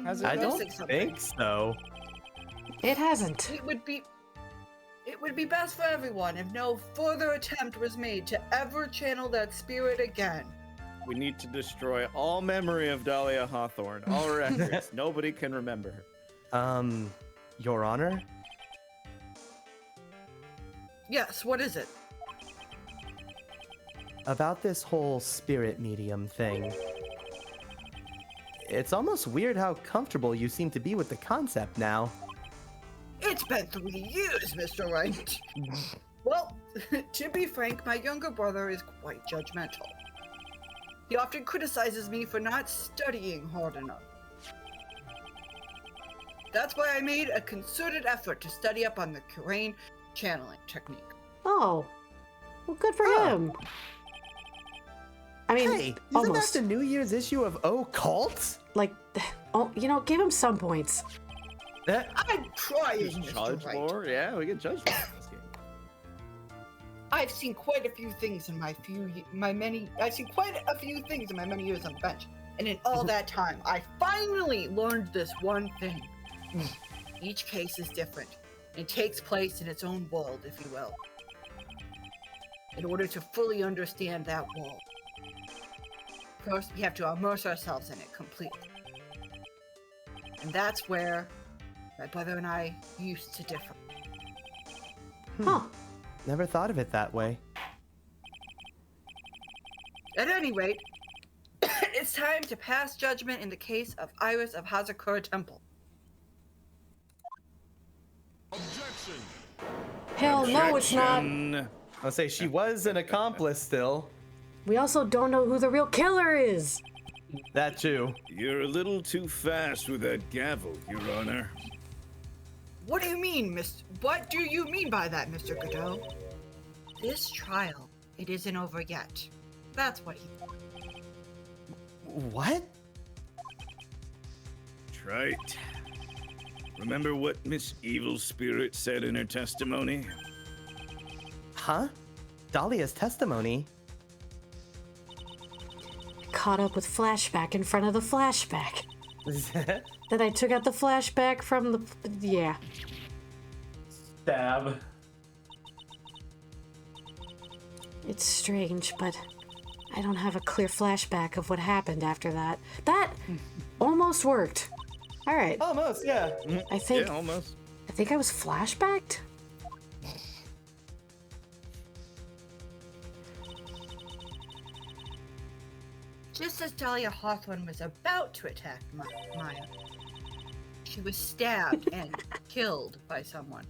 Has it I been? don't Basic something. think so. It hasn't. It would be best for everyone if no further attempt was made to ever channel that spirit again. We need to destroy all memory of Dahlia Hawthorne, all records. Nobody can remember her. Your Honor? Yes, what is it? About this whole spirit medium thing. It's almost weird how comfortable you seem to be with the concept now. It's been 3 years, Mr. Wright. Well, to be frank, my younger brother is quite judgmental. He often criticizes me for not studying hard enough. That's why I made a concerted effort to study up on the Kurain channeling technique. Oh. Well, good for Huh. him. I mean, Hey, isn't almost. that the New Year's issue of Occult? Like, oh, give him some points. I'm trying, Judge Mr. Wright. more? Yeah, we get judged more in this game. I've seen quite a few things in my many years on the bench. And in all that time, I finally learned this one thing. Each case is different and takes place in its own world, if you will. In order to fully understand that world, first we have to immerse ourselves in it completely. And that's where my brother and I used to differ. Huh. Never thought of it that way. At any rate, it's time to pass judgment in the case of Iris of Hazakura Temple. Hell no, it's not. Objection. I'll say she was an accomplice still. We also don't know who the real killer is. That too. You're a little too fast with that gavel, Your Honor. What do you mean, What do you mean by that, Mr. Godot? This trial, it isn't over yet. That's what he. What? Trite. Remember what Miss Evil Spirit said in her testimony? Huh? Dahlia's testimony? Caught up with flashback in front of the flashback. Then I took out the flashback from the. Yeah. Stab. It's strange, but I don't have a clear flashback of what happened after that. That almost worked. All right. Almost, yeah. I think Yeah, almost. I was flashbacked. Just as Dahlia Hawthorne was about to attack Maya, she was stabbed and killed by someone.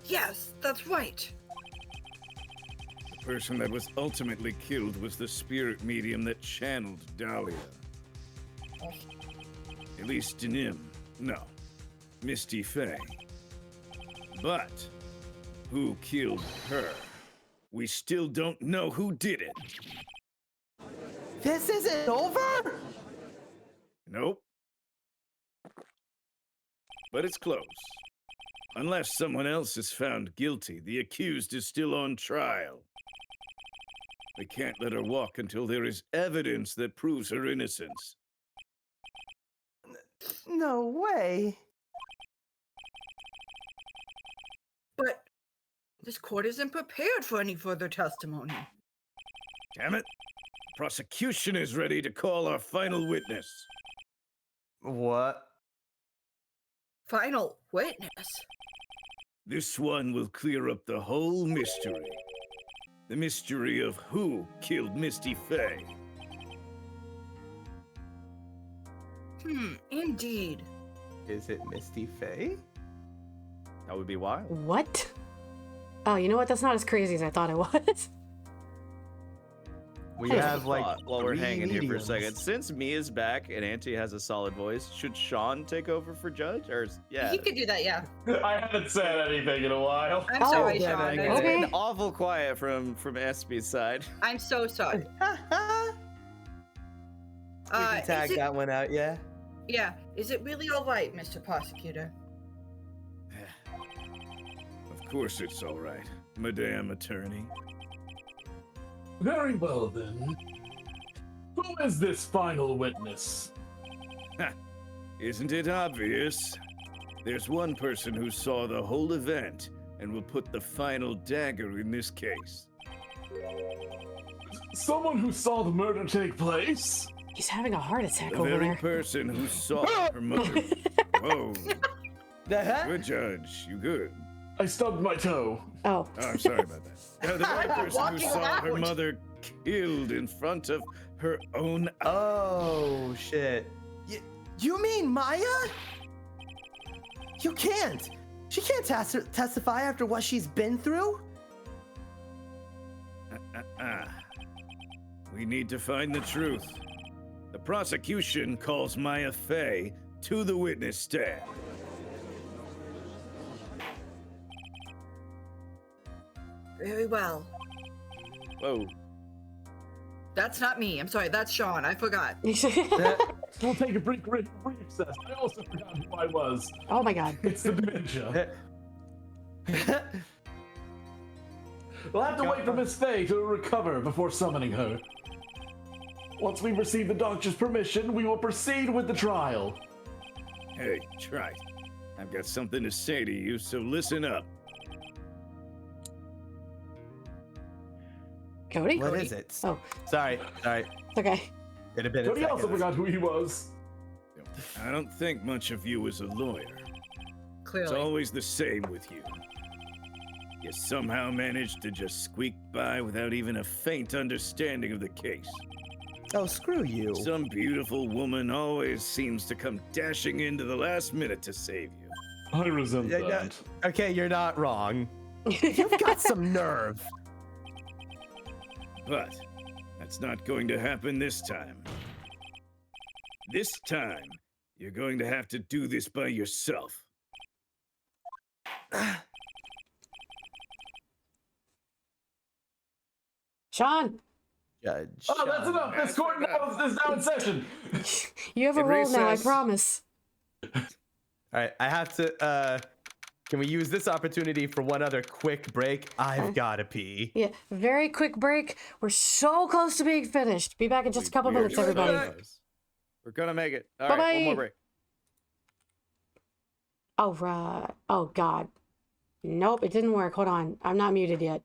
Yes, that's right. The person that was ultimately killed was the spirit medium that channeled Dahlia. At least in him. No, Misty Fey. But who killed her? We still don't know who did it. This isn't over? Nope. But it's close. Unless someone else is found guilty, the accused is still on trial. We can't let her walk until there is evidence that proves her innocence. No way. But this court isn't prepared for any further testimony. Damn it. Prosecution is ready to call our final witness. What? Final witness? This one will clear up the whole mystery. The mystery of who killed Misty Fey. Indeed. Is it Misty Fey? That would be wild. What? Oh, you know what? That's not as crazy as I thought it was. We Hey. have like While we're 3 hanging here for a mediums. second, since Mia's back and Auntie has a solid voice, should Sean take over for judge? Or yeah, He could do that, yeah. I haven't said anything in a while. I'm Oh, sorry, yeah, Sean. man, it's Okay. been awful quiet from SB's side. I'm so sorry. we can tag is it, that one out, yeah? yeah. Is it really all right, Mr. Prosecutor? Of course it's all right, Madame Attorney. Very well then. Who is this final witness? Isn't it obvious? There's one person who saw the whole event and will put the final dagger in this case. Someone who saw the murder take place? He's having a heart attack The over very there. person who saw her mother. Whoa, The heck? good judge, you good? I stubbed my toe. Oh. Oh, I'm sorry about that. The very person who Walking saw her backwards. mother killed in front of her own eyes. Oh, shit. You mean Maya? You can't. She can't testify after what she's been through. We need to find the truth. The prosecution calls Maya Fey to the witness stand. Very well. Whoa. That's not me. I'm sorry. That's Sean. I forgot. We'll take a brief recess. I also forgot who I was. Oh my god. It's the dementia. We'll have to wait for Miss Fey to recover before summoning her. Once we receive the doctor's permission, we will proceed with the trial. Hey, Trite, I've got something to say to you, so listen up. Cody? What is it? Oh. Sorry. It's okay. It'd have been Cody a also second. forgot who he was. I don't think much of you as a lawyer. It's Clearly. always the same with you. You somehow manage to just squeak by without even a faint understanding of the case. Oh, screw you. Some beautiful woman always seems to come dashing into the last minute to save you. I resent Yeah, that. Okay, you're not wrong. You've got some nerve. But that's not going to happen this time. This time, you're going to have to do this by yourself. Sean, Judge. Oh, that's Sean. enough. This court is now in session. you have a In role now, I recess. promise. All right, I have to. Can we use this opportunity for one other quick break? I've gotta pee. Yeah, very quick break. We're so close to being finished. Be back in just a couple minutes, everybody. We're gonna make it. All right, one more Bye-bye. break. Oh, right. Oh, God. Nope, it didn't work. Hold on. I'm not muted yet.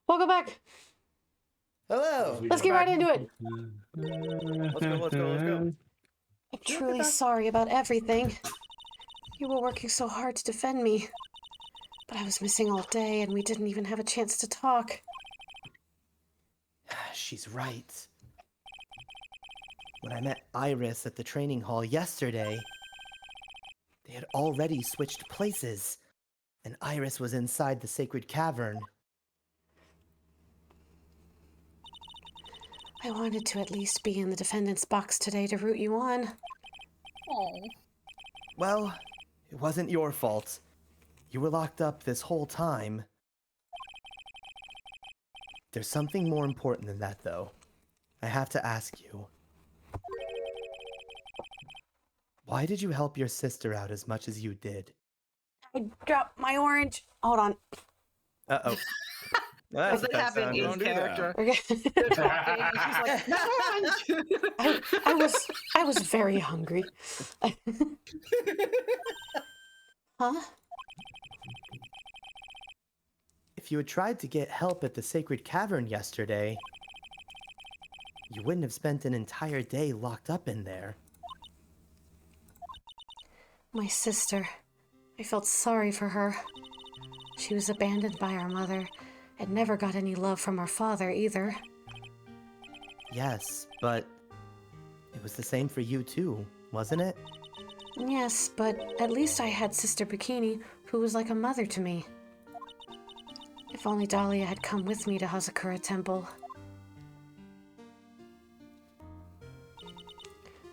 Welcome back. Hello. Let's get right into it. Let's go. I'm truly sorry about everything. You were working so hard to defend me. But I was missing all day, and we didn't even have a chance to talk. She's right. When I met Iris at the training hall yesterday, they had already switched places, and Iris was inside the sacred cavern. I wanted to at least be in the defendant's box today to root you on. Oh. Well, it wasn't your fault. You were locked up this whole time. There's something more important than that, though. I have to ask you. Why did you help your sister out as much as you did? I dropped my orange. Hold on. Uh-oh. Does it happen sound. in Don't do that. character? Okay. They're talking, and she's like, "No!" I was very hungry. Huh? If you had tried to get help at the sacred cavern yesterday, you wouldn't have spent an entire day locked up in there. My sister. I felt sorry for her. She was abandoned by our mother and never got any love from her father either. Yes, but it was the same for you too, wasn't it? Yes, but at least I had Sister Bikini, who was like a mother to me. If only Dahlia had come with me to Hazakura Temple.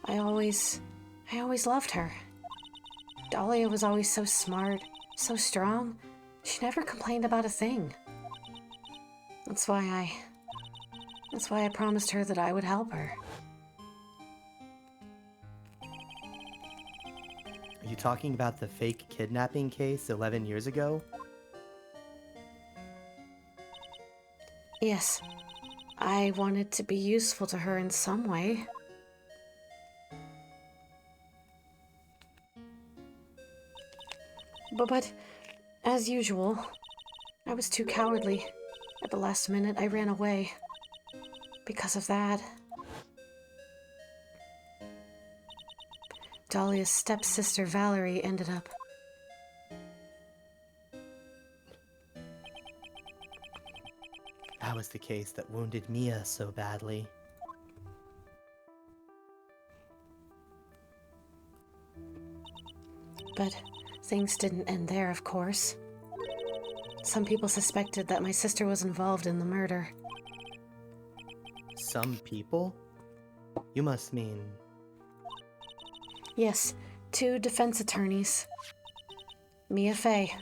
I always loved her. Dahlia was always so smart, so strong. She never complained about a thing. That's why I promised her that I would help her. Are you talking about the fake kidnapping case 11 years ago? Yes. I wanted to be useful to her in some way. But as usual, I was too cowardly. At the last minute, I ran away. Because of that, Dahlia's stepsister Valerie ended up. That was the case that wounded Mia so badly. But things didn't end there, of course. Some people suspected that my sister was involved in the murder. Some people? You must mean... Yes, 2 defense attorneys. Mia Fey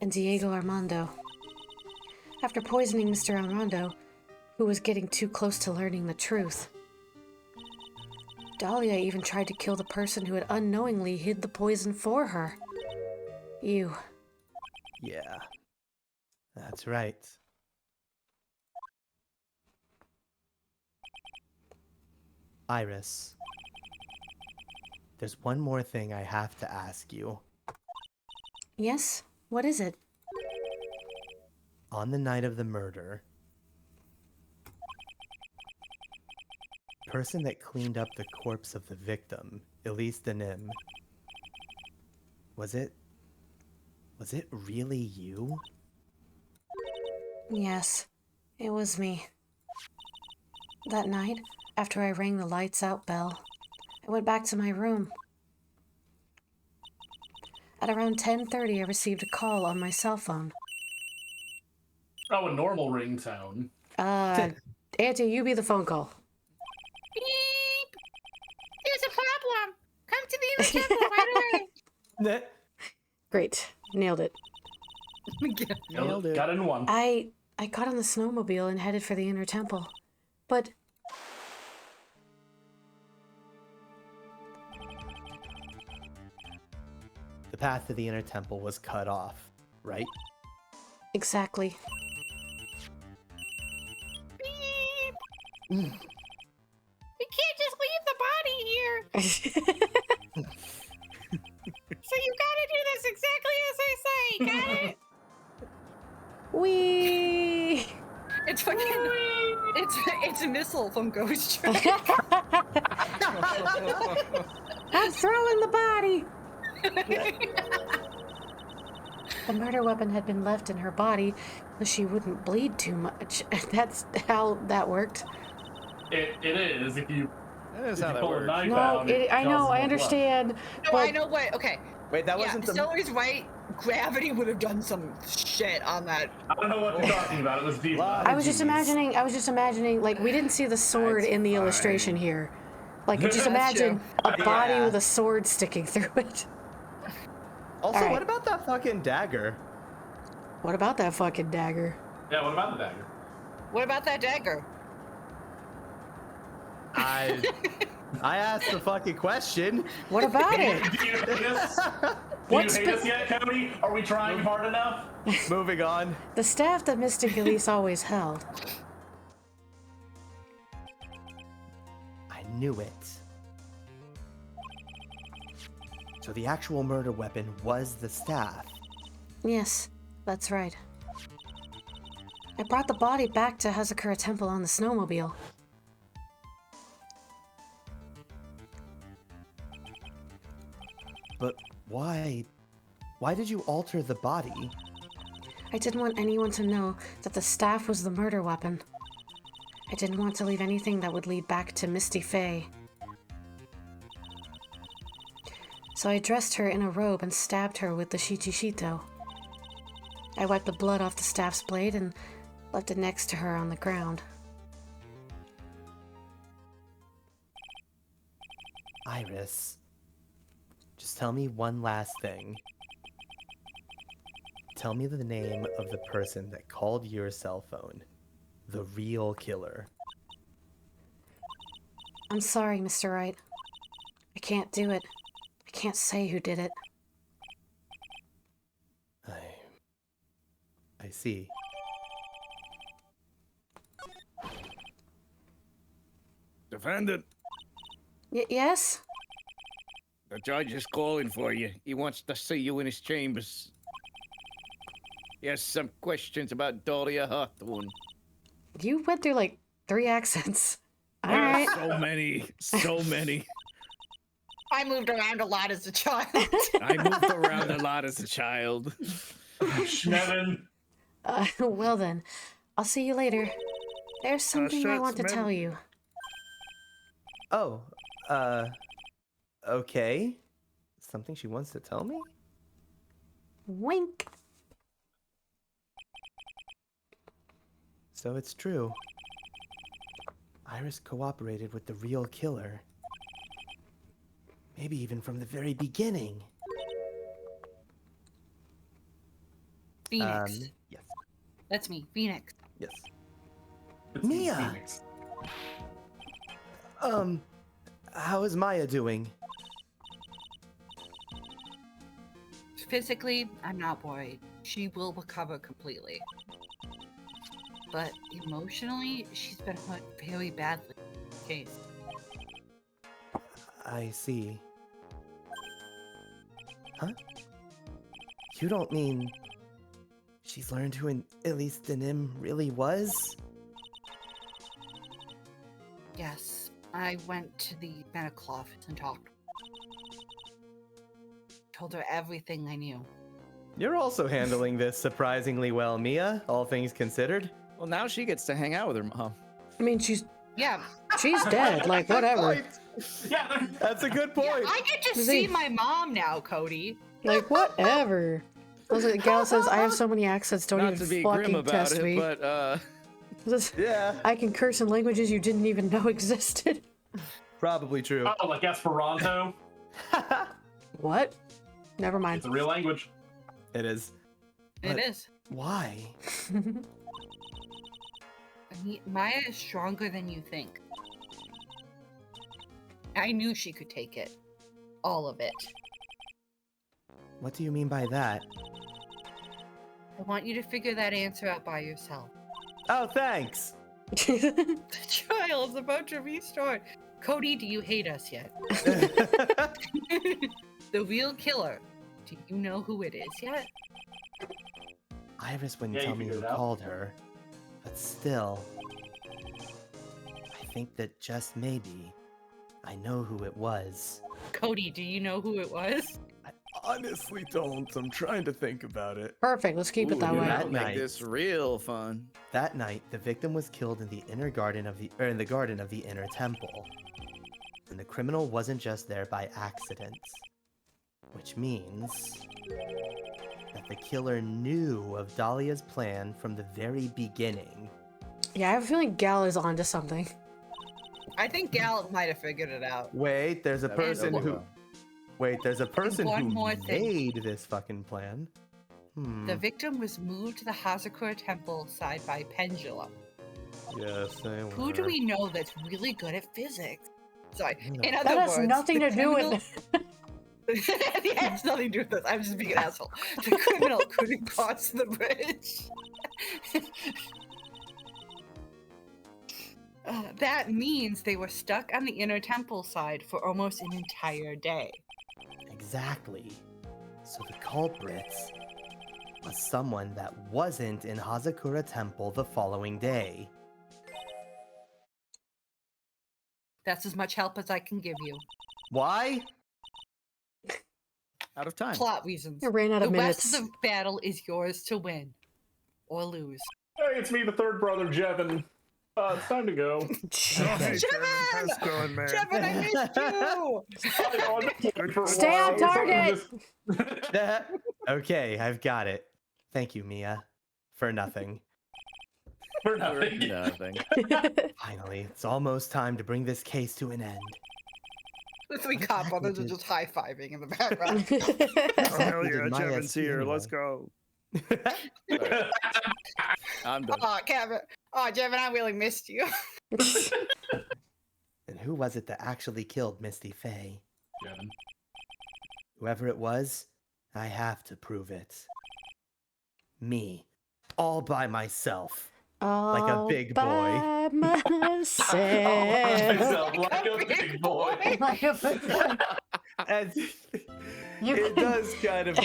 and Diego Armando. After poisoning Mr. Armando, who was getting too close to learning the truth, Dahlia even tried to kill the person who had unknowingly hid the poison for her. You. Yeah. That's right. Iris. There's one more thing I have to ask you. Yes? What is it? On the night of the murder, the person that cleaned up the corpse of the victim, Elise Denim, was it really you? Yes, it was me. That night, after I rang the lights out bell, I went back to my room. At around 10:30, I received a call on my cell phone. Oh, a normal ringtone. Auntie, you be the phone call. Beep! There's a problem. Come to the inner temple right away. Great. Nailed it. Nailed it. Got in one. I got on the snowmobile and headed for the inner temple. But The path to the inner temple was cut off, right? exactly. Beep! We can't just leave the body here. So you gotta do this exactly as I say. Got it? Wee! It's fucking. It's a missile from Ghost Trick. I'm throwing the body. The murder weapon had been left in her body so she wouldn't bleed too much. That's how that worked. It is if you That is if how you that pull a works. knife No, out. It I know, causes I more understand. No, but I know what. Okay. Wait, that Yeah, wasn't the. Celery's right. Gravity would have done some shit on that. blood. I don't know what you're talking about. It was deep. Lot I of was just Gs. imagining, like, we didn't see the sword That's in the fine. illustration here. Like, just That's imagine true. a body Yeah. with a sword sticking through it. Also, Alright. what about that fucking dagger? What about that fucking dagger? Yeah, what about the dagger? What about that dagger? I asked the fucking question. What about it? Do you hate us? Do What's you hate the- us yet, Cody? Are we trying hard enough? Moving on. The staff that Mystic Elise always held. I knew it. So the actual murder weapon was the staff. Yes, that's right. I brought the body back to Hazakura Temple on the snowmobile. But why? Why did you alter the body? I didn't want anyone to know that the staff was the murder weapon. I didn't want to leave anything that would lead back to Misty Faye. So I dressed her in a robe and stabbed her with the Shichishito. I wiped the blood off the staff's blade and left it next to her on the ground. Iris, just tell me one last thing. Tell me the name of the person that called your cell phone the real killer. I'm sorry, Mr. Wright. I can't do it. I can't say who did it. I see. Defendant, Yes? the judge is calling for you. He wants to see you in his chambers. He has some questions about Doria Hawthorne. You went through like 3 accents. There are Alright. so many, so many. I moved around a lot as a child. I moved around a lot as a child. Schmevin. Well then, I'll see you later. There's something I shucks, want to man. tell you. Oh, okay. Something she wants to tell me? Wink. So it's true. Iris cooperated with the real killer. Maybe even from the very beginning. Phoenix. Yes. That's me, Phoenix. Yes. It's Mia! Phoenix. How is Maya doing? Physically, I'm not worried. She will recover completely. But emotionally, she's been hurt very badly. Case. I see. Huh? You don't mean she's learned who Elise Denim really was? Yes, I went to the medical office and talked. Told her everything I knew. You're also handling this surprisingly well, Mia, all things considered. Well, now she gets to hang out with her mom. I mean, she's Yeah, dead. Like, whatever. Yeah, That's a good point. yeah, I get to see my mom now, Cody. Like, whatever. Listen, Gal says, I have so many accents, don't Not even to be grim fucking about test it, me. but Yeah, I can curse in languages you didn't even know existed. probably true. oh, like Esperanto. What? Never mind. It's a real language. It is. It But is. Why? Maya is stronger than you think. I knew she could take it. All of it. What do you mean by that? I want you to figure that answer out by yourself. Oh, thanks. The trial's about to restart. Cody, do you hate us yet? The real killer. Do you know who it is yet? Iris wouldn't Yeah, you tell me figured who it out. called her. But still, I think that just maybe I know who it was. Cody, do you know who it was? I honestly don't. I'm trying to think about it. Perfect. Let's keep it that way. that Make night. this real fun. That night, the victim was killed in the garden of the inner temple. And the criminal wasn't just there by accident. Which means that the killer knew of Dahlia's plan from the very beginning. Yeah, I have a feeling Gal is onto something. I think Gal might have figured it out. Wait, there's a That person was- who... Wait, there's a person one who more thing. made this fucking plan. The victim was moved to the Hazakura temple side by pendulum. Yes, they were. Who do we know that's really good at physics? Sorry. No. In That other has words, nothing the to do criminal- with. Yeah, it has nothing to do with this. I'm just being an asshole. The criminal couldn't cross the bridge. That means they were stuck on the inner temple side for almost an entire day. Exactly. So the culprit was someone that wasn't in Hazakura Temple the following day. That's as much help as I can give you. Why? Out of time. Plot reasons. I ran out of The minutes. rest of the battle is yours to win. Or lose. Hey, it's me, the third brother, Jevin. It's time to go. Jeez. How's going, man? Jevin, I missed you! Stay on target! Okay, I've got it. Thank you, Mia. For nothing. For nothing. Nothing. Finally, it's almost time to bring this case to an end. The three cop brothers are just high-fiving in the background. Oh, hell yeah, Jevin's here. Let's go. I'm done. Oh, Kevin. Oh, Jevin, I really missed you. And who was it that actually killed Misty Faye? Jevin. Whoever it was, I have to prove it. Me. All by myself. Like a big boy. By myself. Myself like a big boy. Like a big boy. And You it can- does kind of...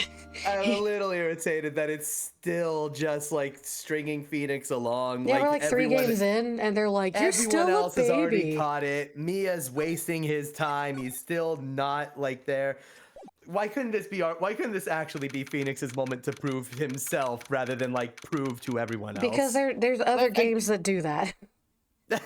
I'm a little irritated that it's still just like stringing Phoenix along. Yeah, we're like 3 everyone- games in, and they're like, "You're Everyone still a else has already baby." caught it. Mia's wasting his time. He's still not like there. Why couldn't this actually be Phoenix's moment to prove himself rather than like prove to everyone else? Because there's other games that do that, like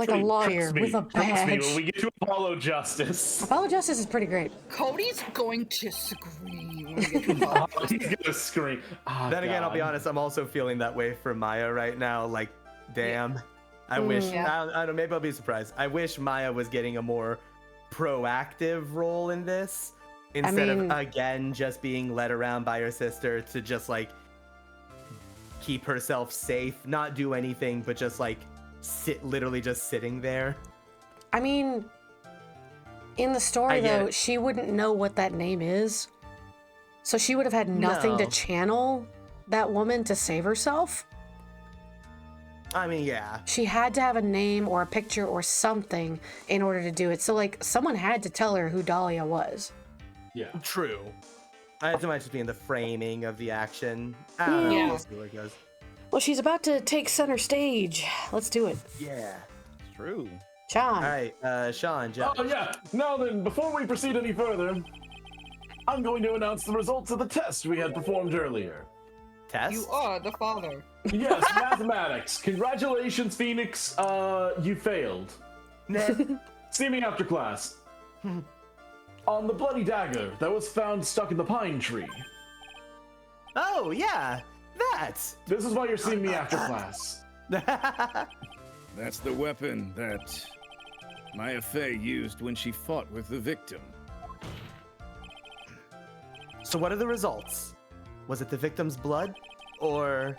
a Trust lawyer me, with a trust me, badge. when we get to Apollo Justice. Apollo Justice is pretty great. Cody's going to scream when we get to Apollo. He's gonna scream. Oh, Then again, I'll be God. honest. I'm also feeling that way for Maya right now. Like, damn. I wish. Yeah. I don't know. Maybe I'll be surprised. I wish Maya was getting a more proactive role in this instead mean- of again just being led around by her sister to just like keep herself safe, not do anything, but just like literally just sitting there. I mean, in the story I get though, it. she wouldn't know what that name is, so she would have had nothing to No. channel that woman to save herself. I mean, yeah. She had to have a name or a picture or something in order to do it. So like, someone had to tell her who Dahlia was. Yeah. True. It might just be in the framing of the action. I don't know. Yeah. We'll see where it goes. Well, she's about to take center stage. Let's do it. Yeah. True. Sean. All right, Sean, Jeff. Oh, yeah. Now then, before we proceed any further, I'm going to announce the results of the test we had performed earlier. Test? You are the father. Yes, mathematics. Congratulations, Phoenix. You failed. See me after class. On the bloody dagger that was found stuck in the pine tree. Oh, yeah. That. This is why you're seeing me after class. That's the weapon that Maya Fey used when she fought with the victim. So what are the results? Was it the victim's blood? Or...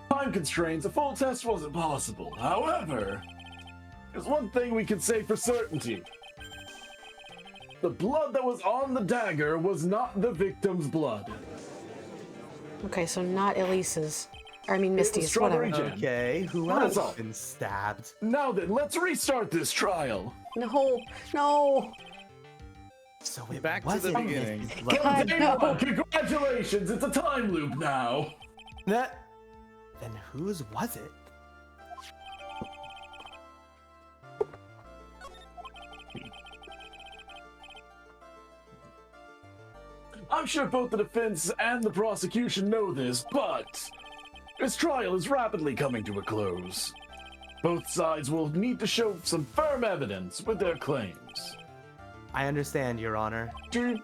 Time constraints, a full test wasn't possible. However, there's one thing we can say for certainty. The blood that was on the dagger was not the victim's blood. Okay, so not Elise's. Or I mean It was Misty's, strawberry whatever. jam. Okay, who That's else all. been stabbed? Now then, let's restart this trial. No, no. So it Back to the wasn't beginning. Mrs. Blood. God, no. Congratulations, it's a time loop now. Then whose was it? I'm sure both the defense and the prosecution know this, but this trial is rapidly coming to a close. Both sides will need to show some firm evidence with their claims. I understand, Your Honor. From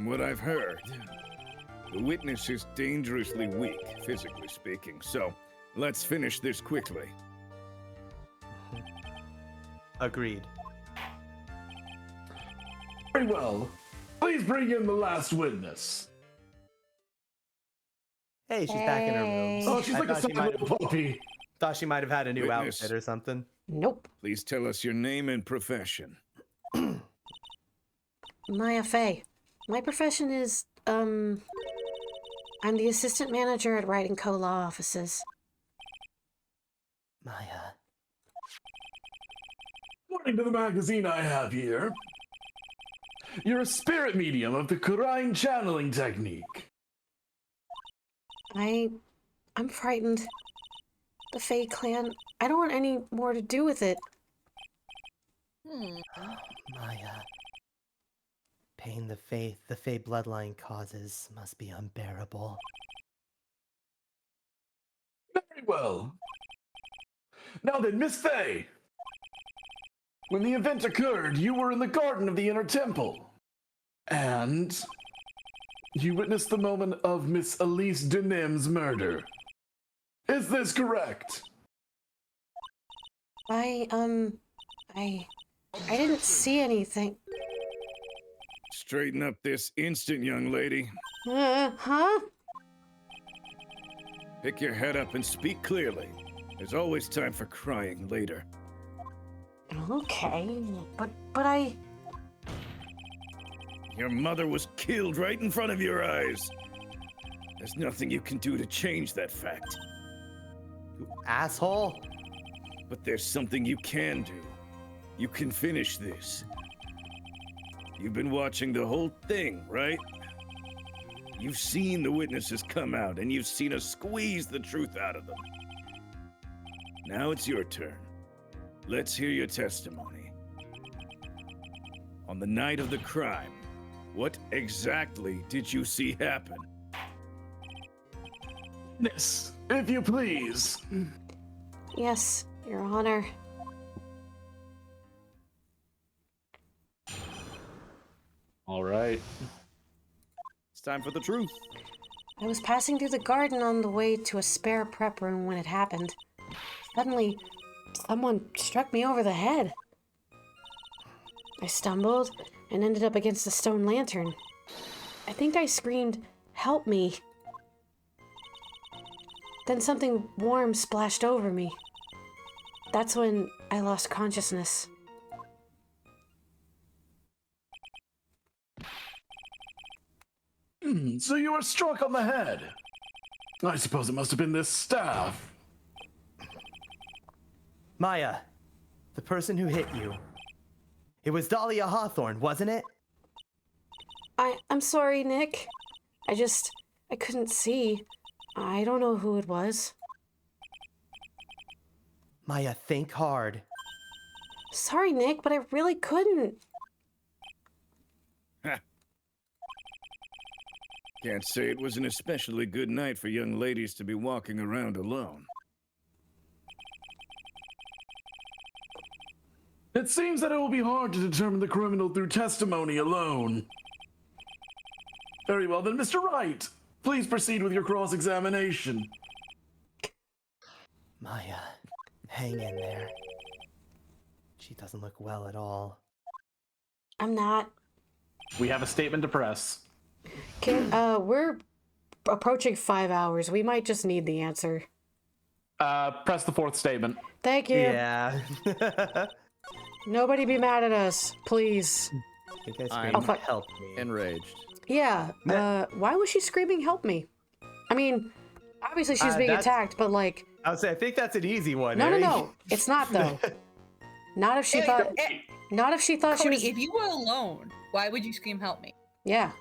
what I've heard, the witness is dangerously weak, physically speaking, so let's finish this quickly. Agreed. Very well. Please bring in the last witness. Hey, she's back in her room. Oh, she's like a sad little puppy. Thought she might have had a new Witness. outfit or something. Nope. Please tell us your name and profession. Maya Fey. My profession is, I'm the assistant manager at Writing Co. Law Offices. Maya. According to the magazine I have here, you're a spirit medium of the Kurain channeling technique. I'm frightened. The Fey clan, I don't want any more to do with it. Maya. Pain the Fey bloodline causes must be unbearable. Very well. Now then, Miss Fey. When the event occurred, you were in the garden of the inner temple. And you witnessed the moment of Miss Elise Denim's murder. Is this correct? I didn't see anything. Straighten up this instant, young lady. Huh? Pick your head up and speak clearly. There's always time for crying later. Okay, but I... Your mother was killed right in front of your eyes. There's nothing you can do to change that fact. Asshole. But there's something you can do. You can finish this. You've been watching the whole thing, right? You've seen the witnesses come out, and you've seen us squeeze the truth out of them. Now it's your turn. Let's hear your testimony. On the night of the crime, what exactly did you see happen? Yes, if you please. Yes, Your Honor. All right. It's time for the truth. I was passing through the garden on the way to a spare prep room when it happened. Suddenly, someone struck me over the head. I stumbled and ended up against a stone lantern. I think I screamed, "Help me!" Then something warm splashed over me. That's when I lost consciousness. So you were struck on the head. I suppose it must have been this staff. Maya, the person who hit you. It was Dahlia Hawthorne, wasn't it? I'm sorry, Nick. I couldn't see. I don't know who it was. Maya, think hard. Sorry, Nick, but I really couldn't. Can't say it was an especially good night for young ladies to be walking around alone. It seems that it will be hard to determine the criminal through testimony alone. Very well then, Mr. Wright. Please proceed with your cross-examination. Maya, hang in there. She doesn't look well at all. I'm not. We have a statement to press. We're approaching 5 hours. We might just need the answer. Press the fourth statement. Thank you. Yeah. Nobody be mad at us, please. I think I I'm- screamed, fuck. help me. Enraged. Yeah. Why was she screaming, "Help me"? I mean, obviously she's being that's- attacked, but like, I would say, I think that's an easy one. no, Harry. no, no. It's not though. Not if she Hey, thought. hey, Not if she thought Cody, she if was. you were alone, why would you scream "Help me"? Yeah.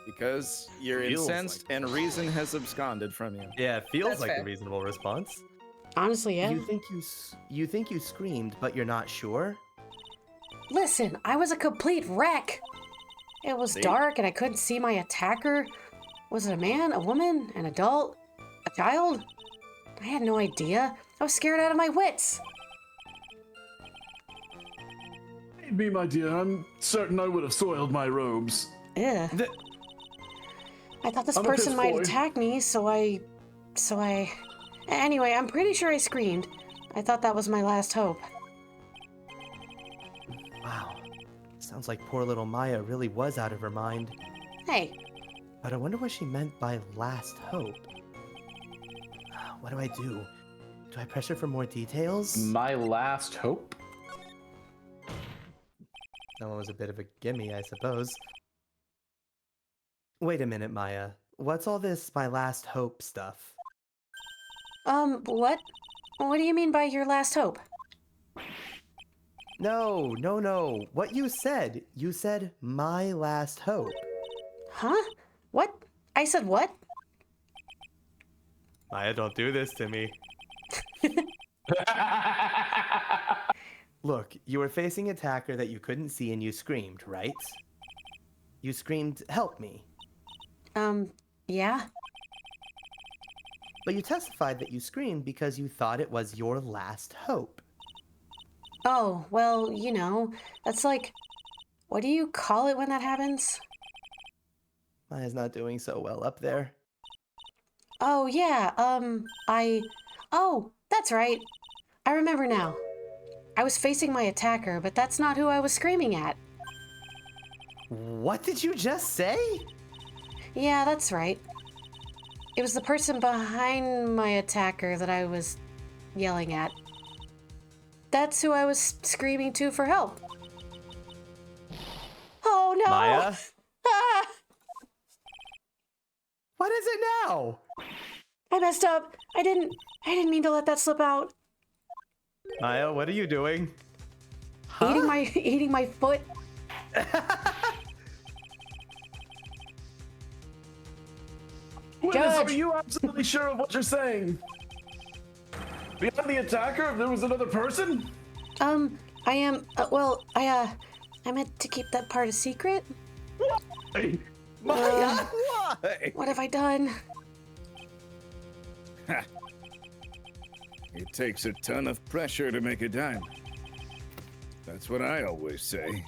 Because you're Feels incensed like and reason has absconded from you. Yeah, it feels That's like a fair. reasonable response. Honestly, yeah. You think you screamed, but you're not sure? Listen, I was a complete wreck. It was dark and I couldn't see my attacker. Was it a man, a woman, an adult, a child? I had no idea. I was scared out of my wits. Me, my dear, I'm certain I would have soiled my robes. Ugh. I thought this I'm a person piss might boy. attack me, so I... Anyway, I'm pretty sure I screamed. I thought that was my last hope. Wow. Sounds like poor little Maya really was out of her mind. Hey, But I wonder what she meant by last hope. What do I do? Do I press her for more details? My last hope? That one was a bit of a gimme, I suppose. Wait a minute, Maya. What's all this my last hope stuff? what? What do you mean by your last hope? No. What you said my last hope. Huh? What? I said what? Maya, don't do this to me. Look, you were facing an attacker that you couldn't see and you screamed, right? You screamed, "Help me." Yeah? But you testified that you screamed because you thought it was your last hope. Oh, well, you know, that's like... What do you call it when that happens? Maya's not doing so well up there. Oh, yeah, Oh, that's right. I remember now. I was facing my attacker, but that's not who I was screaming at. What did you just say? Yeah, that's right. It was the person behind my attacker that I was yelling at. That's who I was screaming to for help. Oh no! Maya? Ah! What is it now? I messed up. I didn't mean to let that slip out. Maya, what are you doing? Eating my foot. Witness, Judge. are you absolutely sure of what you're saying? Behind the attacker, if there was another person? I am. I meant to keep that part a secret. Hey, Maya, why? What have I done? It takes a ton of pressure to make a diamond. That's what I always say.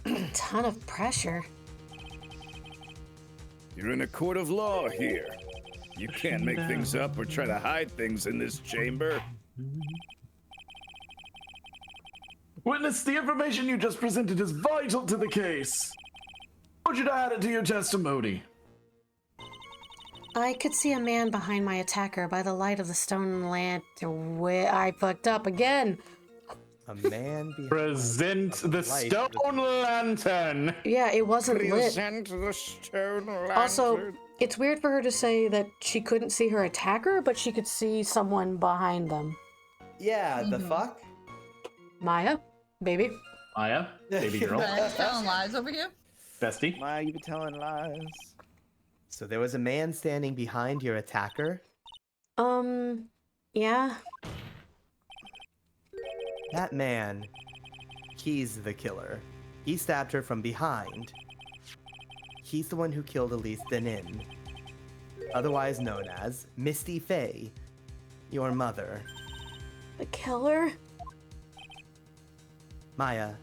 A ton of pressure. You're in a court of law here. You can't make things up or try to hide things in this chamber. Witness, the information you just presented is vital to the case. I want you to add it to your testimony. I could see a man behind my attacker by the light of the stone lantern. I fucked up again. A man behind Present the light. stone lantern! Yeah, it wasn't lit. Present the stone lantern. Also, it's weird for her to say that she couldn't see her attacker, but she could see someone behind them. Yeah, the fuck? Maya, baby. Maya, baby girl, I'm telling lies over here. bestie. Maya, you be telling lies. So there was a man standing behind your attacker? Yeah. That man, he's the killer. He stabbed her from behind. He's the one who killed Elise Denin, otherwise known as Misty Faye, your mother. The killer? Maya,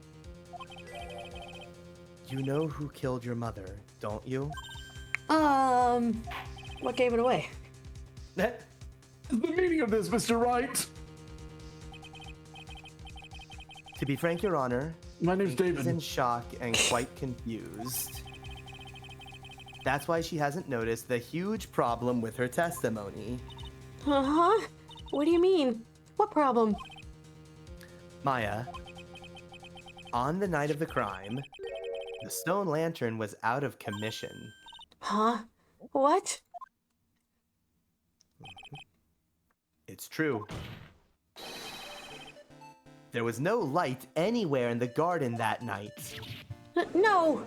you know who killed your mother, don't you? What gave it away? The meaning of this, Mr. Wright? To be frank, Your Honor, My name's she's in David. shock and quite confused. That's why she hasn't noticed the huge problem with her testimony. Uh-huh. What do you mean? What problem? Maya, on the night of the crime, the stone lantern was out of commission. Huh? What? It's true. There was no light anywhere in the garden that night. No!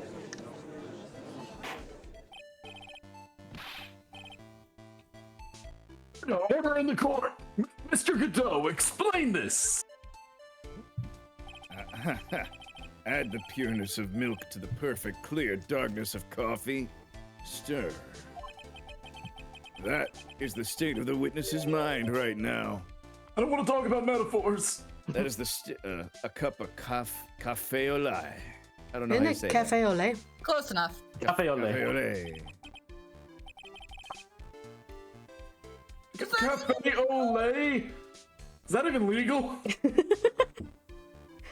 Order in the court! Mr. Godot, explain this! Add the pureness of milk to the perfect clear darkness of coffee. Stir. That is the state of the witness's mind right now. I don't want to talk about metaphors. That is a cup of cafe au lait. I don't know Isn't how you it say cafe au lait? Close enough. Cafe au that. Cafe lait. au lait. Cafe au lait? Is that even legal?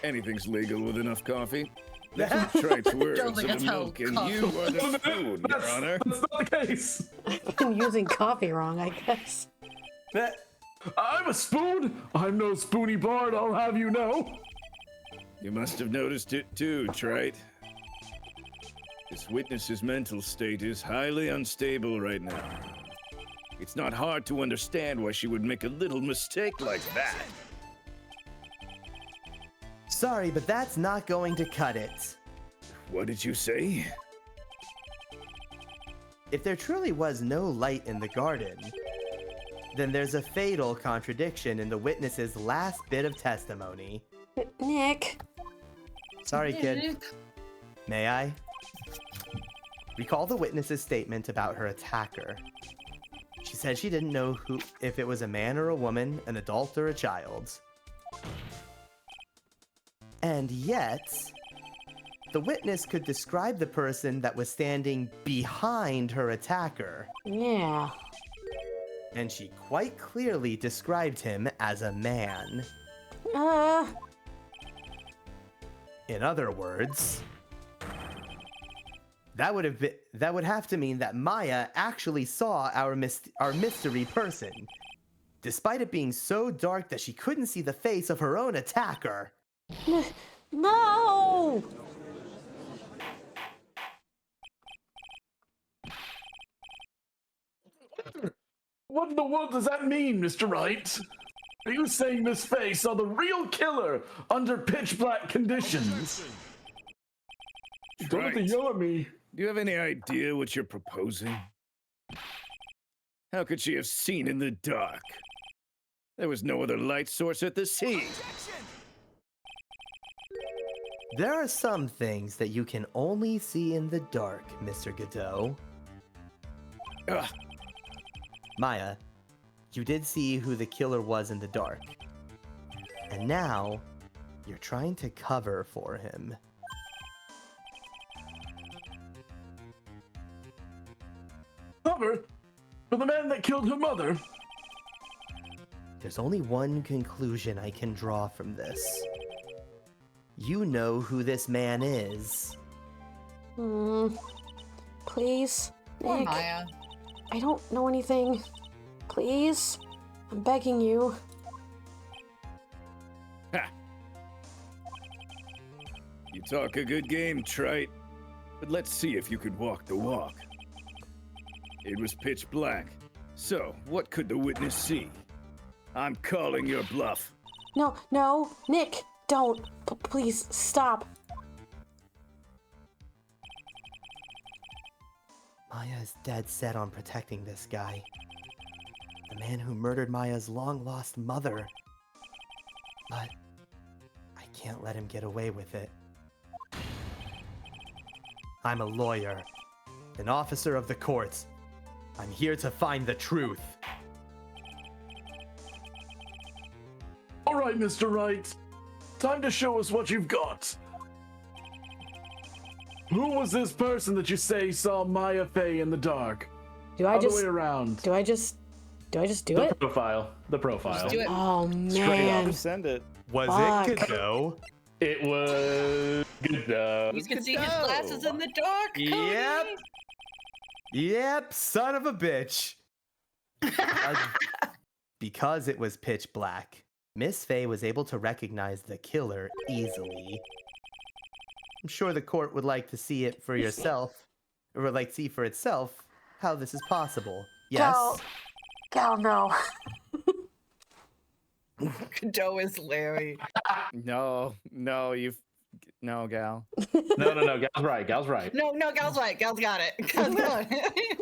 Anything's legal with enough coffee. That's Trite's words Don't of think the that's how milk, and coffee you are the spoon, Your That's, Honor. that's not the case. I'm using coffee wrong, I guess. That I'm a spoon. I'm no spoony bard, I'll have you know. You must have noticed it too, Trite. This witness's mental state is highly unstable right now. It's not hard to understand why she would make a little mistake like that. Sorry, but that's not going to cut it. What did you say? If there truly was no light in the garden, then there's a fatal contradiction in the witness's last bit of testimony. Nick. Sorry, kid. May I? Recall the witness's statement about her attacker. She said she didn't know if it was a man or a woman, an adult or a child. And yet, the witness could describe the person that was standing behind her attacker. Yeah. And she quite clearly described him as a man. In other words, that would have to mean that Maya actually saw our mystery person, despite it being so dark that she couldn't see the face of her own attacker. No! What in the world does that mean, Mr. Wright? Are you saying Miss Faye saw the real killer under pitch black conditions? Don't have to Right. yell at me. Do you have any idea what you're proposing? How could she have seen in the dark? There was no other light source at the scene. There are some things that you can only see in the dark, Mr. Godot. Ugh. Maya, you did see who the killer was in the dark. And now, you're trying to cover for him. Cover? For the man that killed her mother? There's only one conclusion I can draw from this. You know who this man is. Please, Poor Nick. Maya. I don't know anything. Please, I'm begging you. Ha! You talk a good game, Trite. But let's see if you could walk the walk. It was pitch black. So, what could the witness see? I'm calling your bluff. No, Nick, don't. Please, stop. Maya is dead set on protecting this guy. The man who murdered Maya's long-lost mother. But I can't let him get away with it. I'm a lawyer, an officer of the courts. I'm here to find the truth. All right, Mr. Wright. Time to show us what you've got. Who was this person that you say saw Maya Fey in the dark? Do I Other just way around. do I just do The it? profile. The profile. Just do it. Oh straight man. up send it. Was Fuck. it Godot? It was good. You can see his glasses in the dark. Cody. Yep. Yep, son of a bitch. Because it was pitch black, Miss Faye was able to recognize the killer easily. I'm sure the court would like to see it for yourself, or would like to see for itself how this is possible. Yes? Gal, no. Joe is Larry. No, no, gal. No. Gal's right. Gal's right. No, Gal's right. Gal's got it. Gal's got it.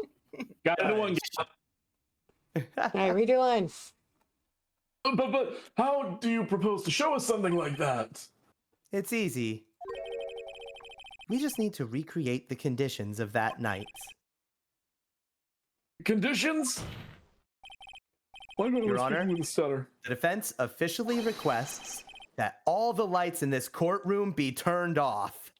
Got it. One. All right, read your line. But how do you propose to show us something like that? It's easy. We just need to recreate the conditions of that night. Conditions? Why not Your I Honor? speaking with a stutter? The defense officially requests that all the lights in this courtroom be turned off.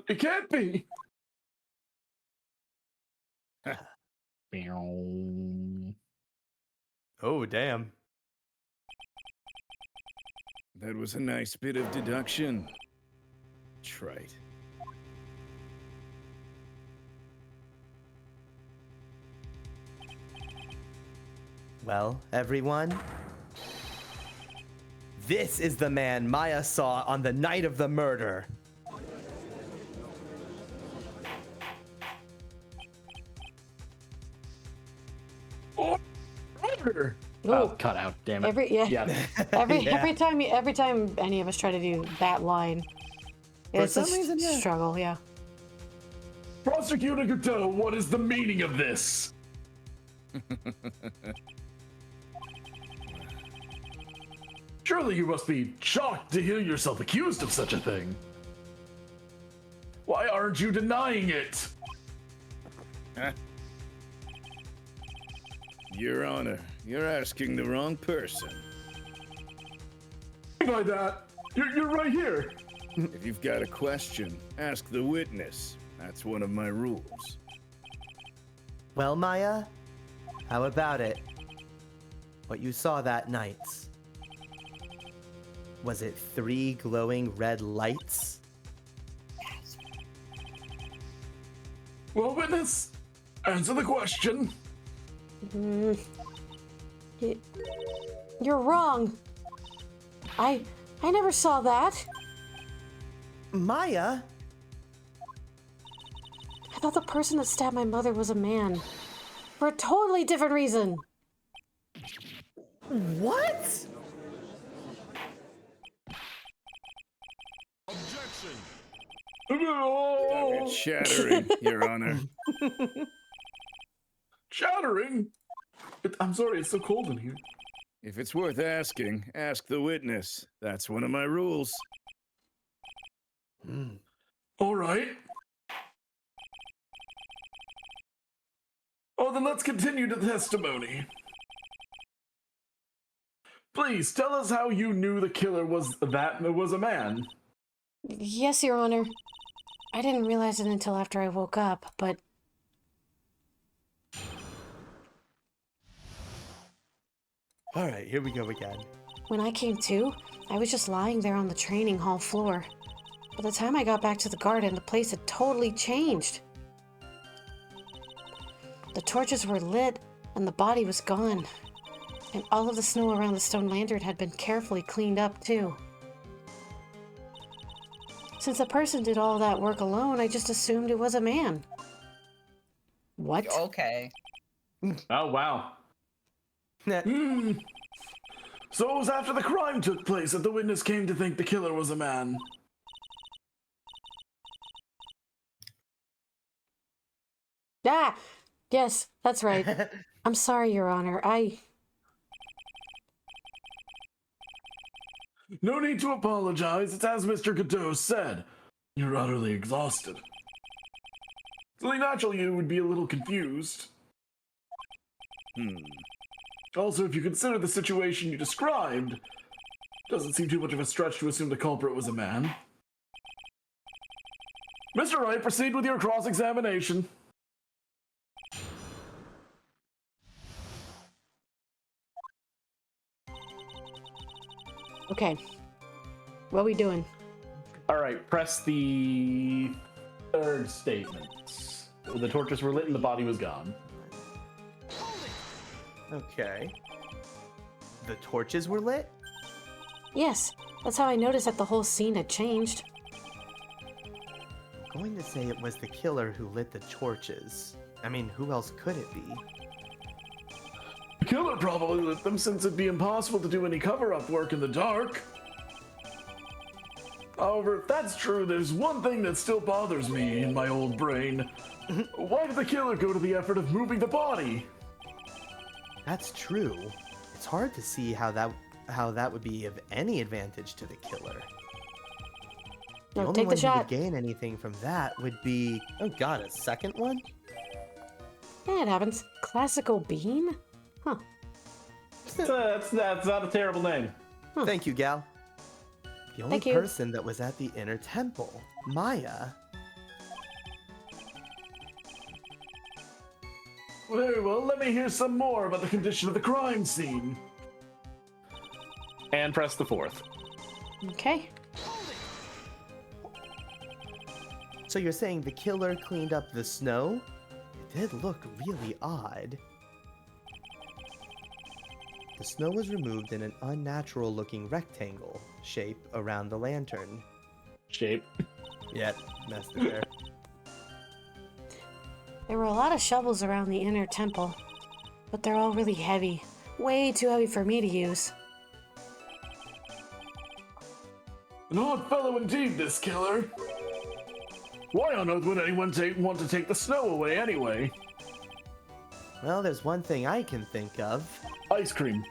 It can't be. Oh, damn. That was a nice bit of deduction. Trite. Well, everyone, this is the man Maya saw on the night of the murder. Murder. Oh, cut out. Damn it. Every time any of us try to do that line, it's some a reason, yeah. struggle. Yeah. Prosecutor Godot, what is the meaning of this? Surely you must be shocked to hear yourself accused of such a thing. Why aren't you denying it? Your Honor, you're asking the wrong person. By that, you're right here. If you've got a question, ask the witness. That's one of my rules. Well, Maya, how about it? What you saw that night? Was it 3 glowing red lights? Well, witness, answer the question. You're wrong. I never saw that. Maya? I thought the person that stabbed my mother was a man. For a totally different reason. What? It's shattering, Your Honor. Chattering? I'm sorry, it's so cold in here. If it's worth asking, ask the witness. That's one of my rules. All right. Oh, then let's continue the testimony. Please tell us how you knew the killer was a man. Yes, Your Honor. I didn't realize it until after I woke up, but... All right, here we go again. When I came to, I was just lying there on the training hall floor. By the time I got back to the garden, the place had totally changed. The torches were lit, and the body was gone. And all of the snow around the stone lantern had been carefully cleaned up, too. Since the person did all that work alone, I just assumed it was a man. What? Okay. Oh, wow. So it was after the crime took place that the witness came to think the killer was a man. Ah! Yes, that's right. I'm sorry, Your Honor. No need to apologize. It's as Mr. Godot said. You're utterly exhausted. It's only natural you would be a little confused. Also, if you consider the situation you described, doesn't seem too much of a stretch to assume the culprit was a man. Mr. Wright, proceed with your cross-examination. Okay. What are we doing? All right, press the third statement. The torches were lit and the body was gone. Okay. The torches were lit? Yes, that's how I noticed that the whole scene had changed. I'm going to say it was the killer who lit the torches. I mean, who else could it be? The killer probably lit them since it'd be impossible to do any cover-up work in the dark. However, if that's true, there's one thing that still bothers me in my old brain. Why did the killer go to the effort of moving the body? That's true. It's hard to see how that would be of any advantage to the killer. The No, only take one the who would shot. gain anything from that would be... Oh god, a second one? Yeah, it happens. Classical bean? Huh. That's not a terrible name. Thank you, Gal. The only Thank you. person that was at the inner temple, Maya. Very well, let me hear some more about the condition of the crime scene. And press the 4th. Okay. So you're saying the killer cleaned up the snow? It did look really odd. The snow was removed in an unnatural-looking rectangle shape around the lantern. Shape. Yep, messed it there. There were a lot of shovels around the inner temple, but they're all really heavy. Way too heavy for me to use. An odd fellow indeed, this killer. Why on earth would anyone want to take the snow away anyway? Well, there's one thing I can think of. Ice cream.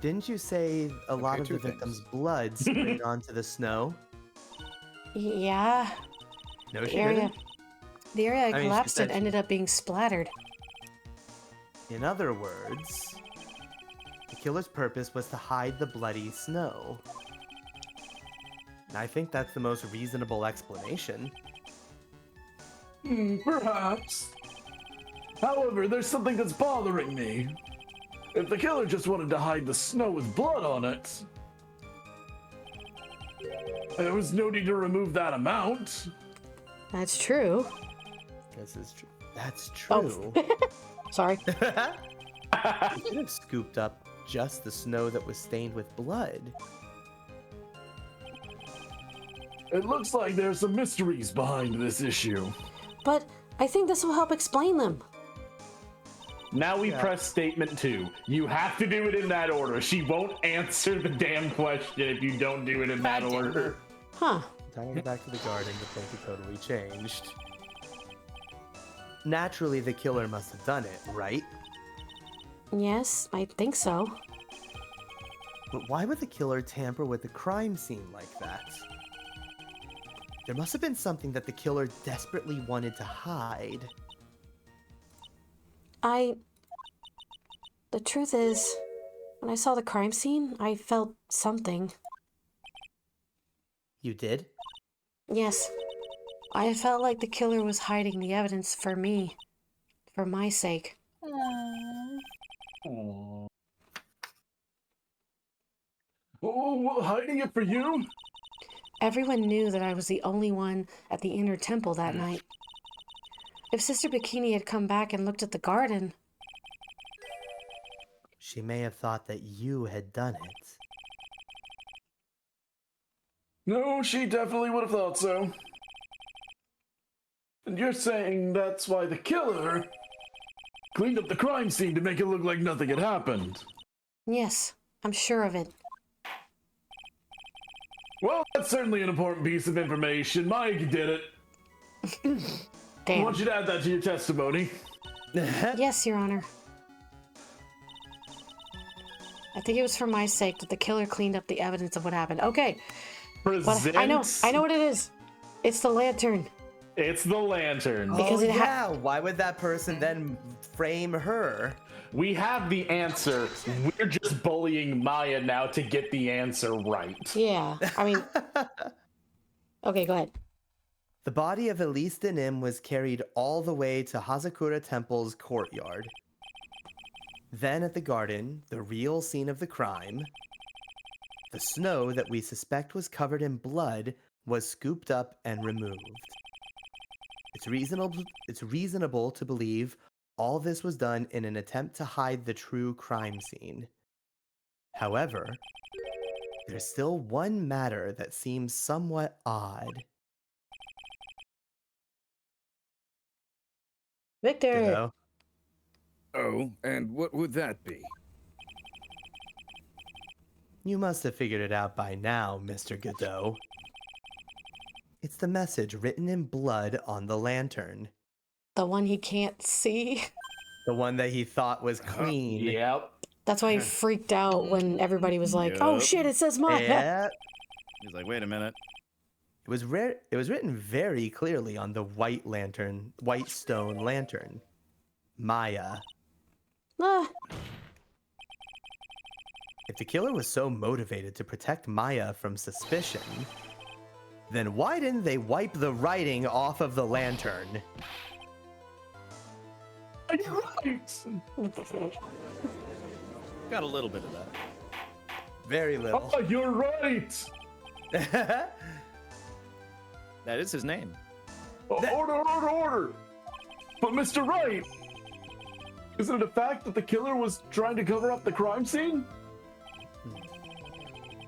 Didn't you say a lot of the two things. victim's blood sprayed onto the snow? Yeah. No, The she area, didn't. the area I I mean, she collapsed in said she- ended up being splattered. In other words, the killer's purpose was to hide the bloody snow. And I think that's the most reasonable explanation. Perhaps. However, there's something that's bothering me. If the killer just wanted to hide the snow with blood on it, there was no need to remove that amount. That's true. This is true. That's Oh. true. Sorry. You could have scooped up just the snow that was stained with blood. It looks like there's some mysteries behind this issue. But I think this will help explain them. Now we Yeah. press statement 2. You have to do it in that order. She won't answer the damn question if you don't do it in that Gotcha. order. Huh. Time to go back to the garden, but things have totally changed. Naturally, the killer must have done it, right? Yes, I think so. But why would the killer tamper with the crime scene like that? There must have been something that the killer desperately wanted to hide. The truth is, when I saw the crime scene, I felt something. You did? Yes. I felt like the killer was hiding the evidence for me. For my sake. Oh, well, hiding it for you? Everyone knew that I was the only one at the inner temple that night. If Sister Bikini had come back and looked at the garden, She may have thought that you had done it. No, she definitely would have thought so. And you're saying that's why the killer cleaned up the crime scene to make it look like nothing had happened. yes, I'm sure of it. Well, that's certainly an important piece of information. Mike did it. I Damn. want you to add that to your testimony. Yes, Your Honor. I think it was for my sake that the killer cleaned up the evidence of what happened. Okay, but Present. I know what it is. It's the lantern. It's the lantern. Because oh it yeah, why would that person then frame her? We have the answer. We're just bullying Maya now to get the answer right. Yeah, I mean... Okay, go ahead. The body of Elise Denim was carried all the way to Hazakura Temple's courtyard. Then at the garden, the real scene of the crime, the snow that we suspect was covered in blood was scooped up and removed. It's reasonable to believe all this was done in an attempt to hide the true crime scene. However, there's still one matter that seems somewhat odd. Victor. Godot. Oh, and what would that be? You must have figured it out by now, Mr. Godot. It's the message written in blood on the lantern. The one he can't see. The one that he thought was clean. Yep. That's why he freaked out when everybody was like, "Oh Yup. shit, it says Maya." Yeah. He's like, wait a minute. It was written very clearly on the white stone lantern. Maya. Ah, If the killer was so motivated to protect Maya from suspicion, then why didn't they wipe the writing off of the lantern? You're right. Got a little bit of that. Very little. Oh, you're right. That is his name. Order. But Mr. Wright, isn't it a fact that the killer was trying to cover up the crime scene?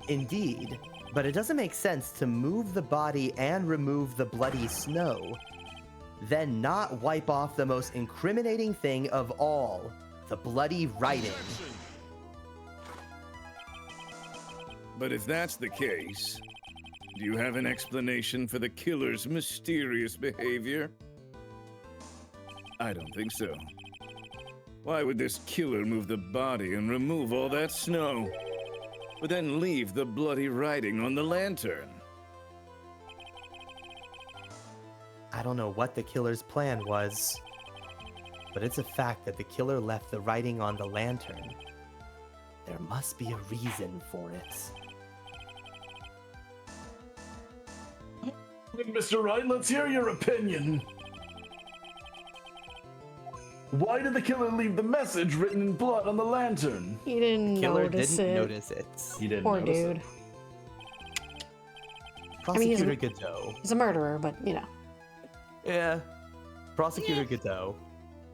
Indeed, but it doesn't make sense to move the body and remove the bloody snow, then not wipe off the most incriminating thing of all, the bloody writing. But if that's the case, do you have an explanation for the killer's mysterious behavior? I don't think so. Why would this killer move the body and remove all that snow, but then leave the bloody writing on the lantern? I don't know what the killer's plan was, but it's a fact that the killer left the writing on the lantern. There must be a reason for it. Mr. Wright, let's hear your opinion. Why did the killer leave the message written in blood on the lantern? he didn't Killer notice didn't it. notice it. He didn't Poor notice dude. it. mean, he's a- Prosecutor Godot. He's a murderer, but you know. Yeah. Prosecutor Godot,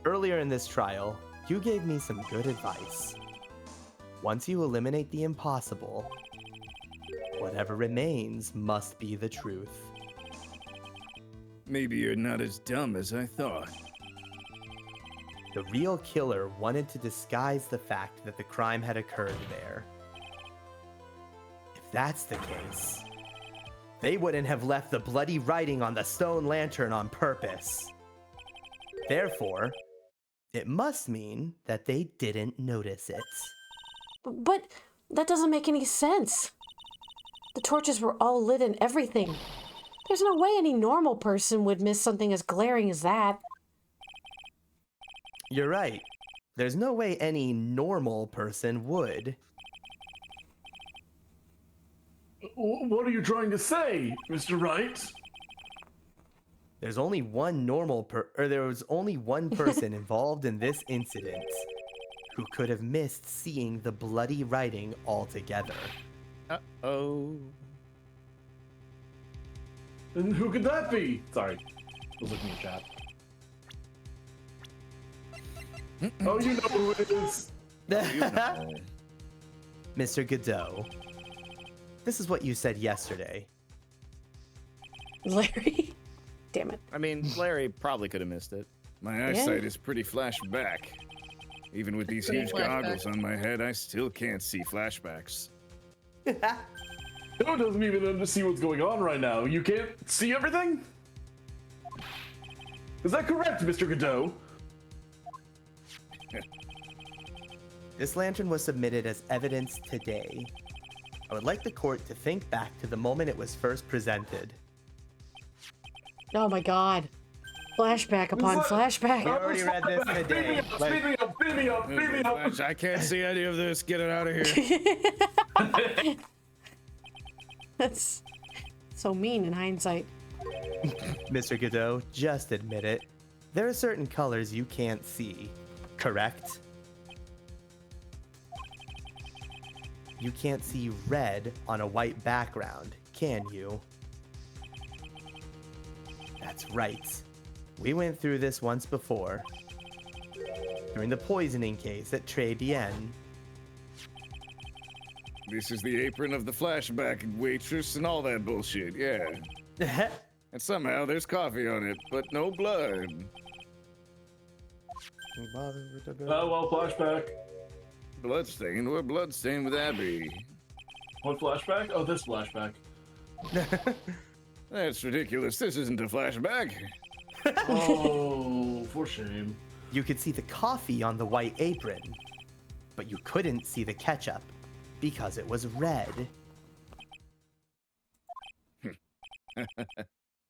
earlier in this trial, you gave me some good advice. Once you eliminate the impossible, whatever remains must be the truth. Maybe you're not as dumb as I thought. The real killer wanted to disguise the fact that the crime had occurred there. If that's the case, they wouldn't have left the bloody writing on the stone lantern on purpose. Therefore, it must mean that they didn't notice it. But that doesn't make any sense. The torches were all lit and everything. There's no way any normal person would miss something as glaring as that. You're right. There's no way any normal person would. What are you trying to say, Mr. Wright? There was only one person involved in this incident who could have missed seeing the bloody writing altogether. Uh-oh. And who could that be? Sorry. I was looking at chat. Oh, you know who it is. You know. Mr. Godot, this is what you said yesterday. Larry? Damn it. I mean, Larry probably could have missed it. My eyesight is pretty flashback. Even with these Pretty huge flashback. goggles on my head, I still can't see flashbacks. Joe doesn't even see what's going on right now. You can't see everything? Is that correct, Mr. Godot? This lantern was submitted as evidence today. I would like the court to think back to the moment it was first presented. Oh my god. Flashback upon flashback. We already read this in a day. Speed me up. Flash, I can't see any of this. Get it out of here. That's so mean in hindsight. Mr. Godot, just admit it. There are certain colors you can't see, correct? You can't see red on a white background, can you? That's right. We went through this once before. During the poisoning case at Très Bien. This is the apron of the flashback waitress and all that bullshit, yeah. And somehow there's coffee on it, but no blood. Oh, well, flashback. Bloodstain? What bloodstain would that be? What flashback? Oh, this flashback. That's ridiculous. This isn't a flashback. Oh, for shame. You could see the coffee on the white apron, but you couldn't see the ketchup because it was red.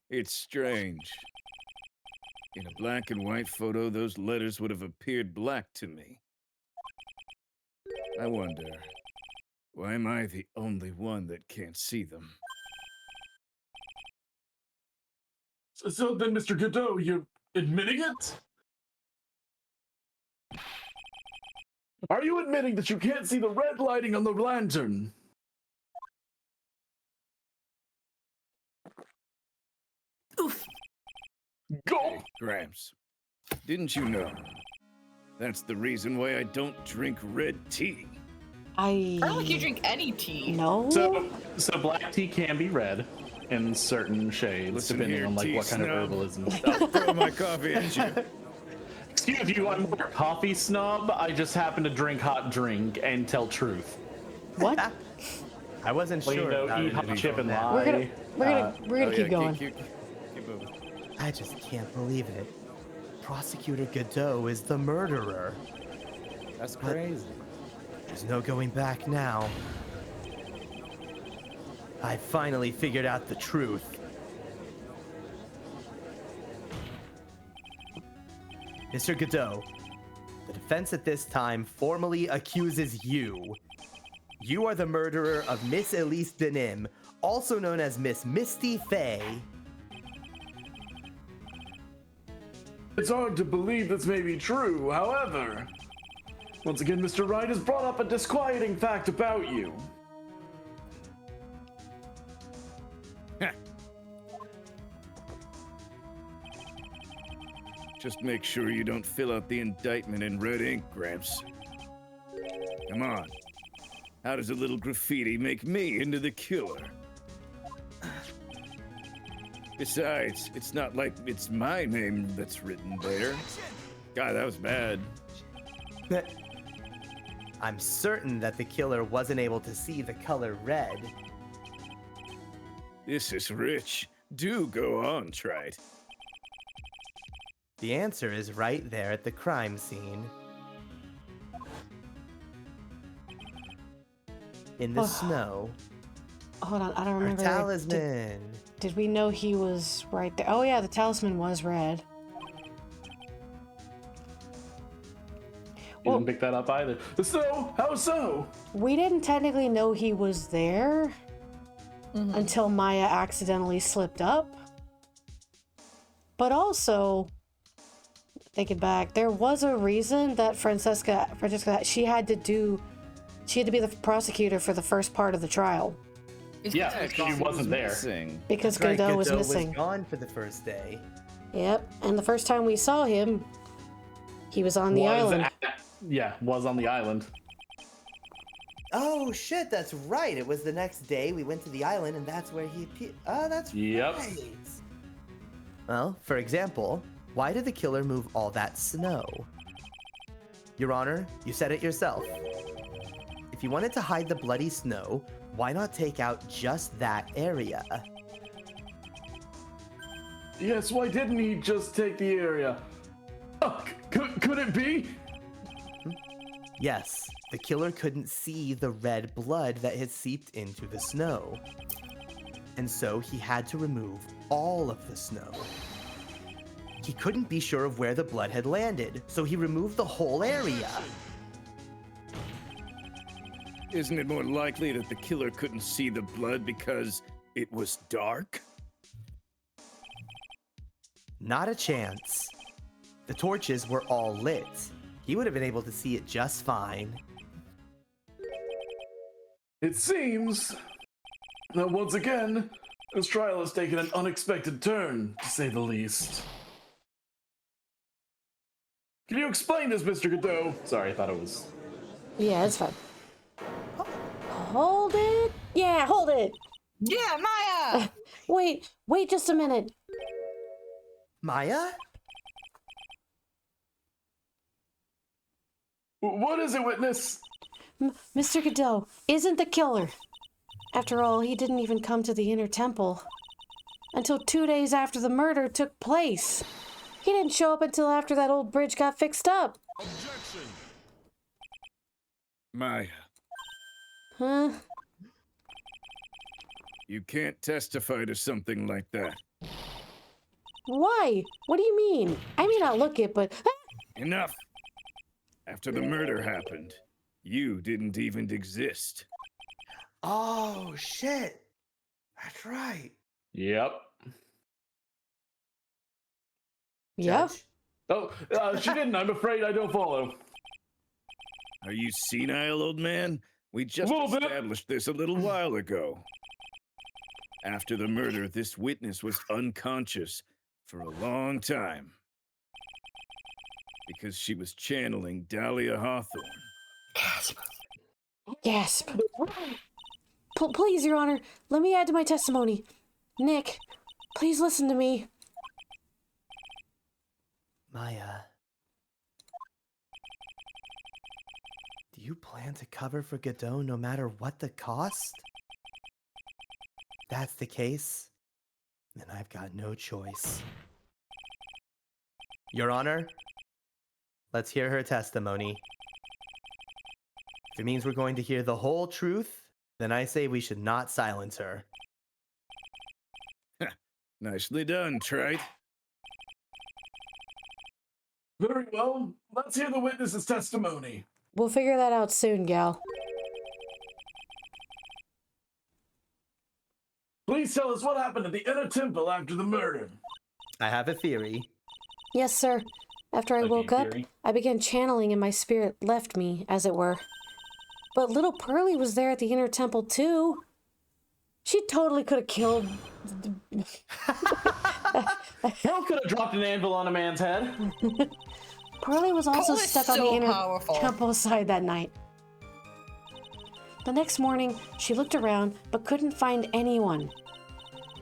It's strange. In a black and white photo, those letters would have appeared black to me. I wonder, why am I the only one that can't see them? So then, Mr. Godot, you're admitting it? Are you admitting that you can't see the red lighting on the lantern? Oof. Go! Hey, Gramps, didn't you know? That's the reason why I don't drink red tea. I I don't think you drink any tea. no. So black tea can be red in certain shades, Listen depending here, on like tea what kind of snob. herbalism. I'll throw my coffee at you. Excuse you, I'm more a coffee snob. I just happen to drink hot drink and tell truth. What? I wasn't Well, sure. you know, about eat it hot until chip and now. lie. We're gonna keep going. Keep moving. I just can't believe it. Prosecutor Godot is the murderer. That's crazy. There's no going back now. I finally figured out the truth. Mr. Godot, the defense at this time formally accuses you. You are the murderer of Miss Elise Denim, also known as Miss Misty Fey. It's hard to believe this may be true, however. Once again, Mr. Wright has brought up a disquieting fact about you. Just make sure you don't fill out the indictment in red ink, Gramps. Come on. How does a little graffiti make me into the killer? Besides, it's not like it's my name that's written there. God, that was bad. I'm certain that the killer wasn't able to see the color red. This is rich. Do go on, Trite. The answer is right there at the crime scene. In the snow. Hold on, I don't Her remember. talisman. Did we know he was right there? Oh yeah, the talisman was red. You didn't pick that up either. So, how so? We didn't technically know he was there until Maya accidentally slipped up. But also, thinking back, there was a reason that Francesca, she had to be the prosecutor for the first part of the trial Yeah, she wasn't there. Missing. because That's right, Godot was missing. was gone for the first day. Yep, and the first time we saw him, he was on the island. Was on the island. Oh shit, that's right. It was the next day we went to the island and that's where he appeared. Oh, that's Yep. right. Well, for example, why did the killer move all that snow? Your Honor, you said it yourself. If you wanted to hide the bloody snow, why not take out just that area? Yes, why didn't he just take the area? Oh, could it be? Yes, the killer couldn't see the red blood that had seeped into the snow. And so he had to remove all of the snow. He couldn't be sure of where the blood had landed, so he removed the whole area. Isn't it more likely that the killer couldn't see the blood because it was dark? Not a chance. The torches were all lit. He would have been able to see it just fine. It seems that once again, this trial has taken an unexpected turn, to say the least. Can you explain this, Mr. Godot? Sorry, I thought it was. Yeah, it's fine. Hold it. Yeah, hold it. Yeah, Maya! Wait just a minute. Maya? What is it, witness? Mr. Godot isn't the killer. After all, he didn't even come to the inner temple until 2 days after the murder took place. He didn't show up until after that old bridge got fixed up. Objection! Maya, Huh? you can't testify to something like that. Why? What do you mean? I may not look it, but... Enough! After the murder happened, you didn't even exist. Oh, shit. That's right. Yep. Yep. Judge? Oh, she didn't. I'm afraid I don't follow. Are you senile, old man? We just Little bit. established this a little while ago. After the murder, this witness was unconscious for a long time because she was channeling Dahlia Hawthorne. Gasp. Please, Your Honor, let me add to my testimony. Nick, please listen to me. Maya. Do you plan to cover for Godot no matter what the cost? If that's the case, then I've got no choice. Your Honor, let's hear her testimony. If it means we're going to hear the whole truth, then I say we should not silence her. Nicely done, Trite. Very well. Let's hear the witness's testimony. We'll figure that out soon, gal. Please tell us what happened at the inner temple after the murder. I have a theory. Yes, sir. After I Okay, woke up, theory. I began channeling and my spirit left me, as it were. But little Pearlie was there at the inner temple, too. She totally could have killed... Hell could have dropped an anvil on a man's head. Pearlie was also Pearl is stuck on so the inner powerful. temple side that night. The next morning, she looked around but couldn't find anyone.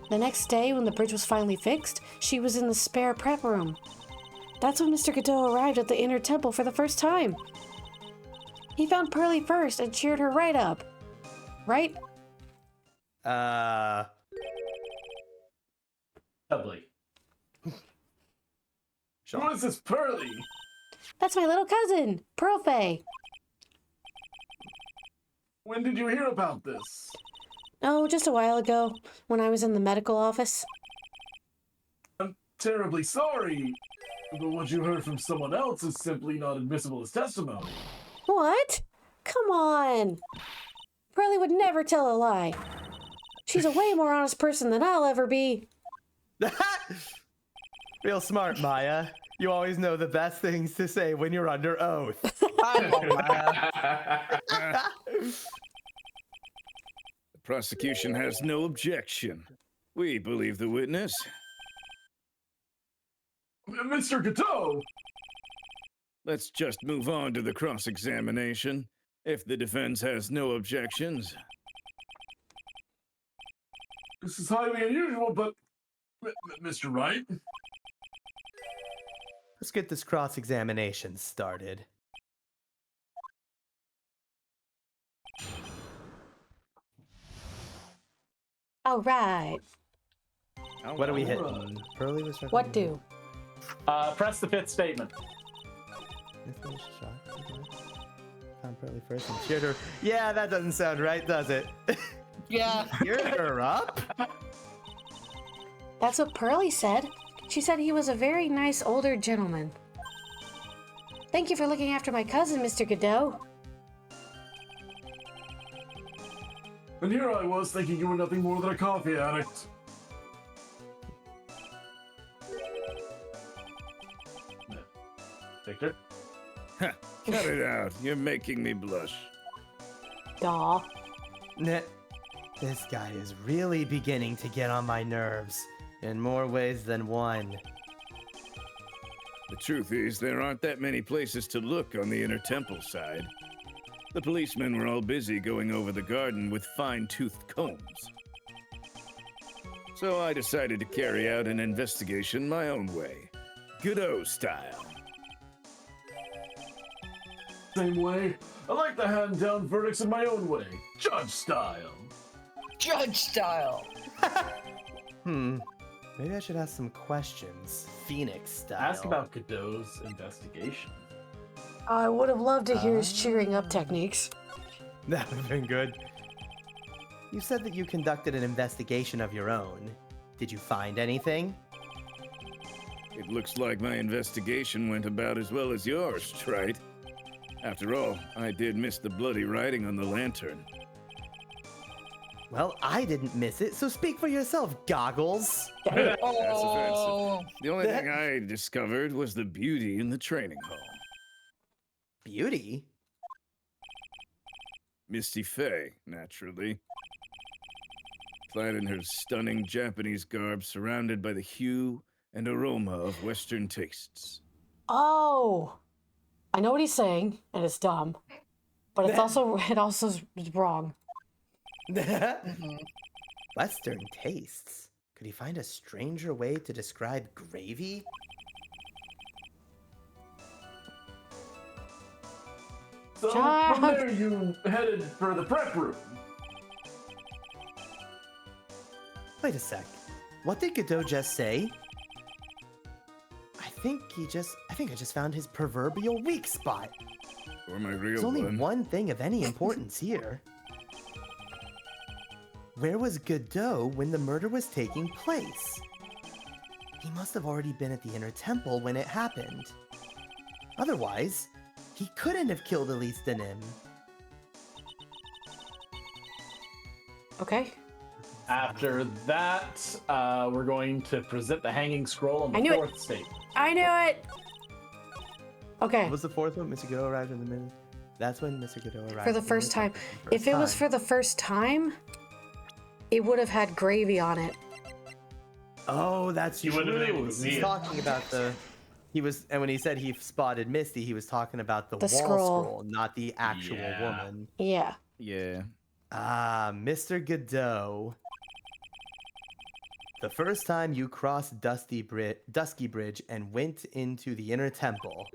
The next day, when the bridge was finally fixed, she was in the spare prep room. That's when Mr. Godot arrived at the inner temple for the first time. He found Pearlie first and cheered her right up. Right? Lovely. Who is this Pearlie? That's my little cousin, Pearl Faye. When did you hear about this? Oh, just a while ago, when I was in the medical office. I'm terribly sorry, but what you heard from someone else is simply not admissible as testimony. What? Come on. Pearlie would never tell a lie. She's a way more honest person than I'll ever be. Real smart, Maya. You always know the best things to say when you're under oath. I love Maya. The prosecution has no objection. We believe the witness. Mr. Godot! Let's just move on to the cross-examination, if the defense has no objections. This is highly unusual, but... Mr. Wright? Let's get this cross-examination started. All right. What are we hitting? Pearlie was What do? Press the fifth statement. Found Pearlie first and cheered her. Yeah, that doesn't sound right, does it? Yeah. Cheered her up? That's what Pearlie said. She said he was a very nice older gentleman. Thank you for looking after my cousin, Mr. Godot. And here I was thinking you were nothing more than a coffee addict. Victor? Cut it out. You're making me blush. Daw. This guy is really beginning to get on my nerves. In more ways than one. The truth is, there aren't that many places to look on the inner temple side. The policemen were all busy going over the garden with fine-toothed combs. So I decided to carry out an investigation my own way, Godot style. Same way. I like to hand down verdicts in my own way. Judge style. Judge style. Maybe I should ask some questions. Phoenix style. Ask about Godot's investigation. I would have loved to hear his cheering up techniques. That would have been good. You said that you conducted an investigation of your own. Did you find anything? It looks like my investigation went about as well as yours, Trite. After all, I did miss the bloody writing on the lantern. Well, I didn't miss it, so speak for yourself, Goggles. That's Oh. offensive. The only thing I discovered was the beauty in the training hall. Beauty? Misty Fey, naturally. Clad in her stunning Japanese garb, surrounded by the hue and aroma of Western tastes. Oh, I know what he's saying, and it's dumb, but it also is wrong. Western tastes. Could he find a stranger way to describe gravy? So Chuck! from there you headed for the prep room. Wait a sec. What did Godot just say? I think I just found his proverbial weak spot. Or my There's real only one. one thing of any importance here. Where was Godot when the murder was taking place? He must have already been at the inner temple when it happened. Otherwise, he couldn't have killed Elise Denim. Okay. After that, we're going to present the hanging scroll on I the knew it. fourth state. I knew it! Okay, What was the fourth one? Mr. Godot arrived in the minute. That's when Mr. Godot arrived. for the in first time. temple If it was for the first time, it would have had gravy on it. Oh, that's He true. wouldn't have been able to see He's it. talking about and when he said he spotted Misty, he was talking about the The wall scroll. scroll, not the actual Yeah. woman. Yeah. Yeah. Ah, Mr. Godot. The first time you crossed Dusky Bridge and went into the inner temple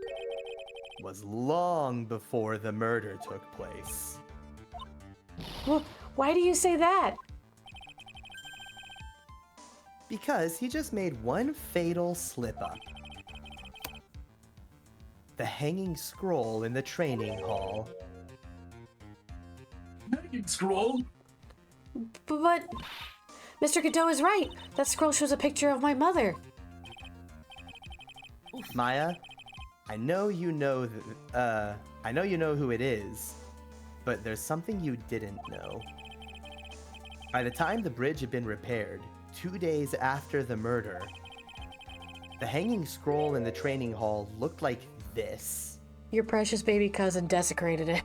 was long before the murder took place. Why do you say that? Because he just made one fatal slip-up. The hanging scroll in the training hall. Hanging scroll? But Mr. Godot is right. That scroll shows a picture of my mother. Maya, I know you know who it is, but there's something you didn't know. By the time the bridge had been repaired, 2 days after the murder, the hanging scroll in the training hall looked like this. Your precious baby cousin desecrated it.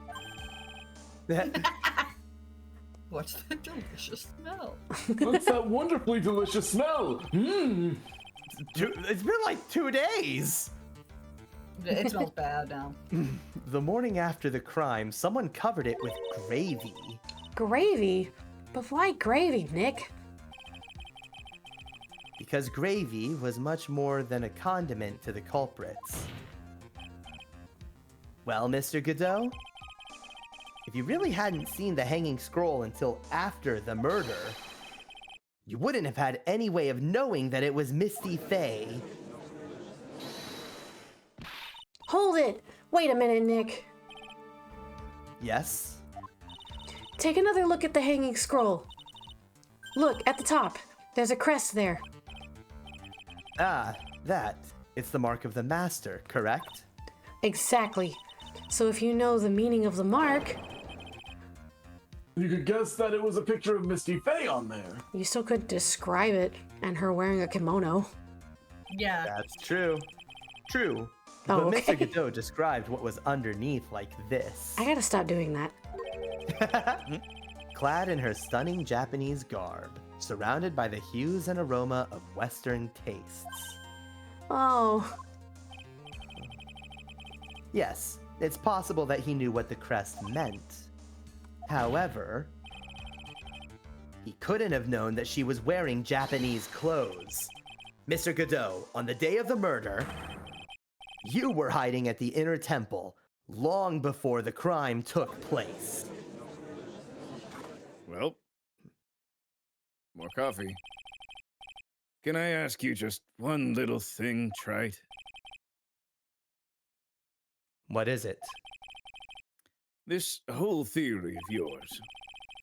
What's the delicious smell? What's that wonderfully delicious smell? Mmm. It's been like 2 days! It smells bad now. The morning after the crime, someone covered it with gravy. Gravy? But why gravy, Nick? Because gravy was much more than a condiment to the culprits. Well, Mr. Godot, if you really hadn't seen the hanging scroll until after the murder, you wouldn't have had any way of knowing that it was Misty Fey. Hold it! Wait a minute, Nick. Yes? Take another look at the hanging scroll. Look, at the top. There's a crest there. Ah, that. It's the mark of the master, correct? Exactly. So if you know the meaning of the mark, You could guess that it was a picture of Misty Fey on there. you still could describe it, and her wearing a kimono. Yeah. That's true. True. Oh, But okay. Mr. Godot described what was underneath like this. I gotta stop doing that. Clad in her stunning Japanese garb, surrounded by the hues and aroma of Western tastes. Oh, Yes, it's possible that he knew what the crest meant. However, he couldn't have known that she was wearing Japanese clothes. Mr. Godot, on the day of the murder, you were hiding at the inner temple, long before the crime took place. Well, more coffee. Can I ask you just one little thing, Trite? What is it? This whole theory of yours,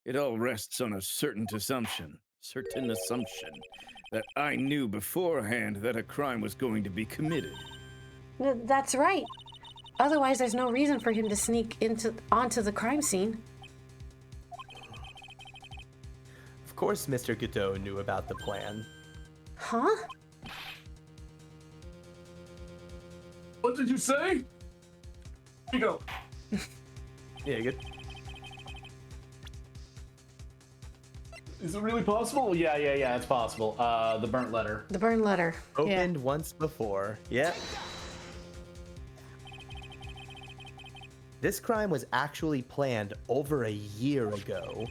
it all rests on a certain assumption that I knew beforehand that a crime was going to be committed. That's right. Otherwise, there's no reason for him to sneak onto the crime scene. Of course, Mr. Godot knew about the plan. Huh? What did you say? Here you go. Yeah, good. Is it really possible? Yeah, it's possible. The burnt letter. The burn letter. Opened once before. Yep. This crime was actually planned over a year ago.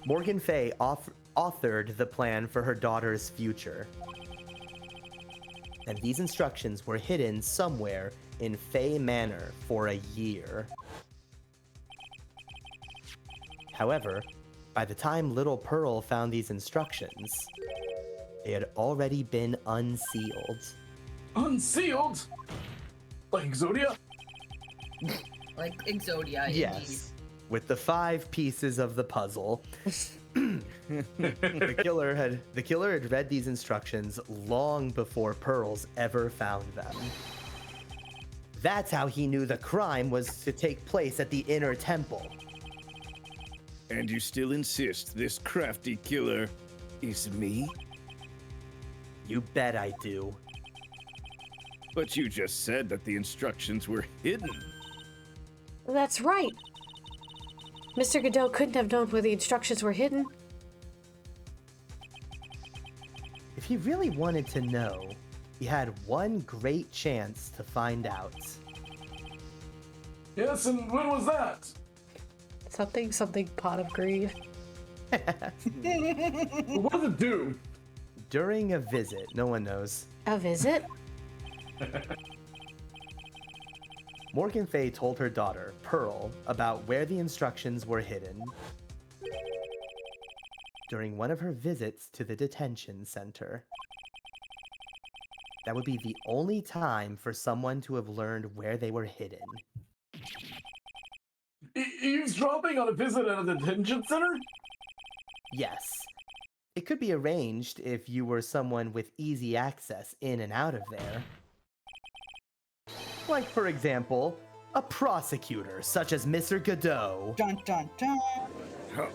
Morgan Fay authored the plan for her daughter's future. And these instructions were hidden somewhere in Fay Manor for a year. However, by the time Little Pearl found these instructions, they had already been unsealed. Unsealed? Like Exodia? Like Exodia, indeed. Yes. With the 5 pieces of the puzzle. The killer had read these instructions long before Pearls ever found them. That's how he knew the crime was to take place at the inner temple. And you still insist this crafty killer is me? You bet I do. But you just said that the instructions were hidden. That's right. Mr. Godot couldn't have known where the instructions were hidden. If he really wanted to know, he had one great chance to find out. Yes, and when was that? Something pot of greed. What does it do? During a visit, no one knows. A visit? Morgan Fay told her daughter, Pearl, about where the instructions were hidden during one of her visits to the detention center. That would be the only time for someone to have learned where they were hidden. Eavesdropping on a visit at a detention center? Yes. It could be arranged if you were someone with easy access in and out of there. Like, for example, a prosecutor such as Mr. Godot. Dun dun dun. Huh.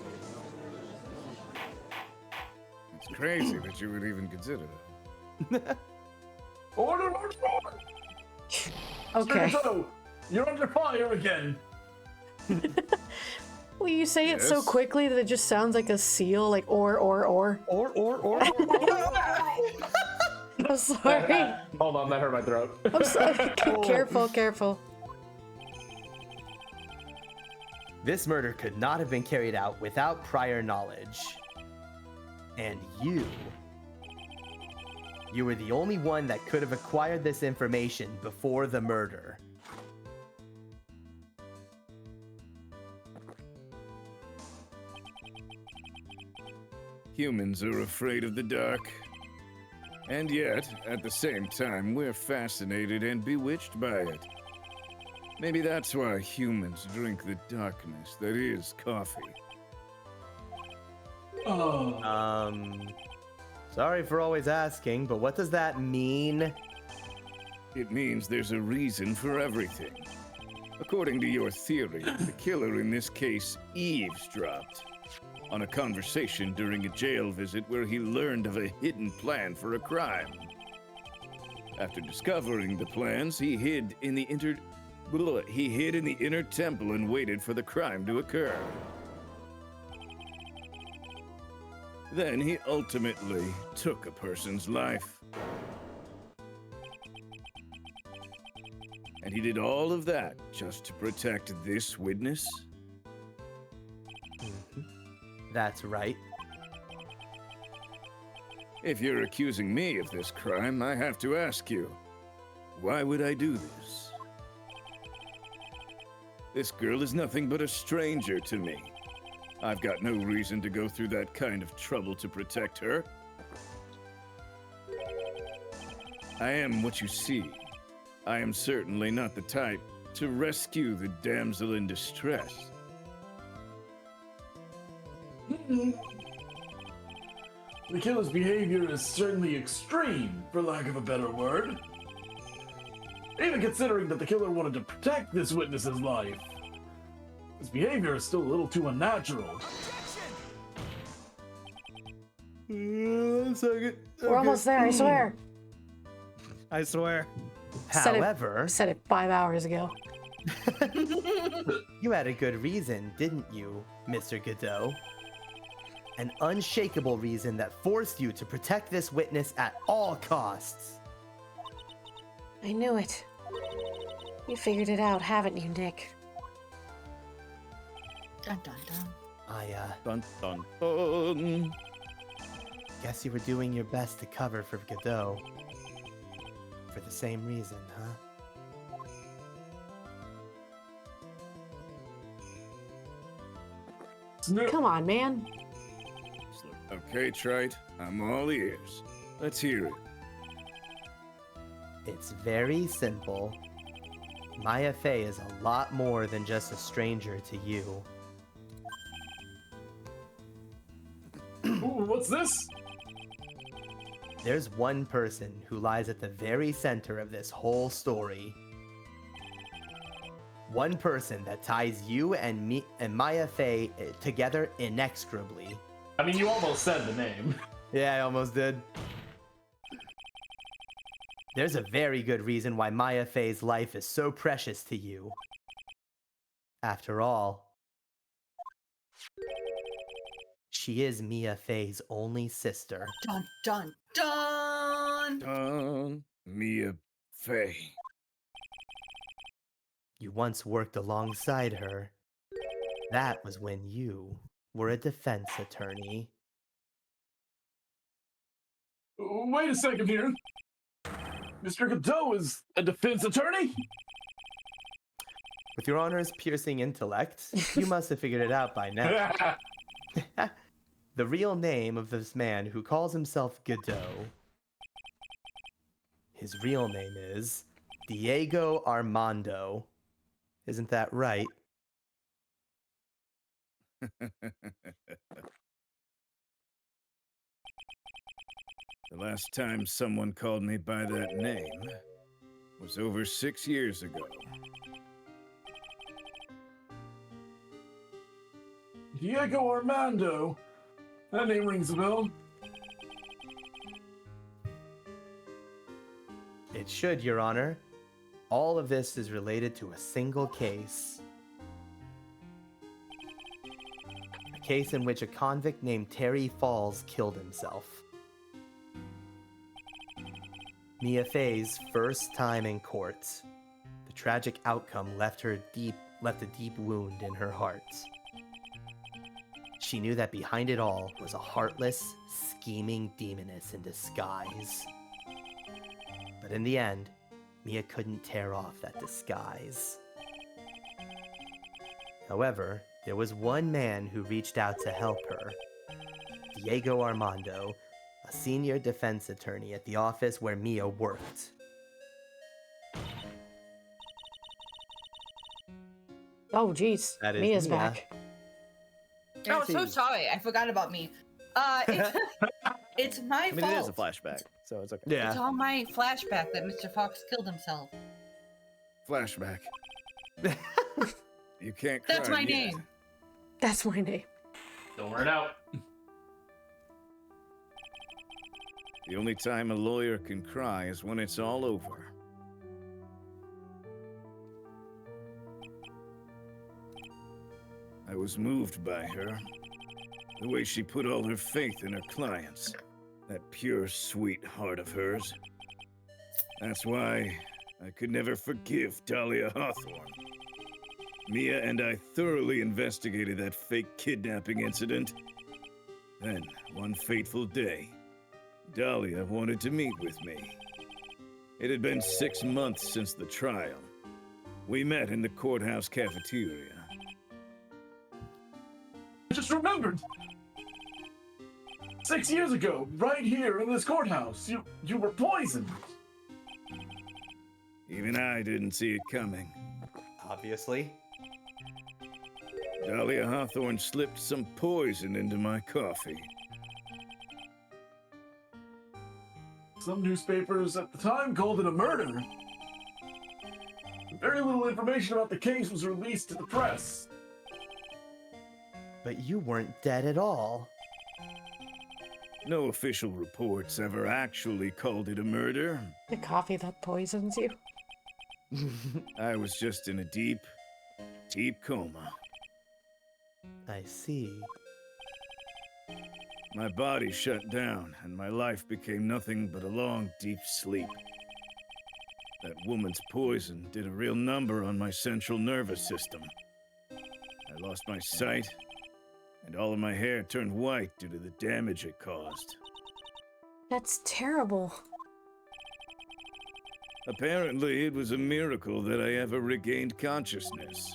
It's crazy that you would even consider that. Order! Okay. So, you're under fire again. Well, you say it so Yes. quickly that it just sounds like a seal, like or. Or. I'm sorry. Hold on, that hurt my throat. I'm sorry. Careful. This murder could not have been carried out without prior knowledge. And you were the only one that could have acquired this information before the murder. Humans are afraid of the dark. And yet, at the same time, we're fascinated and bewitched by it. Maybe that's why humans drink the darkness that is coffee. Oh. Sorry for always asking, but what does that mean? It means there's a reason for everything. According to your theory, the killer in this case eavesdropped on a conversation during a jail visit where he learned of a hidden plan for a crime. After discovering the plans, he hid in the inner temple and waited for the crime to occur. Then he ultimately took a person's life. And he did all of that just to protect this witness? That's right. If you're accusing me of this crime, I have to ask you, why would I do this? This girl is nothing but a stranger to me. I've got no reason to go through that kind of trouble to protect her. I am what you see. I am certainly not the type to rescue the damsel in distress. The killer's behavior is certainly extreme, for lack of a better word. Even considering that the killer wanted to protect this witness's life, his behavior is still a little too unnatural. Second. We're almost there, I swear. I swear. However, Said it 5 hours ago. you had a good reason, didn't you, Mr. Godot? An unshakable reason that forced you to protect this witness at all costs. I knew it. You figured it out, haven't you, Nick? Dun dun dun. I, Dun dun dun. guess you were doing your best to cover for Godot. For the same reason, huh? Come on, man. Okay, Trite, I'm all ears. Let's hear it. It's very simple. Maya Fey is a lot more than just a stranger to you. Ooh, what's this? There's one person who lies at the very center of this whole story. One person that ties you and me and Maya Fey together inexorably. I mean, you almost said the name. Yeah, I almost did. There's a very good reason why Maya Fey's life is so precious to you. After all, she is Mia Fey's only sister. Dun dun dun. Mia Fey. You once worked alongside her. That was when you were a defense attorney. Wait a second here. Mr. Godot is a defense attorney? With your honor's piercing intellect, you must have figured it out by now. The real name of this man who calls himself Godot. His real name is Diego Armando. Isn't that right? The last time someone called me by that name was over 6 years ago. Diego Armando. That name rings a bell. It should, Your Honor. All of this is related to a single case. A case in which a convict named Terry Falls killed himself. Mia Fey's first time in court. The tragic outcome left a deep wound in her heart. She knew that behind it all was a heartless, scheming demoness in disguise. But in the end, Mia couldn't tear off that disguise. However, there was one man who reached out to help her. Diego Armando, a senior defense attorney at the office where Mia worked. Oh, jeez. That is Mia's Mia. back. Oh, so sorry. I forgot about me. It's my I mean, fault. it is a flashback, so it's okay. Yeah. It's all my flashback that Mr. Fox killed himself. Flashback. You can't cry That's my yet. name. That's my name. Don't wear it out. The only time a lawyer can cry is when it's all over. I was moved by her. The way she put all her faith in her clients. That pure, sweet heart of hers. That's why I could never forgive Dahlia Hawthorne. Mia and I thoroughly investigated that fake kidnapping incident. Then, one fateful day, Dahlia wanted to meet with me. It had been 6 months since the trial. We met in the courthouse cafeteria. I just remembered. 6 years ago, right here in this courthouse, you were poisoned. Even I didn't see it coming. Obviously. Dahlia Hawthorne slipped some poison into my coffee. Some newspapers at the time called it a murder. Very little information about the case was released to the press. But you weren't dead at all. No official reports ever actually called it a murder. The coffee that poisons you. I was just in a deep, deep coma. I see. My body shut down, and my life became nothing but a long, deep sleep. That woman's poison did a real number on my central nervous system. I lost my sight, and all of my hair turned white due to the damage it caused. That's terrible. Apparently, it was a miracle that I ever regained consciousness.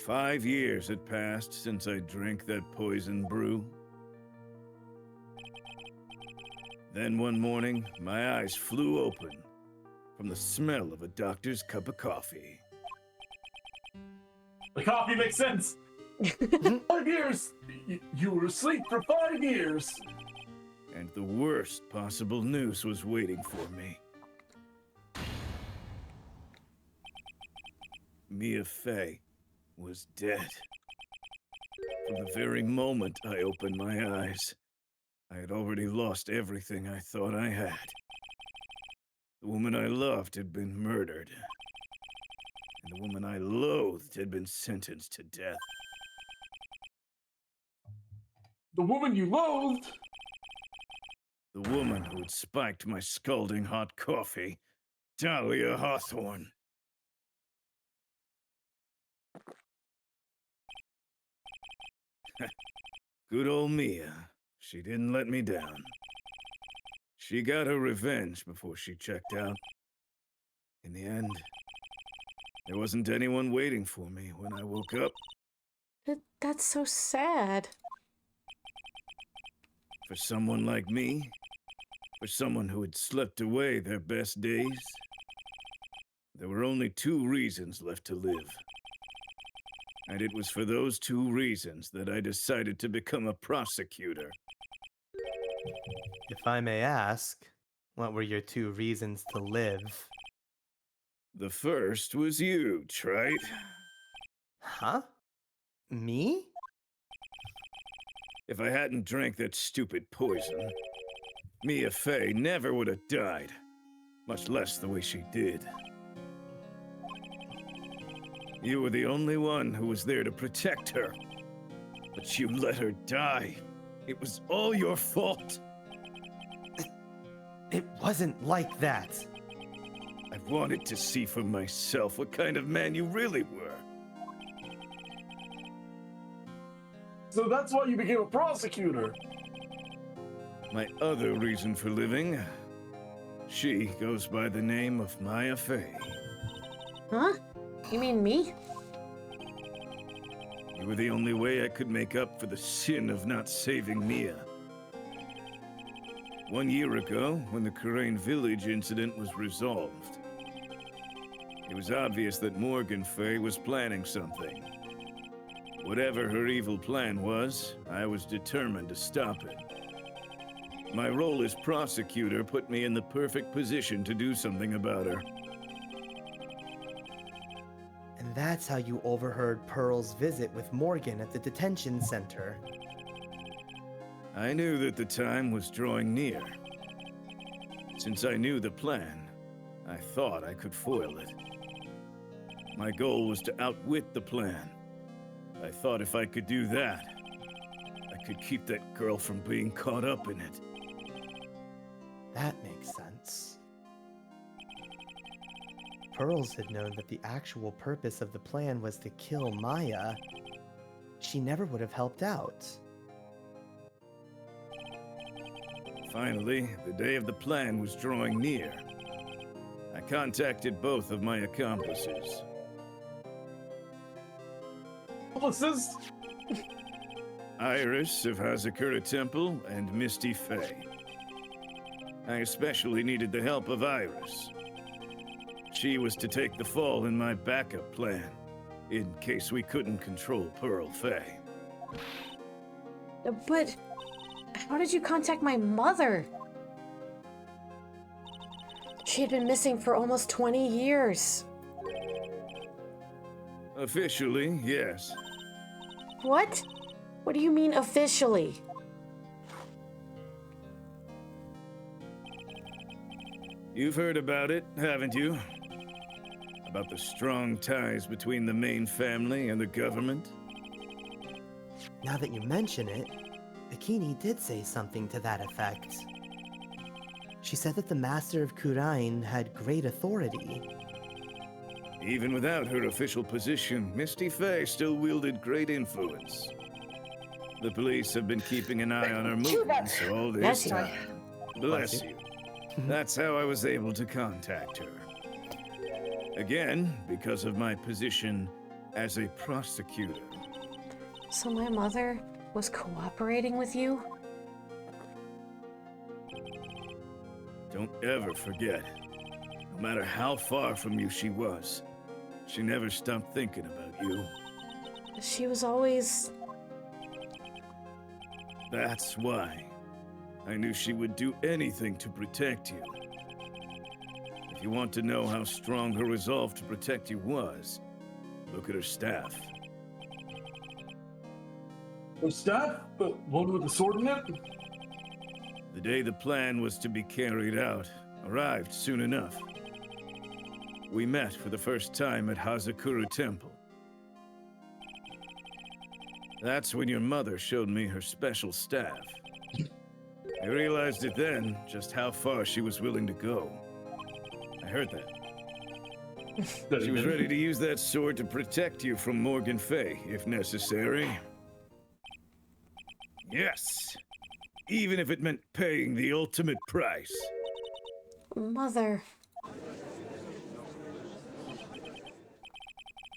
5 years had passed since I drank that poison brew. Then one morning, my eyes flew open from the smell of a doctor's cup of coffee. The coffee makes sense. 5 years. You were asleep for 5 years. And the worst possible news was waiting for me. Mia Fey was dead. From the very moment I opened my eyes, I had already lost everything I thought I had. The woman I loved had been murdered. And the woman I loathed had been sentenced to death. The woman you loathed? The woman who had spiked my scalding hot coffee, Dahlia Hawthorne. Good old Mia. She didn't let me down. She got her revenge before she checked out. In the end, there wasn't anyone waiting for me when I woke up. That's so sad. For someone like me, for someone who had slept away their best days, there were only 2 reasons left to live. And it was for those 2 reasons that I decided to become a prosecutor. If I may ask, what were your 2 reasons to live? The first was you, Trite. Huh? Me? If I hadn't drank that stupid poison, Mia Fey never would have died, much less the way she did. You were the only one who was there to protect her, but you let her die. It was all your fault. It wasn't like that. I wanted to see for myself what kind of man you really were. So that's why you became a prosecutor. My other reason for living, she goes by the name of Maya Fey. Huh? You mean me? You were the only way I could make up for the sin of not saving Mia. 1 year ago, when the Karain village incident was resolved, it was obvious that Morgan Fey was planning something. Whatever her evil plan was, I was determined to stop it. My role as prosecutor put me in the perfect position to do something about her. And that's how you overheard Pearl's visit with Morgan at the detention center. I knew that the time was drawing near. Since I knew the plan, I thought I could foil it. My goal was to outwit the plan. I thought if I could do that, I could keep that girl from being caught up in it. That makes sense. Pearls had known that the actual purpose of the plan was to kill Maya. She never would have helped out. Finally, the day of the plan was drawing near. I contacted both of my accomplices. Publicist? Iris of Hazakura Temple and Misty Faye. I especially needed the help of Iris. She was to take the fall in my backup plan, in case we couldn't control Pearl Faye. But how did you contact my mother? She had been missing for almost 20 years. Officially, yes. What? What do you mean officially? You've heard about it, haven't you? About the strong ties between the main family and the government? Now that you mention it, Bikini did say something to that effect. She said that the Master of Kurain had great authority. Even without her official position, Misty Faye still wielded great influence. The police have been keeping an eye on her movements all this Bless you. time. Bless you. That's how I was able to contact her. Again, because of my position as a prosecutor. So my mother was cooperating with you? Don't ever forget, no matter how far from you she was, she never stopped thinking about you. She was always... That's why I knew she would do anything to protect you. If you want to know how strong her resolve to protect you was, look at her staff. Her staff? The one with the sword in it? The day the plan was to be carried out arrived soon enough. We met for the first time at Hazakura Temple. That's when your mother showed me her special staff. I realized it then, just how far she was willing to go. I heard that. She was ready to use that sword to protect you from Morgan Faye, if necessary. Yes, even if it meant paying the ultimate price. Mother.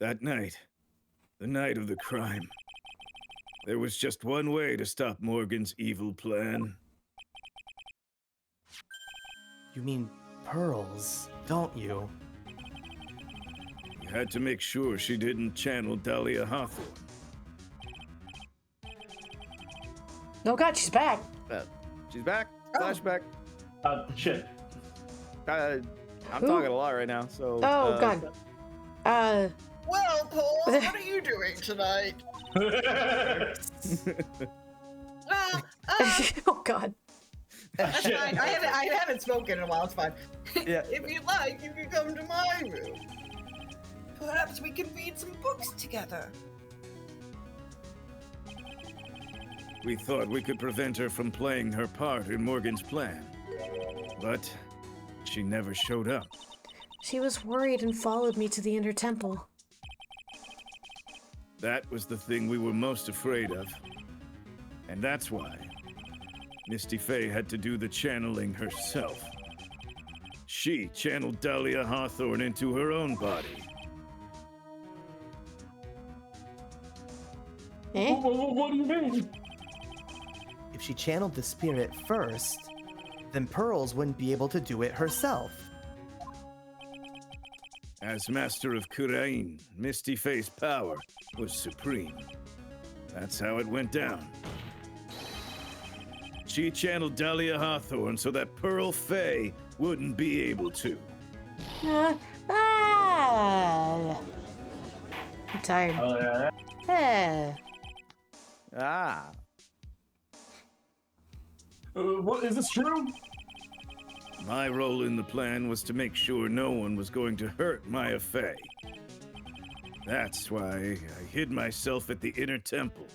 That night, the night of the crime, there was just one way to stop Morgan's evil plan. You mean pearls, don't you? You had to make sure she didn't channel Dahlia Hawthorne. Oh god, she's back. She's back. Flashback. Shit. I'm Who? talking a lot right now, so. Oh god. Well, Paul, what are you doing tonight? Well, Oh god. that's fine. I haven't spoken in a while. It's fine. Yeah. If you'd like, you can come to my room. Perhaps we can read some books together. We thought we could prevent her from playing her part in Morgan's plan. But she never showed up. She was worried and followed me to the inner temple. That was the thing we were most afraid of. And that's why Misty Faye had to do the channeling herself. She channeled Dahlia Hawthorne into her own body. Eh? What do you mean? If she channeled the spirit first, then Pearls wouldn't be able to do it herself. As Master of Kurain, Misty Faye's power was supreme. That's how it went down. She channeled Dahlia Hawthorne so that Pearl Faye wouldn't be able to. I'm tired. Oh, yeah. Eh. Ah. What is this true? My role in the plan was to make sure no one was going to hurt Maya Faye. That's why I hid myself at the inner temple.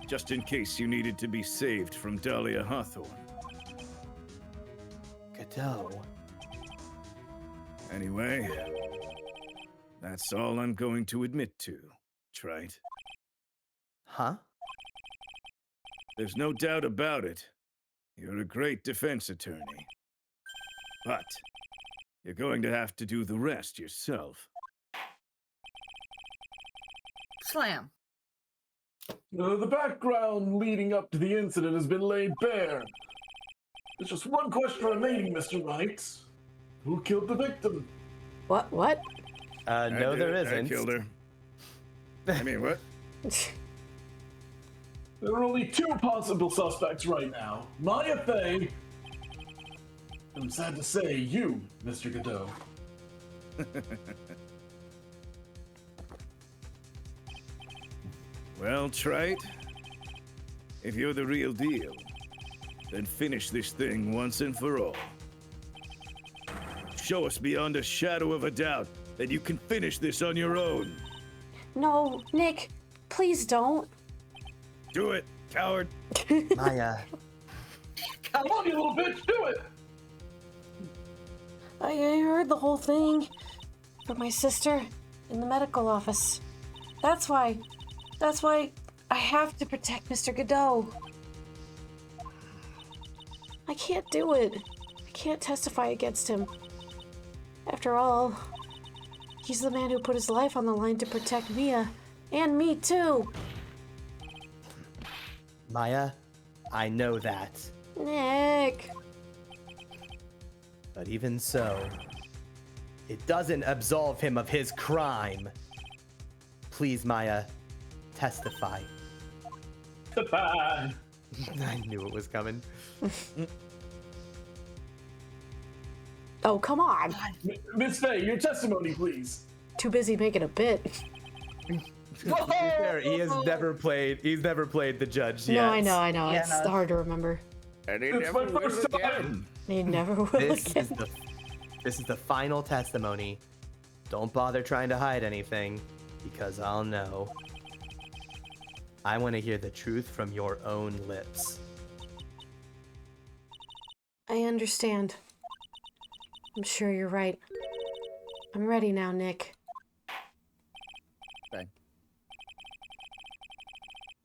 Just in case you needed to be saved from Dahlia Hawthorne. Godot. Anyway, that's all I'm going to admit to, Trite. Huh? There's no doubt about it. You're a great defense attorney. But you're going to have to do the rest yourself. Slam. The background leading up to the incident has been laid bare. There's just one question remaining, Mr. Wright. Who killed the victim? What? What? No, there isn't. I killed her. I mean, what? There are only two possible suspects right now. Maya Fey, and I'm sad to say, you, Mr. Godot. Well, Trite, if you're the real deal, then finish this thing once and for all. Show us beyond a shadow of a doubt that you can finish this on your own. No, Nick, please don't. Do it, coward. Maya, Come on, you little bitch, do it! I heard the whole thing from my sister in the medical office. That's why I have to protect Mr. Godot. I can't do it. I can't testify against him. After all, he's the man who put his life on the line to protect Mia. And me too. Maya, I know that. Nick. But even so, it doesn't absolve him of his crime. Please, Maya, testify. Bye. I knew it was coming. Oh, come on. Miss Fey, your testimony, please. Too busy making a bit. To be fair, he's never played the judge yet. No, I know. Yeah, It's no. hard to remember. And It's my first time. He never will This again. is the final testimony. Don't bother trying to hide anything, because I'll know. I want to hear the truth from your own lips. I understand. I'm sure you're right. I'm ready now, Nick. Bang.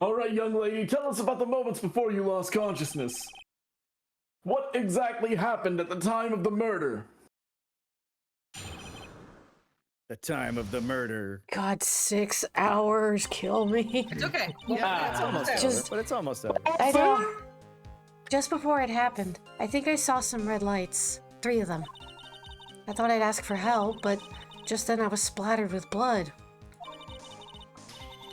All right, young lady, tell us about the moments before you lost consciousness. What exactly happened at the time of the murder? The time of the murder. God, 6 hours, kill me. It's okay. It's almost over, Just- but it's almost over. I know. Just before it happened, I think I saw some red lights. 3 of them. I thought I'd ask for help, but just then I was splattered with blood.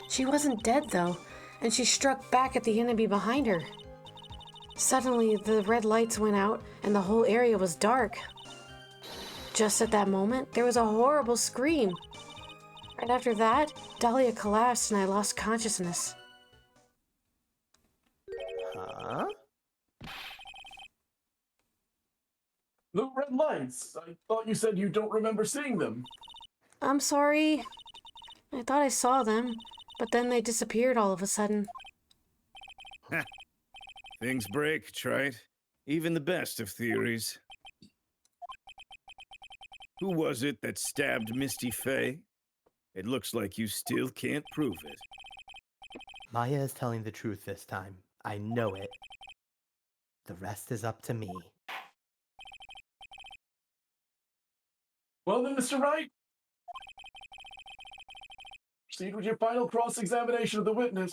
She wasn't dead, though, and she struck back at the enemy behind her. Suddenly, the red lights went out, and the whole area was dark. Just at that moment, there was a horrible scream. Right after that, Dahlia collapsed and I lost consciousness. Huh? The red lights. I thought you said you don't remember seeing them. I'm sorry. I thought I saw them, but then they disappeared all of a sudden. Things break, Trite. Even the best of theories. Who was it that stabbed Misty Fey? It looks like you still can't prove it. Maya is telling the truth this time. I know it. The rest is up to me. Well then, Mr. Wright, proceed with your final cross-examination of the witness.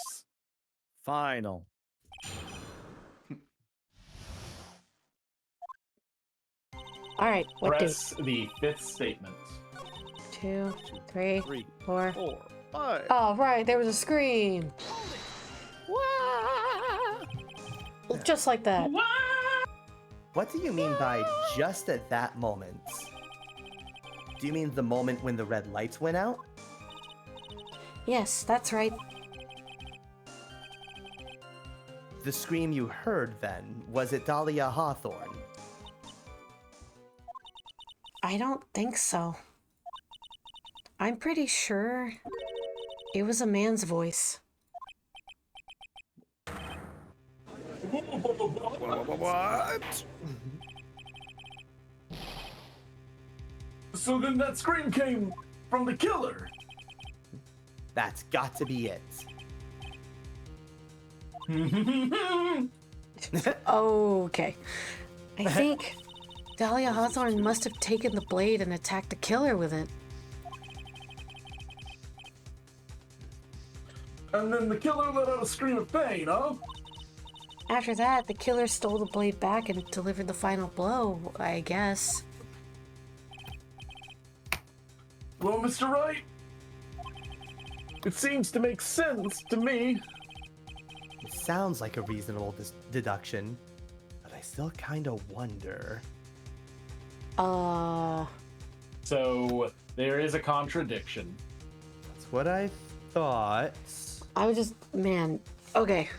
Final. All right, what do? Press the 5th statement. 2, 3, 3, 4. 4, 5. Oh, right, there was a scream. Just like that. What do you mean by just at that moment? Do you mean the moment when the red lights went out? Yes, that's right. The scream you heard then, was it Dahlia Hawthorne? I don't think so. I'm pretty sure it was a man's voice. What? So then that scream came from the killer. That's got to be it. Okay. I think Dahlia Hawthorne must have taken the blade and attacked the killer with it. And then the killer let out a scream of pain, huh? After that, the killer stole the blade back and delivered the final blow, I guess. Well, Mr. Wright, it seems to make sense to me. It sounds like a reasonable deduction, but I still kind of wonder. So there is a contradiction. That's what I thought. I would just, man, okay.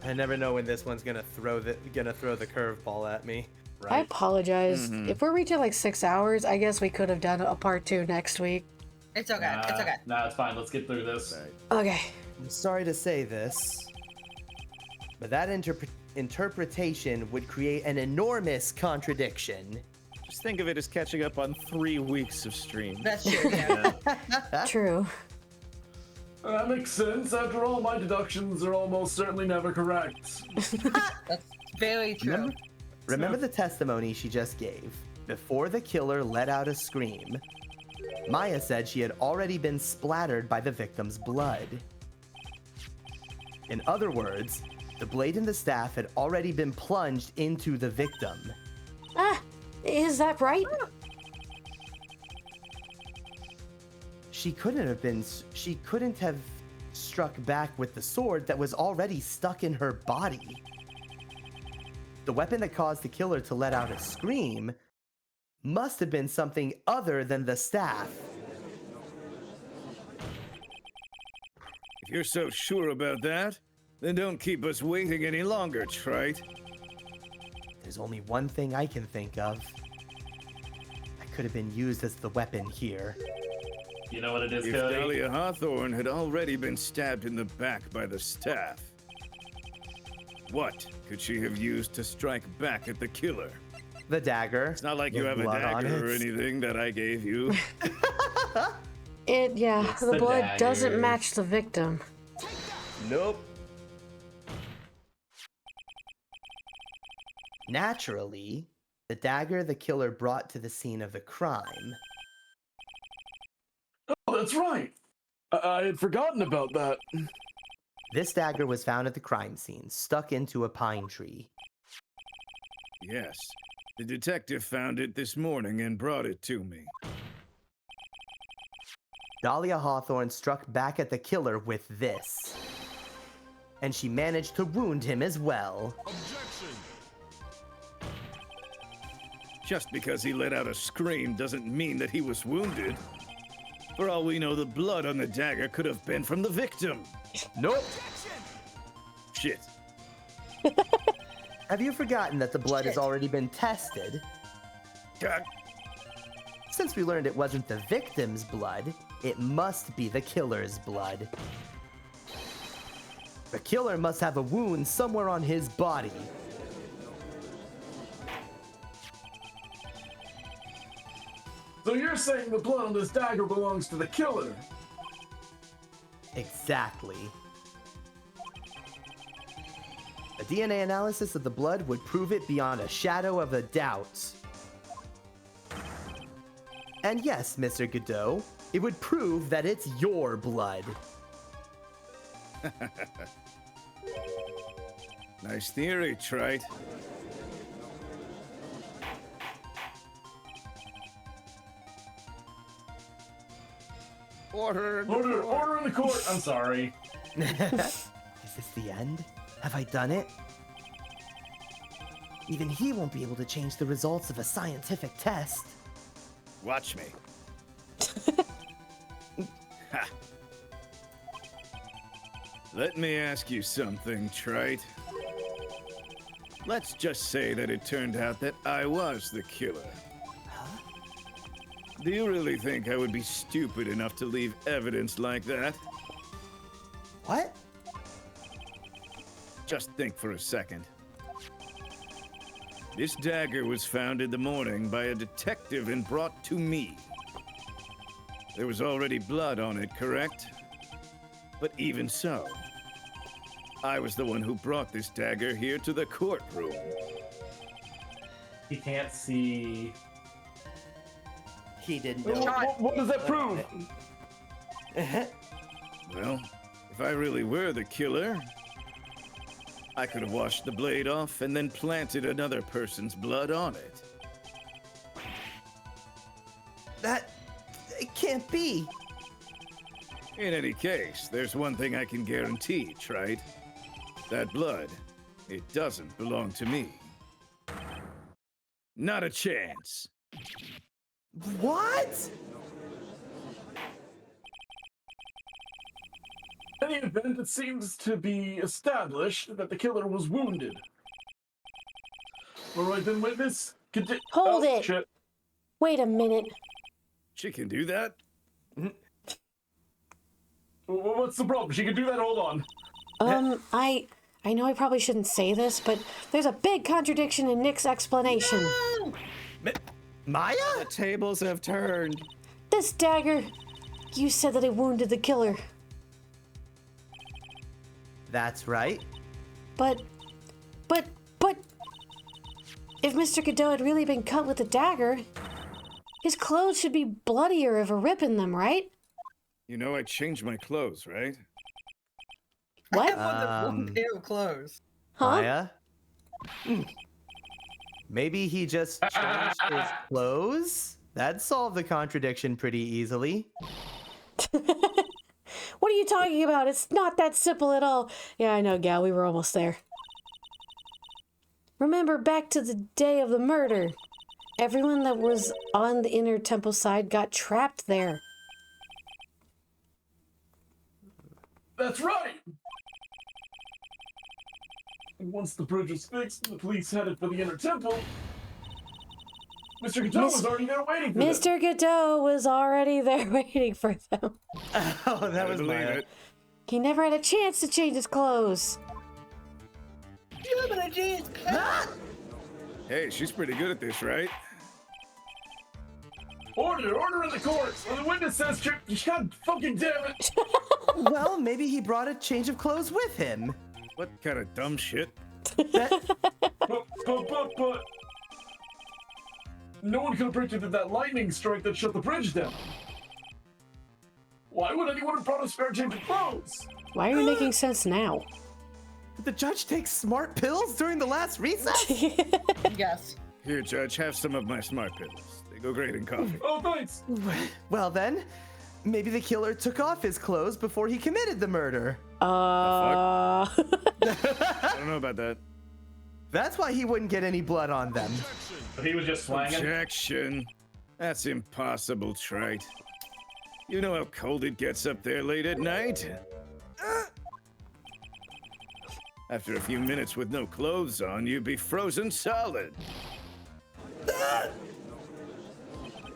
I never know when this one's gonna throw the curveball at me. I apologize. If we're reaching like 6 hours, I guess we could have done a part 2 next week. It's okay. It's okay. Nah, it's fine. Let's get through this. Okay. I'm sorry to say this, but that interpretation would create an enormous contradiction. Just think of it as catching up on 3 weeks of stream. That's true. Yeah. True. That makes sense. After all, my deductions are almost certainly never correct. That's very true. Remember the testimony she just gave? Before the killer let out a scream, Maya said she had already been splattered by the victim's blood. In other words, the blade and the staff had already been plunged into the victim. Is that right? She couldn't have struck back with the sword that was already stuck in her body. The weapon that caused the killer to let out a scream must have been something other than the staff. If you're so sure about that, then don't keep us waiting any longer, Trite. There's only one thing I can think of. That could have been used as the weapon here. You know what it is, If Cody? Dahlia Hawthorne had already been stabbed in the back by the staff, what could she have used to strike back at the killer? The dagger. It's not like you with have a blood on dagger or it. anything that I gave you. It's The the blood doesn't dagger. match the victim. Nope. Naturally, the dagger the killer brought to the scene of the crime. Oh, that's right. I had forgotten about that. This dagger was found at the crime scene, stuck into a pine tree. Yes, the detective found it this morning and brought it to me. Dahlia Hawthorne struck back at the killer with this. And she managed to wound him as well. Just because he let out a scream doesn't mean that he was wounded. For all we know, the blood on the dagger could have been from the victim. Nope. Shit. Have you forgotten that the blood has already been tested? God. Since we learned it wasn't the victim's blood, it must be the killer's blood. The killer must have a wound somewhere on his body. So you're saying the blood on this dagger belongs to the killer? Exactly. A DNA analysis of the blood would prove it beyond a shadow of a doubt. And yes, Mr. Godot, it would prove that it's your blood. Nice theory, Trite. Order. Order in the court. I'm sorry. Is this the end? Have I done it? Even he won't be able to change the results of a scientific test. Watch me. Ha. Let me ask you something, Trite. Let's just say that it turned out that I was the killer. Do you really think I would be stupid enough to leave evidence like that? What? Just think for a second. This dagger was found in the morning by a detective and brought to me. There was already blood on it, correct? But even so, I was the one who brought this dagger here to the courtroom. He can't see. He didn't What, know. what does that prove? Well, if I really were the killer, I could have washed the blade off and then planted another person's blood on it. That it can't be. In any case, there's one thing I can guarantee, Trite. That blood, it doesn't belong to me. Not a chance. What? In any event, it seems to be established that the killer was wounded. All right, then, witness. Hold oh, it. Shit. Wait a minute. She can do that? What's the problem? She can do that. Hold on. I know I probably shouldn't say this, but there's a big contradiction in Nick's explanation. Maya? The tables have turned. This dagger, you said that it wounded the killer, That's right. but, if Mr. Godot had really been cut with a dagger, his clothes should be bloodier of a rip in them, right? You know I changed my clothes, right? What? I have one pair of clothes. Huh? Maya? Maybe he just changed his clothes? That'd solve the contradiction pretty easily. What are you talking about? It's not that simple at all. Yeah, I know, Gal. We were almost there. Remember back to the day of the murder. Everyone that was on the inner temple side got trapped there. That's right. And once the bridge was fixed and the police headed for the inner temple, Mr. Godot was already there waiting for them. Mr. Godot was already there waiting for them. Oh, that I was believe Maya. it. He never had a chance to change his clothes. Hey, she's pretty good at this, right? Order in the court. When the witness says, God fucking damn it. Well, maybe he brought a change of clothes with him. What kind of dumb shit? But no one could have predicted that lightning strike that shut the bridge down. Why would anyone have brought a spare change of clothes? Why are you making sense now? Did the judge take smart pills during the last recess? Yes. Here, Judge, have some of my smart pills. They go great in coffee. Oh, thanks. Well then, maybe the killer took off his clothes before he committed the murder. I don't know about that. That's why he wouldn't get any blood on them. But he was just slanging. Objection. That's impossible, Trite. You know how cold it gets up there late at night? After a few minutes with no clothes on, you'd be frozen solid.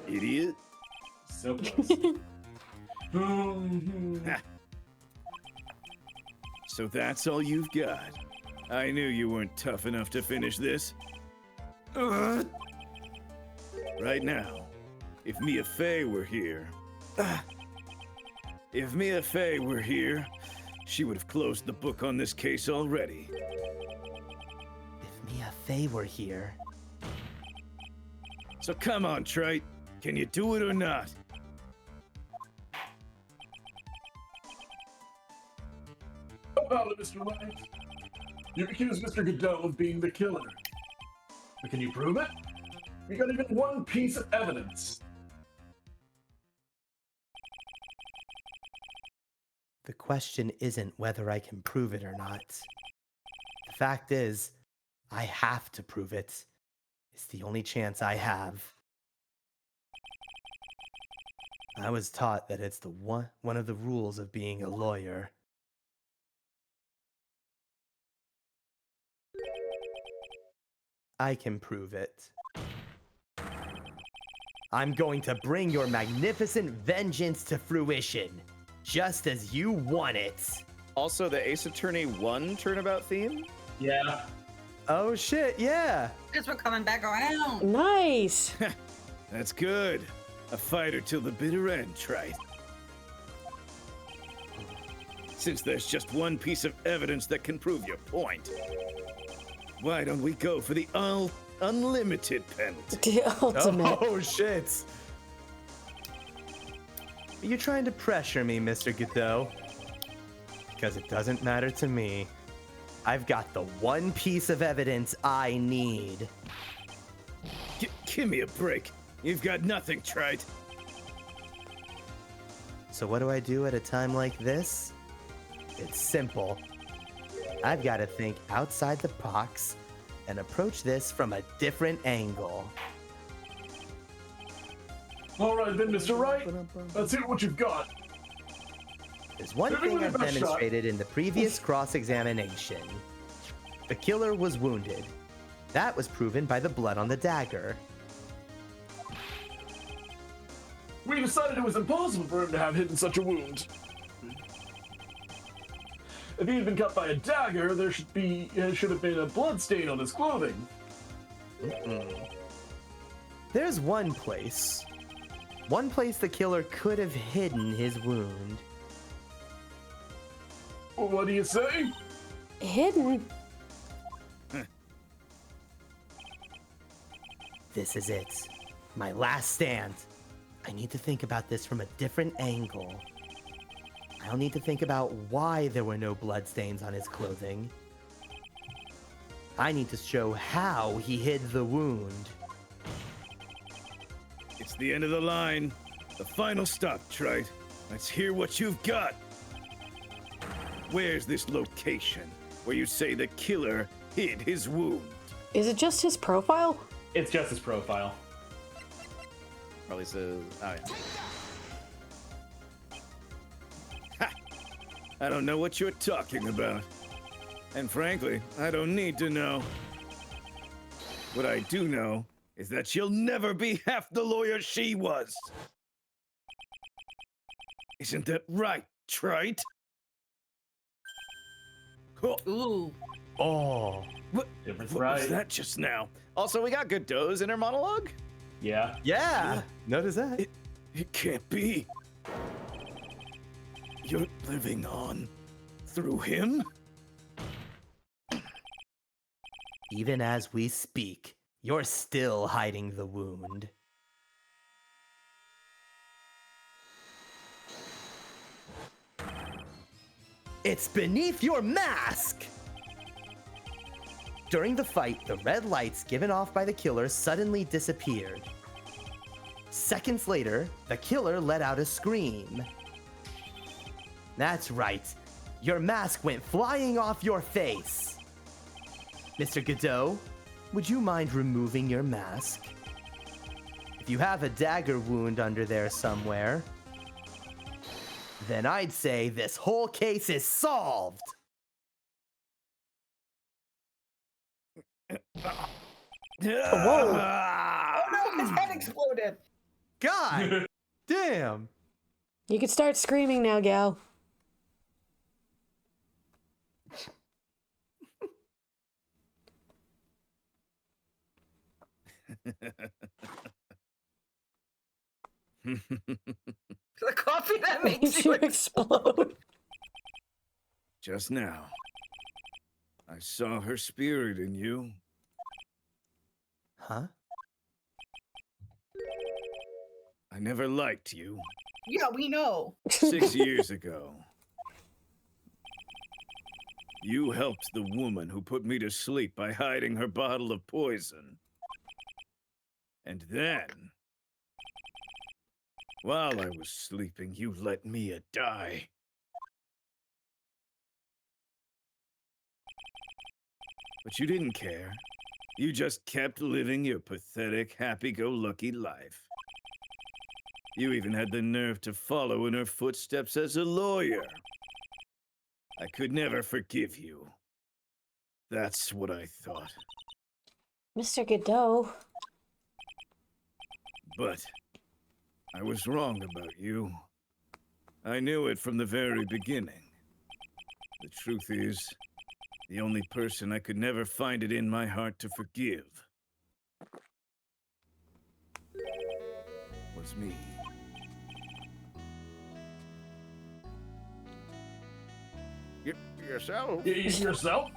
Idiot. So close. So that's all you've got. I knew you weren't tough enough to finish this. Right now, if Mia Fey were here... If Mia Fey were here, she would have closed the book on this case already. If Mia Fey were here. So come on, Trite. Can you do it or not? About it, Mr. Knight. You've accused Mr. Godot of being the killer. But can you prove it? We got even one piece of evidence. The question isn't whether I can prove it or not. The fact is, I have to prove it. It's the only chance I have. I was taught that it's the one of the rules of being a lawyer. I can prove it. I'm going to bring your magnificent vengeance to fruition, just as you want it. Also, the Ace Attorney 1 turnabout theme? Yeah. Oh shit, yeah. Guess we're coming back around. Nice. That's good. A fighter till the bitter end, Trite. Since there's just one piece of evidence that can prove your point, why don't we go for the unlimited penalty. The ultimate. Oh, shit. Are you trying to pressure me, Mr. Godot? Because it doesn't matter to me. I've got the one piece of evidence I need. Give me a break. You've got nothing, Trite. So what do I do at a time like this? It's simple. I've got to think outside the box and approach this from a different angle. All right then, Mr. Wright. Let's hear what you've got. There's one Give me thing the I've best shot. demonstrated in the previous cross-examination. The killer was wounded. That was proven by the blood on the dagger. We decided it was impossible for him to have hidden such a wound. If he had been cut by a dagger, there should have been a blood stain on his clothing. There's one place the killer could have hidden his wound. What do you say? Hidden. This is it. My last stand. I need to think about this from a different angle. I'll need to think about why there were no bloodstains on his clothing. I need to show how he hid the wound. It's the end of the line. The final stop, Trite. Let's hear what you've got. Where's this location where you say the killer hid his wound? Is it just his profile? It's just his profile. Probably says, oh yeah. I don't know what you're talking about. And frankly, I don't need to know. What I do know is that she'll never be half the lawyer she was. Isn't that right, Trite? Oh, Ooh. Oh, what Difference was right. that just now? Also, we got Godot's inner monologue. Yeah. yeah. Notice that. It can't be. You're living on through him? Even as we speak, you're still hiding the wound. It's beneath your mask! During the fight, the red lights given off by the killer suddenly disappeared. Seconds later, the killer let out a scream. That's right. Your mask went flying off your face. Mr. Godot, would you mind removing your mask? If you have a dagger wound under there somewhere, then I'd say this whole case is solved. Whoa. Oh no, his head exploded. God damn. You can start screaming now, gal. The coffee that makes Makes you you explode. Just now, I saw her spirit in you. Huh? I never liked you. Yeah, we know. 6 years ago. You helped the woman who put me to sleep by hiding her bottle of poison. And then, while I was sleeping, you let Mia die. But you didn't care. You just kept living your pathetic, happy-go-lucky life. You even had the nerve to follow in her footsteps as a lawyer. I could never forgive you. That's what I thought. Mr. Godot. But I was wrong about you. I knew it from the very beginning. The truth is, the only person I could never find it in my heart to forgive was me. Yourself? Yourself?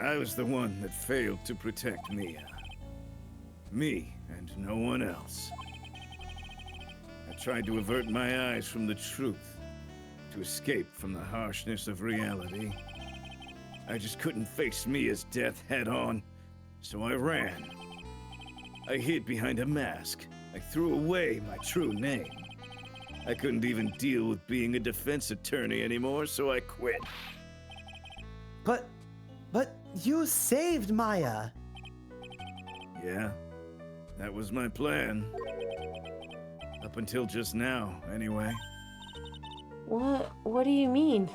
I was the one that failed to protect Mia. Me and no one else. I tried to avert my eyes from the truth, to escape from the harshness of reality. I just couldn't face Mia's death head on, so I ran. I hid behind a mask. I threw away my true name. I couldn't even deal with being a defense attorney anymore, so I quit. But you saved Maya. Yeah, that was my plan. Up until just now, anyway. What do you mean?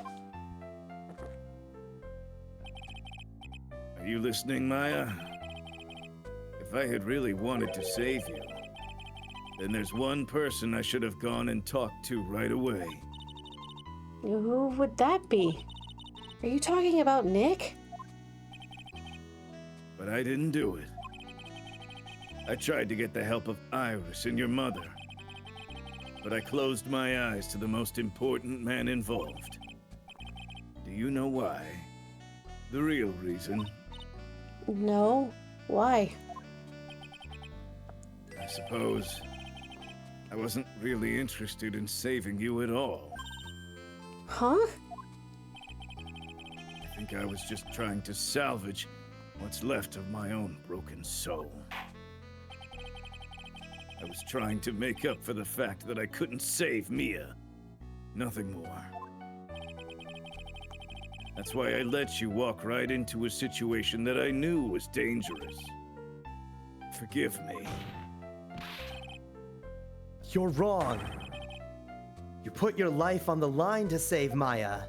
Are you listening, Maya? If I had really wanted to save you, then there's one person I should have gone and talked to right away. Who would that be? Are you talking about Nick? But I didn't do it. I tried to get the help of Iris and your mother. But I closed my eyes to the most important man involved. Do you know why? The real reason? No. Why? I suppose I wasn't really interested in saving you at all. Huh? I think I was just trying to salvage what's left of my own broken soul. I was trying to make up for the fact that I couldn't save Mia. Nothing more. That's why I let you walk right into a situation that I knew was dangerous. Forgive me. You're wrong. You put your life on the line to save Maya.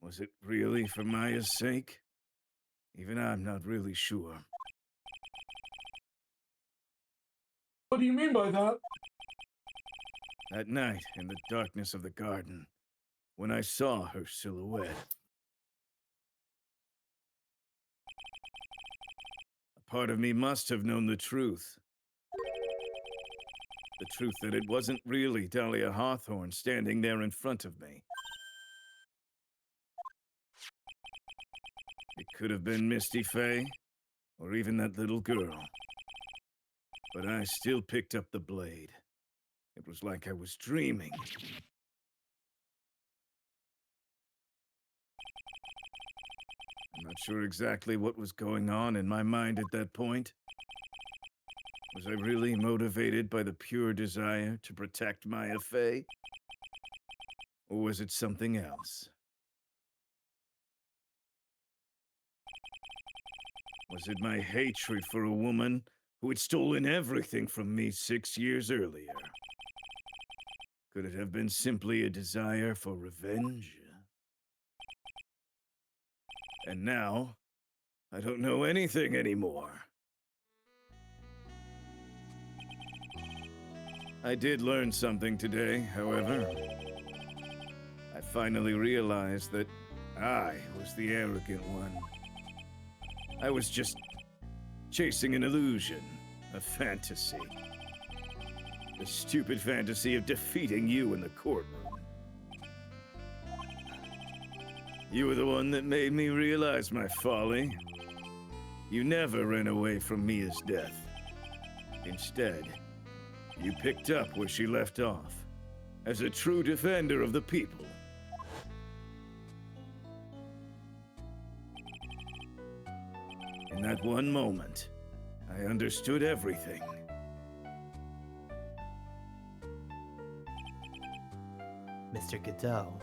Was it really for Maya's sake? Even I'm not really sure. What do you mean by that? That night, in the darkness of the garden, when I saw her silhouette, a part of me must have known the truth. The truth that it wasn't really Dahlia Hawthorne standing there in front of me. It could have been Misty Faye, or even that little girl. But I still picked up the blade. It was like I was dreaming. I'm not sure exactly what was going on in my mind at that point. Was I really motivated by the pure desire to protect Maya Faye? Or was it something else? Was it my hatred for a woman who had stolen everything from me 6 years earlier? Could it have been simply a desire for revenge? And now, I don't know anything anymore. I did learn something today, however. I finally realized that I was the arrogant one. I was just chasing an illusion, a fantasy. The stupid fantasy of defeating you in the courtroom. You were the one that made me realize my folly. You never ran away from Mia's death. Instead, you picked up where she left off, as a true defender of the people. In that one moment, I understood everything. Mr. Godot.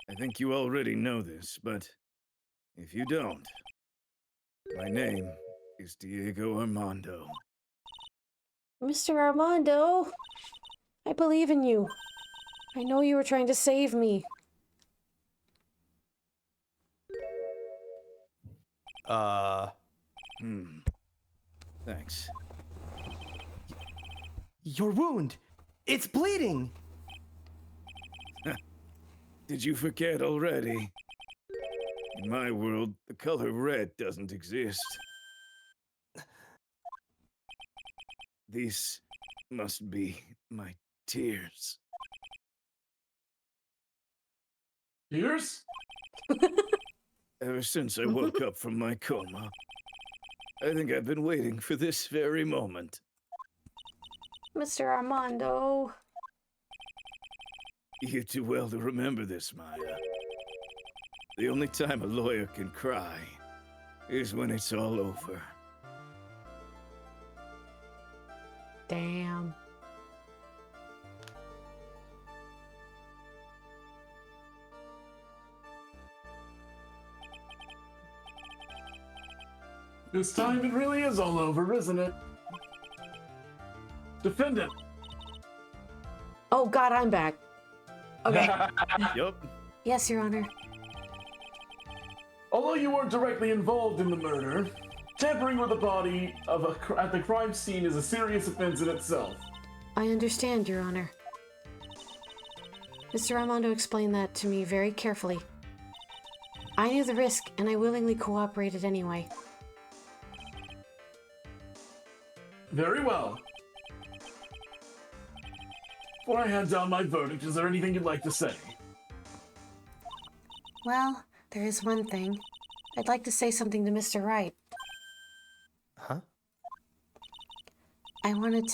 I think you already know this, but if you don't, my name is Diego Armando. Mr. Armando, I believe in you. I know you were trying to save me. Thanks. Your wound! It's bleeding! Did you forget already? In my world, the color red doesn't exist. This must be my tears. Tears? Ever since I woke up from my coma, I think I've been waiting for this very moment. Mr. Armando. You too well to remember this, Maya. The only time a lawyer can cry is when it's all over. Damn. This time it really is all over, isn't it? Defendant. Oh God, I'm back. Okay. Yup. Yes, Your Honor. Although you weren't directly involved in the murder, tampering with the body at the crime scene is a serious offense in itself. I understand, Your Honor. Mr. Armando explained that to me very carefully. I knew the risk, and I willingly cooperated anyway. Very well. Before I hand down my verdict, is there anything you'd like to say? Well, there is one thing. I'd like to say something to Mr. Wright. Huh? I wanted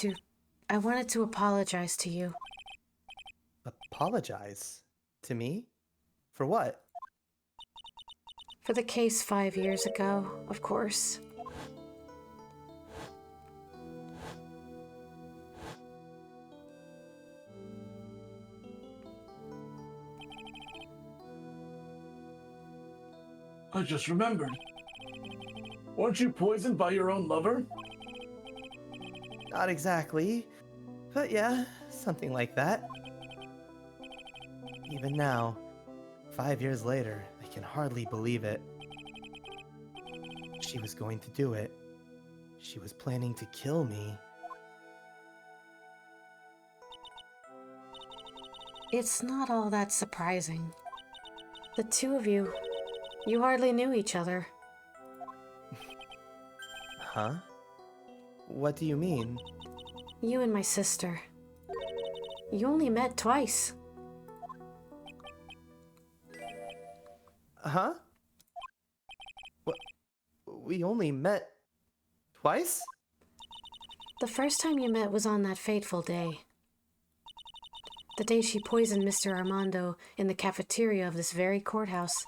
to apologize to you. Apologize? To me? For what? For the case 5 years ago, of course. I just remembered. Weren't you poisoned by your own lover? Not exactly. But yeah, something like that. Even now, 5 years later, I can hardly believe it. She was going to do it. She was planning to kill me. It's not all that surprising. The two of you hardly knew each other. Huh? What do you mean? You and my sister. You only met twice. Huh? What? We only met twice? The first time you met was on that fateful day. The day she poisoned Mr. Armando in the cafeteria of this very courthouse.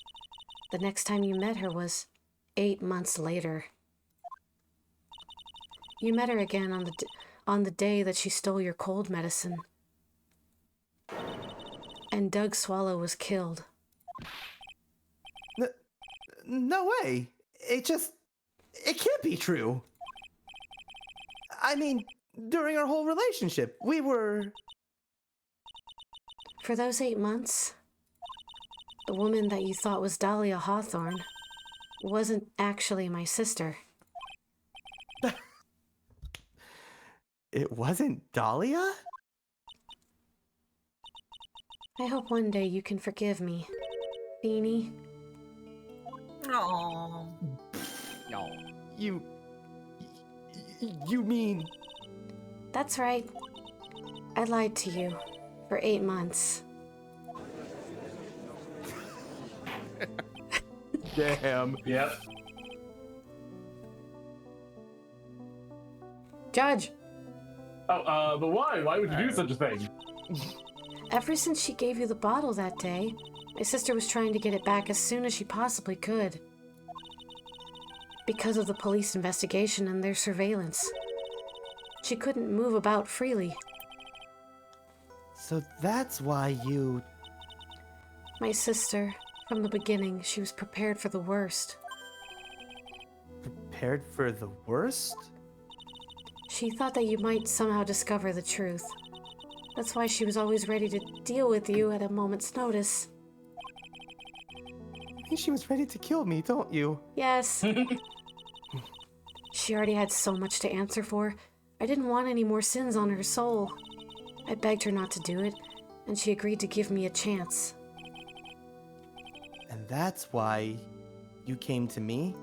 The next time you met her was 8 months later. You met her again on the day that she stole your cold medicine. And Doug Swallow was killed. No way! It can't be true! I mean, during our whole relationship, we were... For those 8 months, the woman that you thought was Dahlia Hawthorne wasn't actually my sister. It wasn't Dahlia? I hope one day you can forgive me, Beanie. Aww. No. You mean... That's right. I lied to you for 8 months. Damn. Yep. Judge! Oh, but why? Why would you do such a thing? Ever since she gave you the bottle that day, my sister was trying to get it back as soon as she possibly could. Because of the police investigation and their surveillance. She couldn't move about freely. So that's why you... My sister, from the beginning, she was prepared for the worst. Prepared for the worst? She thought that you might somehow discover the truth. That's why she was always ready to deal with you at a moment's notice. I think she was ready to kill me, don't you? Yes. She already had so much to answer for. I didn't want any more sins on her soul. I begged her not to do it, and she agreed to give me a chance. And that's why you came to me?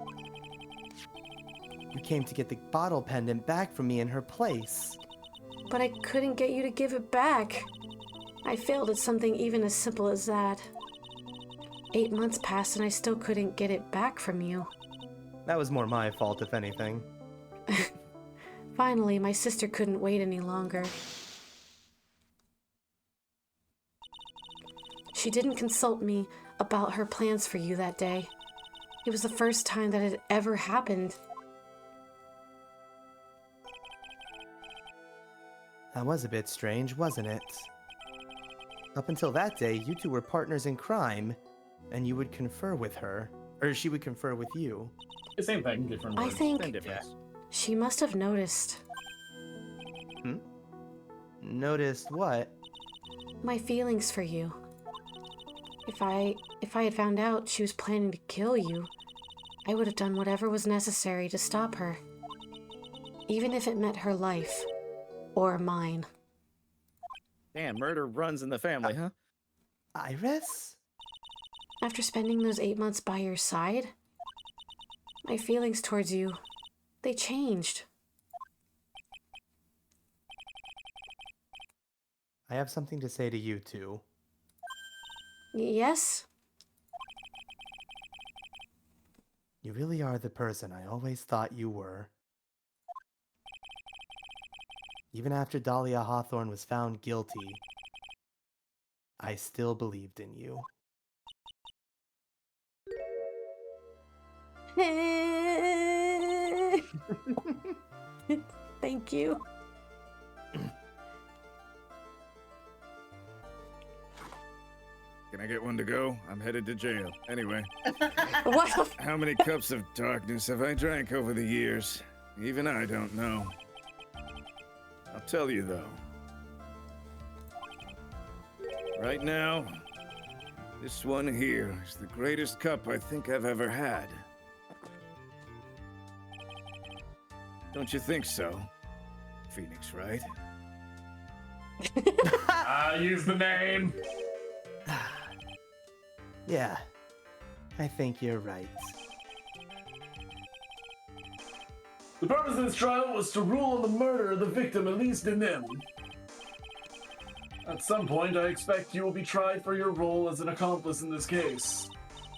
You came to get the bottle pendant back from me in her place. But I couldn't get you to give it back. I failed at something even as simple as that. 8 months passed and I still couldn't get it back from you. That was more my fault, if anything. Finally, my sister couldn't wait any longer. She didn't consult me about her plans for you that day. It was the first time that it had ever happened. That was a bit strange, wasn't it? Up until that day, you two were partners in crime, and you would confer with her, or she would confer with you. The same thing, different I words. think Same difference. she must have noticed Noticed what? my feelings for you. If I had found out she was planning to kill you, I would have done whatever was necessary to stop her. Even if it meant her life. Or mine. Damn, murder runs in the family, huh? Iris? After spending those 8 months by your side, my feelings towards you, they changed. I have something to say to you two. Yes? You really are the person I always thought you were. Even after Dahlia Hawthorne was found guilty, I still believed in you. Thank you. Can I get one to go? I'm headed to jail. Anyway, What? how many cups of darkness have I drank over the years? Even I don't know. I'll tell you though. Right now, this one here is the greatest cup I think I've ever had. Don't you think so? Phoenix, right? Use the name. Yeah, I think you're right. The purpose of this trial was to rule on the murder of the victim, Elise Denim. At some point, I expect you will be tried for your role as an accomplice in this case.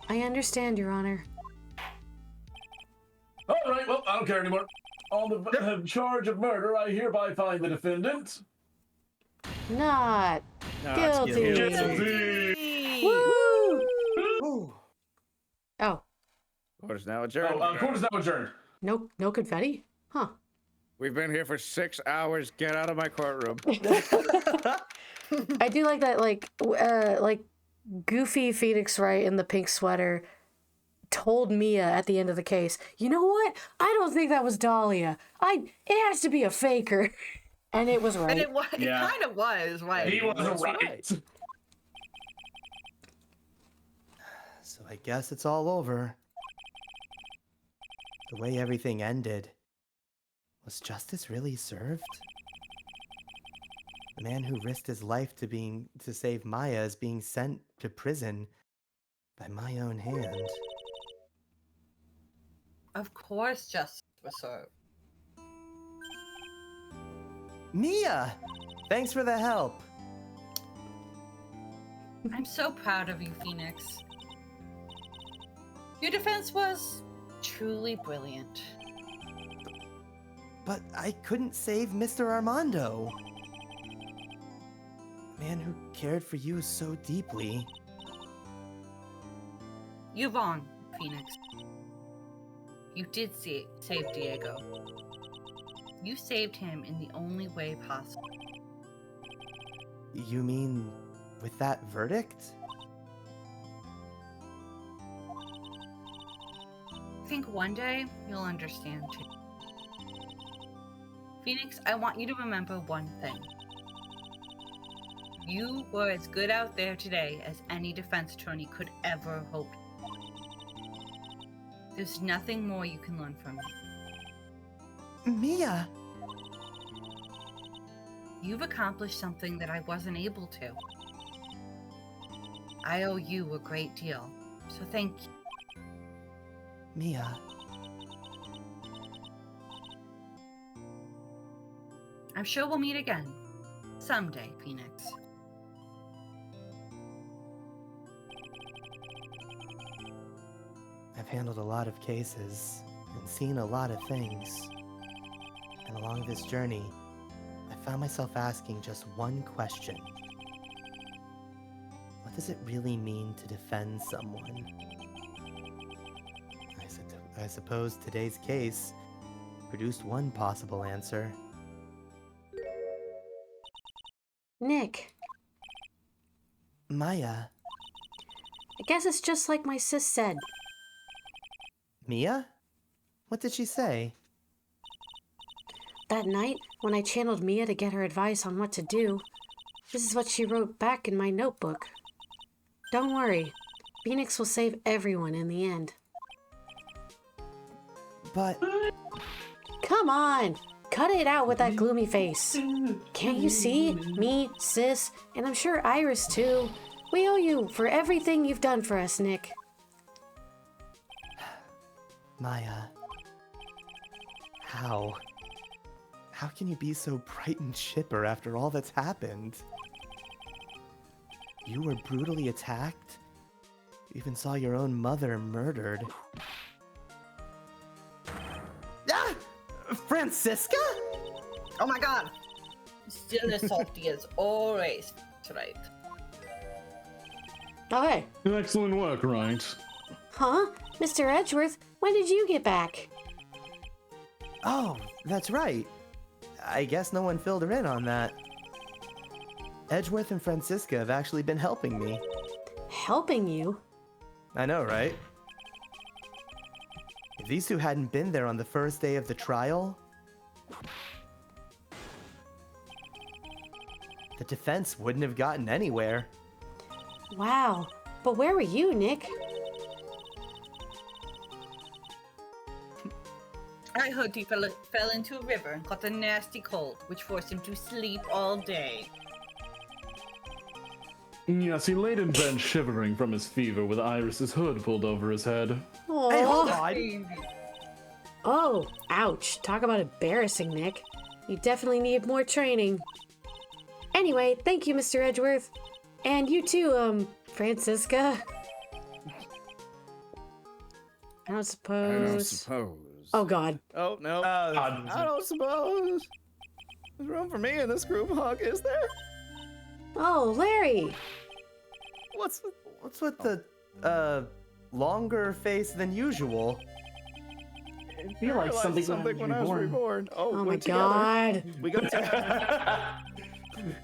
I understand, Your Honor. All right, well, I don't care anymore. On the charge of murder, I hereby find the defendant. Not No, it's guilty. Guilty. Woo! Ooh. Oh, Court is now adjourned. Court is now adjourned. no confetti? Huh. We've been here for 6 hours. Get out of my courtroom. I do like that, like goofy Phoenix Wright in the pink sweater told Mia at the end of the case, you know what? I don't think that was Dahlia. It has to be a faker. And it was right. And it Yeah. kind of was, right? He was That's right. right. So I guess it's all over. The way everything ended. Was justice really served? The man who risked his life to save Maya is being sent to prison by my own hand. Of course, justice was served. Mia! Thanks for the help. I'm so proud of you, Phoenix. Your defense was truly brilliant. But I couldn't save Mr. Armando. Man who cared for you so deeply. You're wrong, Phoenix. You did save Diego. You saved him in the only way possible. You mean with that verdict? I think one day you'll understand too. Phoenix, I want you to remember one thing. You were as good out there today as any defense attorney could ever hope. There's nothing more you can learn from me. Mia! You've accomplished something that I wasn't able to. I owe you a great deal, so thank you. Mia. I'm sure we'll meet again. Someday, Phoenix. I've handled a lot of cases and seen a lot of things. And along this journey, I found myself asking just one question. What does it really mean to defend someone? I suppose today's case produced one possible answer. Nick, Maya. I guess it's just like my sis said. Mia? What did she say? That night, when I channeled Mia to get her advice on what to do, this is what she wrote back in my notebook. Don't worry, Phoenix will save everyone in the end. But Come on! Cut it out with that gloomy face. Can't you see? Me, sis, and I'm sure Iris too. We owe you for everything you've done for us, Nick. Maya, how? How can you be so bright and chipper after all that's happened? You were brutally attacked? You even saw your own mother murdered. Ah! Francisca? Oh my god! Still as salty as always. That's right. Oh, hey. Excellent work, right? Huh? Mr. Edgeworth, when did you get back? Oh, that's right. I guess no one filled her in on that. Edgeworth and Francisca have actually been helping me. Helping you? I know, right? If these two hadn't been there on the first day of the trial, the defense wouldn't have gotten anywhere. Wow. But where were you, Nick? I heard he fell into a river and caught a nasty cold, which forced him to sleep all day. Yes, he laid in bed shivering from his fever with Iris's hood pulled over his head. Hey, hold Aw. on! Oh, ouch. Talk about embarrassing, Nick. You definitely need more training. Anyway, thank you, Mr. Edgeworth. And you too, Francisca. I don't suppose... Oh, God. Oh, no. God. I don't suppose there's room for me in this group hug, is there? Oh, Larry. What's with... What's with the, longer face than usual? I feel like something when I was reborn. Oh, my we're together. God. We got together.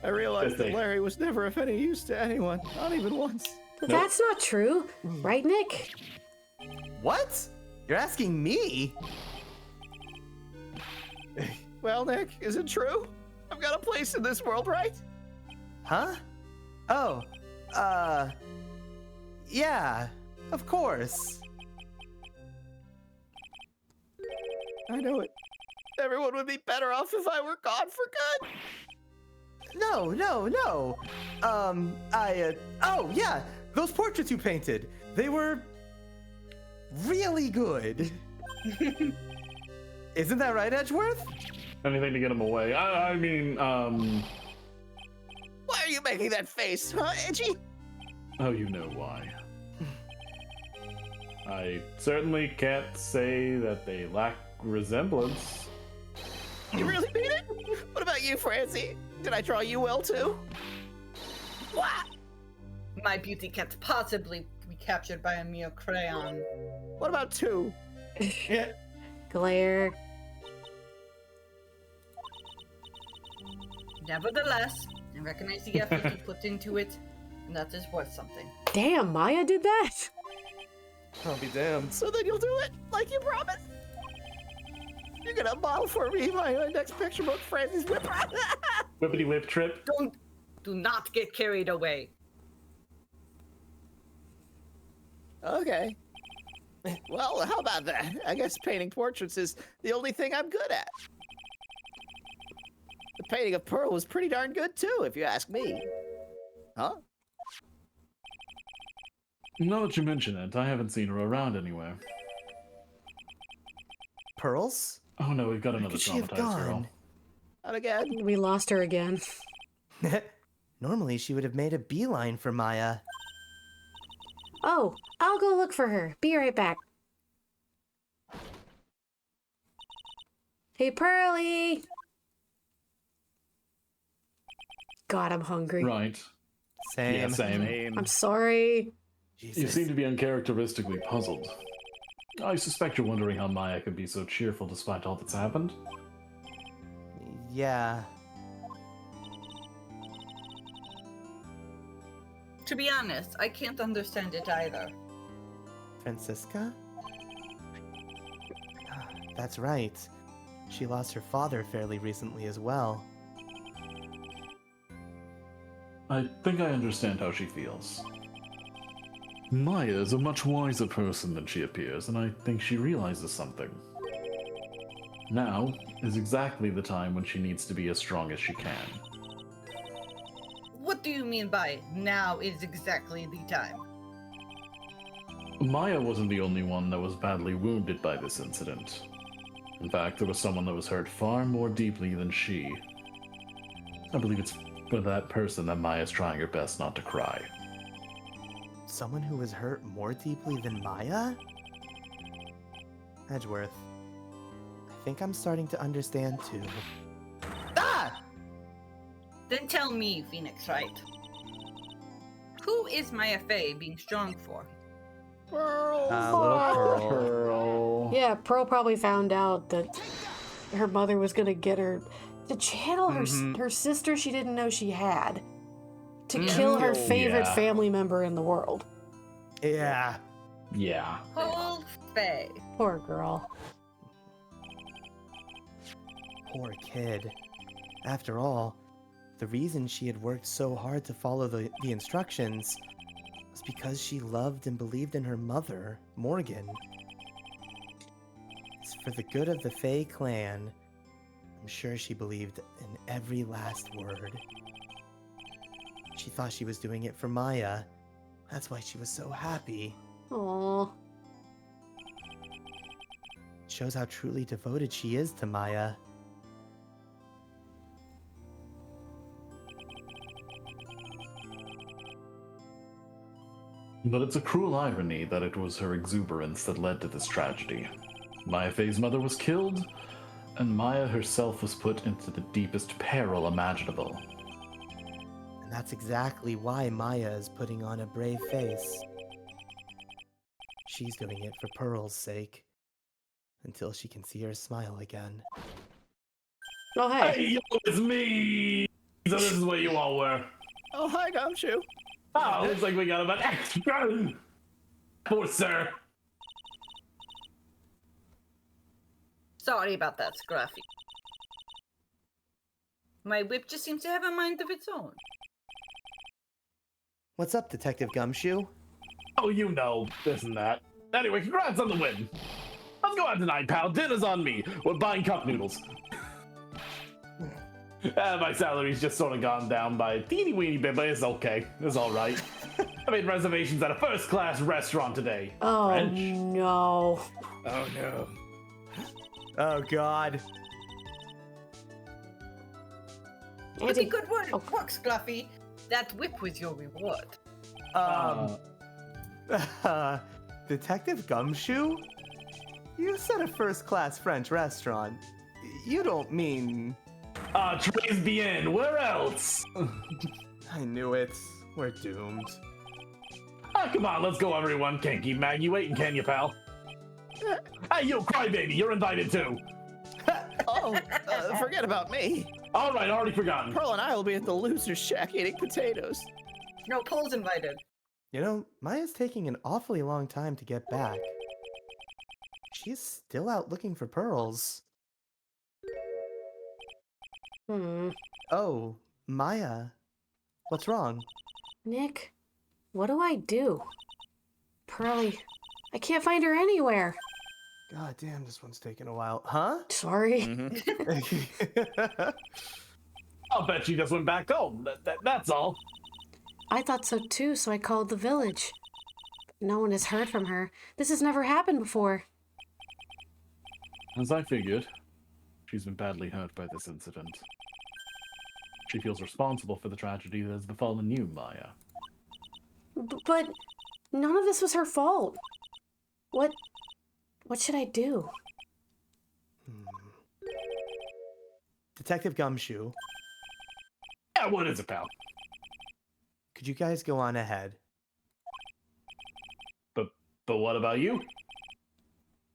I realized that Just Larry was never of any use to anyone, not even once. That's not true. Right, Nick? What? You're asking me? Well, Nick, is it true? I've got a place in this world, right? Huh? Oh, yeah, of course. I know it. Everyone would be better off if I were gone for good. No. Oh, yeah, those portraits you painted, they were really good. Isn't that right, Edgeworth? Anything to get him away. I mean, Why are you making that face, huh, Edgy? oh, you know why. I certainly can't say that they lack resemblance. You really mean it? What about you, Francie? Did I draw you well, too? What? My beauty can't possibly be captured by a mere crayon. What about two? Glare. Nevertheless, I recognize the effort you put into it, and that is worth something. Damn, Maya did that? I'll be damned. So then you'll do it, like you promised? You're gonna model for me my next picture book, Francie's Whip. Whippity whip trip. Do not get carried away. Okay. Well, how about that? I guess painting portraits is the only thing I'm good at. The painting of Pearl was pretty darn good too, if you ask me. Huh? Now that you mention it, I haven't seen her around anywhere. Pearls? Oh no, we've got Where another could she have traumatized girl. gone? Not again. We lost her again. Normally, she would have made a beeline for Maya. Oh, I'll go look for her. Be right back. Hey, Pearly! God, I'm hungry. Right. Same. Yeah, same. Same. I'm sorry. You Jesus. seem to be uncharacteristically puzzled. I suspect you're wondering how Maya could be so cheerful despite all that's happened. Yeah. To be honest, I can't understand it either. Francisca? That's right. She lost her father fairly recently as well. I think I understand how she feels. Maya is a much wiser person than she appears, and I think she realizes something. Now is exactly the time when she needs to be as strong as she can. What do you mean by now is exactly the time? Maya wasn't the only one that was badly wounded by this incident. In fact, there was someone that was hurt far more deeply than she. I believe it's for that person that Maya's trying her best not to cry. Someone who was hurt more deeply than Maya? Edgeworth, I think I'm starting to understand too. Ah! Then tell me, Phoenix Wright. Who is Maya Fey being strong for? Pearl. Little Pearl. Pearl. Yeah, Pearl probably found out that her mother was gonna get her to channel her sister she didn't know she had. To kill her favorite Yeah. family member in the world. Yeah. Yeah. Whole Fey. Poor girl. Poor kid. After all, the reason she had worked so hard to follow the instructions was because she loved and believed in her mother, Morgan. It's for the good of the Fey clan. I'm sure she believed in every last word. She thought she was doing it for Maya. That's why she was so happy. Aww. Shows how truly devoted she is to Maya. But it's a cruel irony that it was her exuberance that led to this tragedy. Maya Fey's mother was killed, and Maya herself was put into the deepest peril imaginable. And that's exactly why Maya is putting on a brave face. She's doing it for Pearl's sake. Until she can see her smile again. Oh, hey. Hey, yo, it's me! So this is where you all were. Oh, hi, Gumshoe. Oh, looks like we got about extra. Poor sir. Sorry about that, Scruffy. My whip just seems to have a mind of its own. What's up, Detective Gumshoe? Oh, you know, this and that. Anyway, congrats on the win. Let's go out tonight, pal. Dinner's on me. We're buying cup noodles. My salary's just sort of gone down by a teeny weeny bit, but it's okay. It's all right. I made reservations at a first-class restaurant today. Oh, French. no. Oh, no. Oh, God. Pretty Auntie, good work, Scruffy. That whip was your reward. Detective Gumshoe? You said a first-class French restaurant. You don't mean... Tres bien. Where else? I knew it. We're doomed. Come on, let's go, everyone. Can't keep Maggie waiting, can you, pal? Hey, you crybaby, you're invited too. Oh, forget about me. All right, already forgotten. Pearl and I will be at the loser's shack eating potatoes. No, Pole's invited. You know, Maya's taking an awfully long time to get back. She's still out looking for pearls. Oh, Maya. What's wrong? Nick, what do I do? Pearly, I can't find her anywhere. God damn, this one's taking a while. Huh? Sorry. I'll bet she just went back home. That's all. I thought so too, so I called the village. But no one has heard from her. This has never happened before. As I figured, she's been badly hurt by this incident. she feels responsible for the tragedy that has befallen you, Maya. But none of this was her fault. What should I do? Detective Gumshoe, Yeah, what is it, pal? could you guys go on ahead? But what about you?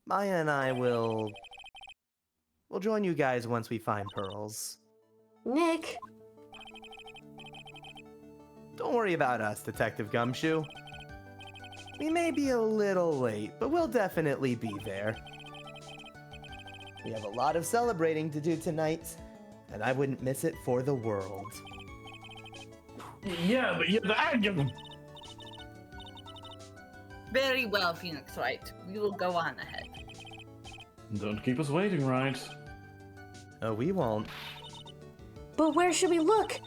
Maya and I will... We'll join you guys once we find pearls. Nick, Don't worry about us, Detective Gumshoe. We may be a little late, but we'll definitely be there. We have a lot of celebrating to do tonight, and I wouldn't miss it for the world. Yeah, but you're the argument. Very well, Phoenix Wright. We will go on ahead. Don't keep us waiting, right? Oh, we won't. but where should we look?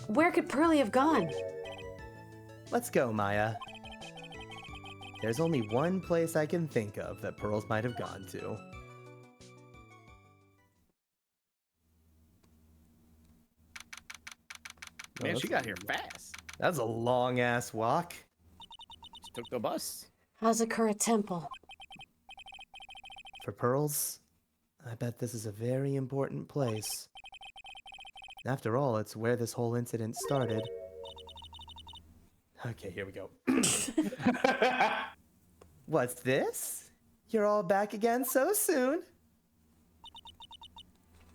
Where could Pearlie have gone? Let's go, Maya. There's only one place I can think of that pearls might have gone to. Man, Oh, she got here fast. That's a long-ass walk. She took the bus. Hazakura Temple. For pearls, I bet this is a very important place. After all, it's where this whole incident started. Okay, here we go. What's this? You're all back again so soon?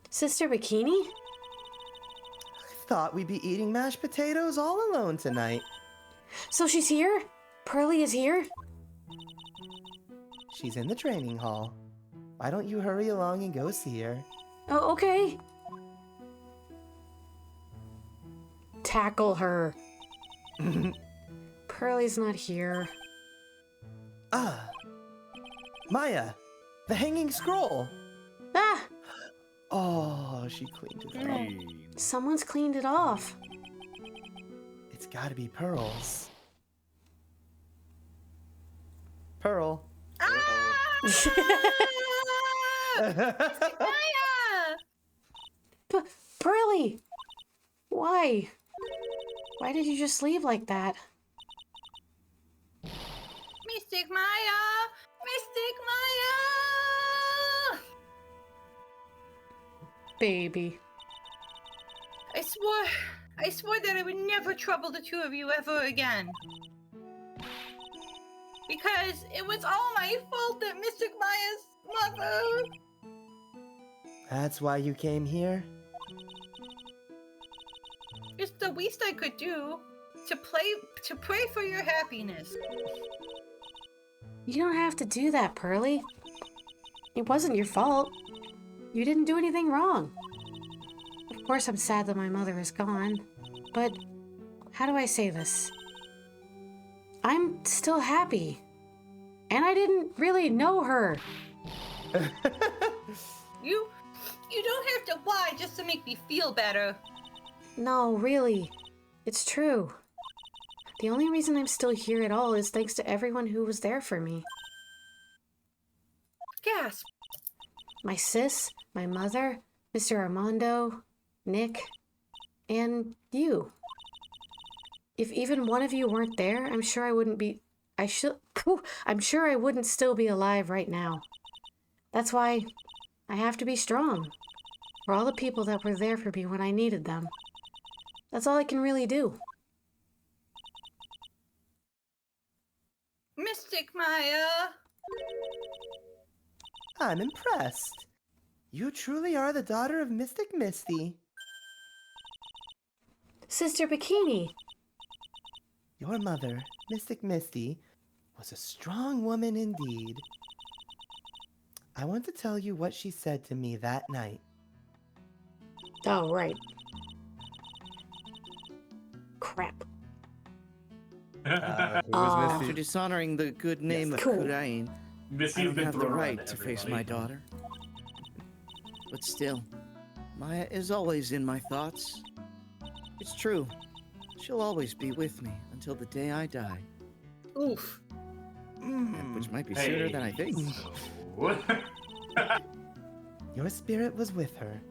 Sister Bikini? I thought we'd be eating mashed potatoes all alone tonight. So she's here? Pearlie is here? She's in the training hall. Why don't you hurry along and go see her? Oh, okay. Tackle her. Pearlie's not here. Ah! Maya! The hanging scroll! Ah! Oh, she cleaned it up. Hey. Someone's cleaned it off. It's gotta be pearls. Pearl. Maya! Pearlie! Why? Why did you just leave like that? Mystic Maya! Mystic Maya! Baby. I swore that I would never trouble the two of you ever again. Because it was all my fault that Mystic Maya's mother... That's why you came here? It's the least I could do to pray for your happiness. You don't have to do that, Pearlie. It wasn't your fault. You didn't do anything wrong. Of course, I'm sad that my mother is gone, but how do I say this? I'm still happy. And I didn't really know her. You don't have to lie just to make me feel better. No, really. It's true. The only reason I'm still here at all is thanks to everyone who was there for me. Gasp. My sis, my mother, Mr. Armando, Nick, and you. If even one of you weren't there, I'm sure I wouldn't be... I'm sure I wouldn't still be alive right now. That's why I have to be strong. For all the people that were there for me when I needed them. That's all I can really do. Mystic Maya. I'm impressed. You truly are the daughter of Mystic Misty. Sister Bikini. Your mother, Mystic Misty, was a strong woman indeed. I want to tell you what she said to me that night. Oh, right. Crap. Who was After Misty? dishonoring the good name of cool. Kurain, I Missy's don't been have the thrown right around to face everybody. my daughter. But still, Maya is always in my thoughts. It's true. She'll always be with me until the day I die, Oof. which might be sooner than I think. So... Your spirit was with her.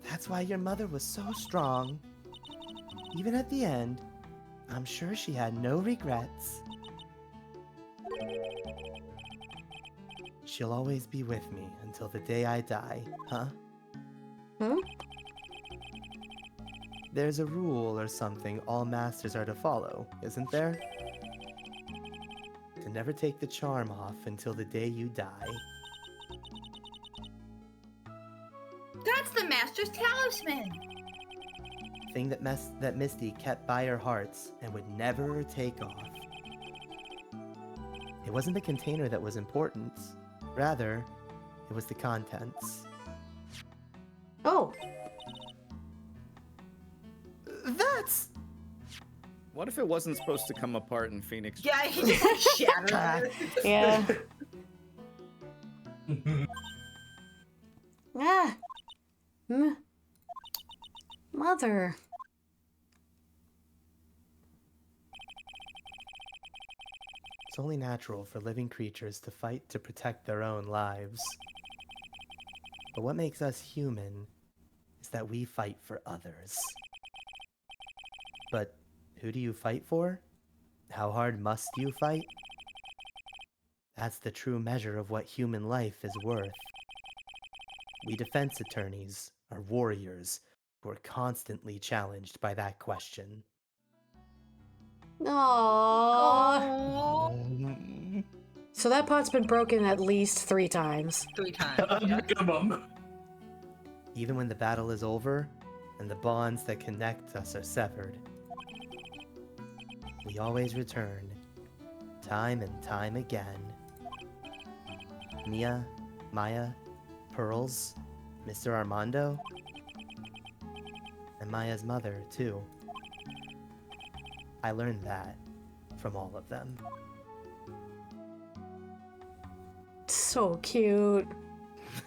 That's why your mother was so strong. Even at the end, I'm sure she had no regrets. She'll always be with me until the day I die, huh? Hmm? There's a rule or something all masters are to follow, isn't there? To never take the charm off until the day you die. That's the Master's talisman. Thing that Misty kept by her hearts and would never take off. It wasn't the container that was important. Rather, it was the contents. Oh, That's... What if it wasn't supposed to come apart in Phoenix? Yeah, he just shattered. yeah. Ah. Mother. It's only natural for living creatures to fight to protect their own lives. But what makes us human is that we fight for others. But who do you fight for? How hard must you fight? That's the true measure of what human life is worth. We defense attorneys are warriors who are constantly challenged by that question. Aww. Oh, So that pot's been broken at least 3 times. 3 times. Minimum. Even when the battle is over and the bonds that connect us are severed, we always return, time and time again. Mia, Maya, Pearls, Mr. Armando, and Maya's mother, too. I learned that from all of them. So cute.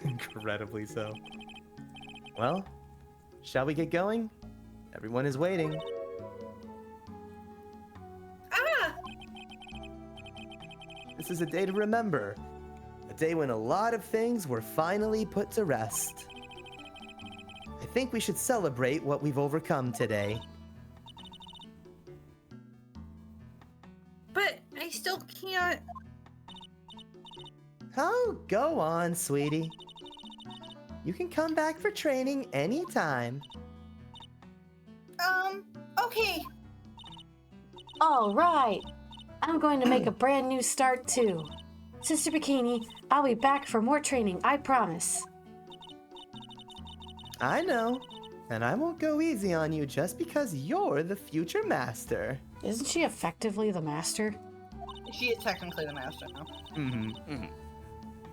Incredibly so. Well, shall we get going? Everyone is waiting. Ah! This is a day to remember. A day when a lot of things were finally put to rest. I think we should celebrate what we've overcome today. But I still can't. Oh, go on, sweetie. You can come back for training anytime. Okay. All right. I'm going to make a brand new start too. Sister Bikini, I'll be back for more training, I promise. I know, and I won't go easy on you just because you're the future master. Isn't she effectively the master? She is technically the master now. Mm-hmm.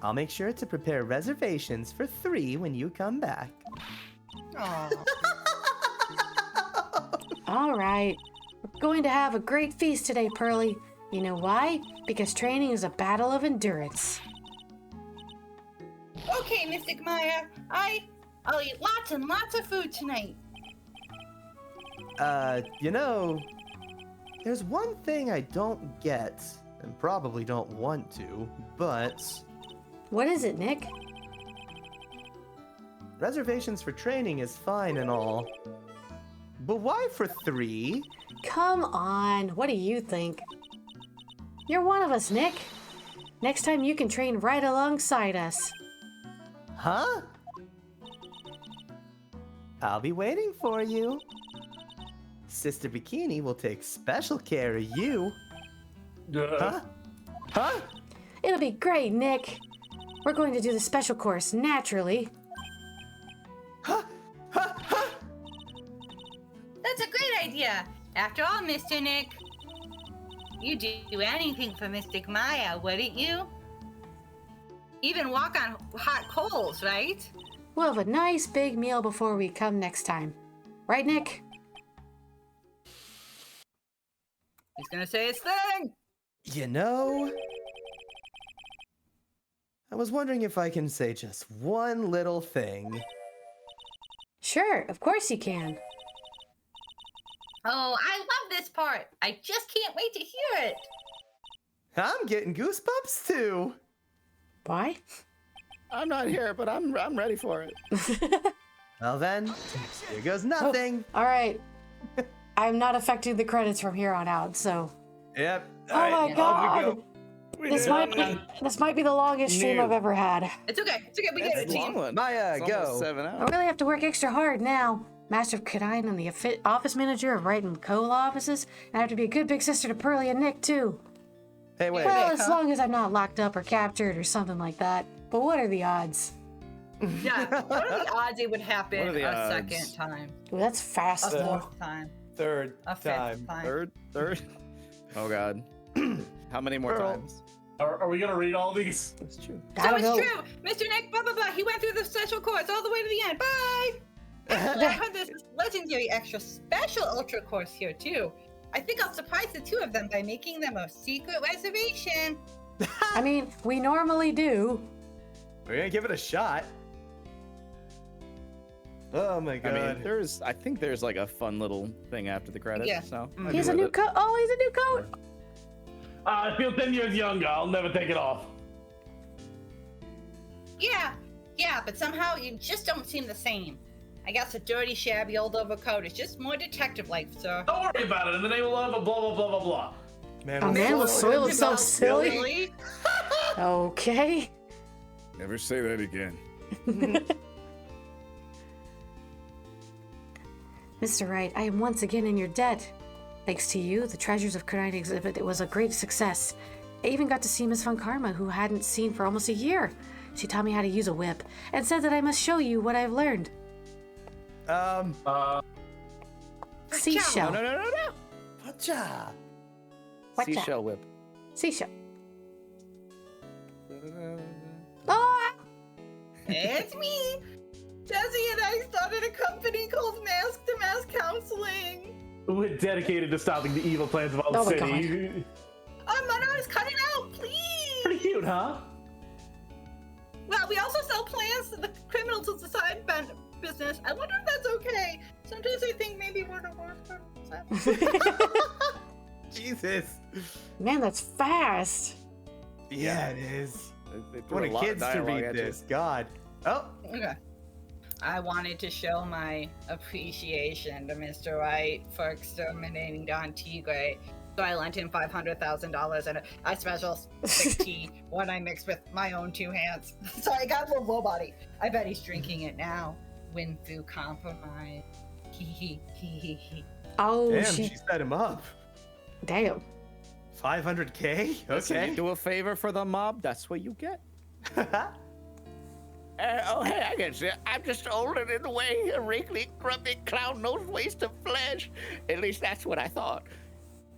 I'll make sure to prepare reservations for 3 when you come back. Aww. All right. We're going to have a great feast today, Pearly. You know why? Because training is a battle of endurance. Okay, Mystic Maya. I'll eat lots and lots of food tonight. You know, there's one thing I don't get, and probably don't want to, but What is it, Nick? reservations for training is fine and all. But why for 3? Come on. What do you think? You're one of us, Nick. Next time you can train right alongside us. Huh? I'll be waiting for you. Sister Bikini will take special care of you. Huh? Huh? It'll be great, Nick. We're going to do the special course naturally. Huh? Huh? Huh? That's a great idea. After all, Mr. Nick, you'd do anything for Mystic Maya, wouldn't you? Even walk on hot coals, right? We'll have a nice big meal before we come next time. Right, Nick? He's gonna say his thing. You know, I was wondering if I can say just one little thing. Sure, of course you can. Oh, I love this part. I just can't wait to hear it. I'm getting goosebumps too. Why? I'm not here, but I'm ready for it. Well then, here goes nothing. All right. I'm not affecting the credits from here on out, so. Yep. Oh my god! This might be the longest stream I've ever had. It's okay. It's okay. We get it, It's a long team. one. Maya, It's go. almost 7 I hours. really have to work extra hard now. Master of Kadine and the office manager of Wright and Cola offices. And I have to be a good big sister to Pearlie and Nick, too. Hey, wait. Well, Nick, as huh? long as I'm not locked up or captured or something like that. But what are the odds? Yeah. What are the odds it would What happen are the a odds? second time? Ooh, that's fast, A though. fourth time? Third A fifth time. time? Third? Oh god. How many more Girl. times? Are we gonna read all these? That's true. I So don't it's know. true. Mr. Nick, blah, blah, blah. He went through the special course all the way to the end. Bye! Actually, I heard there's this legendary extra special ultra course here, too. I think I'll surprise the two of them by making them a secret reservation. I mean, we normally do. We're gonna give it a shot. Oh my I god. mean, I think there's like a fun little thing after the credits. Yeah. So Mm. I'd He's be a with new it. coat. Oh, he's a new coat. I feel 10 years younger. I'll never take it off. Yeah, but somehow you just don't seem the same. I guess a dirty, shabby old overcoat is just more detective-like, sir. Don't worry about it. In the name of love, blah blah blah blah blah. Man, A we're man will so- soil himself About silly. silly? Okay. Never say that again. Mr. Wright, I am once again in your debt. Thanks to you, the Treasures of Kadine exhibit it was a great success. I even got to see Miss Von Karma, who hadn't seen for almost a year. She taught me how to use a whip and said that I must show you what I've learned. Seashell. No. Gotcha. What's that? Seashell whip. Seashell. Oh! It's me! Jesse and I started a company called Mask to Mask Counseling. We're dedicated to stopping the evil plans of Oh our my city. Mano's cut it out, please! Pretty cute, huh? Well, we also sell plans to the criminals as a side business. I wonder if that's okay. Sometimes I think maybe we're the worst. Jesus. Man, that's fast. Yeah, it is. They I threw want a lot of kids to dialogue read at you. this. God. Oh. Okay. I wanted to show my appreciation to Mr. Wright for exterminating Don Tigre. So I lent him $500,000 and a special sick tea, one I mixed with my own 2 hands. So I got a little low body. I bet he's drinking it now. Win through compromise. Oh, Damn, she. she set him up. Damn. 500K? Listen, Okay. you do a favor for the mob, that's what you get. Oh, hey, I can see. I'm just old and in the way, a wrinkly, grumpy, clown-nosed waste of flesh. At least that's what I thought.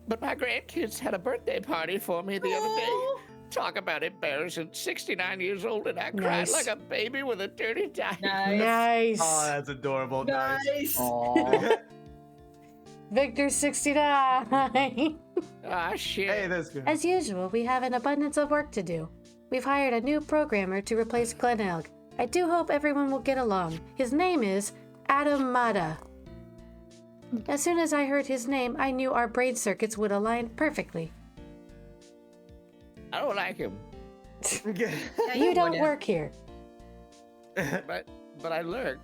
But my grandkids had a birthday party for me the other day. Talk about embarrassing. 69 years old and I cried Nice. like a baby with a dirty diaper. Nice. Oh, that's adorable. Nice. Victor 69. Ah, shit. Hey, that's good. As usual, we have an abundance of work to do. We've hired a new programmer to replace Glenelg. I do hope everyone will get along. His name is Adam Mata. As soon as I heard his name, I knew our brain circuits would align perfectly. I don't like him, Yeah, You don't wouldn't. work here. but I lurk.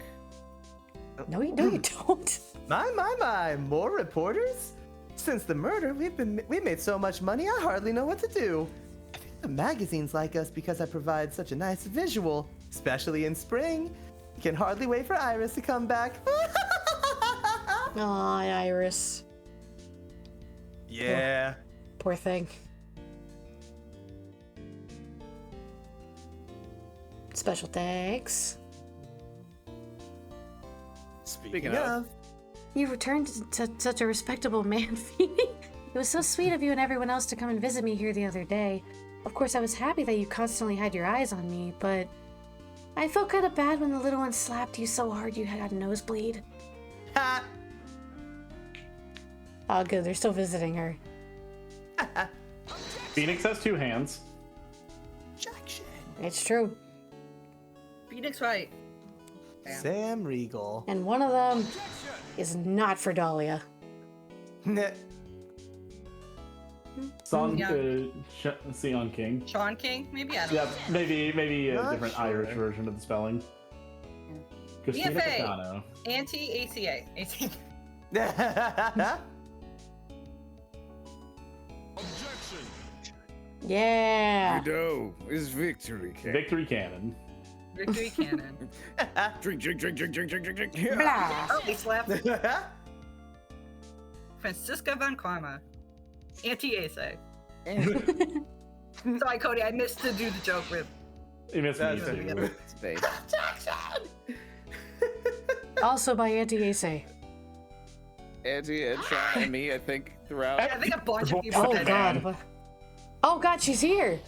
No, you don't. My, more reporters? Since the murder, we made so much money, I hardly know what to do. I think the magazines like us because I provide such a nice visual, especially in spring. Can hardly wait for Iris to come back. Aw, Iris. Yeah. Poor thing. Special thanks. Speaking of, You returned to such a respectable man, Phoebe. It was so sweet of you and everyone else to come and visit me here the other day. Of course, I was happy that you constantly had your eyes on me, but I felt kind of bad when the little one slapped you so hard you had a nosebleed. Ha! Oh, good. They're still visiting her. Phoenix has 2 hands. Jackson. It's true. Phoenix Wright. Sam Regal. And one of them is not for Dahlia. Son, Yeah. Sion King. Sean King? Maybe I don't Yeah, know. maybe a Not different sure. Irish version of the spelling. Christina BFA. Catano. Anti-ACA. Yeah. Trudeau is victory. King. Victory cannon. Victory cannon. Drink, drink, drink, drink, drink, drink, drink, drink. Yeah. Blah. Oh, he slapped Francisca Von Karma. Anti-Ace. Sorry, Cody, I missed to do the joke with. You missed me. That's too. okay. It's bait. Also by Anti-Ace. Auntie and Sean and me, I think, throughout. I think a bunch of people Oh did. god. Oh god, she's here.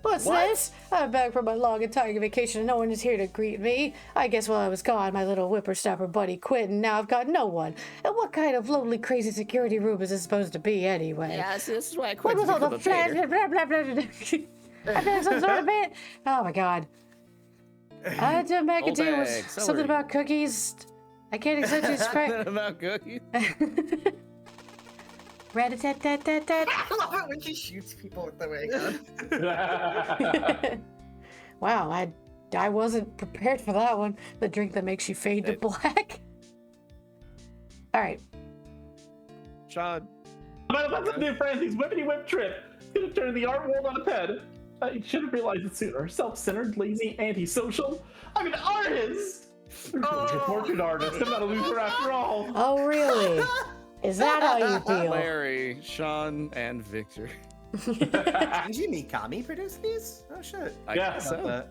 What's this? I'm back from my long and tiring vacation and no one is here to greet me. I guess while I was gone, my little whippersnapper buddy quit and now I've got no one. And what kind of lonely, crazy security room is this supposed to be anyway? Yeah, so this is why I What quit. was to all the become a flash? baiter. Blah, blah, blah, blah, blah. I've been some sort of bit. Oh my god. I had to make a Old deal with bag, something celery. about cookies. I can't exactly describe. About cookies. Rat-a-tat-tat-tat-tat. I love it when she shoots people with the ray gun. Wow, I wasn't prepared for that one. The drink that makes you fade to black. All right. Sean. But that's a new Francie's whippity whip trip. It's gonna turn the art world on its head. I should have realized it sooner. Self-centered, lazy, antisocial. I'm an artist. Oh. Portrait artist. I'm not a loser after all. Oh, really? Is that how you feel? Larry, Sean, and Victor. Did Mikami produce these? Oh shit. I Yeah. guess so.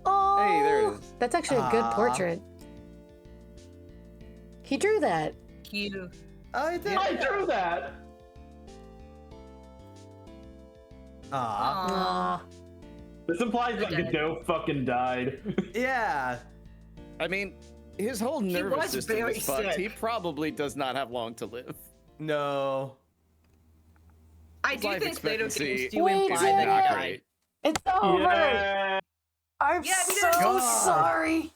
Oh, Hey, there it is. That's actually a good Aw. portrait. He drew that. Cute. Oh, I did. I drew that. Aw. Aw. This implies that Okay. Godot fucking died. Yeah. I mean, his whole nervous was system very is fucked. sick. He probably does not have long to live. No. I His do life think Play-Doh expectancy games do We imply did that not it! he died. great. It's over. Yeah. I'm Yeah, we did so it. God. sorry.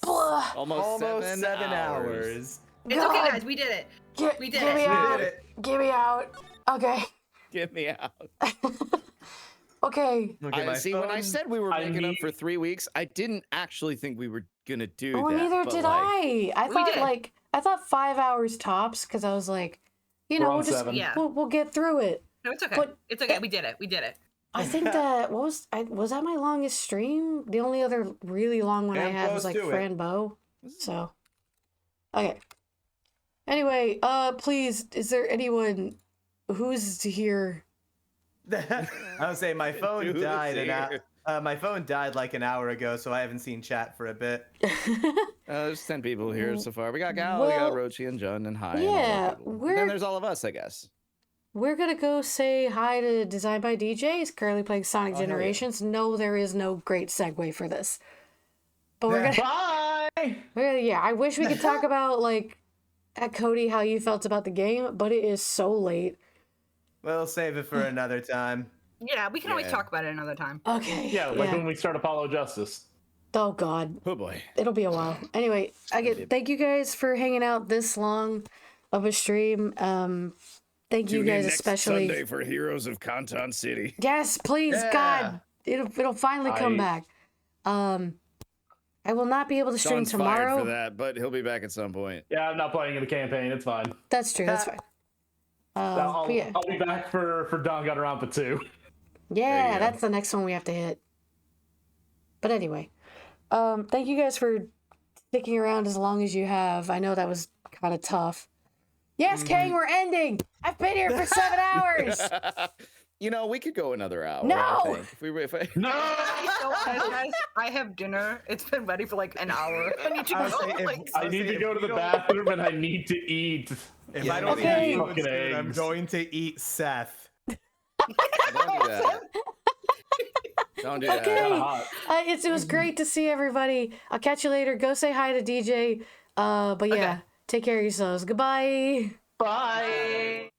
Blah. Almost, Almost 7 hours. hours. It's God. okay, guys. We did it. We did Get me it. out. did it. Get me out. Okay. Get me out. Okay. Okay, I my see. When I phone- said we were I making up need- for 3 weeks, I didn't actually think we were gonna do Well, that. neither but, did like, I. We thought did. I thought 5 hours tops because I was like, you We're know, on we'll just 7. Yeah. we'll get through it. No, it's okay. But- It's okay. We did it. We did it. I think that was that my longest stream. The only other really long one I Damn had was close like to it. Fran Bow. So, okay. Anyway, please, is there anyone who's here? I would say my phone Who's died here? my phone died like an hour ago, so I haven't seen chat for a bit. there's 10 people here so far. We got Gal, we got Well, Rochi and Jun and Hi. and all yeah, those people. And we're- then there's all of us, I guess. We're gonna go say hi to Design by DJ. He's currently playing Sonic hell yeah. Generations. No, there is no great segue for this. But we're gonna, Bye. yeah. I wish we could talk about like at Cody how you felt about the game, but it is so late. We'll save it for another time. Yeah, we can always Yeah. talk about it another time. Okay. Yeah, like when we start Apollo Justice. Oh God, Oh boy. it'll be a while. Anyway, thank you guys for hanging out this long of a stream. Thank you Tune in guys next especially. Sunday for Heroes of Canton City. Yes, please, Yeah. God, it'll finally come back. I will not be able to stream Sean's fired tomorrow. for that, but he'll be back at some point. Yeah, I'm not playing in the campaign. It's fine. That's true. That's fine. I'll But yeah, be back for Danganronpa 2. yeah, go. that's the next one we have to hit. But anyway, thank you guys for sticking around as long as you have. I know that was kind of tough. Yes, Kang, we're ending. I've been here for 7 hours. You know, we could go another hour. No! I think. If I... No! So, guys, I have dinner. It's been ready for like an hour. I need to I was go. saying, Like, I need to go to the bathroom and I need to eat. If I don't Okay. eat food Fucking soon, I'm eggs. going to eat Seth. Don't do that. Don't do that. Okay. Kinda hot. It was great to see everybody. I'll catch you later. Go say hi to DJ. But yeah, take care of yourselves. Goodbye. Bye!